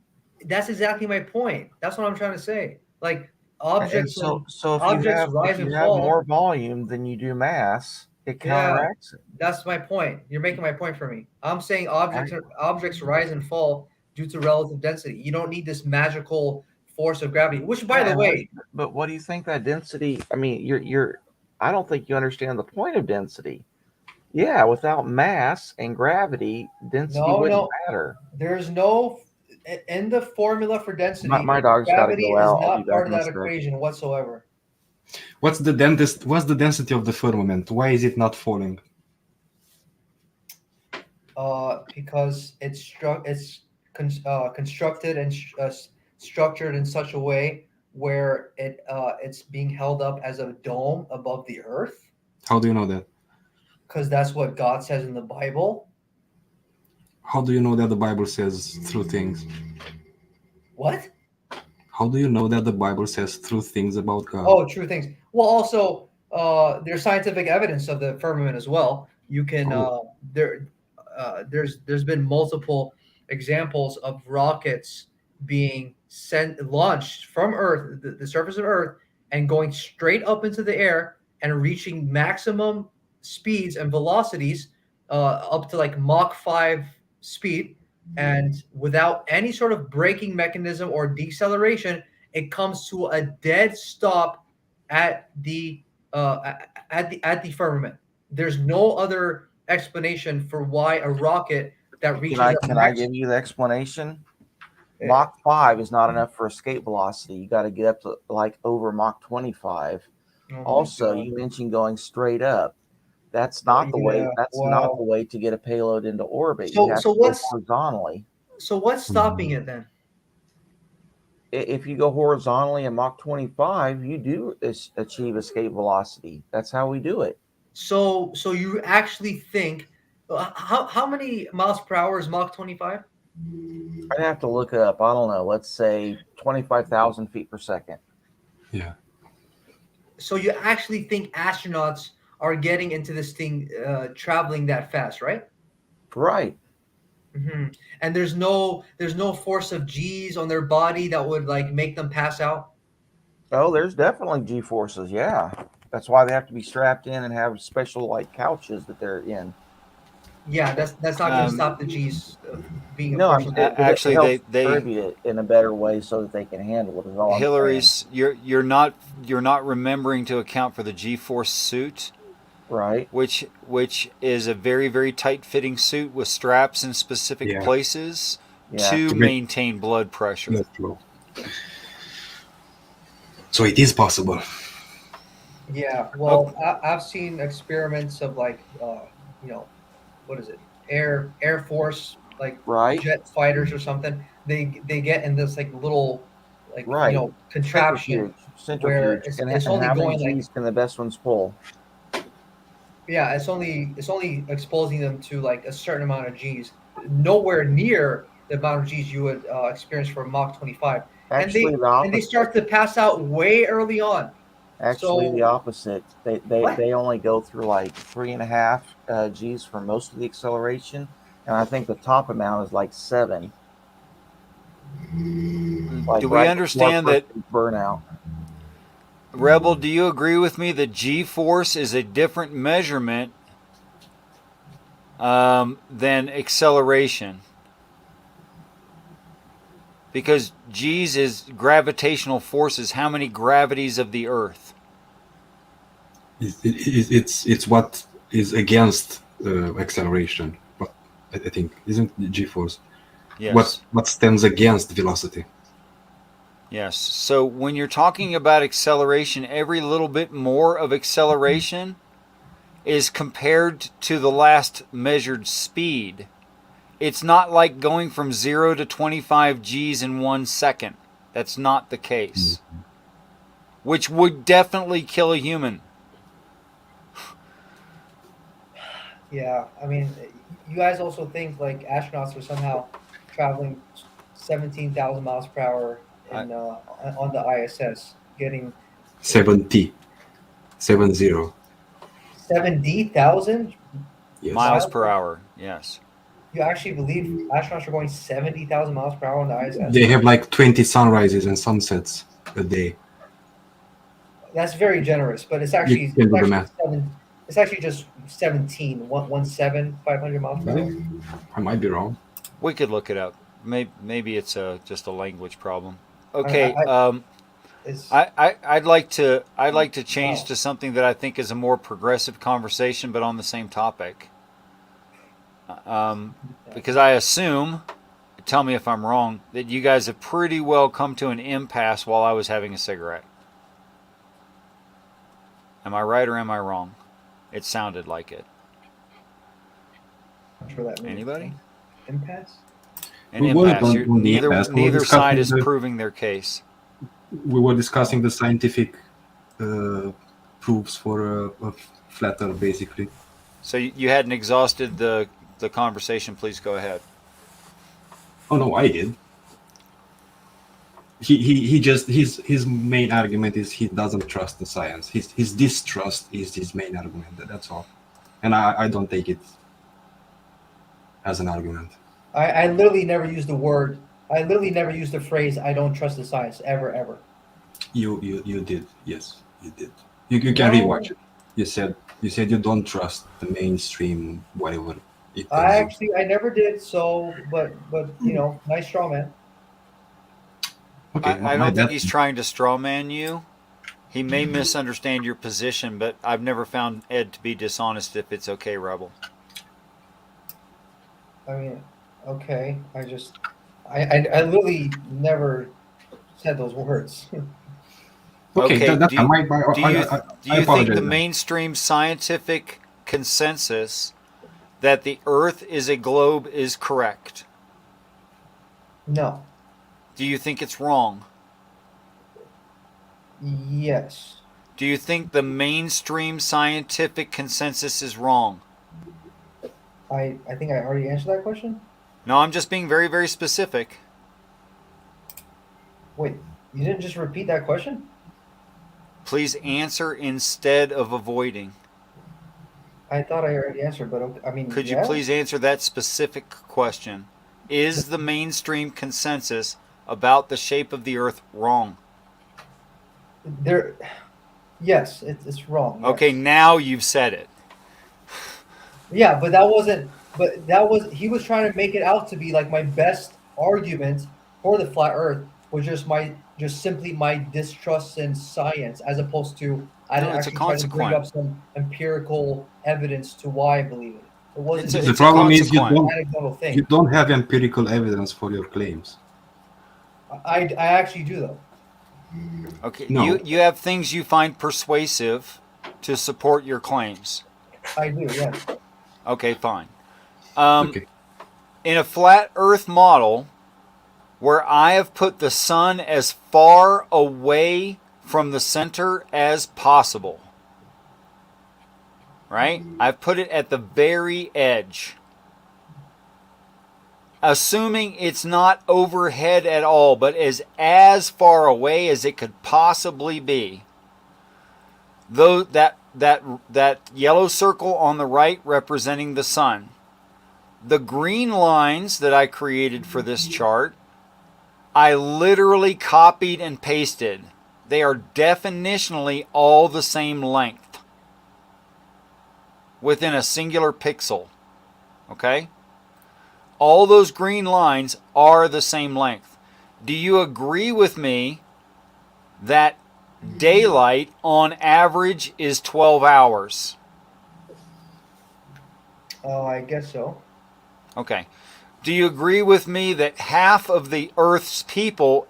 That's exactly my point. That's what I'm trying to say. Like objects. So if objects rise you and have fall. more volume than you do mass, it counteracts it. That's my point. You're making my point for me. I'm saying objects rise and fall due to relative density. You don't need this magical force of gravity. Which, by the way, but what do you think that density? I mean, I don't think you understand the point of density. Yeah, without mass and gravity, density wouldn't matter. There's no in the formula for density. My dog's got to go out. Gravity is not part of that equation whatsoever. What's the density of the firmament? Why is it not falling? Because it's constructed and structured in such a way where it's being held up as a dome above the earth. How do you know that? Because that's what God says in the Bible. How do you know that the Bible says true things? What? How do you know that the Bible says true things about God? Oh, true things. Well, also, there's scientific evidence of the firmament as well. You can there's been multiple examples of rockets being launched from Earth, the surface of Earth, and going straight up into the air and reaching maximum speeds and velocities up to like Mach 5 speed, and without any sort of braking mechanism or deceleration, it comes to a dead stop at the at the firmament. There's no other explanation for why a rocket that reaches a Can I give you the explanation? Yeah. Mach 5 is not enough for escape velocity. You got to get up to like over Mach 25. Oh my Also, God. you mentioned going straight up. That's not the way. Yeah, That's not the wow. way to get a payload into orbit. You So have so to go what's horizontally. so what's stopping it then? If you go horizontally at Mach 25, you do achieve escape velocity. That's how we do it. So you actually think how many miles per hour is Mach 25? I'd have to look it up. I don't know. Let's say 25,000 feet per second. Yeah. So you actually think astronauts are getting into this thing traveling that fast, right? Right. Hmm. And there's no force of G's on their body that would like make them pass out. Oh, there's definitely G forces. Yeah. That's why they have to be strapped in and have special like couches that they're in. Yeah, that's not going to stop the G's being a No, force I'm of it, it Actually, helps they distribute it in a better way so that they can handle it. Is all I'm saying. Hillary's you're not remembering to account for the G-force suit, Right. which is a very very tight fitting suit with straps in specific Yeah. places Yeah. to maintain blood pressure. Blood flow. So it is possible. Yeah, well, I've seen experiments of like, what is it? Air Force, like Right. jet fighters or something. They get in this like little, like Right. contraption where Centrifuge. And it's only how many going like, G's can the best ones pull? yeah, it's only exposing them to like a certain amount of G's, nowhere near the amount of G's you would experience for Mach 25, Actually, the and they opposite. start to pass out way early on. Actually, the So opposite. They only go through like 3.5 G's for most of the acceleration, and I think the top amount is like 7. Like Do we right understand before that, first burnout? Rebel? Do you agree with me that G-force is a different measurement than acceleration? Because G's is gravitational forces. How many gravities of the Earth? It's what is against acceleration. But I think isn't G-force. Yes. What stands against velocity? Yes. So when you're talking about acceleration, every little bit more of acceleration is compared to the last measured speed. It's not like going from 0 to 25 G's in 1 second. That's not the case. Which would definitely kill a human. yeah, I mean, you guys also think like astronauts are somehow traveling 17,000 miles per hour in on the ISS, getting 70. 70. 70,000 Yes. Miles per hour. Yes. You actually believe astronauts are going 70,000 miles per hour on the ISS? They have like 20 sunrises and sunsets a day. That's very generous, but it's actually, You can do the math. it's actually just 17, 500 miles per hour. I might be wrong. We could look it up. Maybe it's just a language problem. Okay. I'd like to change to something that I think is a more progressive conversation, but on the same topic. Because I assume, tell me if I'm wrong, that you guys have pretty well come to an impasse while I was having a cigarette. Am I right or am I wrong? It sounded like it. I'm sure that means Anybody? Impasse? An We were impasse. on the impasse. We were Neither side is discussing proving their case. We were discussing the scientific proofs for a flat Earth, basically. So you hadn't exhausted the conversation. Please go ahead. Oh no, I did. He just his main argument is he doesn't trust the science. His distrust is his main argument. That's all, and I don't take it as an argument. I literally never used the word. I literally never used the phrase "I don't trust the science" ever. You did, yes, you did. You can rewatch it. You said you don't trust the mainstream, whatever it tells you. I never did. So, but nice straw man. Okay, I my don't think bad. he's trying to strawman you. He may misunderstand your position, but I've never found Ed to be dishonest. If it's okay, Rebel. I mean, okay. I literally never said those words. Okay, Okay. that's fine. Do I you think apologize the then. mainstream scientific consensus that the Earth is a globe is correct? No. Do you think it's wrong? Yes. Do you think the mainstream scientific consensus is wrong? I think I already answered that question. No, I'm just being very, very specific. Wait, you didn't just repeat that question? Please answer instead of avoiding. I thought I already answered, but I mean, Could you yeah. please answer that specific question? Is the mainstream consensus about the shape of the Earth wrong? Yes, it's wrong. Yes. Okay, now you've said it. Yeah, but that wasn't. But that was he was trying to make it out to be like my best argument for the flat Earth was just simply my distrust in science, as opposed to I No, didn't it's a actually try to bring up consequence. some empirical evidence to why I believe it. It wasn't The just It's a problem is consequence. an anecdotal you thing. don't have empirical evidence for your claims. I actually do though. Okay, No. you have things you find persuasive to support your claims. I do. Yes. Okay, fine. Okay. In a flat Earth model, where I have put the sun as far away from the center as possible, right? I've put it at the very edge. Assuming it's not overhead at all, but is as far away as it could possibly be. Though that yellow circle on the right representing the sun. The green lines that I created for this chart, I literally copied and pasted. They are definitionally all the same length within a singular pixel. Okay? All those green lines are the same length. Do you agree with me that daylight on average is 12 hours? I guess so. Okay. Do you agree with me that half of the Earth's people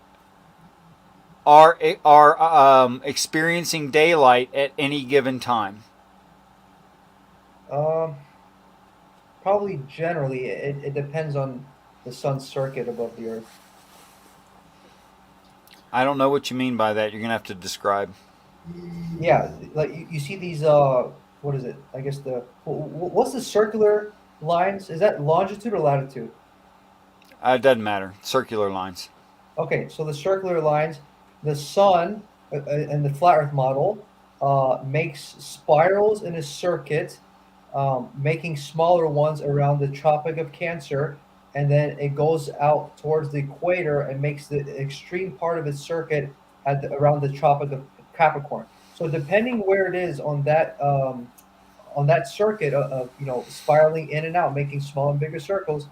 are experiencing daylight at any given time? Probably generally it depends on the sun's circuit above the Earth. I don't know what you mean by that. You're going to have to describe. Yeah, like you see these what is it? I guess what's the circular lines? Is that longitude or latitude? It doesn't matter. Circular lines. Okay, so the circular lines, the sun in the flat Earth model makes spirals in a circuit, making smaller ones around the Tropic of Cancer, and then it goes out towards the equator and makes the extreme part of its circuit around the Tropic of Capricorn. So depending where it is on that circuit of spiraling in and out, making small and bigger circles,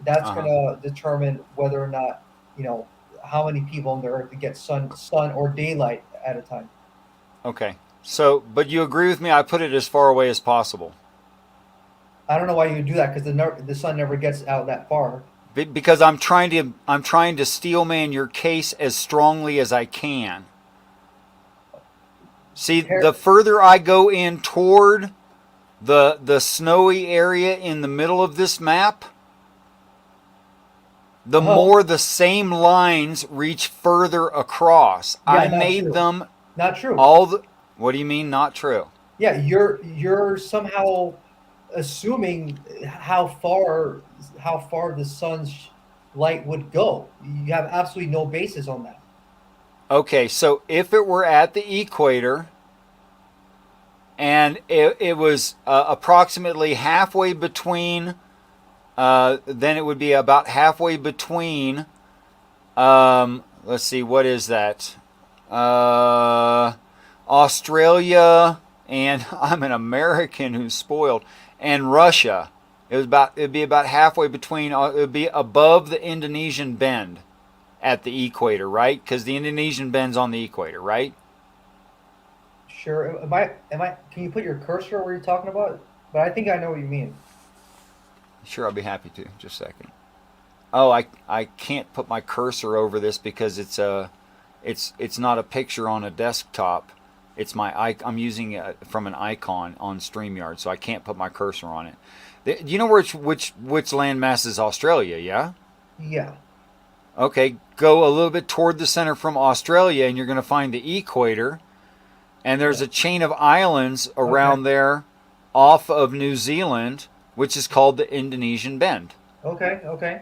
that's Uh-huh. going to determine whether or not how many people on the Earth get sun or daylight at a time. Okay. So, but you agree with me? I put it as far away as possible. I don't know why you would do that because the sun never gets out that far. Because I'm trying to steelman your case as strongly as I can. See, the further I go in toward the snowy area in the middle of this map, the more the same lines reach further across. Yeah, I not made true. them Not true. What do you mean not true? Yeah, you're somehow assuming how far the sun's light would go. You have absolutely no basis on that. Okay, so if it were at the equator and it was approximately halfway between, then it would be about halfway between, let's see, what is that? Australia and I'm an American who's spoiled, and Russia. It'd be about halfway between. It'd be above the Indonesian bend at the equator, right? Because the Indonesian bend's on the equator, right? Sure. Can you put your cursor where you're talking about? But I think I know what you mean. Sure, I'll be happy to. Just a second. Oh, I can't put my cursor over this because it's not a picture on a desktop. It's I'm using it from an icon on StreamYard, so I can't put my cursor on it. Do you know which landmass is Australia? Yeah. Yeah. Okay, go a little bit toward the center from Australia, and you're going to find the equator. And there's a chain of islands around there, off of New Zealand, which is called the Indonesian Bend. Okay. Okay.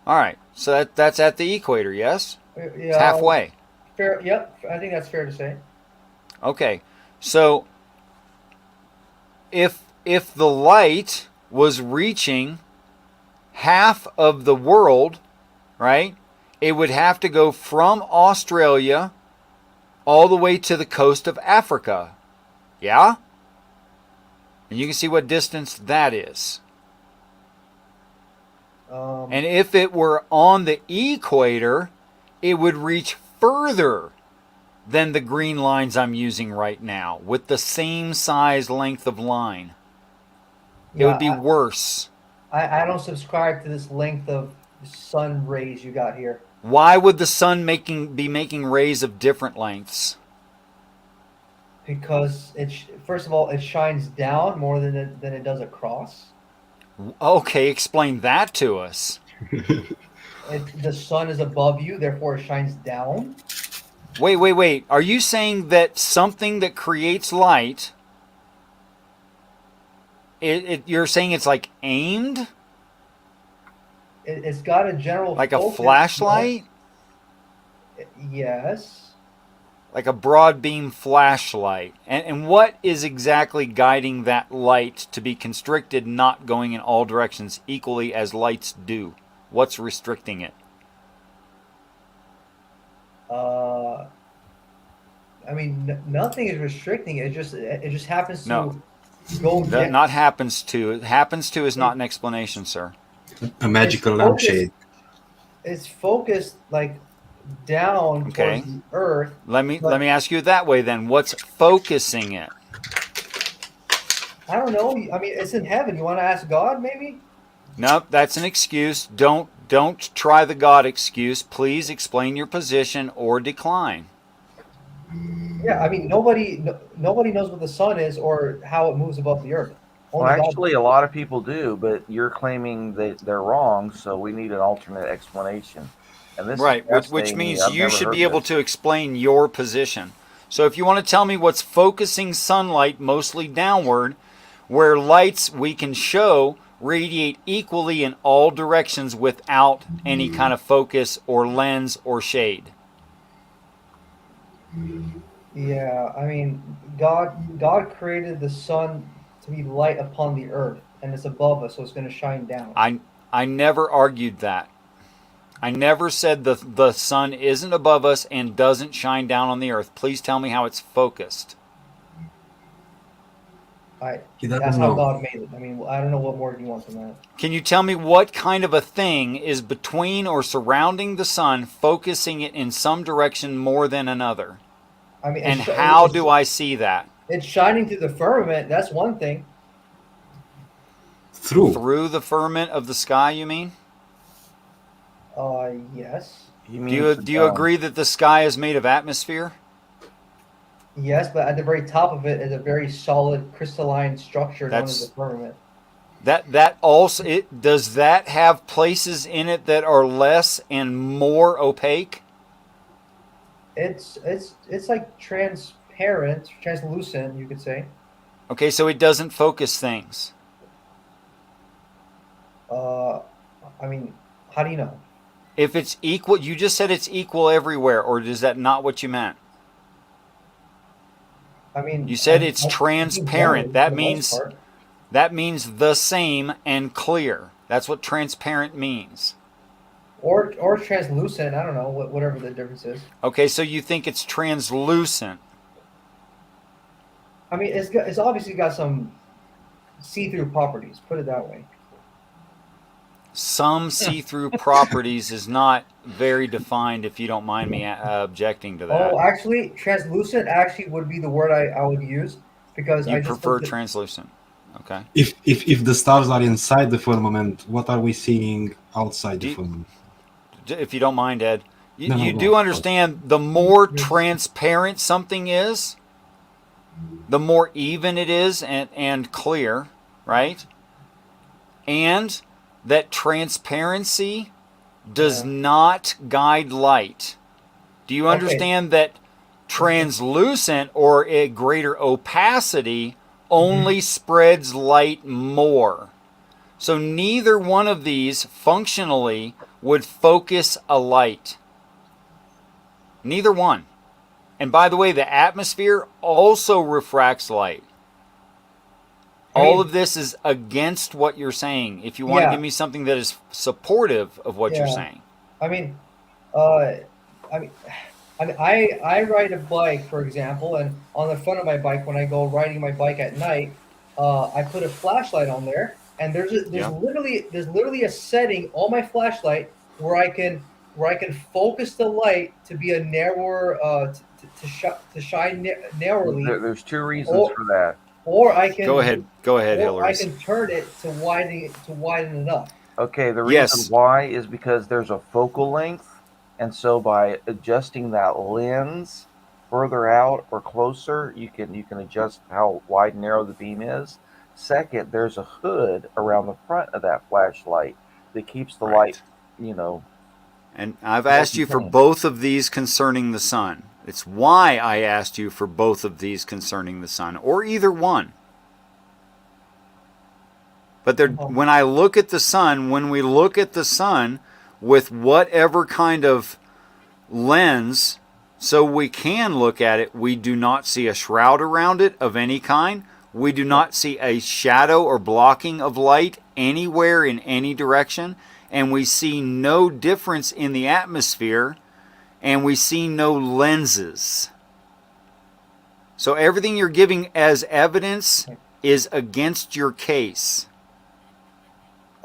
All right, so that's at the equator, yes? Yeah. It's halfway. Fair. Yep. I think that's fair to say. Okay, so if the light was reaching half of the world, right, it would have to go from Australia all the way to the coast of Africa. Yeah? And you can see what distance that is. And if it were on the equator, it would reach further than the green lines I'm using right now, with the same size length of line. It would be worse. I don't subscribe to this length of sun rays you got here. Why would the sun be making rays of different lengths? Because first of all, it shines down more than it does across. Okay, explain that to us. The sun is above you, therefore it shines down. Wait. Are you saying that something that creates light, you're saying it's like aimed? It's got a general like focus, a flashlight? Yes. Like a broad beam flashlight. And what is exactly guiding that light to be constricted, not going in all directions equally as lights do? What's restricting it? I mean, nothing is restricting it. It just happens to go. Not happens to. It happens to is not an explanation, sir. A magical lampshade. It's focused like down towards the earth. Let me ask you it that way then. What's focusing it? I don't know. I mean, it's in heaven. You want to ask God, maybe? Nope, that's an excuse. Don't try the God excuse. Please explain your position or decline. Yeah, I mean, nobody knows what the sun is or how it moves above the earth. Well, actually, a lot of people do, but you're claiming that they're wrong, so we need an alternate explanation. And this right, which means you should be able to explain your position. So if you want to tell me what's focusing sunlight mostly downward, where lights we can show radiate equally in all directions without any kind of focus or lens or shade. Yeah, I mean, God created the sun to be light upon the earth, and it's above us, so it's going to shine down. I never argued that. I never said the sun isn't above us and doesn't shine down on the earth. Please tell me how it's focused. That's how God made it. I mean, I don't know what more you want from that. Can you tell me what kind of a thing is between or surrounding the sun, focusing it in some direction more than another? I mean, and how do I see that? It's shining through the firmament. That's one thing. Through the firmament of the sky, you mean? Yes. Do you agree that the sky is made of atmosphere? Yes, but at the very top of it is a very solid crystalline structure known as the firmament. That also does that have places in it that are less and more opaque? It's like transparent, translucent, you could say. Okay, so it doesn't focus things. I mean, how do you know? If it's equal, you just said it's equal everywhere, or is that not what you meant? I mean, you said it's transparent. That means the same and clear. That's what transparent means. Or translucent. I don't know, whatever the difference is. Okay, so you think it's translucent. I mean, it's obviously got some see-through properties. Put it that way. Some see-through properties is not very defined, if you don't mind me objecting to that. Oh, actually, translucent actually would be the word I would use because You I just prefer looked at. translucent. Okay. If the stars are inside the firmament, what are we seeing outside Do the you- firmament? If you don't mind, Ed, you, No, you go do on. understand the more transparent something is, the more even it is and clear, right? And that transparency does Yeah. not guide light. Do you Okay. understand that translucent or a greater opacity only spreads light more? So neither one of these functionally would focus a light. Neither one. And by the way, the atmosphere also refracts light. All of this is against what you're saying. If you want to Yeah. give me something that is supportive of what you're Yeah. saying. I mean, uh, I mean, I ride a bike, for example, and on the front of my bike, when I go riding my bike at night, I put a flashlight on there, and there's Yeah. literally a setting on my flashlight where I can focus the light to be a narrower to shine narrowly, There's two reasons or for that. or I can Go ahead, or I Hillary's. can turn it to widen it up. Okay, the reason Yes. why is because there's a focal length, and so by adjusting that lens further out or closer, you can adjust how wide and narrow the beam is. Second, there's a hood around the front of that flashlight that keeps the light, And I've asked you for both of these concerning the sun. It's why I asked you for both of these concerning the sun, or either one. But when I look at the sun, when we look at the sun with whatever kind of lens, so we can look at it, we do not see a shroud around it of any kind. We do not see a shadow or blocking of light anywhere in any direction. And we see no difference in the atmosphere. And we see no lenses. So everything you're giving as evidence is against your case.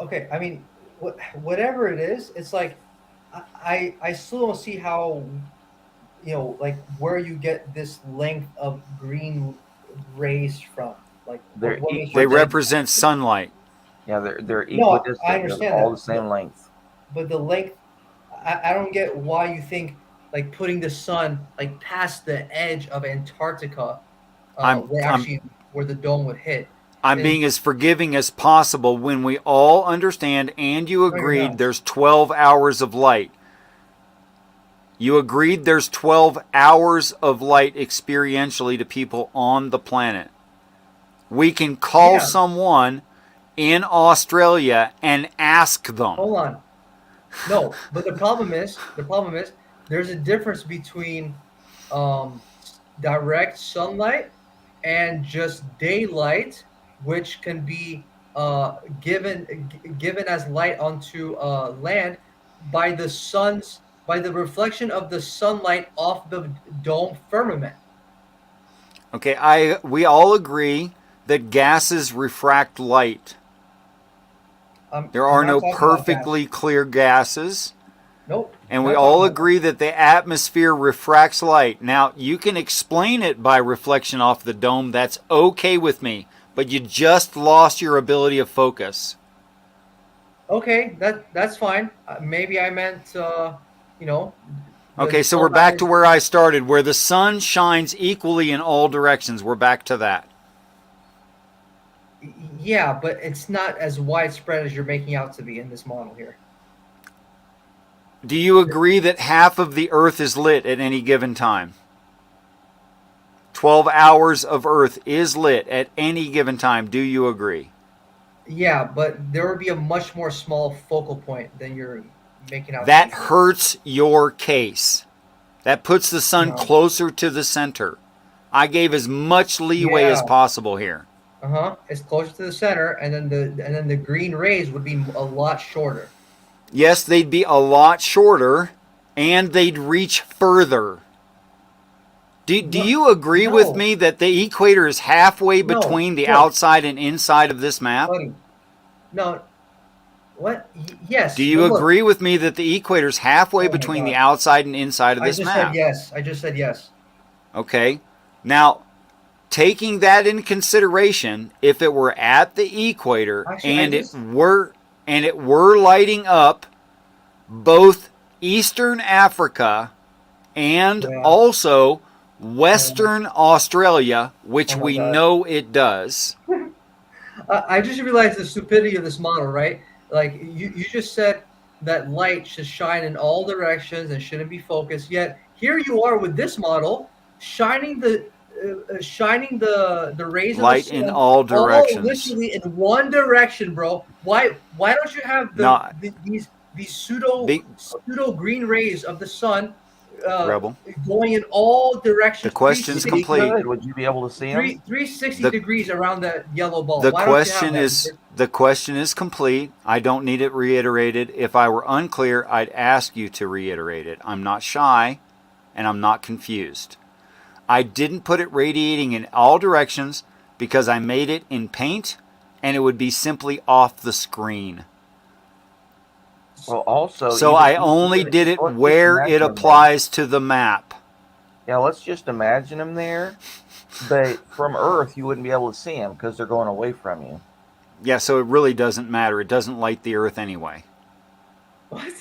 Okay, I mean, whatever it is, it's like I still don't see how, like where you get this length of green rays from. Like They represent sunlight. Yeah, they're No, equidistant. I They're understand all that, the same length. but the length, I don't get why you think like putting the sun like past the edge of Antarctica, where the dome would hit. I'm being as forgiving as possible when we all understand and you agreed there's 12 hours of light. You agreed there's 12 hours of light experientially to people on the planet. We can call someone in Australia and ask them. Hold on. No, but the problem is there's a difference between direct sunlight and just daylight, which can be given as light onto land by the reflection of the sunlight off the dome firmament. Okay, we all agree that gases refract light. There are no perfectly clear gases. Nope. And we all agree that the atmosphere refracts light. Now, you can explain it by reflection off the dome. That's okay with me. But you just lost your ability of focus. Okay, that's fine. Maybe I meant, Okay, so we're back to where I started, where the sun shines equally in all directions. We're back to that. Yeah, but it's not as widespread as you're making out to be in this model here. Do you agree that half of the Earth is lit at any given time? 12 hours of Earth is lit at any given time. Do you agree? Yeah, but there would be a much more small focal point than you're making out. That hurts your case. That puts the sun closer to the center. I gave as much leeway as possible here. It's closer to the center, and then the green rays would be a lot shorter. Yes, they'd be a lot shorter, and they'd reach further. Do you agree with No. me that the equator is halfway No, between the no. outside and inside of this map? Buddy. No. What? Yes. Do you but look, agree with me that the equator is halfway Oh my between the God. outside and inside of I this just map? said yes. I just said yes. Okay. Now, taking that into consideration, if it were at the equator Actually, and it were lighting up both Eastern Africa and Yeah. also Western Australia, which Oh my we God. know it does. I just realized the stupidity of this model, right? Like you just said that light should shine in all directions and shouldn't be focused. Yet here you are with this model, shining the rays Light of the in sun all directions. literally in one direction, bro. Why don't you have No. these pseudo green rays of the sun Rebel. going in all directions? The question's complete. Would you be able to see them? 360 The- degrees around that yellow ball. The Why question don't you have is the question is complete. I don't need it reiterated. If I were unclear, I'd ask you to reiterate it. I'm not shy and I'm not confused. I didn't put it radiating in all directions because I made it in paint and it would be simply off the screen. Well, also, So I only did it where it applies to the map. Yeah, let's just imagine them there. But from Earth, you wouldn't be able to see them because they're going away from you. Yeah, so it really doesn't matter. It doesn't light the earth anyway. What?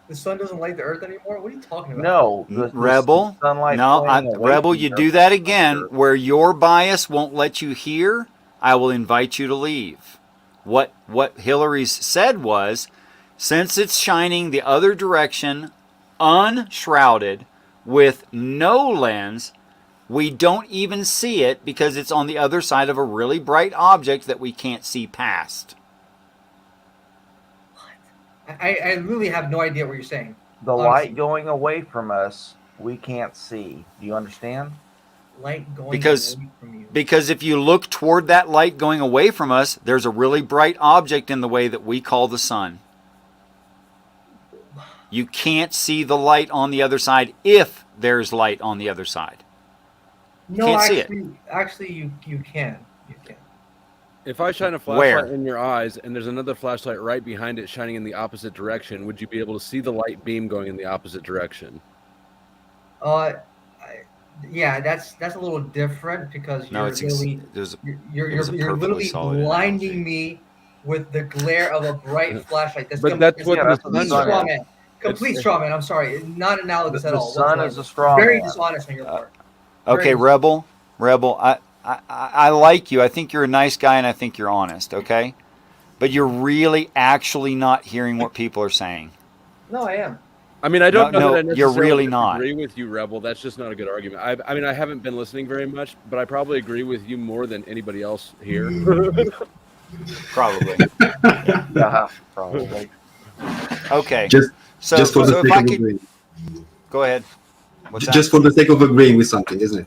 The sun doesn't light the earth anymore? What are you talking about? No, Rebel. sunlight No, pointing away Rebel, from you the do Earth. that again where your bias won't let you hear. I will invite you to leave. What Hillary's said was, since it's shining the other direction, unshrouded, with no lens, we don't even see it because it's on the other side of a really bright object that we can't see past. I really have no idea what you're saying. The honestly. light going away from us, we can't see. Do you understand? Light going Because away from you. because if you look toward that light going away from us, there's a really bright object in the way that we call the sun. You can't see the light on the other side if there's light on the other side. No, can't see it. actually, you can. You can. If I shine a flashlight in your eyes and there's another flashlight right behind it shining in the opposite direction, would you be able to see the light beam going in the opposite direction? Yeah, that's a little different because No, you're it's really you're literally blinding me with the glare of a bright flashlight. That's But that's what the complete sun straw is. man. Complete straw man. I'm sorry, not analogous at The all. sun whatsoever. is a straw Very man. dishonest on your part. Okay, Rebel, I like you. I think you're a nice guy and I think you're honest, okay? But you're really actually not hearing what people are saying. No, I am. I mean, I don't know that I you're necessarily really not. agree with you, Rebel. That's just not a good argument. I mean, I haven't been listening very much, but I probably agree with you more than anybody else here. Probably. Yeah, probably. Okay. Just for the so if sake I of could agreeing. go ahead. What's Just that? for the sake of agreeing with something, isn't it?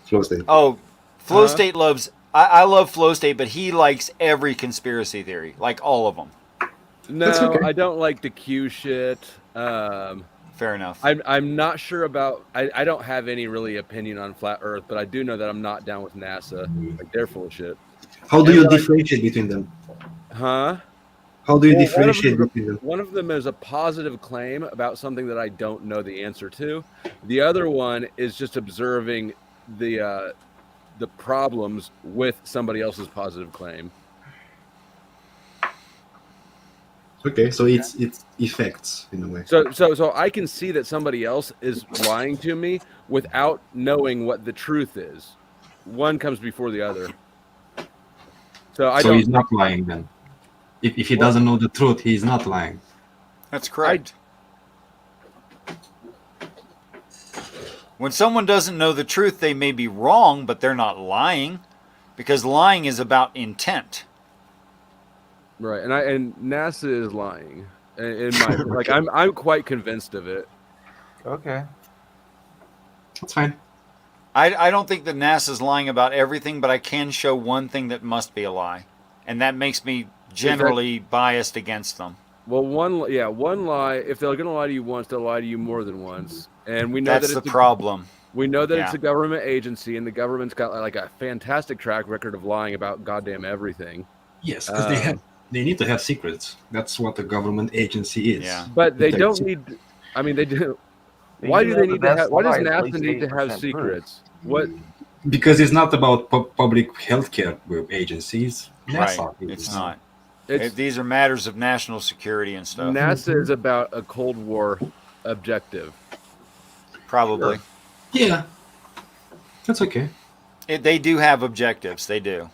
Flow state. Oh, Flow State loves. I love Flow State, but he likes every conspiracy theory, like all of them. No, That's okay. I don't like the Q shit. Fair enough. I'm not sure about. I don't have any really opinion on flat Earth, but I do know that I'm not down with NASA. Like they're full of shit. How do And you what I- differentiate between them? Huh? How do you Well, differentiate between them? One of them is a positive claim about something that I don't know the answer to. The other one is just observing the problems with somebody else's positive claim. Okay, so it's effects in a way. So I can see that somebody else is lying to me without knowing what the truth is. One comes before the other. So he's not lying then. If he doesn't know the truth, he's not lying. That's correct. When someone doesn't know the truth, they may be wrong, but they're not lying, because lying is about intent. Right, and NASA is lying. In my like, I'm quite convinced of it. Okay. That's fine. I don't think that NASA's lying about everything, but I can show one thing that must be a lie, and that makes me generally biased against them. Well, one lie. If they're going to lie to you once, they'll lie to you more than once. And we know That's that it's the problem. We know that Yeah. it's a government agency, and the government's got like a fantastic track record of lying about goddamn everything. Yes, because they need to have secrets. That's what a government agency is. Yeah. But they Protect don't secrets. need. I mean, they do. But Why you do know they the need to have? best Why does lie is at NASA least need to have 80% secrets? What? Because it's not about public healthcare agencies. Right. NASA It's is. not. It's These are matters of national security and stuff. NASA is about a Cold War objective. Probably. Yeah, that's okay. They do have objectives. They do.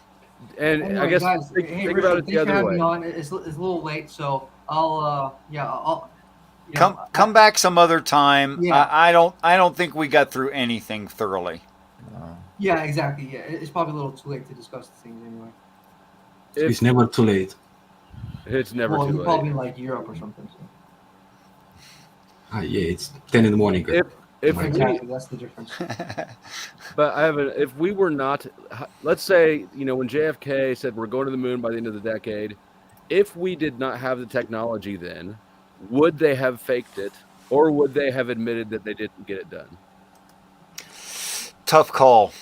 And Anyway, I guess guys, think hey, about Richard, it the thanks for other having way. me on. It's a little late, so I'll Come back some other time. Yeah. I don't think we got through anything thoroughly. Yeah, exactly. Yeah, it's probably a little too late to discuss the things anyway. It's never too late. It's never well, too you're late. probably in like Europe or something. So. Yeah, it's 10 in the morning. If Exactly, that's the difference. But if we were not, let's say, when JFK said we're going to the moon by the end of the decade, if we did not have the technology then, would they have faked it, or would they have admitted that they didn't get it done? Tough call.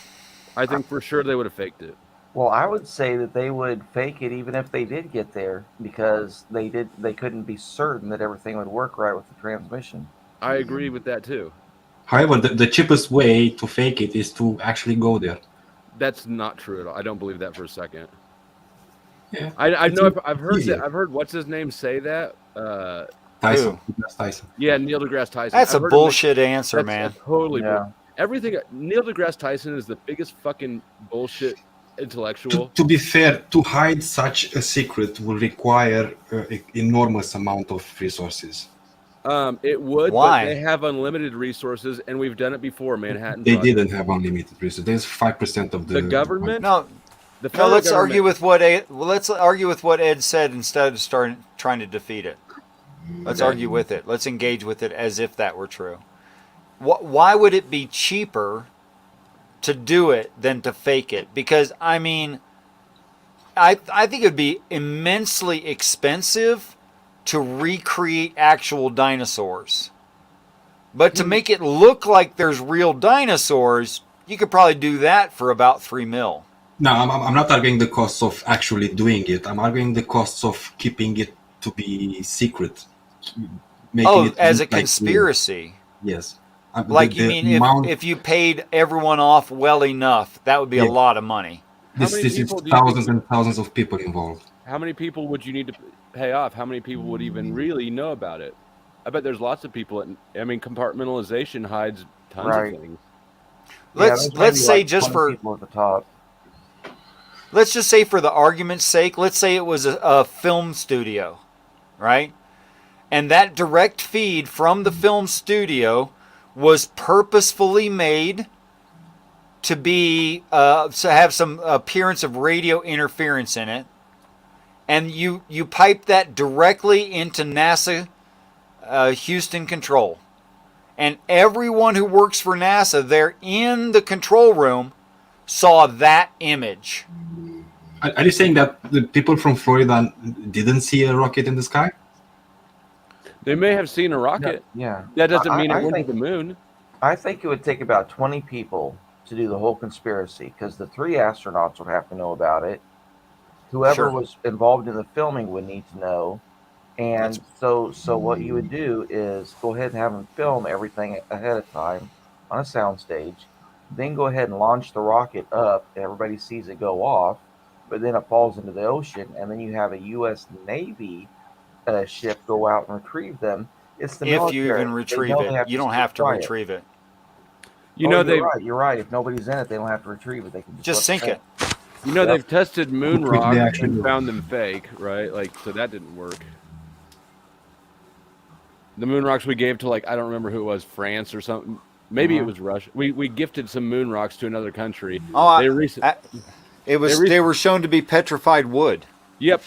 I think for sure they would have faked it. Well, I would say that they would fake it even if they did get there, because they couldn't be certain that everything would work right with the transmission. I agree with that too. However, the cheapest way to fake it is to actually go there. That's not true at all. I don't believe that for a second. Yeah, I it's know I've heard easier. that. I've heard what's his name say that. Tyson. That's Tyson. Yeah, Neil deGrasse Tyson. That's I've a heard him bullshit answer, that's man. Totally. Yeah. Everything. Neil deGrasse Tyson is the biggest fucking bullshit intellectual. To be fair, to hide such a secret will require enormous amount of resources. It would, Why? but they have unlimited resources, and we've done it before. Manhattan. They Project. didn't have unlimited resources. There's 5% of The government. No, The no. federal Let's government- argue with what let's argue with what Ed said instead of trying to defeat it. Let's argue with it. Let's engage with it as if that were true. Why would it be cheaper to do it than to fake it? Because I mean, I think it would be immensely expensive to recreate actual dinosaurs. But to make it look like there's real dinosaurs, you could probably do that for about $3 million. No, I'm not arguing the costs of actually doing it. I'm arguing the costs of keeping it to be secret. Oh, it as a look like conspiracy. real. Yes. Like you mean if you paid everyone off well enough, that would be a lot of money. This many is people do you thousands think- and thousands of people involved. How many people would you need to pay off? How many people would even really know about it? I bet there's lots of people. Compartmentalization hides tons Right. of things. Let's say just for people at the top. let's just say for the argument's sake, let's say it was a film studio, right? And that direct feed from the film studio was purposefully made to be to have some appearance of radio interference in it, and you pipe that directly into NASA Houston control, and everyone who works for NASA there in the control room saw that image. Are you saying that the people from Florida didn't see a rocket in the sky? They may have seen a rocket. Yeah. That doesn't mean I it went to think- the moon. I think it would take about 20 people to do the whole conspiracy, because the 3 astronauts would have to know about it. Whoever Sure. was involved in the filming would need to know. And so what you would do is go ahead and have them film everything ahead of time on a soundstage. Then go ahead and launch the rocket up, and everybody sees it go off. But then it falls into the ocean, and then you have a U.S. Navy ship go out and retrieve them. It's the If military. you even They retrieve know they it, you don't have to quiet. retrieve it. You're right. If nobody's in it, they don't have to retrieve it. They can Just let sink it. Yeah. They've tested moon Quickly rocks actually and do. found them fake, right? So that didn't work. The moon rocks we gave to I don't remember who it was, France or something. Maybe it was Russia. We gifted some moon rocks to another country. Oh, They they were shown to be petrified wood. Yep.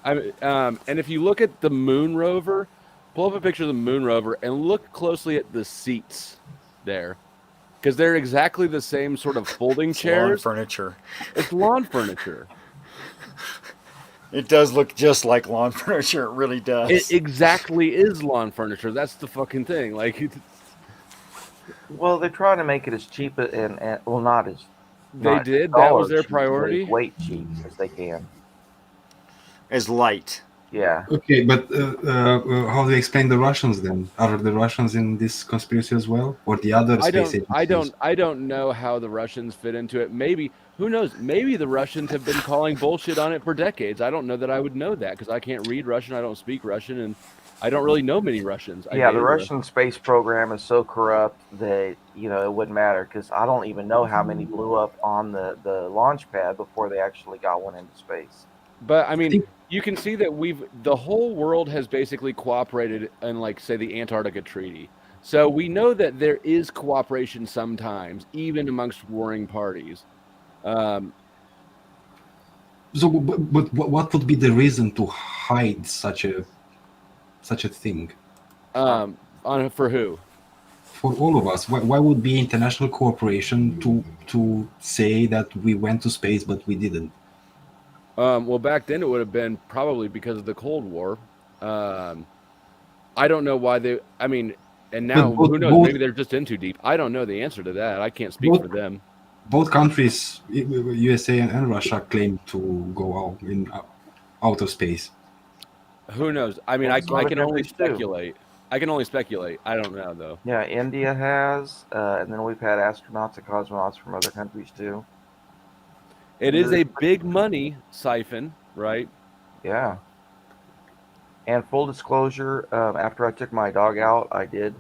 And if you look at the moon rover, pull up a picture of the moon rover and look closely at the seats there, because they're exactly the same sort of folding Lawn chairs. furniture. It's lawn furniture. It does look just like lawn furniture. It really does. It exactly is lawn furniture. That's the fucking thing. Like, Well, they're trying to make it as cheap and well, not as they not did. That dollar was their cheap, but as priority. weight cheap as they can. As light. Yeah. Okay, but how do you explain the Russians then? Are the Russians in this conspiracy as well, or the other space agencies? I don't know how the Russians fit into it. Maybe, who knows? Maybe the Russians have been calling bullshit on it for decades. I don't know that I would know that because I can't read Russian. I don't speak Russian, and I don't really know many Russians. Yeah, the Russian space program is so corrupt that it wouldn't matter because I don't even know how many blew up on the launch pad before they actually got one into space. But I mean, you can see that the whole world has basically cooperated in, like, say, the Antarctica Treaty. So we know that there is cooperation sometimes, even amongst warring parties. So, but what would be the reason to hide such a thing? For who? For all of us. Why would be international cooperation to say that we went to space but we didn't? Well, back then it would have been probably because of the Cold War. I don't know why they. I mean, and now who knows? Maybe they're just in too deep. I don't know the answer to that. I can't speak for them. Both countries, USA and Russia, claim to go out in outer space. Who knows? I mean, I can only speculate. I can only speculate. I don't know though. Yeah, India has, and then we've had astronauts and cosmonauts from other countries too. It is a big money siphon, right? Yeah. And full disclosure, after I took my dog out, I did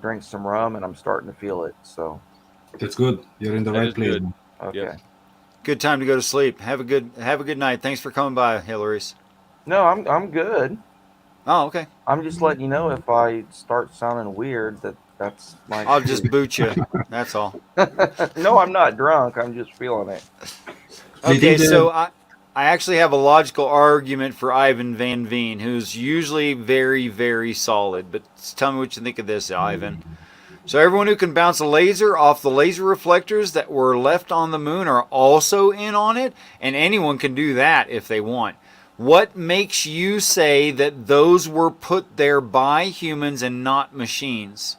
drink some rum, and I'm starting to feel it. So that's good. You're in the right place. Good. Okay. Yep. Good time to go to sleep. Have a good night. Thanks for coming by, Hillary's. No, I'm good. Oh, okay. I'm just letting you know if I start sounding weird that's my. I'll just boot you. That's all. No, I'm not drunk. I'm just feeling it. Okay, so I actually have a logical argument for Ivan Van Veen, who's usually very, very solid. But tell me what you think of this, Ivan. So everyone who can bounce a laser off the laser reflectors that were left on the moon are also in on it, and anyone can do that if they want. What makes you say that those were put there by humans and not machines?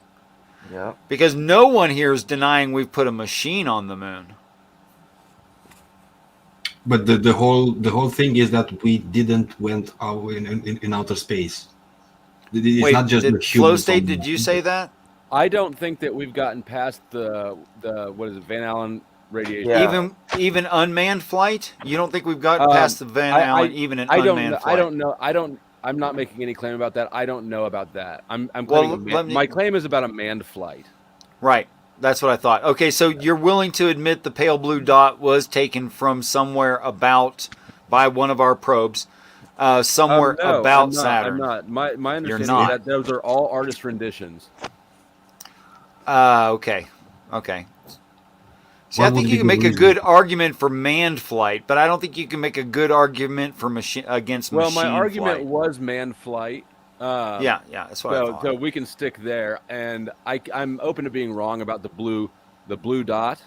Yeah. Because no one here is denying we've put a machine on the moon. But the whole thing is that we didn't went out in outer space. It's Wait, not just the Flow State, did you say that? I don't think that we've gotten past the what is it, Van Allen radiation. Yeah. Even unmanned flight? You don't think we've gotten past the Van Allen even an unmanned flight? I don't know. I'm not making any claim about that. I don't know about that. I'm claiming my claim is about a manned flight. Right. That's what I thought. Okay, so you're willing to admit the pale blue dot was taken from somewhere by one of our probes, somewhere about Saturn. I'm not. My understanding is that those are all artist renditions. Okay. See, I think you can make a good argument for manned flight, but I don't think you can make a good argument for against machine flight. Well, my argument was manned flight. Yeah, that's what I thought. So we can stick there, and I'm open to being wrong about the blue dot.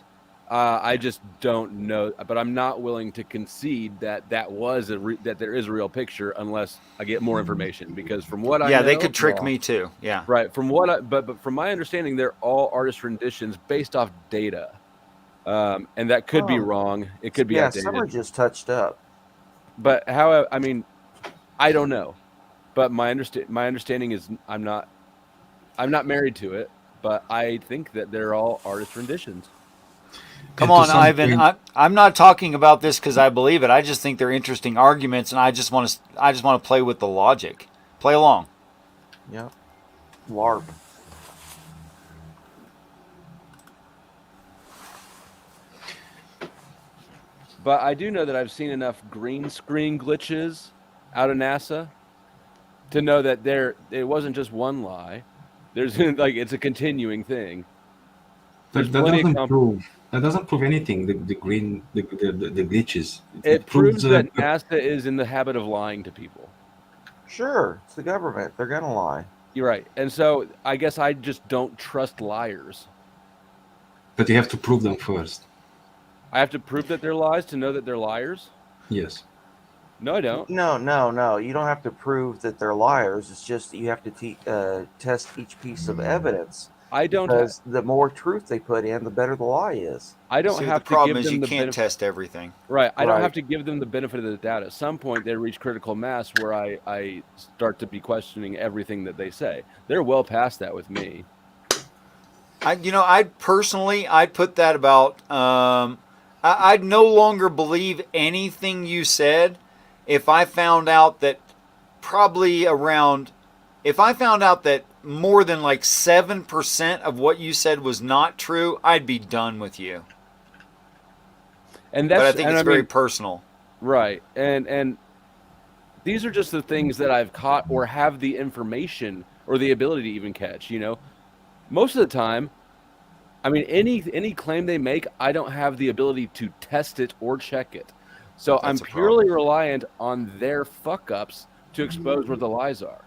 I just don't know, but I'm not willing to concede that there is a real picture unless I get more information. Because from what I know, they could trick me too. Yeah, right. But from my understanding, they're all artist renditions based off data, and that could be wrong. It could be outdated. Some are just touched up. But how? I mean, I don't know. But my understanding is I'm not married to it, but I think that they're all artist renditions. Come on, Ivan. I'm not talking about this because I believe it. I just think they're interesting arguments, and I just want to play with the logic. Play along. Yeah. LARP. But I do know that I've seen enough green screen glitches out of NASA to know that it wasn't just one lie. There's it's a continuing thing. That doesn't prove anything. The glitches. It proves that NASA is in the habit of lying to people. Sure, it's the government. They're gonna lie. You're right, and so I guess I just don't trust liars. But you have to prove them first. I have to prove that they're lies to know that they're liars? Yes. No, I don't. No. You don't have to prove that they're liars. It's just you have to test each piece of evidence. I don't. Because the more truth they put in, the better the lie is. I don't See, have the to problem give is them you the can't test everything. Right. I don't Right. have to give them the benefit of the doubt. At some point, they reach critical mass where I start to be questioning everything that they say. They're well past that with me. I'd put that about. I'd no longer believe anything you said if I found out that if I found out that more than like 7% of what you said was not true, I'd be done with you. And But I that's think and it's I very mean, personal. right. And these are just the things that I've caught or have the information or the ability to even catch, Most of the time, I mean, any claim they make, I don't have the ability to test it or check it. So I'm That's a purely problem. reliant on their fuck-ups to expose where the lies are.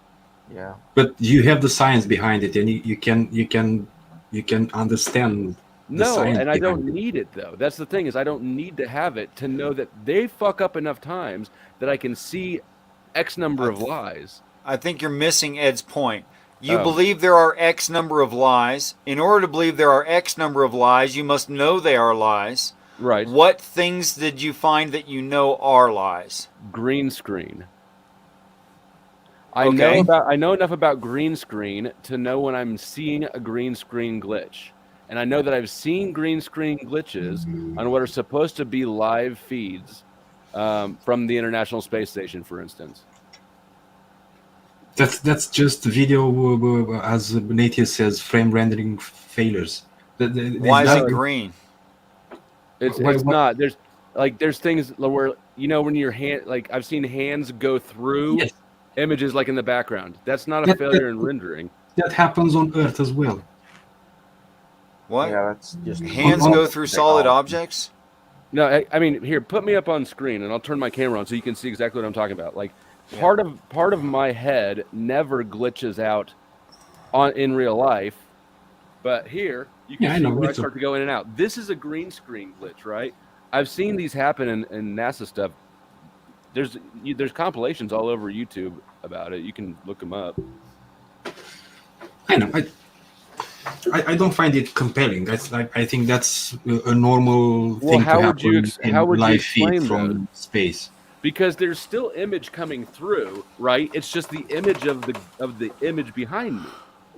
Yeah. But you have the science behind it, and you can understand the No, science and I don't behind it. need it, though. That's the thing, is I don't need to have it to know that they fuck up enough times that I can see X number of lies. I think you're missing Ed's point. You Oh. believe there are X number of lies. In order to believe there are X number of lies, you must know they are lies. Right. What things did you find that you know are lies? Green screen. Okay. I know enough about green screen to know when I'm seeing a green screen glitch. And I know that I've seen green screen glitches on what are supposed to be live feeds from the International Space Station, for instance. That's just video, as Natia says, frame rendering failures. Why is it green? It's What- not. There's things where when your hand, like I've seen hands go through Yes. images like in the background. That's not a That- failure in rendering. That happens on Earth as well. What? Yeah, that's just Hands on- go through solid technology. objects? No, I mean, here, put me up on screen, and I'll turn my camera on so you can see exactly what I'm talking about. Like, Yeah. part of my head never glitches out in real life, but here you can Yeah, I see know, where me I too. start to go in and out. This is a green screen glitch, right? I've seen these happen in NASA stuff. There's compilations all over YouTube about it. You can look them up. I know. I don't find it compelling. That's I think that's a normal thing how to would you happen ex- in how would you live explain feed from space. Because there's still image coming through, right? It's just the image of the image behind me.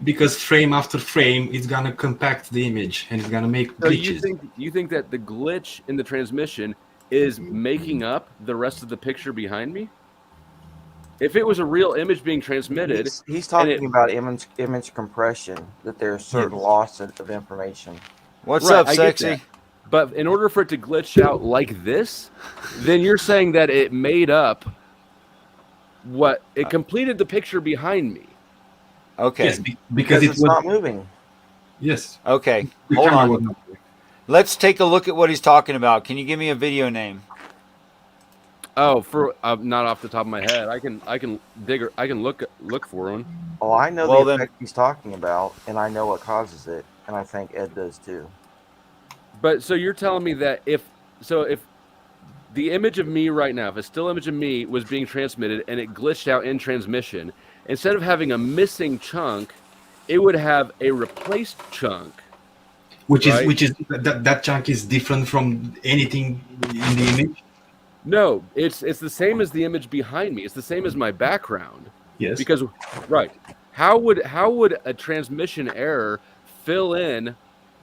Because frame after frame, it's gonna compact the image and it's gonna make So glitches. you think that the glitch in the transmission is making up the rest of the picture behind me? If it was a real image being transmitted, He's talking about image compression, that there's certain loss of information. What's Right, up, I get sexy? that. But in order for it to glitch out like this, then you're saying that it made up what it completed the picture behind me. Okay. Yes, Because because it it's was not moving. yes. Okay. The Hold camera on. was not moving. Let's take a look at what he's talking about. Can you give me a video name? Oh, for not off the top of my head, I can look for one. Oh, I know Well, the then- effect he's talking about, and I know what causes it, and I think Ed does too. But so you're telling me that if the image of me right now, if a still image of me was being transmitted and it glitched out in transmission, instead of having a missing chunk, it would have a replaced chunk. Which right? is that chunk is different from anything in the image. No, it's the same as the image behind me. It's the same as my background. Yes. Because right, how would a transmission error fill in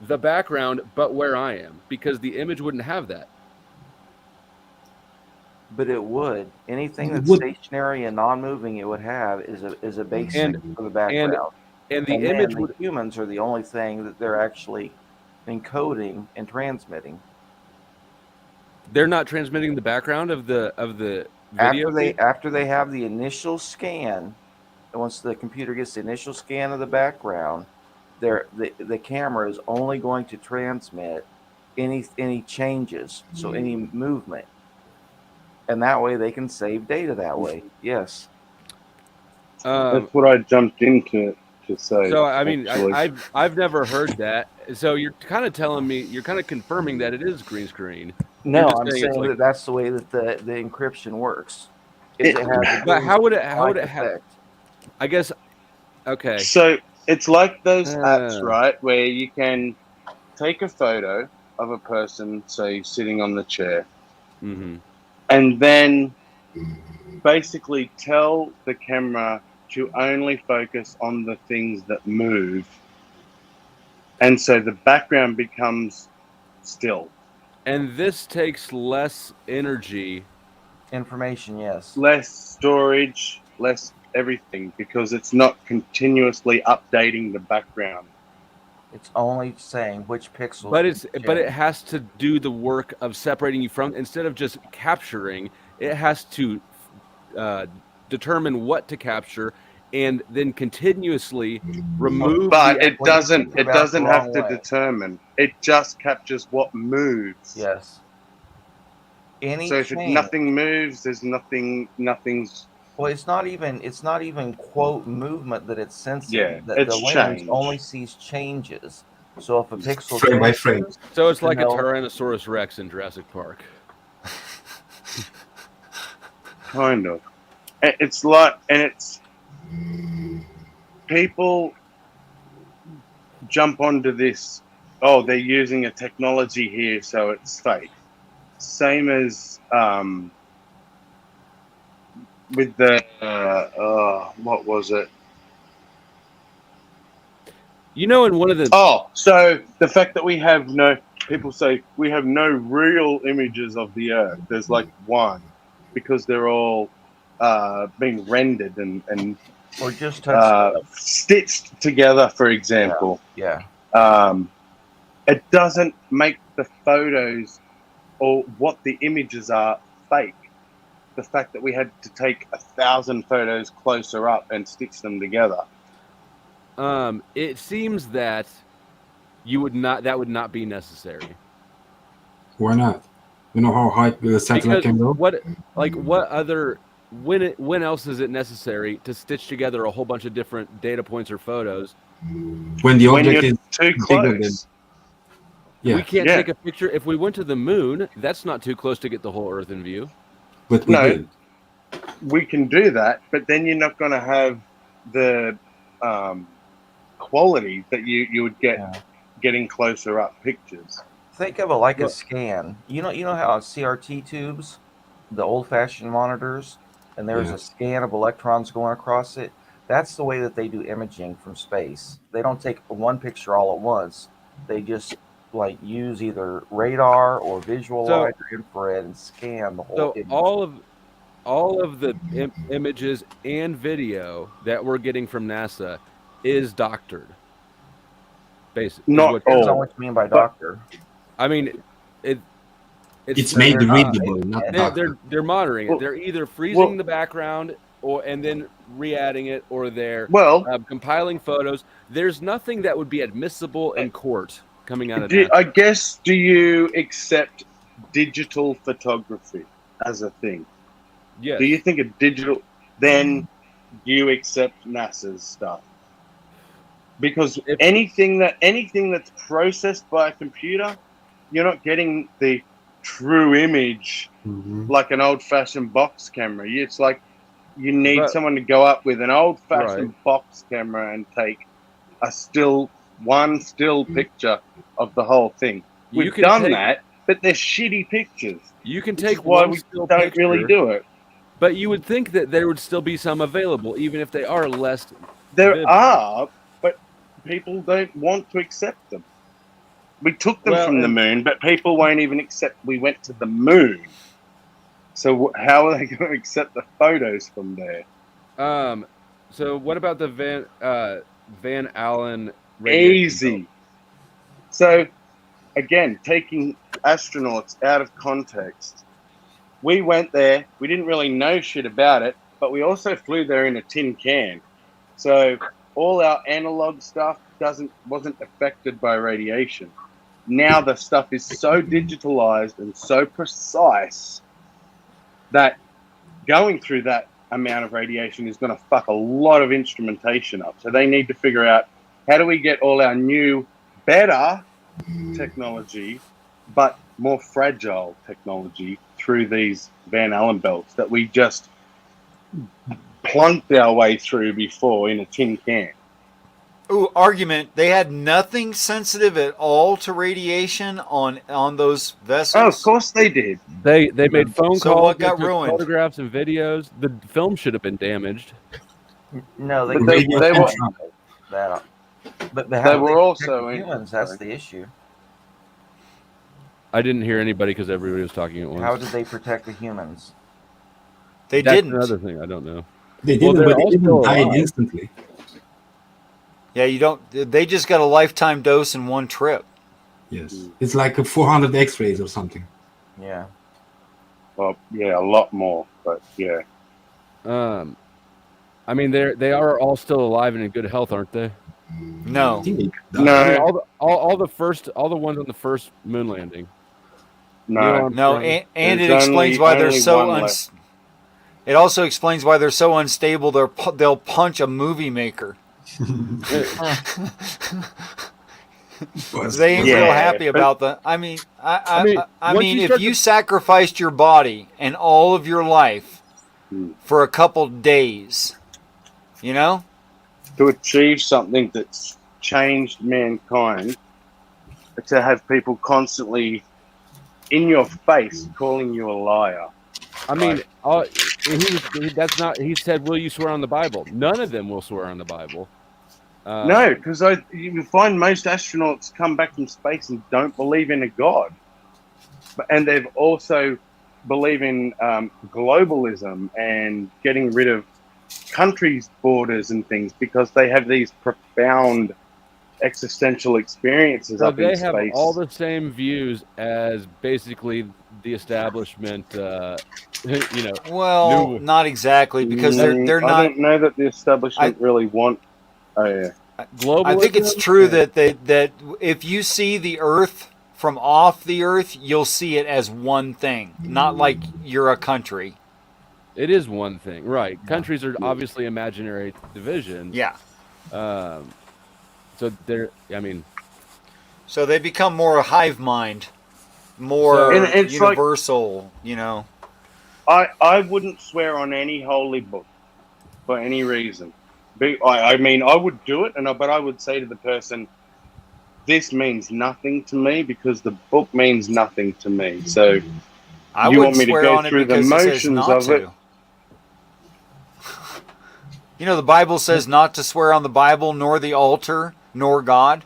the background but where I am? Because the image wouldn't have that. But it would. Anything It that's would. stationary and non-moving, it would have is a basic for the background. And the And image then the humans are the only thing that they're actually encoding and transmitting. they're not transmitting the background of the video. After they have the initial scan, and once the computer gets the initial scan of the background, the camera is only going to transmit any changes, so any movement, and that way they can save data that way. Yes. That's what I jumped into to say. So I mean, actually. I've never heard that. So you're kind of telling me, you're kind of confirming that it is green screen. No, You're just I'm saying saying it's like- that that's the way that the encryption works. is it has a But how would it black have? effect. I guess. Okay. So it's like those apps, Uh. right, where you can take a photo of a person, say, sitting on the chair, Mm-hmm. and then basically tell the camera to only focus on the things that move. And so the background becomes still. And this takes less energy. Information, yes. Less storage, less everything, because it's not continuously updating the background. It's only saying which pixels. But need to it change. has to do the work of separating you from, instead of just capturing, it has to determine what to capture and then continuously remove. But the it doesn't about the have wrong to way. determine. It just captures what moves. Yes. Any So if change. nothing moves, there's nothing's. Well, it's not even quote movement that it's sensing. Yeah, The it's lens change. only sees changes. So if a pixel Frame by changes, frame. So it's like a they'll- Tyrannosaurus Rex in Jurassic Park. Kind of. It's like, and it's people jump onto this. Oh, they're using a technology here, so it's fake. Same as with the what was it? You know, in one of the So the fact that we have people say we have no real images of the Earth. There's like one, because they're all being rendered and or just stitched together, for example. Yeah. It doesn't make the photos or what the images are fake. The fact that we had to take 1,000 photos closer up and stitch them together. It seems that that would not be necessary. Why not? You know how high the satellite can go? When else is it necessary to stitch together a whole bunch of different data points or photos? When the object is too bigger than. close. Yeah. We can't take a picture. If we went to the moon, that's not too close to get the whole Earth in view. But we did. We can do that, but then you're not going to have the quality that you would get getting closer up pictures. Think of it like a scan. You know how CRT tubes, the old-fashioned monitors, and there's a scan of electrons going across it. That's the way that they do imaging from space. They don't take one picture all at once. They just use either radar or visual light or infrared and scan the whole image. all of the images and video that we're getting from NASA is doctored. Basically, not all. What you mean by doctor? I mean, it's made readable, not doctored. They're monitoring it. They're either freezing the background and then re-adding it, or they're compiling photos. There's nothing that would be admissible in court coming out of that. I guess, do you accept digital photography as a thing? Yes. Do you think a digital, then you accept NASA's stuff? Because anything that's processed by a computer, you're not getting the true image like an old-fashioned box camera. It's like you need someone to go up with an old-fashioned box camera and take a still picture of the whole thing. We've done that, but they're shitty pictures. You can take why one we still don't picture, really do it. But you would think that there would still be some available, even if they are less. There are, but people don't want to accept them. We took them from the moon, but people won't even accept we went to the moon. So how are they going to accept the photos from there? So what about the Van Allen? Easy. So again, taking astronauts out of context. We went there. We didn't really know shit about it, but we also flew there in a tin can. So all our analog stuff wasn't affected by radiation. Now the stuff is so digitalized and so precise that going through that amount of radiation is going to fuck a lot of instrumentation up. So they need to figure out, how do we get all our new, better technology, but more fragile technology through these Van Allen belts that we just plunked our way through before in a tin can. Ooh, argument. They had nothing sensitive at all to radiation on those vessels. Oh, of course they did. They made phone So calls. what They got took ruined? photographs and videos. The film should have been damaged. No, But they were that. But they how did were protect also the humans? That's the issue. I didn't hear anybody because everybody was talking at once. How did they protect the humans? They That's didn't. another thing I don't know. They Well, didn't, they're but they all didn't still die alive. instantly. Yeah, you don't. They just got a lifetime dose in one trip. Yes, it's like 400 X-rays or something. Yeah. Well, yeah, a lot more, but yeah. I mean, they are all still alive and in good health, aren't they? No. I think they No. died. I mean, all the ones on the first moon landing. Neil No. Armstrong. And it There's explains why they're only so one left. It also explains why they're so unstable. They'll punch a movie maker. They ain't real Yeah, happy but- about the. I mean, I once mean, you if start you to- sacrificed your body and all of your life for a couple days, you know, to achieve something that's changed mankind, to have people constantly in your face calling you a liar. I mean, that's not. He said, "Will you swear on the Bible?" None of them will swear on the Bible. No, because you find most astronauts come back from space and don't believe in a god, and they've also believe in globalism and getting rid of countries' borders and things because they have these profound existential experiences So up in they have space. all the same views as basically the establishment. You know, well, new- not exactly because they're I not. don't know that the establishment really want. Oh yeah. I think it's globalism true and- that if you see the Earth from off the Earth, you'll see it as one thing, not like you're a country. It is one thing, right? Countries are obviously imaginary divisions. Yeah. So they're. I mean, So they become more a hive mind, more So- And it's universal. You know. I wouldn't swear on any holy book for any reason. I mean, I would do it, but I would say to the person, "This means nothing to me because the book means nothing to me." So I you wouldn't want me to swear go on it through the because it says motions not of to. it? You know, the Bible says not to swear on the Bible, nor the altar, nor God.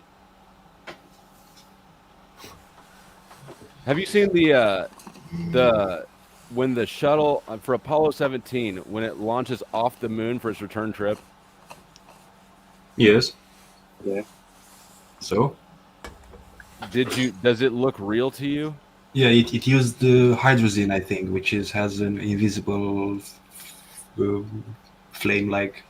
have you seen the when the shuttle for Apollo 17 when it launches off the moon for its return trip? Yes. Yeah. So? Does it look real to you? Yeah, it used the hydrogen, I think, which has an invisible flame-like.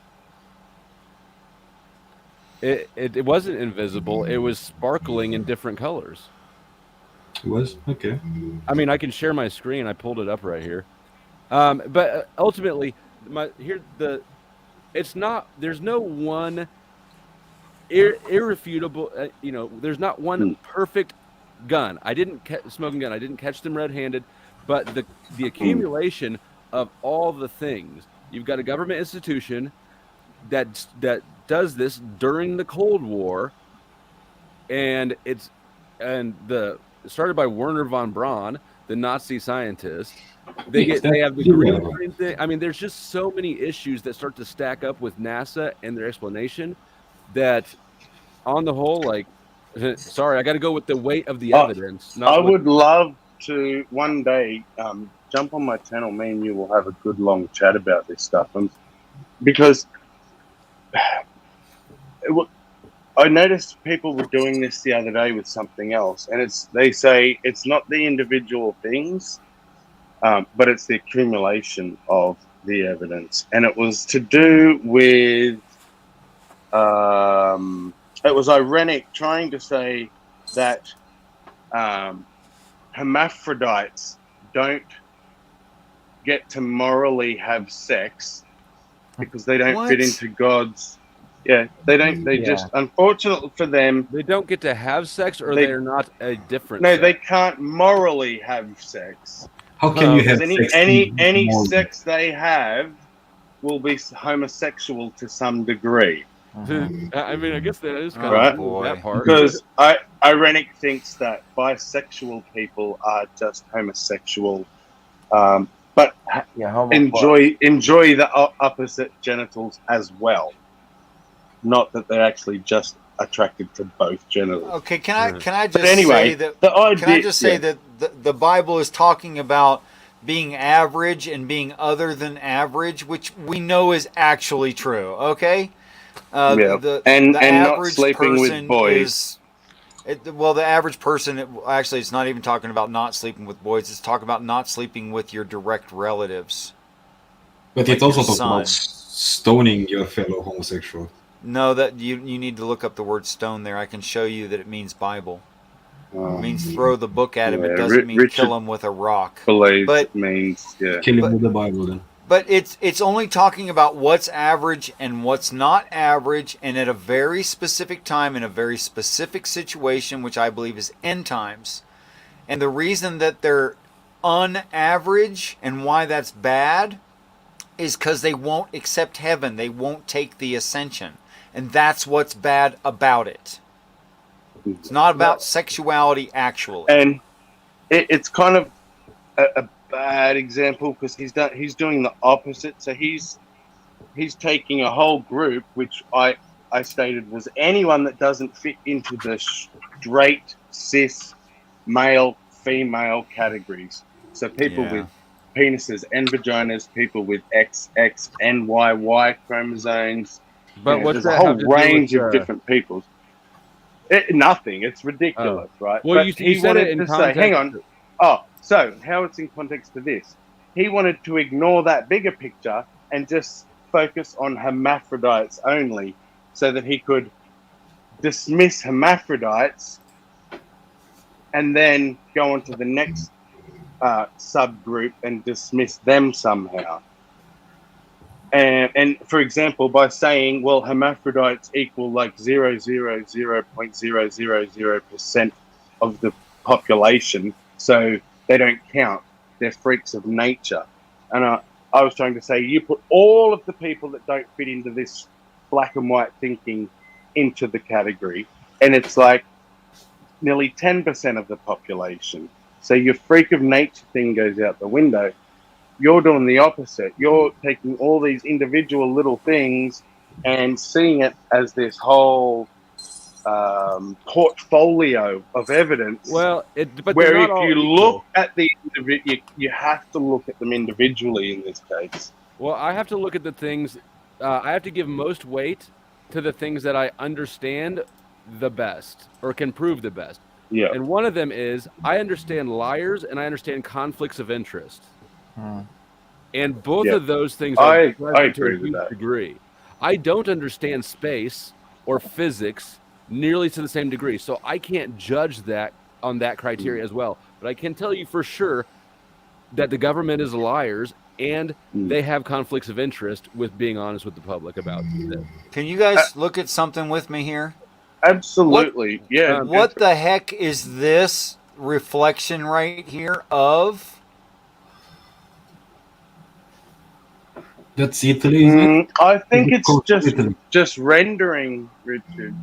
It wasn't invisible. It was sparkling in different colors. It was? Okay. I mean, I can share my screen. I pulled it up right here. But ultimately, it's not. There's no one irrefutable. There's not one perfect gun. I didn't smoking gun. I didn't catch them red-handed. But the accumulation of all the things. You've got a government institution that does this during the Cold War, and it started by Werner von Braun, the Nazi scientist. They have the green screen thing. I mean, there's just so many issues that start to stack up with NASA and their explanation that, on the whole, like, sorry, I got to go with the weight of the evidence. I would love to one day jump on my channel. Me and you will have a good long chat about this stuff, because I noticed people were doing this the other day with something else, and they say it's not the individual things, but it's the accumulation of the evidence, and it was to do with it was ironic trying to say that hermaphrodites don't get to morally have sex because they don't fit into God's. Yeah, they don't. They just, unfortunately for them, they don't get to have sex, or they're not a different. No, sex? they can't morally have sex. How can you have any sex any morally? sex they have will be homosexual to some degree. I mean, I guess that is kind Right? of true, that part. Because Irenic thinks that bisexual people are just homosexual, but enjoy the opposite genitals as well. Not that they're actually just attracted to both genitals. Okay, can I just But anyway, say that? the idea, Can I just say yeah. that the Bible is talking about being average and being other than average, which we know is actually true. Okay, Yeah. the and not average sleeping with person boys. well, the average person, actually, it's not even talking about not sleeping with boys. It's talking about not sleeping with your direct relatives. But like it also your talks son. about stoning your fellow homosexual. No, that you need to look up the word stone there. I can show you that it means Bible. It means throw the book at him. Yeah, It doesn't mean Richard kill him with a rock. believes But it means, yeah. Kill him with the Bible then. But it's only talking about what's average and what's not average, and at a very specific time in a very specific situation, which I believe is end times. And the reason that they're unaverage and why that's bad is because they won't accept heaven. They won't take the ascension. And that's what's bad about it. It's not about sexuality, actually. And it's kind of a bad example because he's doing the opposite. So he's taking a whole group, which I stated was anyone that doesn't fit into the straight cis male female categories. So people with penises and vaginas, people with XX and YY chromosomes. But what's there's that a whole have to do with, range of different peoples. Nothing. It's ridiculous, right? Well, but you he said wanted it in to context. say, hang on. Oh, so how it's in context to this? He wanted to ignore that bigger picture and just focus on hermaphrodites only so that he could dismiss hermaphrodites and then go on to the next subgroup and dismiss them somehow. And for example, by saying, well, hermaphrodites equal like 0.000% of the population, so they don't count. They're freaks of nature. And I was trying to say, you put all of the people that don't fit into this black and white thinking into the category, and it's like nearly 10% of the population. So your freak of nature thing goes out the window. You're doing the opposite. You're taking all these individual little things and seeing it as this whole portfolio of evidence. Well, but where they're if not all you equal. look at the you have to look at them individually in this case. Well, I have to look at the things. I have to give most weight to the things that I understand the best or can prove the best. Yeah. And one of them is I understand liars and I understand conflicts of interest. And both Yeah. of those things are I present to a agree with huge that. degree. I don't understand space or physics nearly to the same degree, so I can't judge that on that criteria as well. But I can tell you for sure that the government is liars and they have conflicts of interest with being honest with the public about this. Can you guys look at something with me here? Absolutely. Yeah. What the heck is this reflection right here of? That's Italy, isn't it? I think it's Coast of Italy. just rendering, Richard.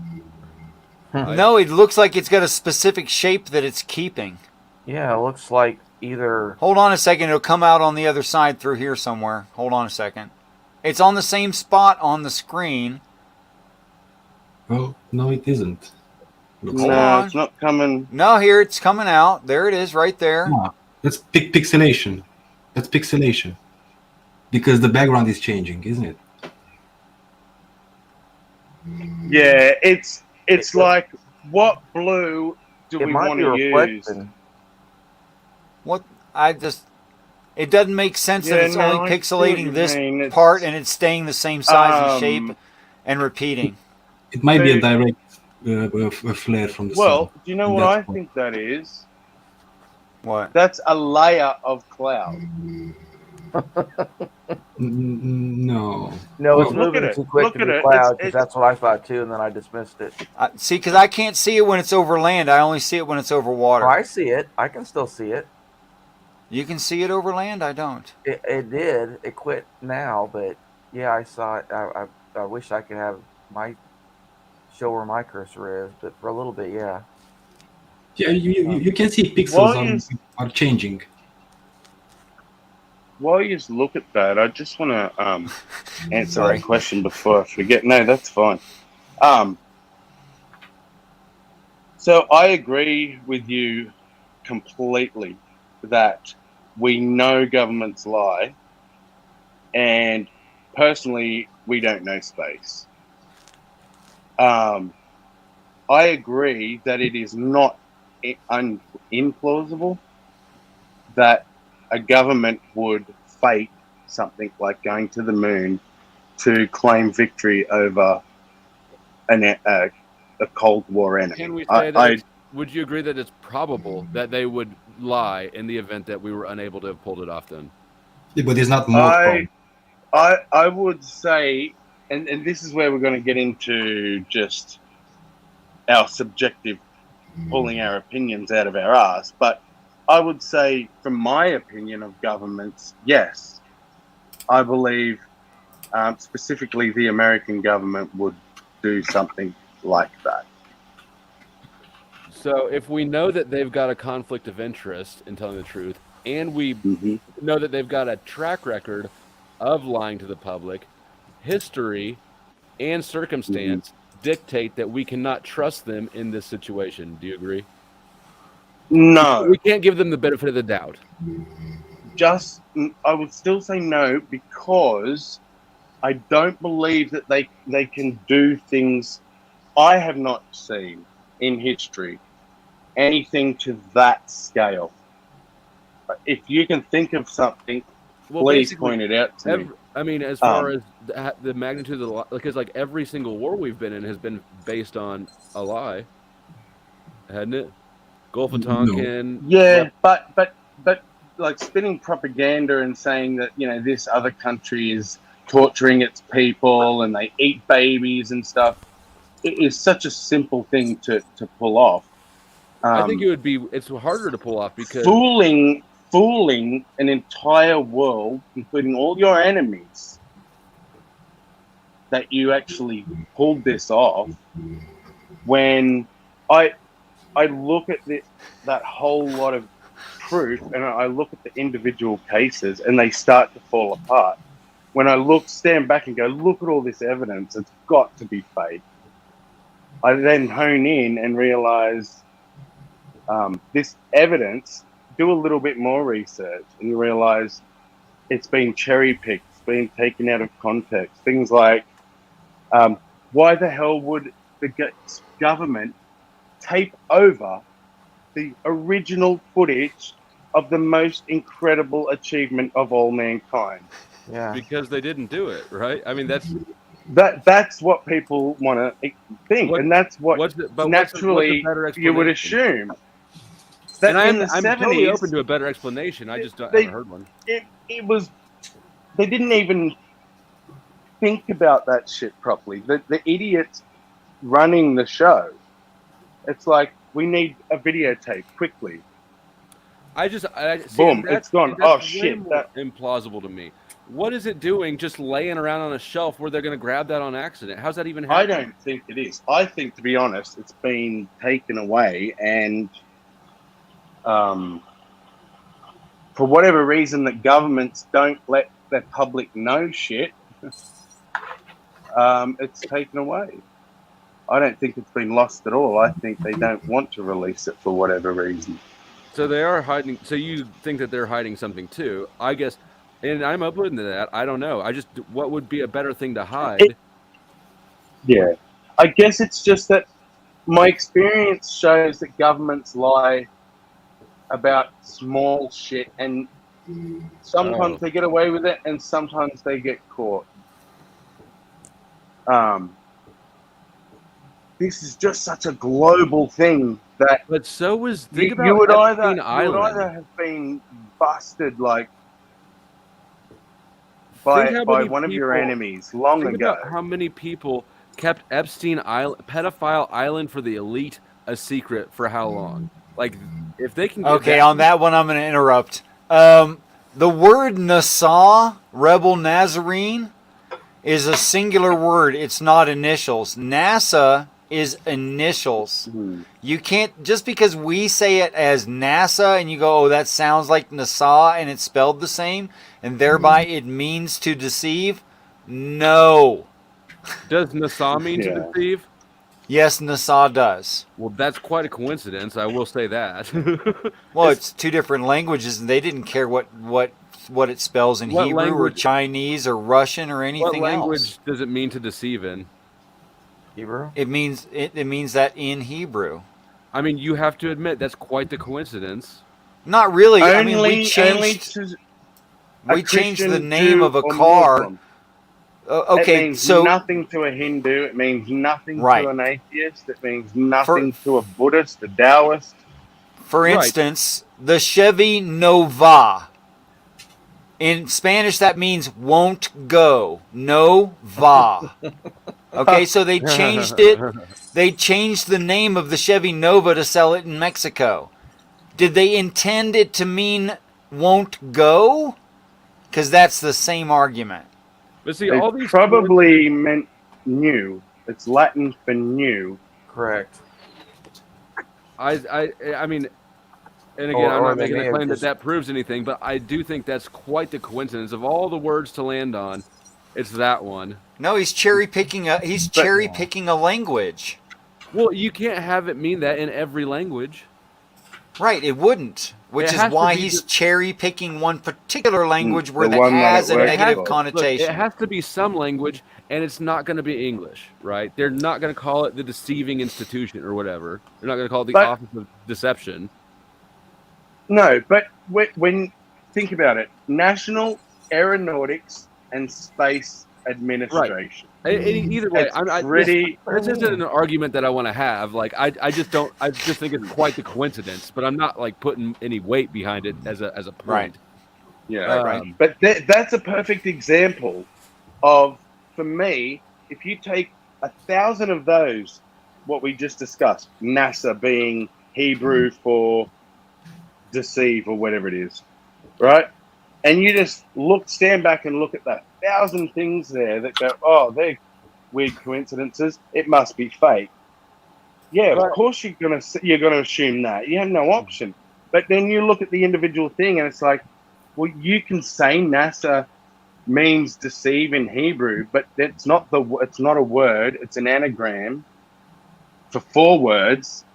No, it looks like it's got a specific shape that it's keeping. Yeah, it looks like either. Hold on a second. It'll come out on the other side through here somewhere. Hold on a second. It's on the same spot on the screen. Well, no, it isn't. Looks Hold No, on. it's not coming. No, here it's coming out. There it is right there. No, that's pixelation. That's pixelation. Because the background is changing, isn't it? Yeah, it's like what blue do It we might want be to use? reflecting. What? It doesn't make sense that Yeah, it's no, only I see what pixelating you this mean. It's- part and it's staying the same size and shape and repeating. It might be a So- direct flare from the Well, sun. do you know And what that's I think that is? What? That's a layer of cloud. No. No, it's Look at moving it. too quick Look to at be it. cloud It's- because that's what I thought too, and then I dismissed it. See, because I can't see it when it's over land. I only see it when it's over water. Oh, I see it. I can still see it. You can see it over land? I don't. It did. It quit now, but Yeah, I saw it. I wish I could have my show where my cursor is, but for a little bit, yeah. Yeah, you can see pixels While you are changing. while you look at that, I just want to answer Sorry. that question before I forget. No, that's fine. Um, so I agree with you completely that we know governments lie, and personally, we don't know space. Um, I agree that it is not implausible that a government would fake something like going to the moon to claim victory over a Cold War Can enemy. we say that it's? Would you agree that it's probable that they would lie in the event that we were unable to have pulled it off? Then, Yeah, but it's not more I, probable. I would say, and this is where we're going to get into just our subjective pulling our opinions out of our ass, but I would say, from my opinion of governments, yes, I believe specifically the American government would do something like that. so if we know that they've got a conflict of interest in telling the truth, and we know that they've got a track record of lying to the public, history and circumstance dictate that we cannot trust them in this situation. Do you agree? No. We can't give them the benefit of the doubt. I would still say no, because I don't believe that they can do things. I have not seen in history anything to that scale. If you can think of something, please point it out to me. I mean, as far as the magnitude of the lie, because like every single war we've been in has been based on a lie, hadn't it? Gulf of Tonkin. Yeah, but like spinning propaganda and saying that this other country is torturing its people and they eat babies and stuff, it is such a simple thing to pull off. I think it's harder to pull off because fooling an entire world, including all your enemies, that you actually pulled this off. When I look at that whole lot of proof and I look at the individual cases and they start to fall apart. When I stand back and go, look at all this evidence, it's got to be fake. I then hone in and realize this evidence, do a little bit more research and you realize it's been cherry picked, it's been taken out of context. Things like, why the hell would the government tape over the original footage of the most incredible achievement of all mankind? Yeah. Because they didn't do it, right? I mean, that's what people want to think, and that's what naturally you would assume. That and in the I'm 70s, totally open to a better explanation. I just haven't heard one. It was, they didn't even think about that shit properly. The idiots running the show, it's like, we need a videotape quickly. Boom, it's gone. Oh shit, that's implausible to me. What is it doing just laying around on a shelf where they're going to grab that on accident? How's that even happen? I don't think it is. I think, to be honest, it's been taken away, and for whatever reason that governments don't let the public know shit, it's taken away. I don't think it's been lost at all. I think they don't want to release it for whatever reason. So they are hiding. So you think that they're hiding something too? I guess, and I'm open to that. I don't know. What would be a better thing to hide? Yeah, I guess it's just that my experience shows that governments lie about small shit, and sometimes they get away with it, and sometimes they get caught. This is just such a global thing that. But so was you would either have been busted like by one of your enemies long ago. About how many people kept Epstein Island, pedophile island for the elite, a secret for how long? Like, if they can. Okay, on that one, I'm going to interrupt. The word Nassau, rebel Nazarene, is a singular word. It's not initials. NASA is initials. You can't, just because we say it as NASA and you go, oh, that sounds like NASA and it's spelled the same, and thereby it means to deceive. No. Does NASA mean to deceive? Yes, NASA does. Well, that's quite a coincidence. I will say that. Well, it's two different languages, and they didn't care what it spells in What Hebrew or language- Chinese or Russian or What anything language else. does it mean to deceive in? Hebrew? It means that in Hebrew. I mean, you have to admit that's quite the coincidence. Not really. I mean, Only we changed to we a changed the Christian, name Jew, of a or car. Muslim. It Okay, means so nothing to a Hindu. It means nothing Right. to an atheist. It means nothing to a Buddhist, a Taoist. for instance, the Chevy Nova. In Spanish, that means won't go. No va. Okay, so they changed it. They changed the name of the Chevy Nova to sell it in Mexico. Did they intend it to mean won't go? Because that's the same argument. But see, It all these probably meant new. It's Latin for new. Correct. I mean, and again, Or- I'm or not they making may a have claim just- that proves anything, but I do think that's quite the coincidence. Of all the words to land on, it's that one. No, he's cherry picking a language. Well, you can't have it mean that in every language. Right, it wouldn't. Which It is has to why be he's the- cherry picking one particular language where the that one that has it a works negative for. Look, connotation. it has to be some language, and it's not going to be English, right? They're not going to call it the deceiving institution or whatever. They're not going to call it the But- Office of Deception. No, but when think about it, National Aeronautics and Space Administration. Either way, It's pretty. this isn't an argument that I want to have. Like, I just don't. I just think it's quite the coincidence, but I'm not like putting any weight behind it as a point. Right. Yeah, Right. But that's a perfect example of, for me, if you take 1,000 of those, what we just discussed, NASA being Hebrew for deceive or whatever it is, right? And you just stand back and look at that 1,000 things there that go, oh, they're weird coincidences. It must be fake. Yeah, Right. of course you're gonna assume that. You have no option. But then you look at the individual thing, and it's like, well, you can say NASA means deceive in Hebrew, but it's not a word. It's an anagram for 4 words.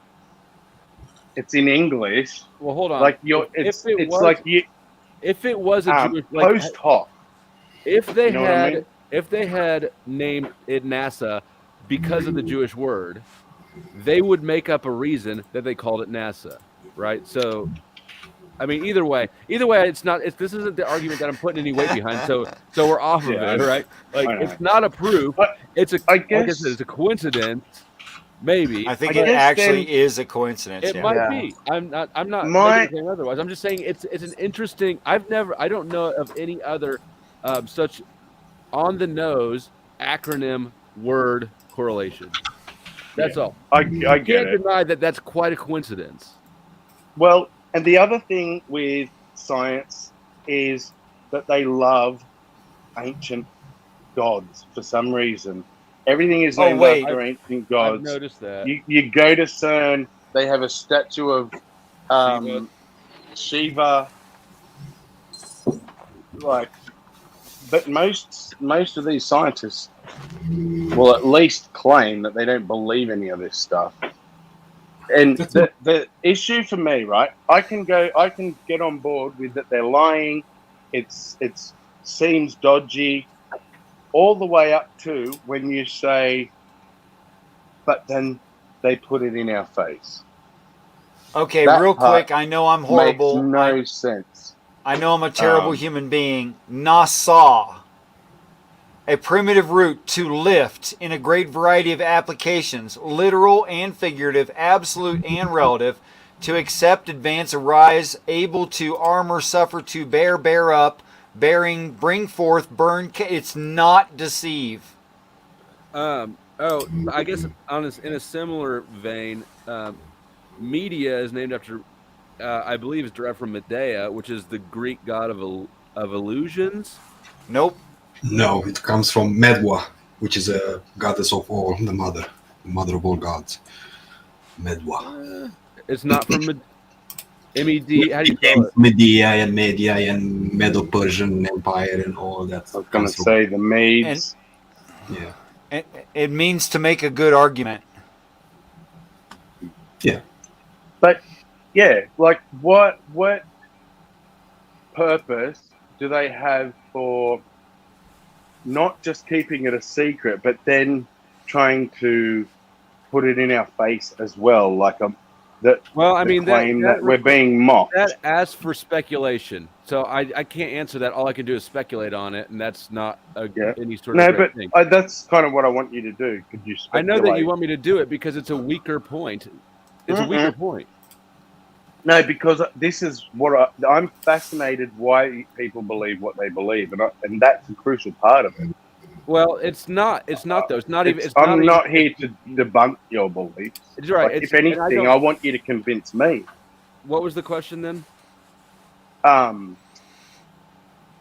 It's in English. Well, hold on. Like it's like you. If it was a Jewish, like, Post hoc. if they You know what I had mean? if they had named it NASA because of the Jewish word, they would make up a reason that they called it NASA, right? So, I mean, either way, it's not. This isn't the argument that I'm putting any weight behind. So we're off of Yeah, it, right? Like, I know. it's not a proof. It's a. I Like I guess- said, it's a coincidence. Maybe I think I it guess actually then- is a coincidence. it yeah. might Yeah. be. I'm not making a claim otherwise. I'm just saying it's an interesting. I don't know of any other such on the nose acronym word correlation. That's all. I You get can't it. deny that that's quite a coincidence. Well, and the other thing with science is that they love ancient gods for some reason. Everything is named wait. after ancient I've gods. noticed that. You go to CERN, they have a statue of Shiva. Like, but most of these scientists will at least claim that they don't believe any of this stuff. And the issue for me, right? I can get on board with that they're lying. It seems dodgy, all the way up to when you say, but then they put it in our face. Okay, That real part quick. I know I'm horrible. Makes no sense. I know I'm a terrible human being. NASA, a primitive root to lift in a great variety of applications, literal and figurative, absolute and relative, to accept, advance, arise, able to armor, suffer, to bear up, bearing, bring forth, burn. It's not deceive. I guess in a similar vein, Media is named after, I believe, it's derived from Medea, which is the Greek god of illusions. Nope. No, it comes from Medwa, which is a goddess of all, the mother of all gods. Medwa. It's not from MED. How do you spell it? Media and Medo-Persian Empire and all that. I was going to say the Medes. Yeah. It means to make a good argument. Yeah. But yeah, like what purpose do they have for not just keeping it a secret, but then trying to put it in our face as well, like Well, I mean, claim that we're being mocked. That asks for speculation, so I can't answer that. All I can do is speculate on it, and that's not any sort of great thing. That's kind of what I want you to do. Could you speculate? I know that you want me to do it because it's a weaker point. It's a weaker point. No, because this is what I'm fascinated why people believe what they believe, and that's a crucial part of it. Well, it's not. It's not though. It's not even. It's I'm not even, here to debunk your beliefs. It's right. Like, if anything, I want you to convince me. What was the question then? How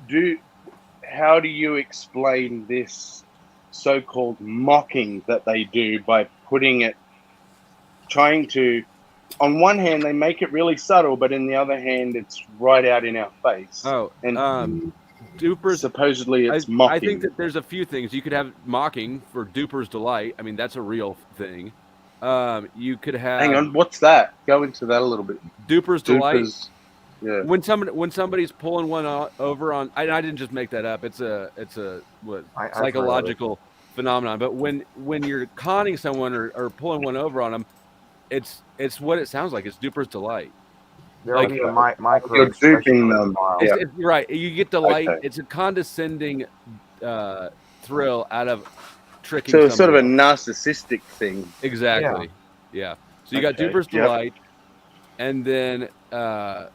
do you explain this so-called mocking that they do by trying to, on one hand, they make it really subtle, but in the other hand, it's right out in our face. Oh, and Duper's supposedly it's mocking. I think that there's a few things you could have mocking for Duper's delight. I mean, that's a real thing. You could have. Hang on, what's that? Go into that a little bit. Duper's delight. Yeah. When somebody's pulling one over on, I didn't just make that up. It's a psychological phenomenon. But when you're conning someone or pulling one over on them, it's what it sounds like. It's Duper's delight. Like micro. You're duping them. It's right. You get delight. Okay. It's a condescending thrill out of tricking. So it's sort of a somebody. narcissistic thing. Exactly. Yeah. So you got Duper's delight, and then I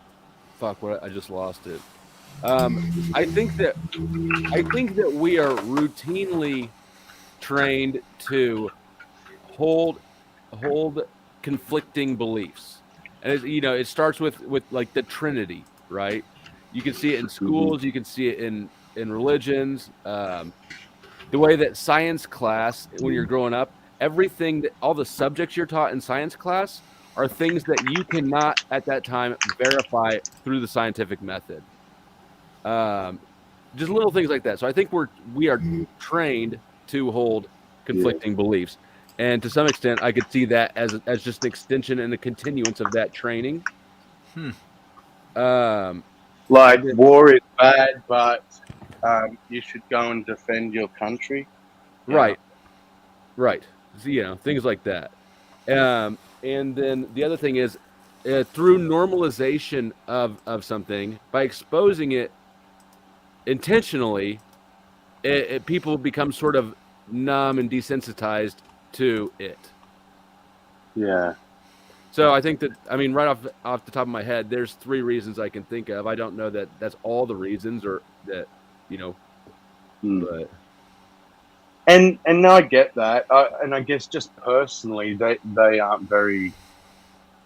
just lost it. I think that we are routinely trained to hold conflicting beliefs. And it starts with like the Trinity, right? You can see it in schools, you can see it in religions. The way that science class, when you're growing up, all the subjects you're taught in science class are things that you cannot at that time verify through the scientific method. Just little things like that. So I think we are trained to hold conflicting beliefs. And to some extent, I could see that as just an extension and a continuance of that training. Like war is bad, but you should go and defend your country. Right. So, things like that. And then the other thing is, through normalization of something, by exposing it intentionally, people become sort of numb and desensitized to it. Yeah. So I think that, right off the top of my head, there's 3 reasons I can think of. I don't know that that's all the reasons, or that, but. And I get that, and I guess just personally, they aren't very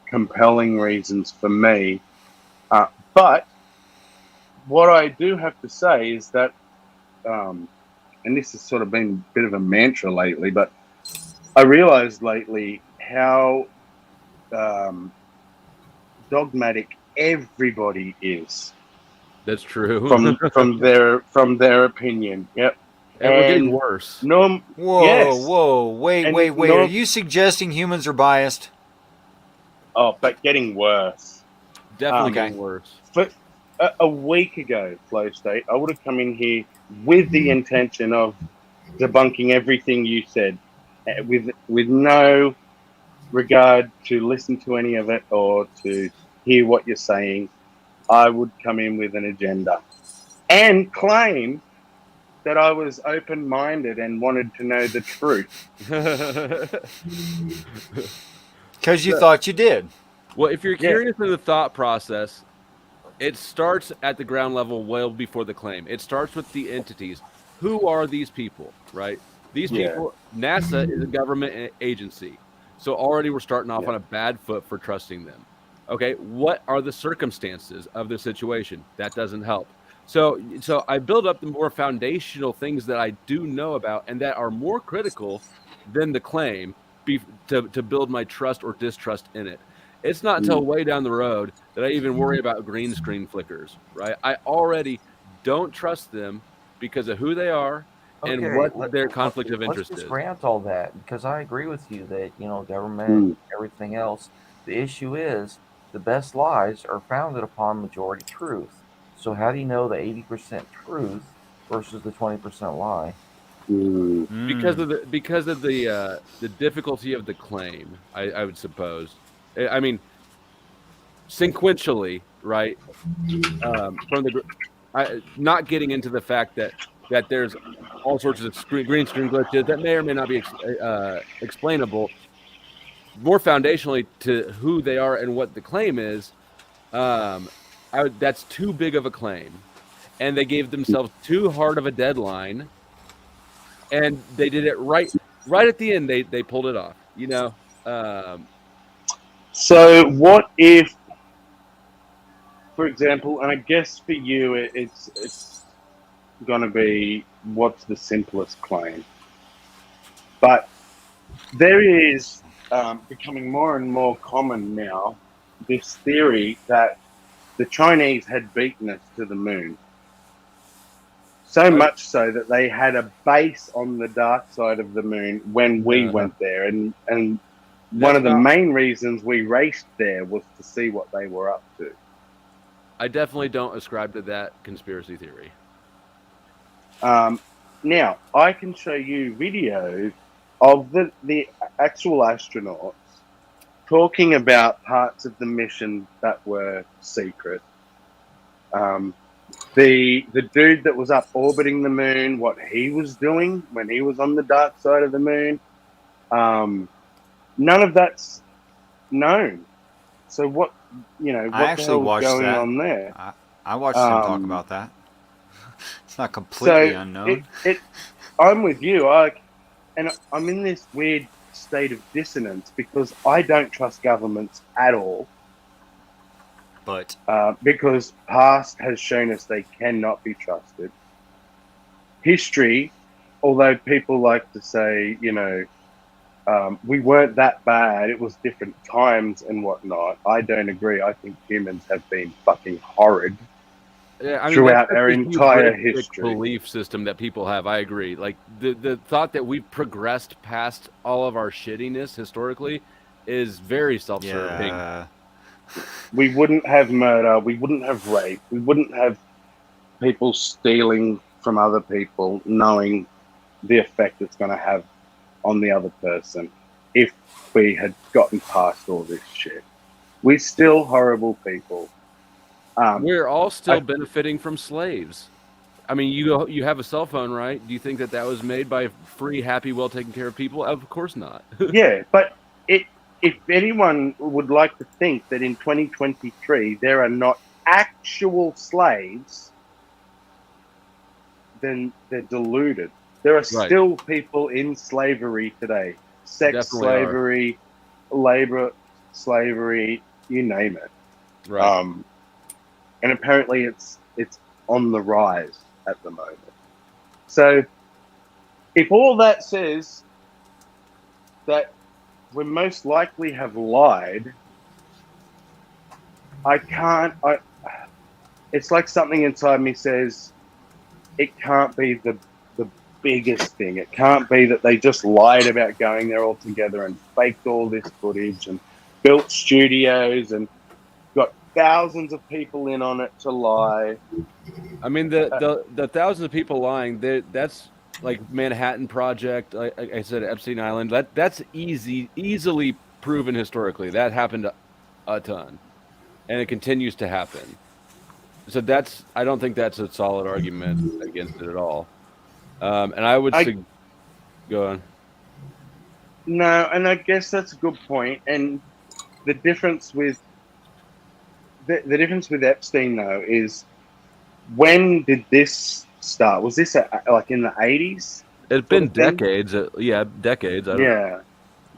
compelling reasons for me. But what I do have to say is that, and this has sort of been a bit of a mantra lately, but I realized lately how dogmatic everybody is. That's true. from their opinion. Yep. And we're getting worse. Whoa, wait. Are you suggesting humans are biased? Oh, but getting worse. Definitely getting worse. But a week ago, Flow State, I would have come in here with the intention of debunking everything you said, with no regard to listen to any of it or to hear what you're saying. I would come in with an agenda and claim that I was open-minded and wanted to know the truth. Because you thought you did. Well, if you're curious in the thought process, it starts at the ground level well before the claim. It starts with the entities. Who are these people, right? These people, NASA is a government agency. So already we're starting off on a bad foot for trusting them. Okay, what are the circumstances of the situation? That doesn't help. So I build up the more foundational things that I do know about and that are more critical than the claim to build my trust or distrust in it. It's not until way down the road that I even worry about green screen flickers, right? I already don't trust them because of who they are and Okay, what their conflict of let's interest just is. grant all that because I agree with you that government, everything else. The issue is the best lies are founded upon majority truth. So how do you know the 80% truth versus the 20% lie? Because of the difficulty of the claim, I would suppose. I mean, sequentially, right? From not getting into the fact that there's all sorts of green screen glitches that may or may not be explainable. More foundationally to who they are and what the claim is, that's too big of a claim, and they gave themselves too hard of a deadline, and they did it right at the end. They pulled it off, So what if, for example, and I guess for you, it's going to be what's the simplest claim, but there is becoming more and more common now this theory that the Chinese had beaten us to the moon. So much so that they had a base on the dark side of the moon when we went there. And one of the main reasons we raced there was to see what they were up to. I definitely don't ascribe to that conspiracy theory. Now, I can show you videos of the actual astronauts talking about parts of the mission that were secret. The dude that was up orbiting the moon, what he was doing when he was on the dark side of the moon, none of that's known. So what I the actually hell's watched going that. on there? I watched him talk about that. It's not completely unknown. I'm with you. I'm in this weird state of dissonance because I don't trust governments at all. But because past has shown us they cannot be trusted. History, although people like to say, we weren't that bad, it was different times and whatnot. I don't agree. I think humans have been fucking horrid throughout our entire history. Belief system that people have, I agree. Like the thought that we've progressed past all of our shittiness historically is very self-serving. Yeah. We wouldn't have murder. We wouldn't have rape. We wouldn't have people stealing from other people, knowing the effect it's going to have on the other person if we had gotten past all this shit. We're still horrible people. We're all still benefiting from slaves. I mean, you have a cell phone, right? Do you think that was made by free, happy, well taken care of people? Of course not. Yeah, but if anyone would like to think that in 2023 there are not actual slaves, then they're deluded. There are still people in slavery today. Sex slavery, labor slavery, you name it. Right. And apparently it's on the rise at the moment. So if all that says that we most likely have lied, it's like something inside me says it can't be the biggest thing. It can't be that they just lied about going there all together and faked all this footage and built studios and got thousands of people in on it to lie. I mean, the thousands of people lying, that's like Manhattan Project, like I said, Epstein Island. That's easily proven historically. That happened a ton, and it continues to happen. So I don't think that's a solid argument against it at all. And I would go on. No, and I guess that's a good point. And the difference with Epstein though is, when did this start? Was this like in the 80s? It's been decades. Decades. Yeah,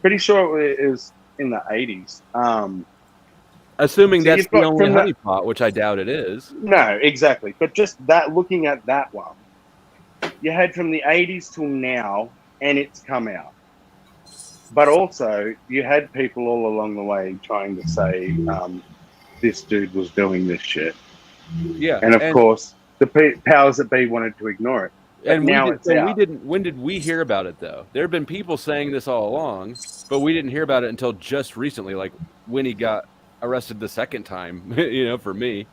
pretty sure it was in the 80s. Assuming So that's you've the got only from that- honeypot, which I doubt it is. No, exactly. But just that, looking at that one, you had from the 80s till now, and it's come out. But also, you had people all along the way trying to say this dude was doing this shit. Yeah, And of course, the powers that be wanted to ignore it. But and now it's out. when did we hear about it though? There have been people saying this all along, but we didn't hear about it until just recently, like when he got arrested the second time, for me.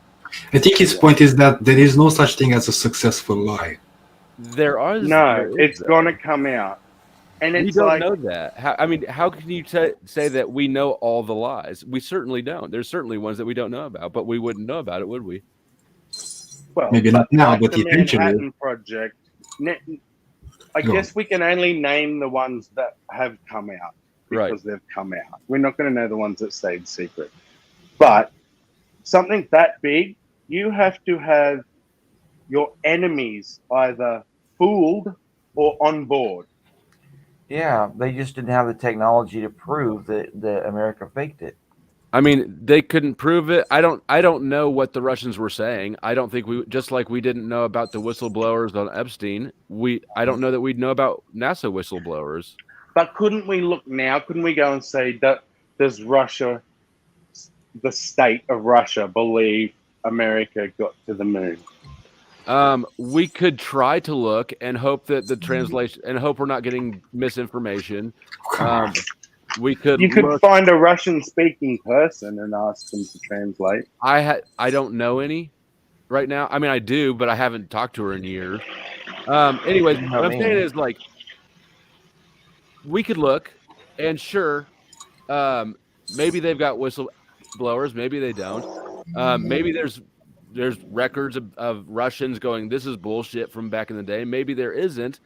I think his point is that there is no such thing as a successful lie. It's going to come out. And we it's don't like, know that. How can you say that we know all the lies? We certainly don't. There's certainly ones that we don't know about, but we wouldn't know about it, would we? well, Maybe not now, like but the eventually. Manhattan Project, I guess we can only name the ones that have come out because they've come out. We're not going to know the ones that stayed secret. But something that big, you have to have your enemies either fooled or on board. Yeah, they just didn't have the technology to prove that America faked it. I mean, they couldn't prove it. I don't know what the Russians were saying. I don't think just like we didn't know about the whistleblowers on Epstein. I don't know that we'd know about NASA whistleblowers. But couldn't we look now? Couldn't we go and say that does Russia, the state of Russia, believe America got to the moon? We could try to look and hope that the translation and hope we're not getting misinformation. You could find a Russian-speaking person and ask them to translate. I don't know any right now. I mean, I do, but I haven't talked to her in years. Anyways, what I'm saying is, like, we could look, and sure, maybe they've got whistleblowers, maybe they don't. Maybe there's records of Russians going, this is bullshit from back in the day. Maybe there isn't.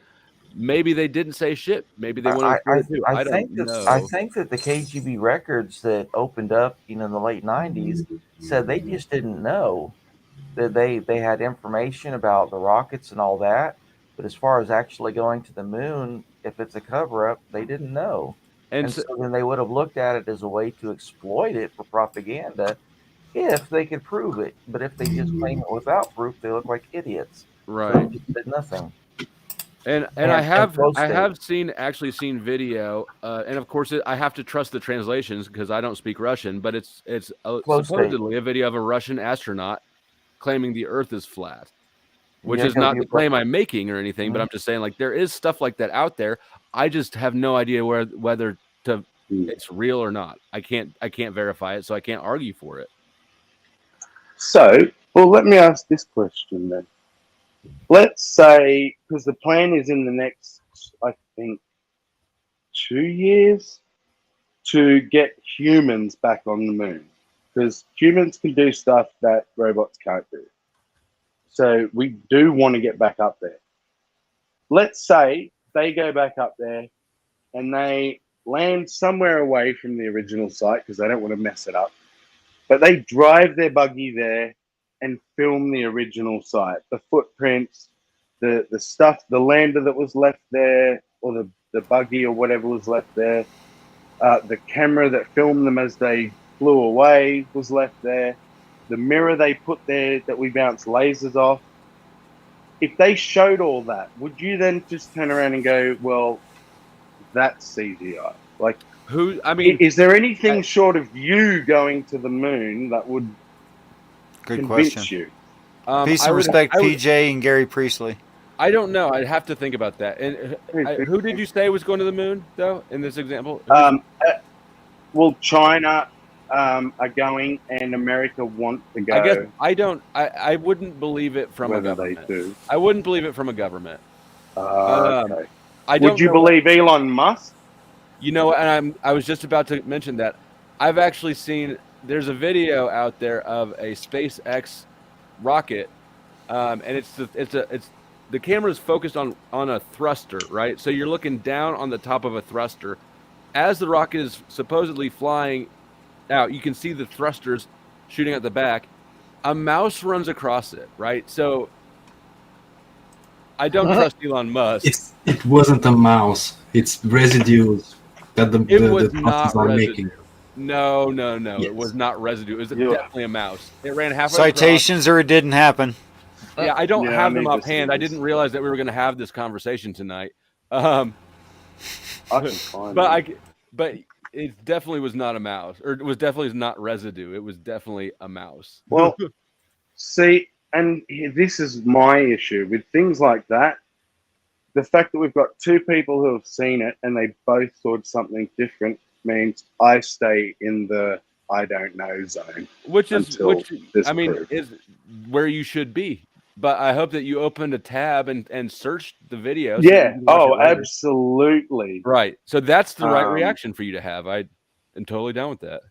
Maybe they didn't say shit. Maybe they went on too. I don't know. I think that the KGB records that opened up, in the late 90s said they just didn't know that they had information about the rockets and all that. But as far as actually going to the moon, if it's a cover-up, they didn't know. And so then they would have looked at it as a way to exploit it for propaganda if they could prove it. But if they just claim it without proof, they look like idiots. Right. So they just did nothing. And I have actually seen video, and of course I have to trust the translations because I don't speak Russian. But it's supposedly a video of a Russian astronaut claiming the Earth is flat, which is not the claim I'm making or anything. But I'm just saying, like, there is stuff like that out there. I just have no idea whether it's real or not. I can't verify it, so I can't argue for it. So, well, let me ask this question then. Let's say, because the plan is in the next, I think, 2 years to get humans back on the moon. Because humans can do stuff that robots can't do. So we do want to get back up there. Let's say they go back up there and they land somewhere away from the original site because they don't want to mess it up. But they drive their buggy there and film the original site, the footprints, the stuff, the lander that was left there, or the buggy or whatever was left there, the camera that filmed them as they flew away was left there, the mirror they put there that we bounced lasers off. If they showed all that, would you then just turn around and go, well, that's CGI? Like, is there anything short of you going to the moon that would convince you? Peace and respect, PJ and Gary Priestley. I don't know. I'd have to think about that. And who did you say was going to the moon, though, in this example? Well, China are going, and America want to go. I guess I wouldn't believe it from a government. They do. I wouldn't believe it from a government. Okay. Would you believe Elon Musk? And I was just about to mention that. I've actually seen. There's a video out there of a SpaceX rocket, and it's the camera is focused on a thruster, right? So you're looking down on the top of a thruster. As the rocket is supposedly flying out, you can see the thrusters shooting at the back. A mouse runs across it, right? So I don't trust Elon Musk. It wasn't a mouse. It's residues that the mouses are making. No. It was not residue. It was definitely a mouse. It ran halfway across. Citations or it didn't happen. Yeah, I don't Yeah, have I them need to offhand. see I this. didn't realize that we were going to have this conversation tonight. I can find but it. but it definitely was not a mouse, or it was definitely not residue. It was definitely a mouse. Well, see, and this is my issue with things like that. The fact that we've got two people who have seen it and they both thought something different means I stay in the I don't know zone. Which until this I mean, proof. is where you should be. But I hope that you opened a tab and searched the video. So Yeah. you can watch Oh, it later. absolutely. Right. So that's the right reaction for you to have. I am totally down with that.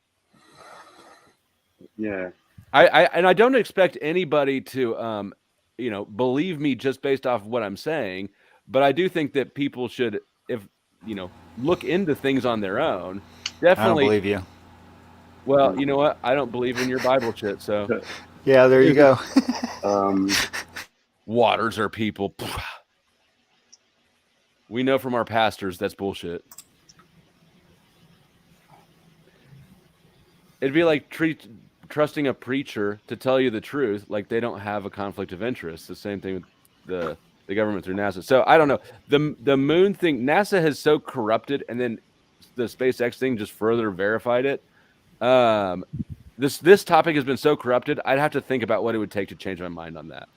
Yeah. I don't expect anybody to believe me just based off of what I'm saying, but I do think that people should, if look into things on their own. Definitely. I don't believe you. Well, you know what? I don't believe in your Bible shit, so yeah, there you go. Waters are people. We know from our pastors that's bullshit. It'd be like trusting a preacher to tell you the truth, like they don't have a conflict of interest. The same thing with the government through NASA. So I don't know. The moon thing, NASA has so corrupted, and then the SpaceX thing just further verified it. This topic has been so corrupted. I'd have to think about what it would take to change my mind on that.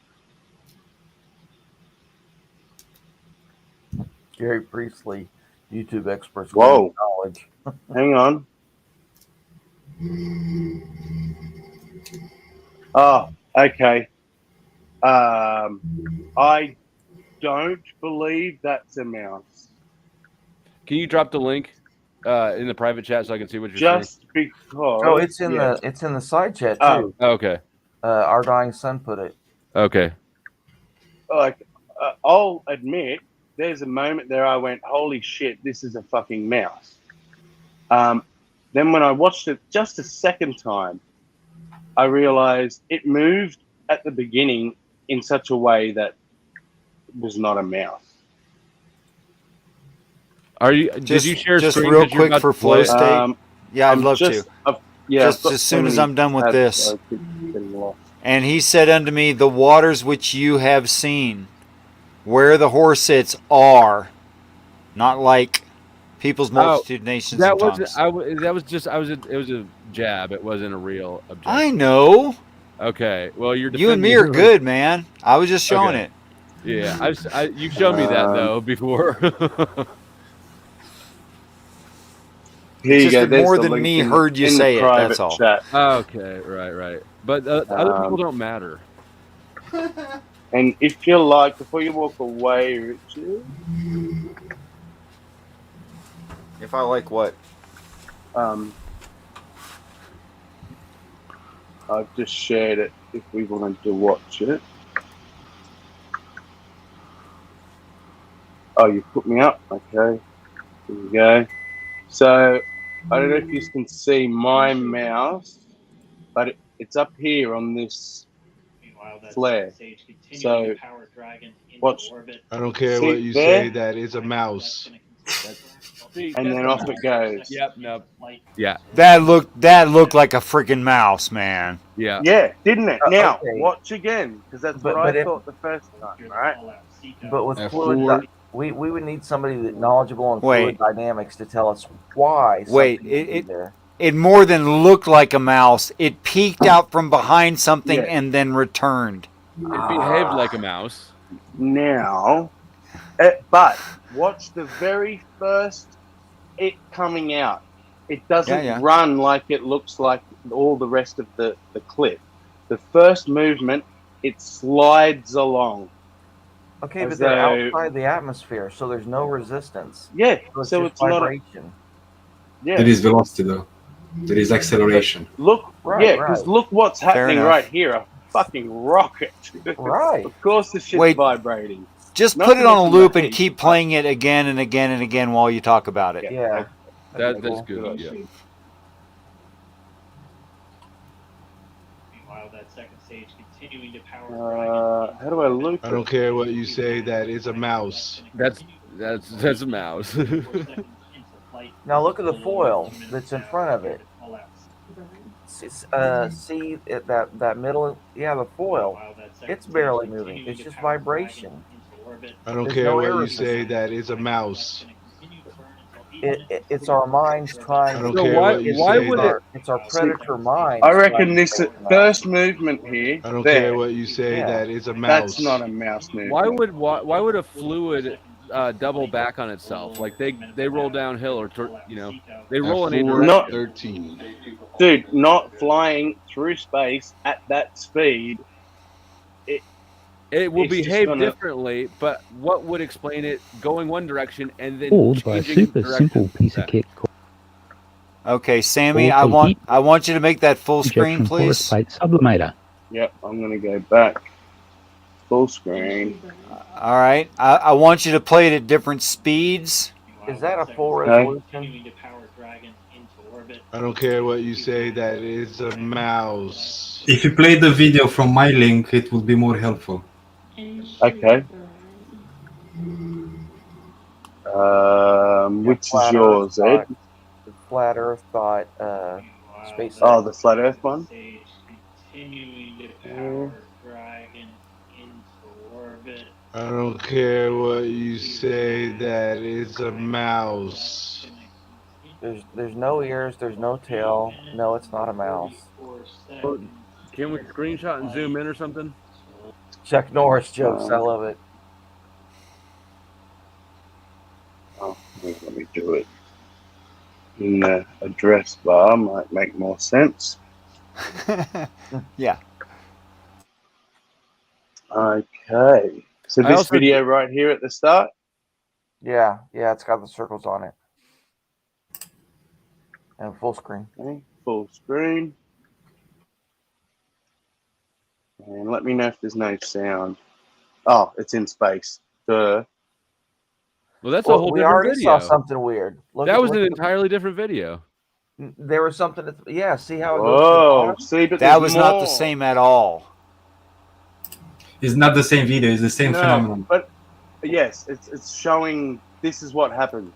Gary Priestley, YouTube experts. Whoa. Knowledge. Hang on. Oh, okay. I don't believe that's a mouse. Can you drop the link in the private chat so I can see what you're Just saying? because. Oh, it's in the side chat too. Oh, okay. Our dying son put it. Okay. Like, I'll admit, there's a moment there I went, holy shit, this is a fucking mouse. Then when I watched it just a second time, I realized it moved at the beginning in such a way that it was not a mouse. Are you? Did you share just screen real quick for flow state? Yeah, I'd love to. Just as soon as I'm done with this. And he said unto me, the waters which you have seen, where the horse sits, are not like people's multitude, nations, and tongues. It was a jab. It wasn't a real objection. I know. Okay. Well, you and me are good, man. I was just showing it. Yeah, you've shown me that though before. It's just that more than me heard you say it. That's all. Okay, right. But other people don't matter. And if you like, before you walk away, Richard. If I like what? I've just shared it if we wanted to watch it. Oh, you put me up? Okay. Here we go. So, I don't know if you can see my mouse, but it's up here on this flare. So, watch. I don't care what you say, that is a mouse. And then off it goes. Yep, no. Yeah. That looked like a freaking mouse, man. Yeah. Yeah, didn't it? Now, Okay. watch again, because that's what I thought the first time, right? But with fluid, we would need somebody that knowledgeable in fluid dynamics to tell us why. Wait, it more than looked like a mouse. It peeked out from behind something and then returned. It behaved like a mouse. Now, but watch the very first it coming out. It doesn't run like it looks like all the rest of the clip. The first movement, it slides along. Okay, but they're outside the atmosphere, so there's no resistance. Yeah, so it's not vibration. Yeah, there is velocity though. There is acceleration. Look, because look what's happening right here. A fucking rocket. Right. Of course the shit's vibrating. Just put it on a loop and keep playing it again and again and again while you talk about it. Yeah. That's good. Yeah. Meanwhile, that second stage continuing to power. How do I loop I don't care what you say, that is a mouse. That's a mouse. Now look at the foil that's in front of it. See that middle, yeah, the foil. It's barely moving. It's just vibration. I don't There's care no what air you say. resistance. That is a mouse. It's our minds trying. I don't So care what you why say. would That, It's our predator mind. I reckon this first movement here. I don't there, care what you say. Yeah. That is a That's mouse. not a mouse movement. why would a fluid double back on itself? Like they roll downhill or they roll in a F4 direction. 13. Dude, not flying through space at that speed. It will It's just behave gonna- differently, but what would explain it going one direction and then Fooled by a changing super direction? simple piece of kit called Okay, Sammy, Or preheat. I want you to make that full screen, injection porous please. plate sublimator. Yep, I'm gonna go back. Full screen. All right. I want you to play it at different speeds. Is that a full Okay. resolution? I don't care what you say. That is a mouse. If you play the video from my link, it will be more helpful. Okay. Which is yours, Ed? The Flat Earth Thought space. Oh, the Flat Earth one? I don't care what you say. That is a mouse. There's no ears. There's no tail. No, it's not a mouse. Can we screenshot and zoom in or something? Chuck Norris jokes. I love it. Oh, let me do it. In the address bar might make more sense. Yeah. Okay. So I this also- video right here at the start? Yeah, it's got the circles on it. And full screen. Okay, full screen. And let me know if there's no sound. Oh, it's in space. Duh. Well, that's Well, a whole we different already video. saw something weird. That was an entirely different video. There was something. Yeah, see how it goes. to the Whoa, bottom? see, but That there's was not the more. same at all. It's not the same video. It's the same No, phenomenon. but yes, it's showing this is what happens.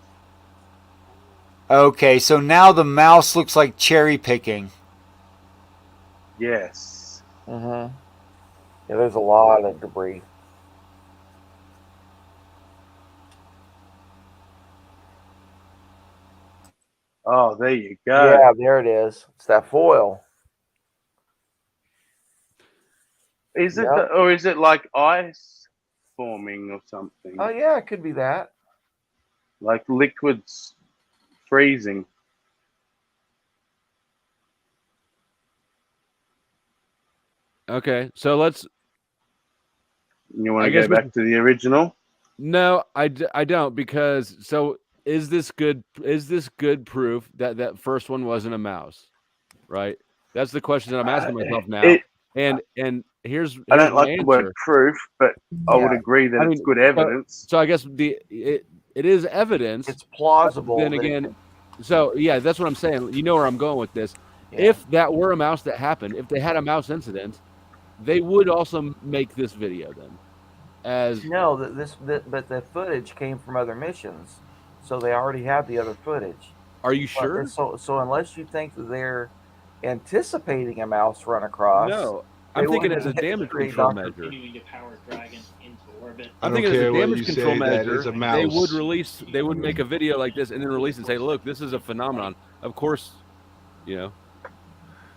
Okay, so now the mouse looks like cherry picking. Yes. Mm-hmm. Yeah, there's a lot of debris. Oh, there you go. Yeah, there it is. It's that foil. Is it, Yep. or is it like ice forming or something? Oh yeah, it could be that. Like liquids freezing. Okay, so let's. You want I to guess go back to the original? No, I don't, because so is this good proof that that first one wasn't a mouse, right? That's the question that I'm asking myself now. And here's I don't my like the word answer. proof, but I would Yeah. agree that I it's mean, good evidence. So I guess it is evidence. It's plausible. Then that it again, so yeah, that's what I'm saying. You know where I'm going with this. Yeah. If that were a mouse that happened, if they had a mouse incident, they would also make this video then. As No, but the footage came from other missions, so they already have the other footage. Are you sure? So unless you think that they're anticipating a mouse run across, No, they I'm thinking wouldn't as a hit the damage tree control doctor. measure. I I'm don't thinking as care a what damage you control say. That is measure, a they would mouse. make a video like this and then release and say, "Look, this is a phenomenon." Of course, you know.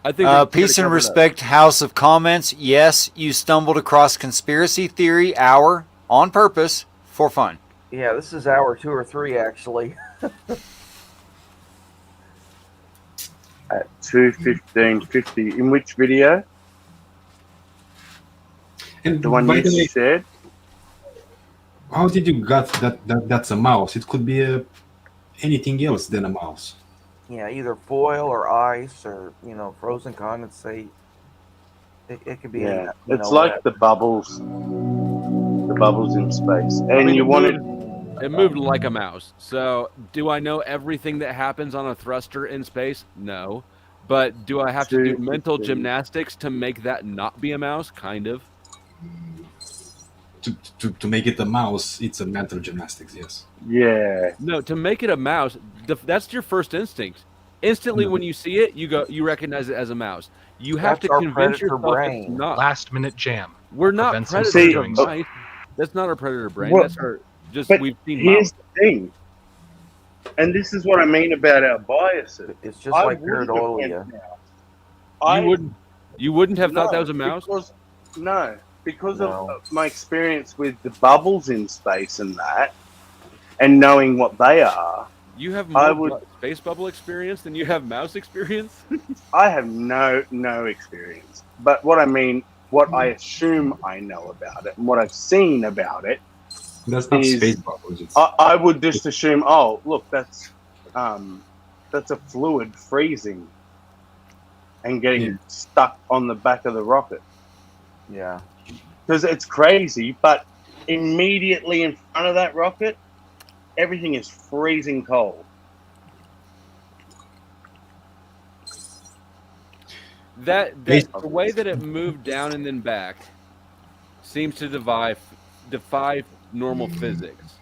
I think they're Peace gonna and cover it up. respect, House of Comments. Yes, you stumbled across Conspiracy Theory Hour on purpose for fun. Yeah, this is hour 2 or 3 actually. At 2:15:50. In which video? And The one by you the way, shared? how did you got that that's a mouse? It could be anything else than a mouse. Yeah, either foil or ice or frozen condensate. It could be. Yeah. It's like the bubbles. The bubbles in space. And I mean, you wanted it moved like a mouse. So, do I know everything that happens on a thruster in space? No. But do I have to do mental 2:15. gymnastics to make that not be a mouse? Kind of. To make it a mouse, it's a mental gymnastics. Yes. Yeah. No, to make it a mouse, that's your first instinct. instantly when you see it, you recognize it as a mouse. You have That's to our convince predator yourself it's brain. not. Last minute jam. We're not prevents him from predators See, of doing so. mice. That's not our predator brain. Well, That's our but we've seen here's mouse. the thing, and this is what I mean about our biases. It's just I like wouldn't have went pareidolia. mouse. You wouldn't have thought that No, was a mouse? Because No. of my experience with the bubbles in space and that, and knowing what they are. You have I more would. space bubble experience than you have mouse experience? I have no experience, but what I mean, what I assume I know about it, and what I've seen about it, That's not is space bubbles. It's, I would just assume, oh, look, that's a fluid freezing and getting stuck on the back of the rocket. Yeah. Because it's crazy, but immediately in front of that rocket, everything is freezing cold. The way that it moved down and then back seems to defy normal physics.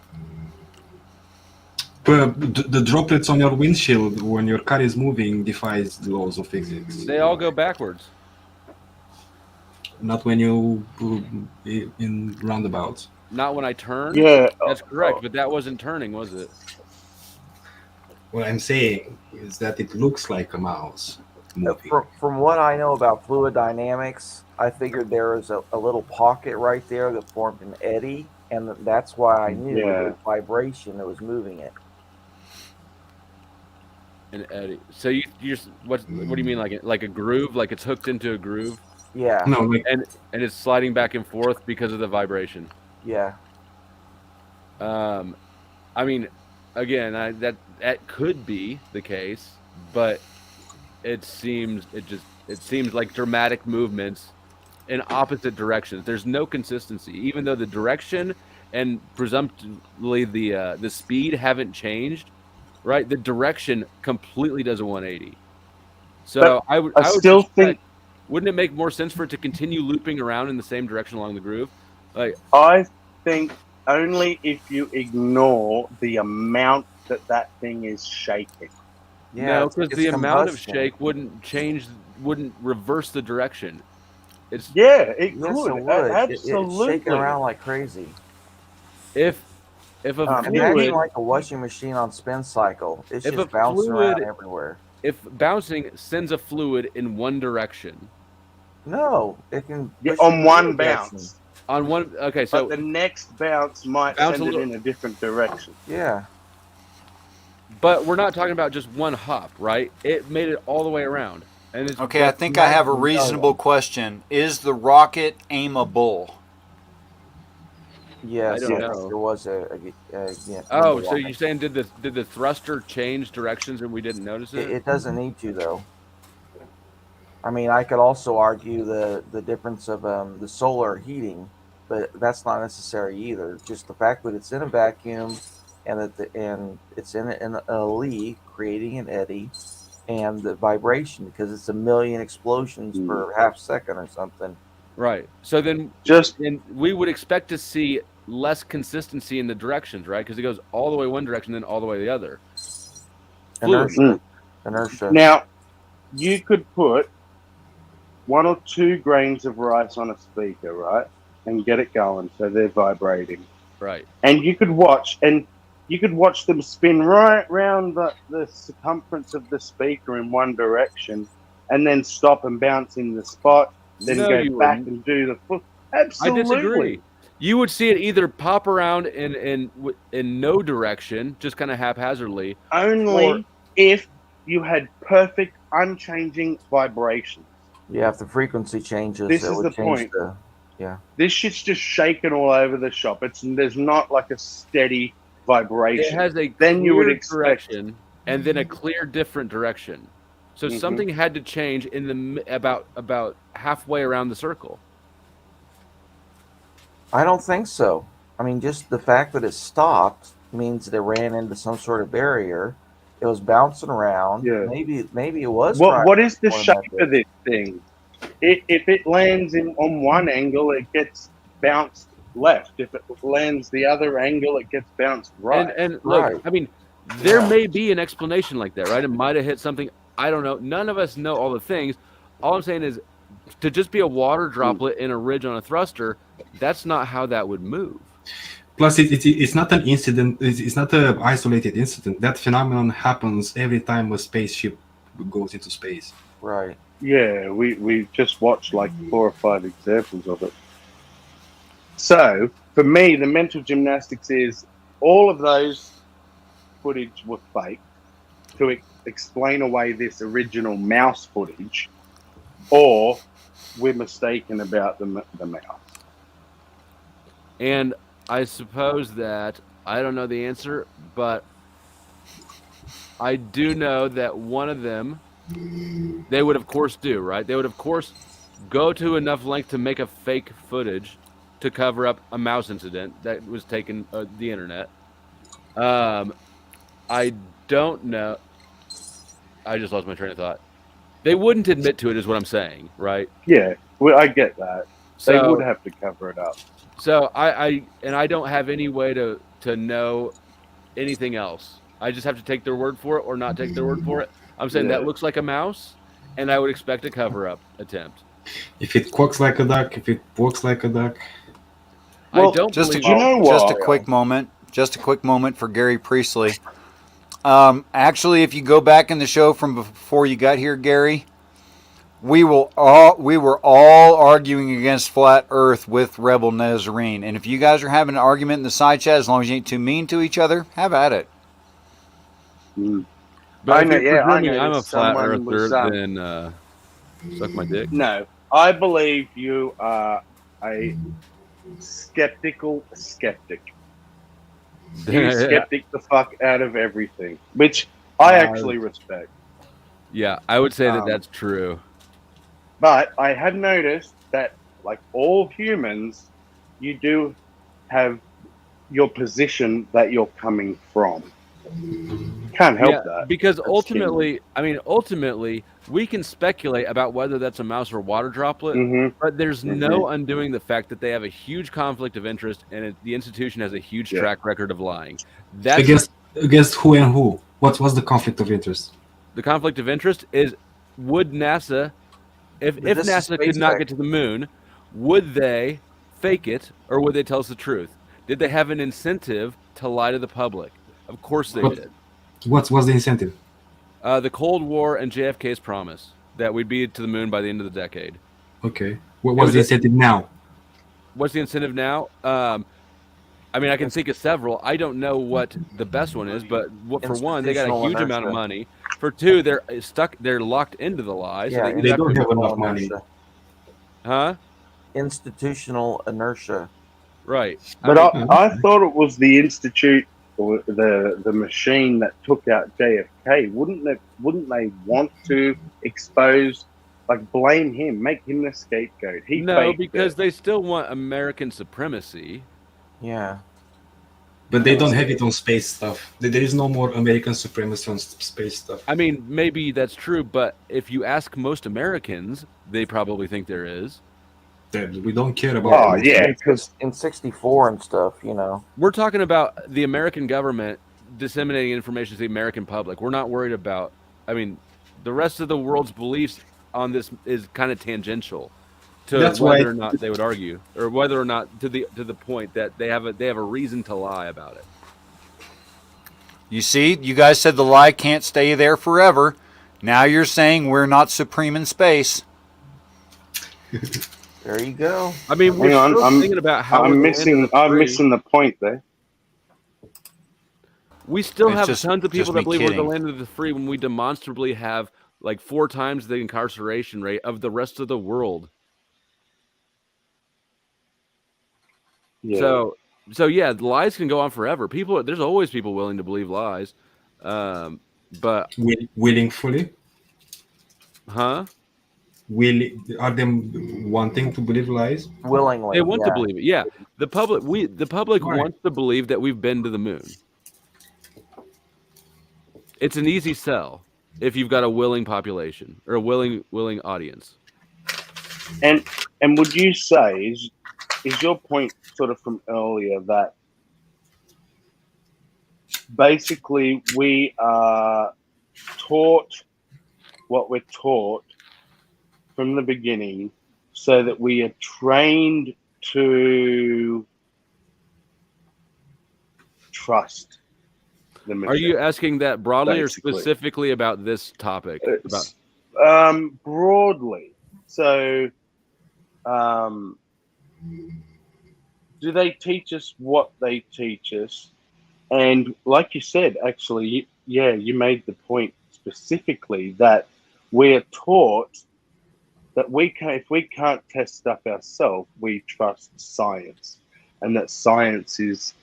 but the droplets on your windshield when your car is moving defies the laws of physics. They all go backwards. Not when you in roundabouts. Not when I turn? Yeah. That's correct, but that wasn't turning, was it? What I'm saying is that it looks like a mouse moving. From what I know about fluid dynamics, I figured there was a little pocket right there that formed an eddy, and that's why I knew it was vibration that was moving it. An eddy. So you just what do you mean, like a groove, like it's hooked into a groove? Yeah. No, like, and it's sliding back and forth because of the vibration. Yeah. I mean, again, that could be the case, but it seems like dramatic movements in opposite directions. There's no consistency, even though the direction and presumptively the speed haven't changed. Right, the direction completely does a 180. So I would still think. Wouldn't it make more sense for it to continue looping around in the same direction along the groove? Like, I think only if you ignore the amount that thing is shaking. Yeah, no, because the amount of shake wouldn't reverse the direction. It could. It would. Absolutely. It's shaking around like crazy. If a imagine fluid, like a washing machine on spin cycle, it's if just a bouncing fluid- around everywhere. if bouncing sends a fluid in one direction, No, it can push on in one the other bounce. direction. on one, okay, so But the next bounce might Bounce send a it little- in a different direction. Yeah. but we're not talking about just one hop, right? It made it all the way around. And it's Okay, I think I have a reasonable question. Is the rocket aimable? Yes, I don't know. there was Oh, so you're saying did the thruster change directions and we didn't notice it? It doesn't need to though. I mean, I could also argue the difference of the solar heating, but that's not necessary either. Just the fact that it's in a vacuum and it's in a lee creating an eddy, and the vibration because it's a million explosions per half second or something. Right. So then we would expect to see less consistency in the directions, right? Because it goes all the way one direction, then all the way the other. Inertia. Now, you could put 1 or 2 grains of rice on a speaker, right, and get it going so they're vibrating. Right. And you could watch them spin right round the circumference of the speaker in one direction, and then stop and bounce in the spot, then No, go you back wouldn't. and do the foot. Absolutely. I disagree. You would see it either pop around in no direction, just kind of haphazardly. Only if you had perfect, unchanging vibrations. Yeah, if the frequency changes, This it is would the change point. yeah. This shit's just shaking all over the shop. There's not like a steady vibration. It has a then you would clear expect direction and then a clear different direction. So Mhm. something had to change in the about halfway around the circle. I don't think so. I mean, just the fact that it stopped means that it ran into some sort of barrier. It was bouncing around. Yeah. Maybe it was. What is the trying to shape of this thing? If it lands on one angle, it gets bounced left. If it lands the other angle, it gets bounced right. And look, I mean, There may be an explanation like that, right? It might have hit something. I don't know. None of us know all the things. All I'm saying is to just be a water droplet in a ridge on a thruster, that's not how that would move. Plus, it's not an incident. It's not an isolated incident. That phenomenon happens every time a spaceship goes into space. Right. Yeah, we just watched like 4 or 5 examples of it. So for me, the mental gymnastics is all of those footage were fake to explain away this original mouse footage, or we're mistaken about the mouse. And I suppose that I don't know the answer, but I do know that one of them, they would of course do, right? They would of course go to enough length to make a fake footage to cover up a mouse incident that was taken the internet. I don't know. I just lost my train of thought. They wouldn't admit to it, is what I'm saying, right? Yeah, well, I get that. They So- would have to cover it up. So I don't have any way to know anything else. I just have to take their word for it or not take their word for it. I'm saying that Yeah. looks like a mouse, and I would expect a cover-up attempt. If it quacks like a duck, if it walks like a duck. I don't just believe. just a quick moment. Just a quick moment for Gary Priestley. Actually, if you go back in the show from before you got here, Gary, we were all arguing against flat Earth with Rebel Nazarene. And if you guys are having an argument in the side chat, as long as you ain't too mean to each other, have at it. But I if know, you're yeah, I presuming I'm a noticed flat someone was, earther, then suck my dick. No, I believe you are a skeptical skeptic. You skeptic the fuck out of everything, which I actually respect. Yeah, I would say that that's true. But I have noticed that, like all humans, you do have your position that you're coming from. Can't help that. Because That's ultimately, we can speculate about whether that's a mouse or water droplet, but there's no undoing the fact that they have a huge conflict of interest, and the institution has a huge track record of lying. That's Against who and who? What was the conflict of interest? the conflict of interest is: would NASA, if But this is NASA could not SpaceX. get to the moon, would they fake it or would they tell us the truth? Did they have an incentive to lie to the public? Of course they did. What was the incentive? The Cold War and JFK's promise that we'd be to the moon by the end of the decade. Okay. What was the incentive now? What's the incentive now? I mean, I can think of several. I don't know what the best one is, but for one, they got a huge amount of money. For two, they're stuck. They're locked into the lies. Yeah, so they don't have enough money. Huh? Institutional inertia. Right. But I thought it was the institute or the machine that took out JFK. Wouldn't they want to expose, like, blame him, make him the scapegoat? No, because they still want American supremacy. Yeah. But they don't have it on space stuff. There is no more American supremacy on space stuff. I mean, maybe that's true, but if you ask most Americans, they probably think there is. We don't care about. Oh yeah, because in '64 and stuff, you know. We're talking about the American government disseminating information to the American public. We're not worried about. I mean, the rest of the world's beliefs on this is kind of tangential to whether or not they would argue, or whether or not to the point that they have a reason to lie about it. You see, you guys said the lie can't stay there forever. Now you're saying we're not supreme in space. There you go. I mean, we're still thinking about how I'm missing the point there. We still It's have just- tons of people just me that believe we're the kidding. land of the free when we demonstrably have like 4 times the incarceration rate of the rest of the world. Yeah. So yeah, lies can go on forever. There's always people willing to believe lies, but Willingly? Huh? Are them wanting to believe lies? Willingly. They want to believe it. Yeah, the public wants to believe that we've been to the moon. It's an easy sell if you've got a willing population or a willing audience. And would you say is your point sort of from earlier that basically we are taught what we're taught from the beginning so that we are trained to trust the machine. Are you asking that broadly basically. or specifically about this topic? About Broadly. So, do they teach us what they teach us? And like you said, actually, yeah, you made the point specifically that we're taught that if we can't test stuff ourselves, we trust science, and that science is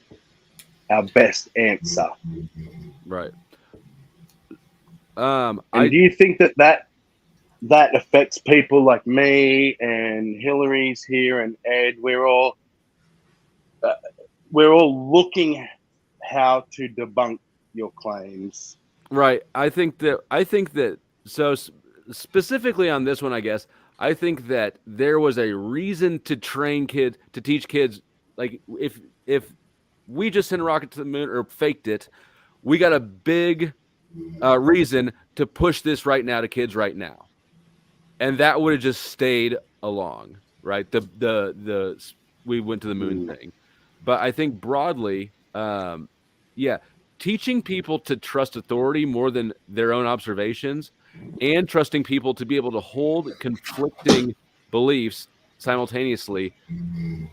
our best answer. Right. And do you think that affects people like me and Hillary's here and Ed? We're all looking how to debunk your claims. Right. I think that so specifically on this one, I guess, I think that there was a reason to teach kids, like if we just sent a rocket to the moon or faked it, we got a big reason to push this right now to kids right now. And that would have just stayed along, right? The we went to the moon thing. But I think broadly, teaching people to trust authority more than their own observations, and trusting people to be able to hold conflicting beliefs simultaneously.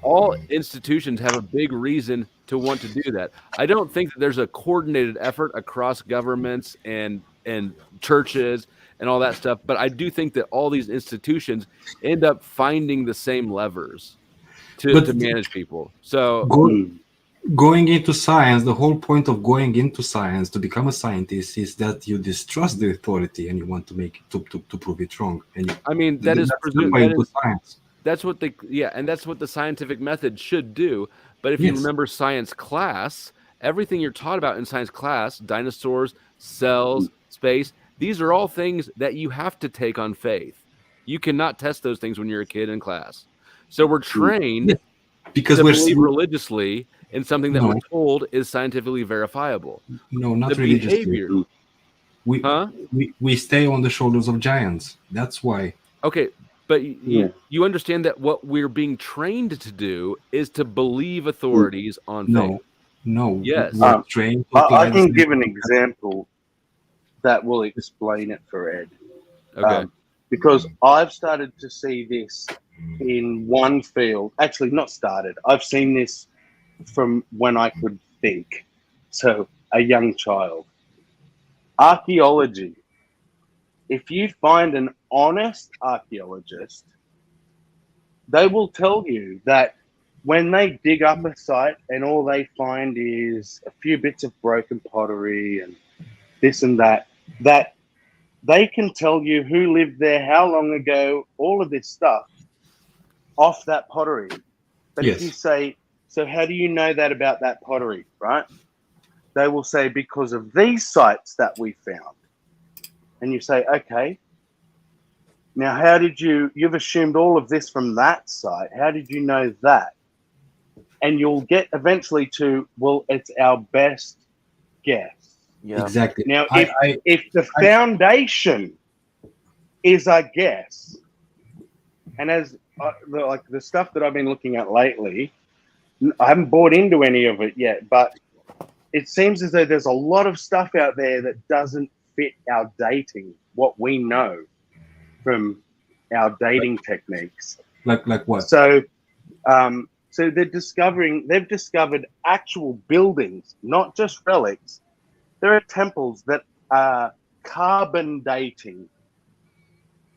All institutions have a big reason to want to do that. I don't think that there's a coordinated effort across governments and churches and all that stuff, but I do think that all these institutions end up finding the same levers to manage people. So going into science, the whole point of going into science to become a scientist is that you distrust the authority and you want to make it to prove it wrong. And science. That's what and that's what the scientific method should do. But if you remember science class, everything you're taught about in science class, dinosaurs, cells, space, these are all things that you have to take on faith. You cannot test those things when you're a kid in class. So we're trained because to we're believe religiously in something that we're told is scientifically verifiable. No, not the religiously. Behavior. We stay on the shoulders of giants. That's why. Okay, but you understand that what we're being trained to do is to believe authorities on faith. No. Yes. We're trained to I can give an example that will explain it for Ed. Okay. Because I've started to see this in one field. Actually, not started. I've seen this from when I could think. So, a young child. Archaeology. If you find an honest archaeologist, they will tell you that when they dig up a site and all they find is a few bits of broken pottery and this and that, that they can tell you who lived there, how long ago, all of this stuff off that pottery. But if you say, so how do you know that about that pottery, right? They will say, because of these sites that we found. And you say, okay, now how did you've assumed all of this from that site. How did you know that? And you'll get eventually to, well, it's our best guess. Yeah. Exactly. Now, if the foundation is a guess, and as the stuff that I've been looking at lately, I haven't bought into any of it yet, but it seems as though there's a lot of stuff out there that doesn't fit our dating, what we know from our dating techniques. Like what? So they've discovered actual buildings, not just relics. There are temples that are carbon dating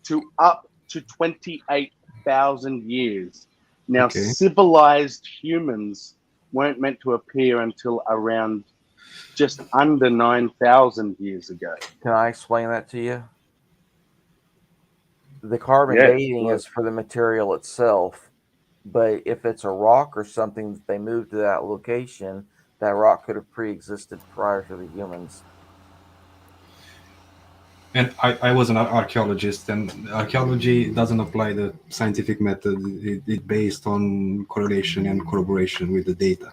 to up to 28,000 years. Now, civilized humans weren't meant to appear until around just under 9,000 years ago. Can I explain that to you? The carbon dating is for the material itself, but if it's a rock or something that they moved to that location, that rock could have pre-existed prior to the humans. And I was an archaeologist, and archaeology doesn't apply the scientific method. It's based on correlation and corroboration with the data.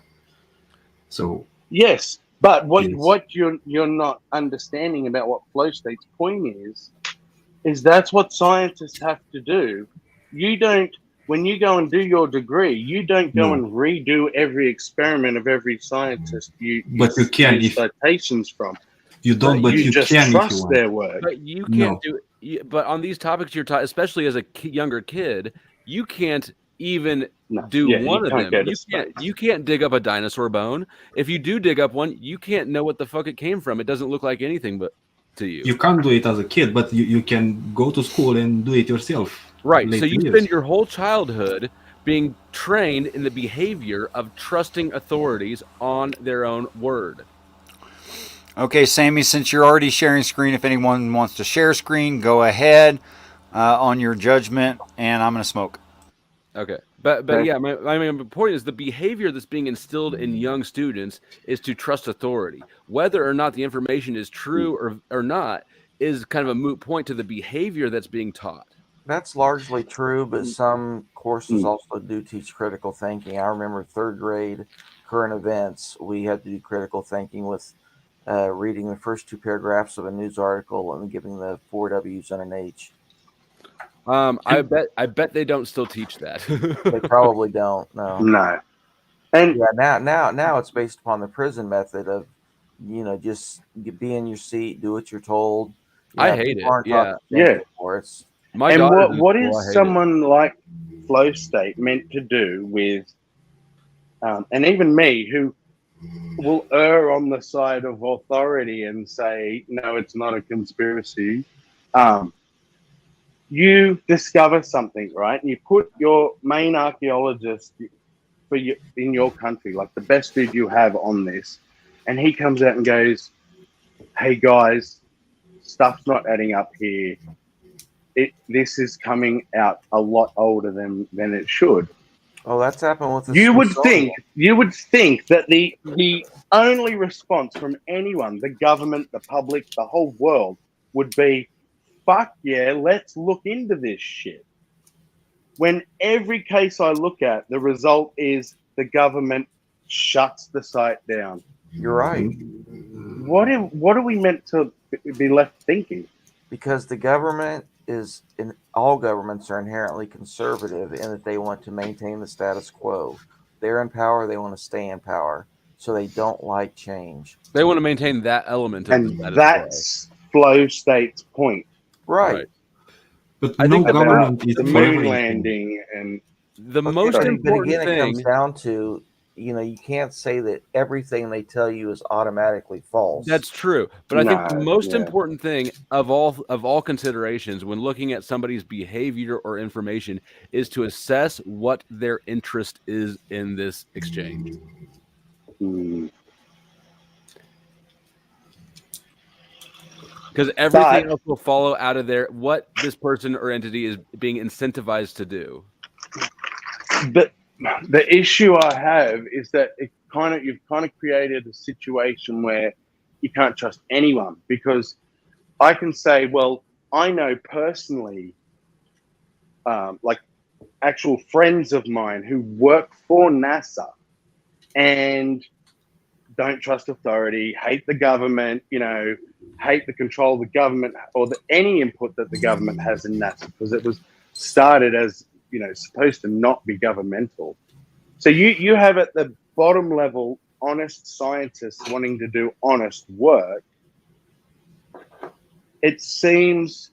So yes, But Yes. what you're not understanding about what flow state's point is that's what scientists have to do. You don't, when you go and do your degree, you don't go No. and redo every experiment of every scientist you But you can use if citations from. you don't. But you just can if you trust want. their work. But you can't No. do it. But on these topics you're talking, especially as a younger kid, you can't even do Yeah, you one of can't them. go to You can't dig up a dinosaur bone. If you do dig up one, you can't know what the fuck it came from. It doesn't look like anything but to you. You can't do it as a kid, but you can go to school and do it yourself. Right. So later you years. spend your whole childhood being trained in the behavior of trusting authorities on their own word. Okay, Sammy, since you're already sharing screen, if anyone wants to share screen, go ahead on your judgment, and I'm going to smoke. Okay. But Okay. yeah, my point is the behavior that's being instilled in young students is to trust authority. Whether or not the information is true or not is kind of a moot point to the behavior that's being taught. That's largely true, but some courses also do teach critical thinking. I remember third grade current events. We had to do critical thinking with reading the first two paragraphs of a news article and giving the 4 W's and an H. I bet they don't still teach that. They probably don't. No. No. And yeah, now it's based upon the prison method of, just be in your seat, do what you're told. I hate it. Yeah. It's my and daughter's in what school, is I hate it. someone like flow state meant to do with, and even me, who will err on the side of authority and say, no, it's not a conspiracy. You discover something, right? And you put your main archaeologist in your country, like the best dude you have on this, and he comes out and goes, hey guys, stuff's not adding up here. This is coming out a lot older than it should. Oh, that's happened with the You would Smithsonian. think that the only response from anyone, the government, the public, the whole world, would be, fuck yeah, let's look into this shit. When every case I look at, the result is the government shuts the site down. You're right. What are we meant to be left thinking? Because the government all governments are inherently conservative in that they want to maintain the status quo. They're in power, they want to stay in power, so they don't like change. They want to maintain that element of the And status that's flow state's point. Right. But I think government is the for moon everything. landing and the most but important again, thing. it comes down to, you can't say that everything they tell you is automatically false. That's true, but I think the No, most yeah. important thing of all considerations when looking at somebody's behavior or information is to assess what their interest is in this exchange. Because everything else will follow out of there what this person or entity is being incentivized to do. The issue I have is that you've kind of created a situation where you can't trust anyone, because I can say, well, I know personally, like actual friends of mine who work for NASA and don't trust authority, hate the government, hate the control of the government or any input that the government has in NASA, because it was started as, supposed to not be governmental. So you have at the bottom level honest scientists wanting to do honest work. It seems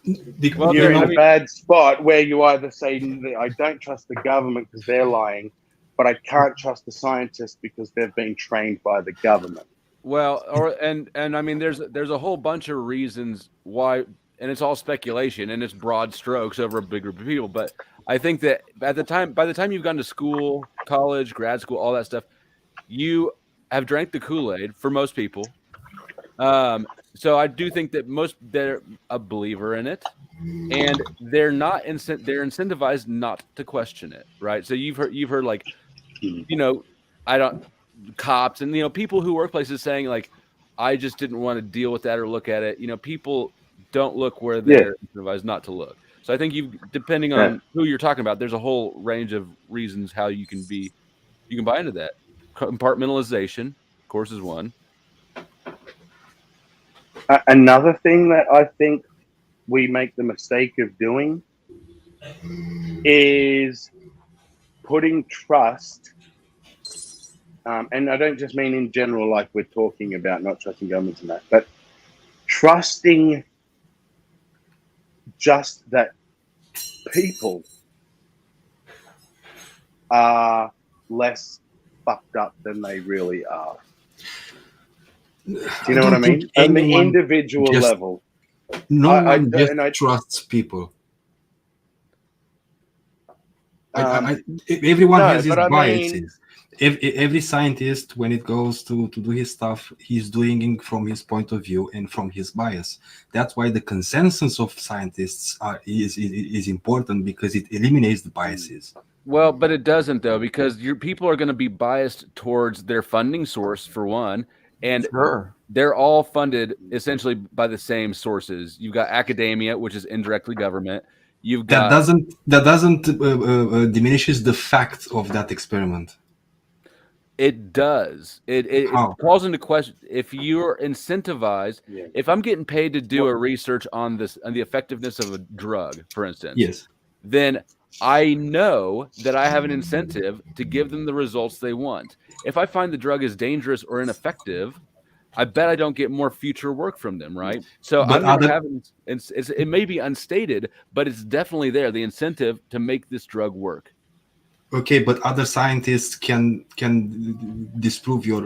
you're in a bad spot where you either say, I don't trust the government because they're lying, but I can't trust the scientists because they've been trained by the government. Well, and I mean, there's a whole bunch of reasons why, and it's all speculation and it's broad strokes over a big group of people. But I think that by the time you've gone to school, college, grad school, all that stuff, you have drank the Kool-Aid for most people. So I do think that they're a believer in it, and they're incentivized not to question it, right? So you've heard like, cops and people who work places saying like, I just didn't want to deal with that or look at it. People don't look where they're incentivized not to look. So I think depending on who you're talking about, there's a whole range of reasons how you can buy into that. Compartmentalization, course, is one. Another thing that I think we make the mistake of doing is putting trust, and I don't just mean in general, like we're talking about not trusting governments and that, but trusting just that people are less fucked up than they really are. Do you know what I mean? On the individual level. No one just trusts people. Everyone has his biases. Every scientist, when it goes to do his stuff, he's doing it from his point of view and from his bias. That's why the consensus of scientists is important, because it eliminates the biases. Well, but it doesn't, though, because your people are going to be biased towards their funding source, for one, and they're all funded essentially by the same sources. You've got academia, which is indirectly government. You've got that doesn't diminishes the fact of that experiment. It does. It calls into question if you're incentivized. Yeah. If I'm getting paid to do a research on this, on the effectiveness of a drug, for instance, yes, then I know that I have an incentive to give them the results they want. If I find the drug is dangerous or ineffective, I bet I don't get more future work from them, right? So I'm going to have it may be unstated, but it's definitely there, the incentive to make this drug work. Okay, but other scientists can disprove your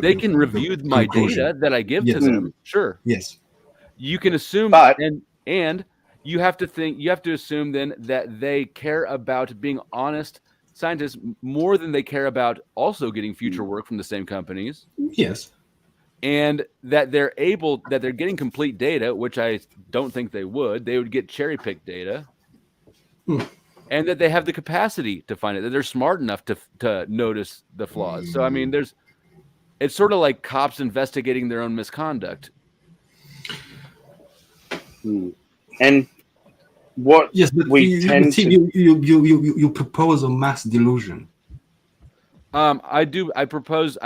they can review my data that I give to them. Sure. Yes. You can assume, and you have to assume then that they care about being honest scientists more than they care about also getting future work from the same companies. Yes. And that they're getting complete data, which I don't think they would. They would get cherry-picked data. And that they have the capacity to find it, that they're smart enough to notice the flaws. So, I mean, it's sort of like cops investigating their own misconduct. And what you propose a mass delusion. I propose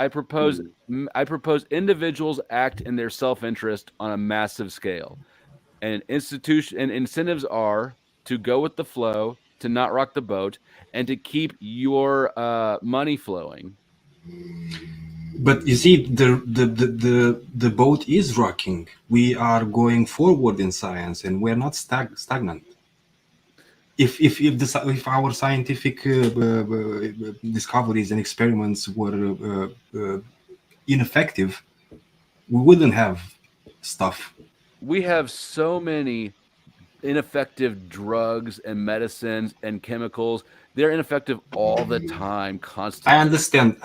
individuals act in their self-interest on a massive scale. And incentives are to go with the flow, to not rock the boat, and to keep your money flowing. But you see, the boat is rocking. We are going forward in science, and we're not stagnant. If our scientific discoveries and experiments were ineffective, we wouldn't have stuff. We have so many ineffective drugs and medicines and chemicals. They're ineffective all the time, constantly. I understand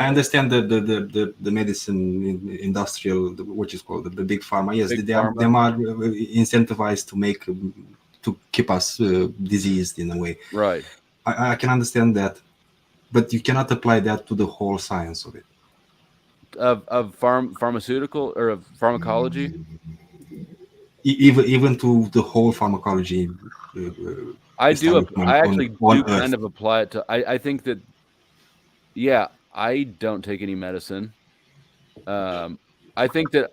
the medicine industrial, which is called the big pharma. Yes, they are incentivized to keep us diseased in a way. Right. I can understand that, but you cannot apply that to the whole science of it. Of pharmaceutical or of pharmacology. Even to the whole pharmacology. I actually do kind of apply it to. I think that, yeah, I don't take any medicine. I think that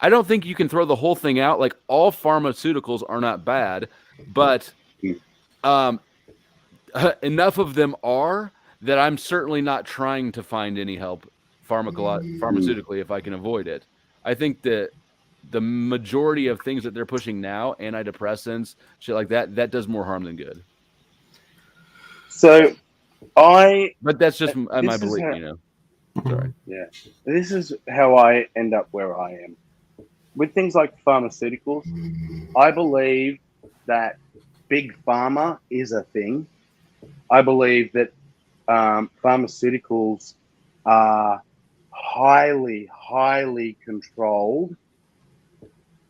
I don't think you can throw the whole thing out. Like, all pharmaceuticals are not bad, but enough of them are that I'm certainly not trying to find any help pharmaceutically if I can avoid it. I think that the majority of things that they're pushing now, antidepressants, shit like that, that does more harm than good. So but that's just my belief, you know. Sorry. Yeah. This is how I end up where I am. With things like pharmaceuticals, I believe that big pharma is a thing. I believe that pharmaceuticals are highly, highly controlled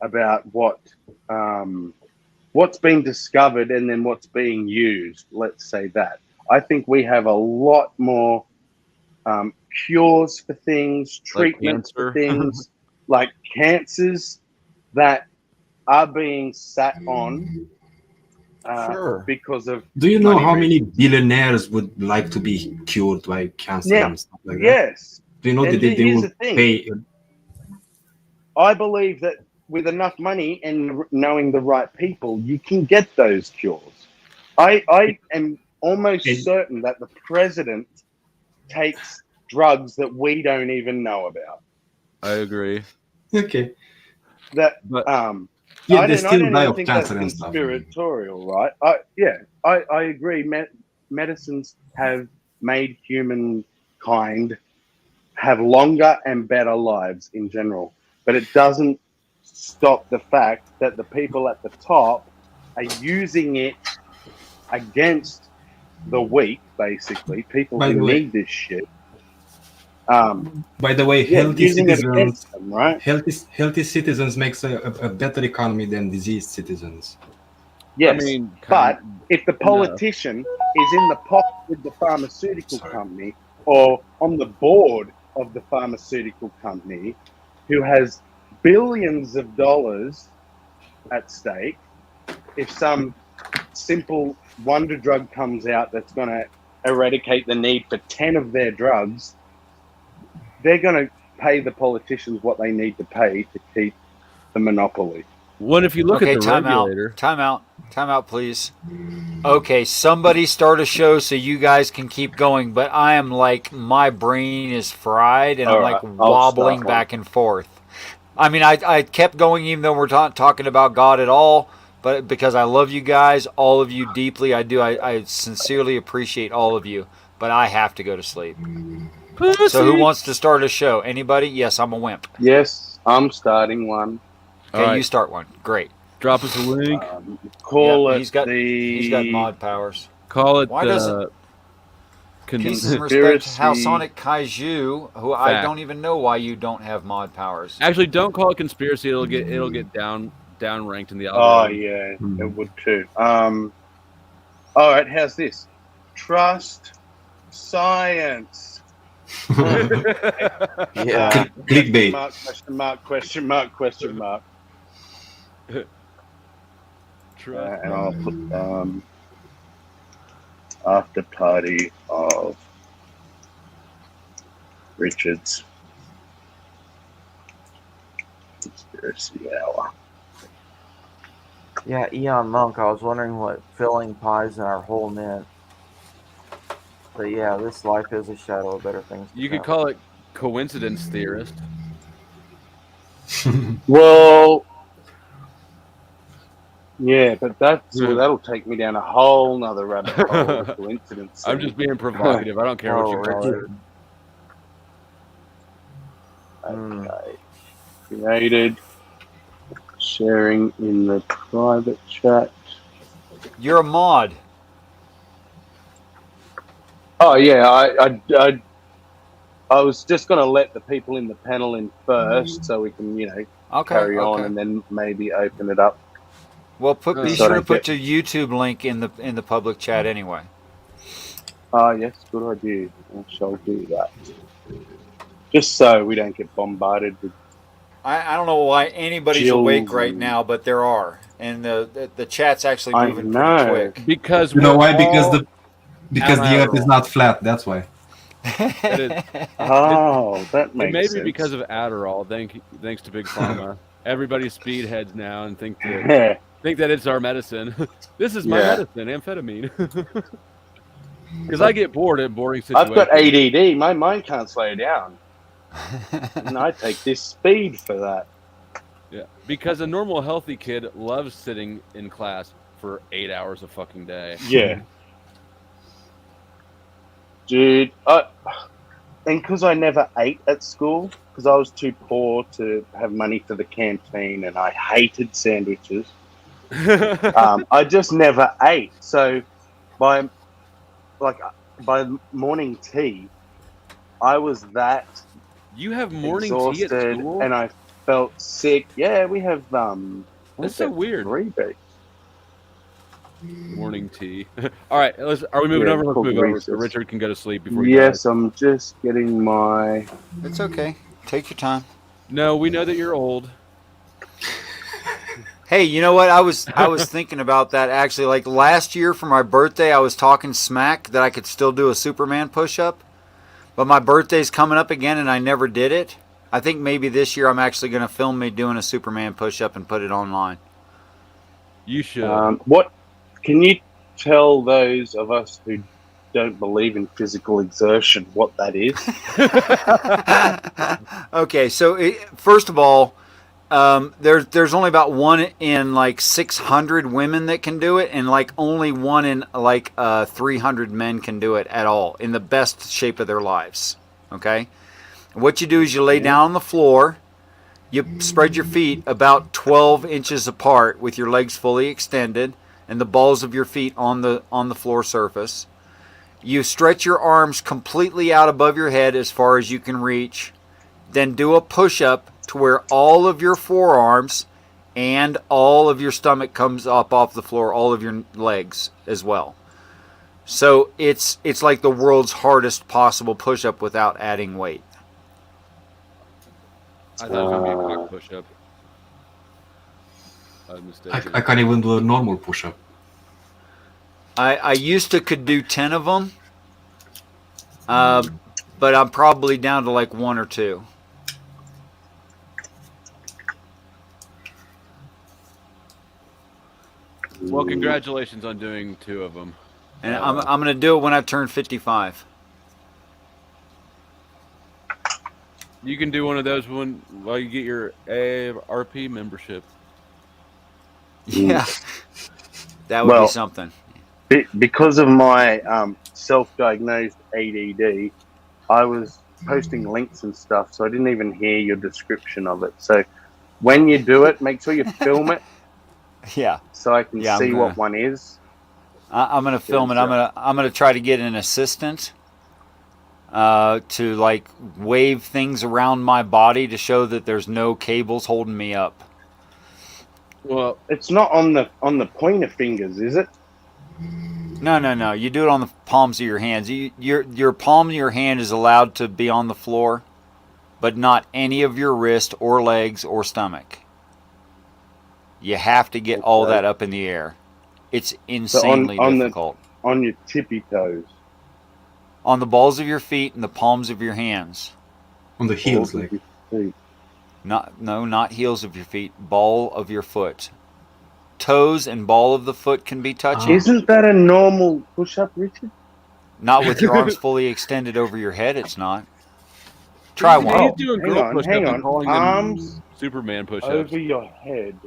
about what's being discovered and then what's being used. Let's say that. I think we have a lot more cures for things, treatments for things like cancers that are being sat on because of. Do you know how many billionaires would like to be cured by cancer and stuff like that? Yes, Do you know And that they here's will the thing. pay? I believe that with enough money and knowing the right people, you can get those cures. I am almost certain that the president takes drugs that we don't even know about. I agree. Okay. That But yeah, I they don't still die even of think that's cancer and stuff. conspiratorial, right? I agree. Medicines have made humankind have longer and better lives in general, but it doesn't stop the fact that the people at the top are using it against the weak, basically people By who the way, need this shit. by the way, Yeah, healthy using it citizens, against them, right? healthy citizens makes a better economy than diseased citizens. Yes, I mean, but if the no. politician is in the pot with the pharmaceutical company or on the board of the pharmaceutical company who has billions of dollars at stake, if some simple wonder drug comes out that's going to eradicate the need for 10 of their drugs, they're going to pay the politicians what they need to pay to keep the monopoly. What if you look Okay, at the time regulator? out, please. Okay, somebody start a show so you guys can keep going, but I am like, my brain is fried and I'm All like right, I'll wobbling start one. back and forth. I mean, I kept going even though we're talking about God at all, but because I love you guys, all of you deeply, I do. I sincerely appreciate all of you, but I have to go to sleep. Pussy. So who wants to start a show? Anybody? Yes, I'm a wimp. Yes, I'm starting one. Okay, All right. you start one. Great. Drop us a link. Call Yep, it he's got mod powers. Call it. Why doesn't pieces and respect Halsonic Kaiju, who I Fact. don't even know why you don't have mod powers. Actually, don't call it conspiracy. It'll get down ranked in the Oh algorithm. yeah, it would too. All right, how's this? Trust science. Yeah. Clickbait. Question mark, question mark, question mark. And I'll put after party of Richard's conspiracy hour. Yeah, Eon Monk, I was wondering what filling pies in our hole meant. But yeah, this life is a shadow of better things to You could come. call it coincidence theorist. Well, yeah, but that'll take me down a whole nother rabbit hole of coincidence. I'm just being provocative. I don't care what you call it. Okay. Created. Sharing in the private chat. You're a mod. Oh yeah, I was just gonna let the people in the panel in first, so we can carry on, and then maybe open it up. Well, be So I sure to don't put get- your YouTube link in the public chat anyway. Yes, good idea. I shall do that. Just so we don't get bombarded with. I don't know why anybody's Jills awake right and- now, but there are, and the chat's actually I moving know. pretty quick. Because You know we're why? all Because the Earth is not flat. That's why. Oh, that makes It may sense. be because of Adderall. Thanks to Big Pharma. Everybody's speedheads now and think that it's our medicine. This is my Yeah. medicine, amphetamine. Because I get bored in boring situations. I've got ADD. My mind can't slow down. And I take this speed for that. Yeah, because a normal healthy kid loves sitting in class for 8 hours a fucking day. Yeah. Dude, and because I never ate at school, because I was too poor to have money for the canteen, and I hated sandwiches. I just never ate. So by morning tea, I was that. You have morning tea at exhausted, school? and I felt sick. Yeah, we have. That's so weird. Rebate. Morning tea. All right, are we moving Yeah, over? Let's called move over so recess. Richard can go to sleep before he Yes, dies. I'm just getting my. It's okay. Take your time. No, we know that you're old. Hey, you know what? I was thinking about that actually. Like last year for my birthday, I was talking smack that I could still do a Superman push-up. But my birthday's coming up again, and I never did it. I think maybe this year I'm actually going to film me doing a Superman push-up and put it online. You should. What can you tell those of us who don't believe in physical exertion what that is? Okay, so first of all, there's only about 1 in like 600 women that can do it, and like only 1 in like 300 men can do it at all in the best shape of their lives. Okay, what you do is you lay down on the floor, you spread your feet about 12 inches apart with your legs fully extended and the balls of your feet on the floor surface. You stretch your arms completely out above your head as far as you can reach. Then do a push-up to where all of your forearms and all of your stomach comes up off the floor, all of your legs as well. So it's like the world's hardest possible push-up without adding weight. I thought it was going to be a cock push-up. I was mistaken. I can't even do a normal push-up. I used to could do 10 of them, but I'm probably down to like 1 or 2. Well, congratulations on doing 2 of them. And I'm going to do it when I turn 55. You can do one of those while you get your AARP membership. Yeah, that would be something. Because of my self-diagnosed ADD, I was posting links and stuff, so I didn't even hear your description of it. So when you do it, make sure you film it. Yeah. So I can see what one is. I'm gonna film it. I'm gonna try to get an assistant to like wave things around my body to show that there's no cables holding me up. Well, it's not on the pointer fingers, is it? No. You do it on the palms of your hands. Your palm of your hand is allowed to be on the floor, but not any of your wrist or legs or stomach. You have to get all that up in the air. It's insanely difficult. On your tippy toes. On the balls of your feet and the palms of your hands. On the heels, like. Not heels of your feet. Ball of your foot. Toes and ball of the foot can be touching. Isn't that a normal push-up, Richard? Not with your arms fully extended over your head. It's not. Try one. He's doing girl push-up and calling arms them Superman push-ups. over your head.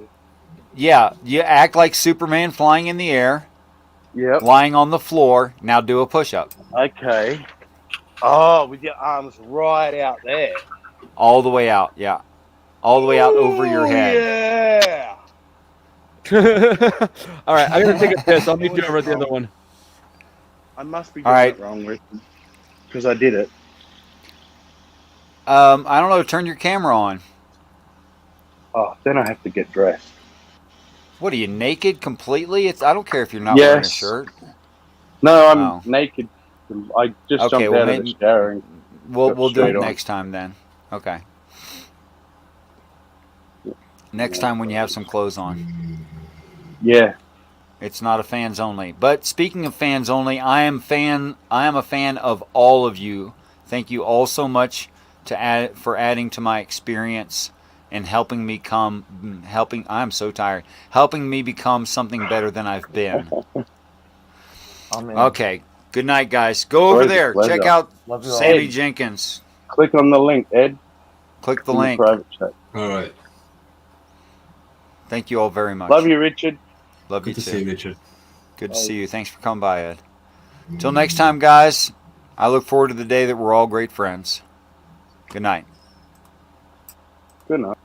Yeah, you act like Superman flying in the air. Yep. Lying on the floor. Now do a push-up. Okay. Oh, with your arms right out there. All the way out, yeah. All the way out over your head. Yeah. All right, I'm going to take a piss. I'll meet you over at the other one. I must be doing it wrong, Richard. Because I did it. I don't know. Turn your camera on. Oh, then I have to get dressed. What are you, naked completely? I don't care if you're not wearing a shirt. No, I'm naked. I just jumped out of the shower. And we'll do it next time then. Okay. Next time when you have some clothes on. Yeah. It's not a fans only. But speaking of fans only, I am a fan of all of you. Thank you all so much for adding to my experience and helping me become something better than I've been. Okay. Good night, guys. Go over there. Check out Sammy Jenkins. Click on the link, Ed. Click the link. Private chat. All right. Thank you all very much. Love you, Richard. Love you too. Good to see you, Richard. Good to see you. Thanks for coming by, Ed. Till next time, guys, I look forward to the day that we're all great friends. Good night. Good night.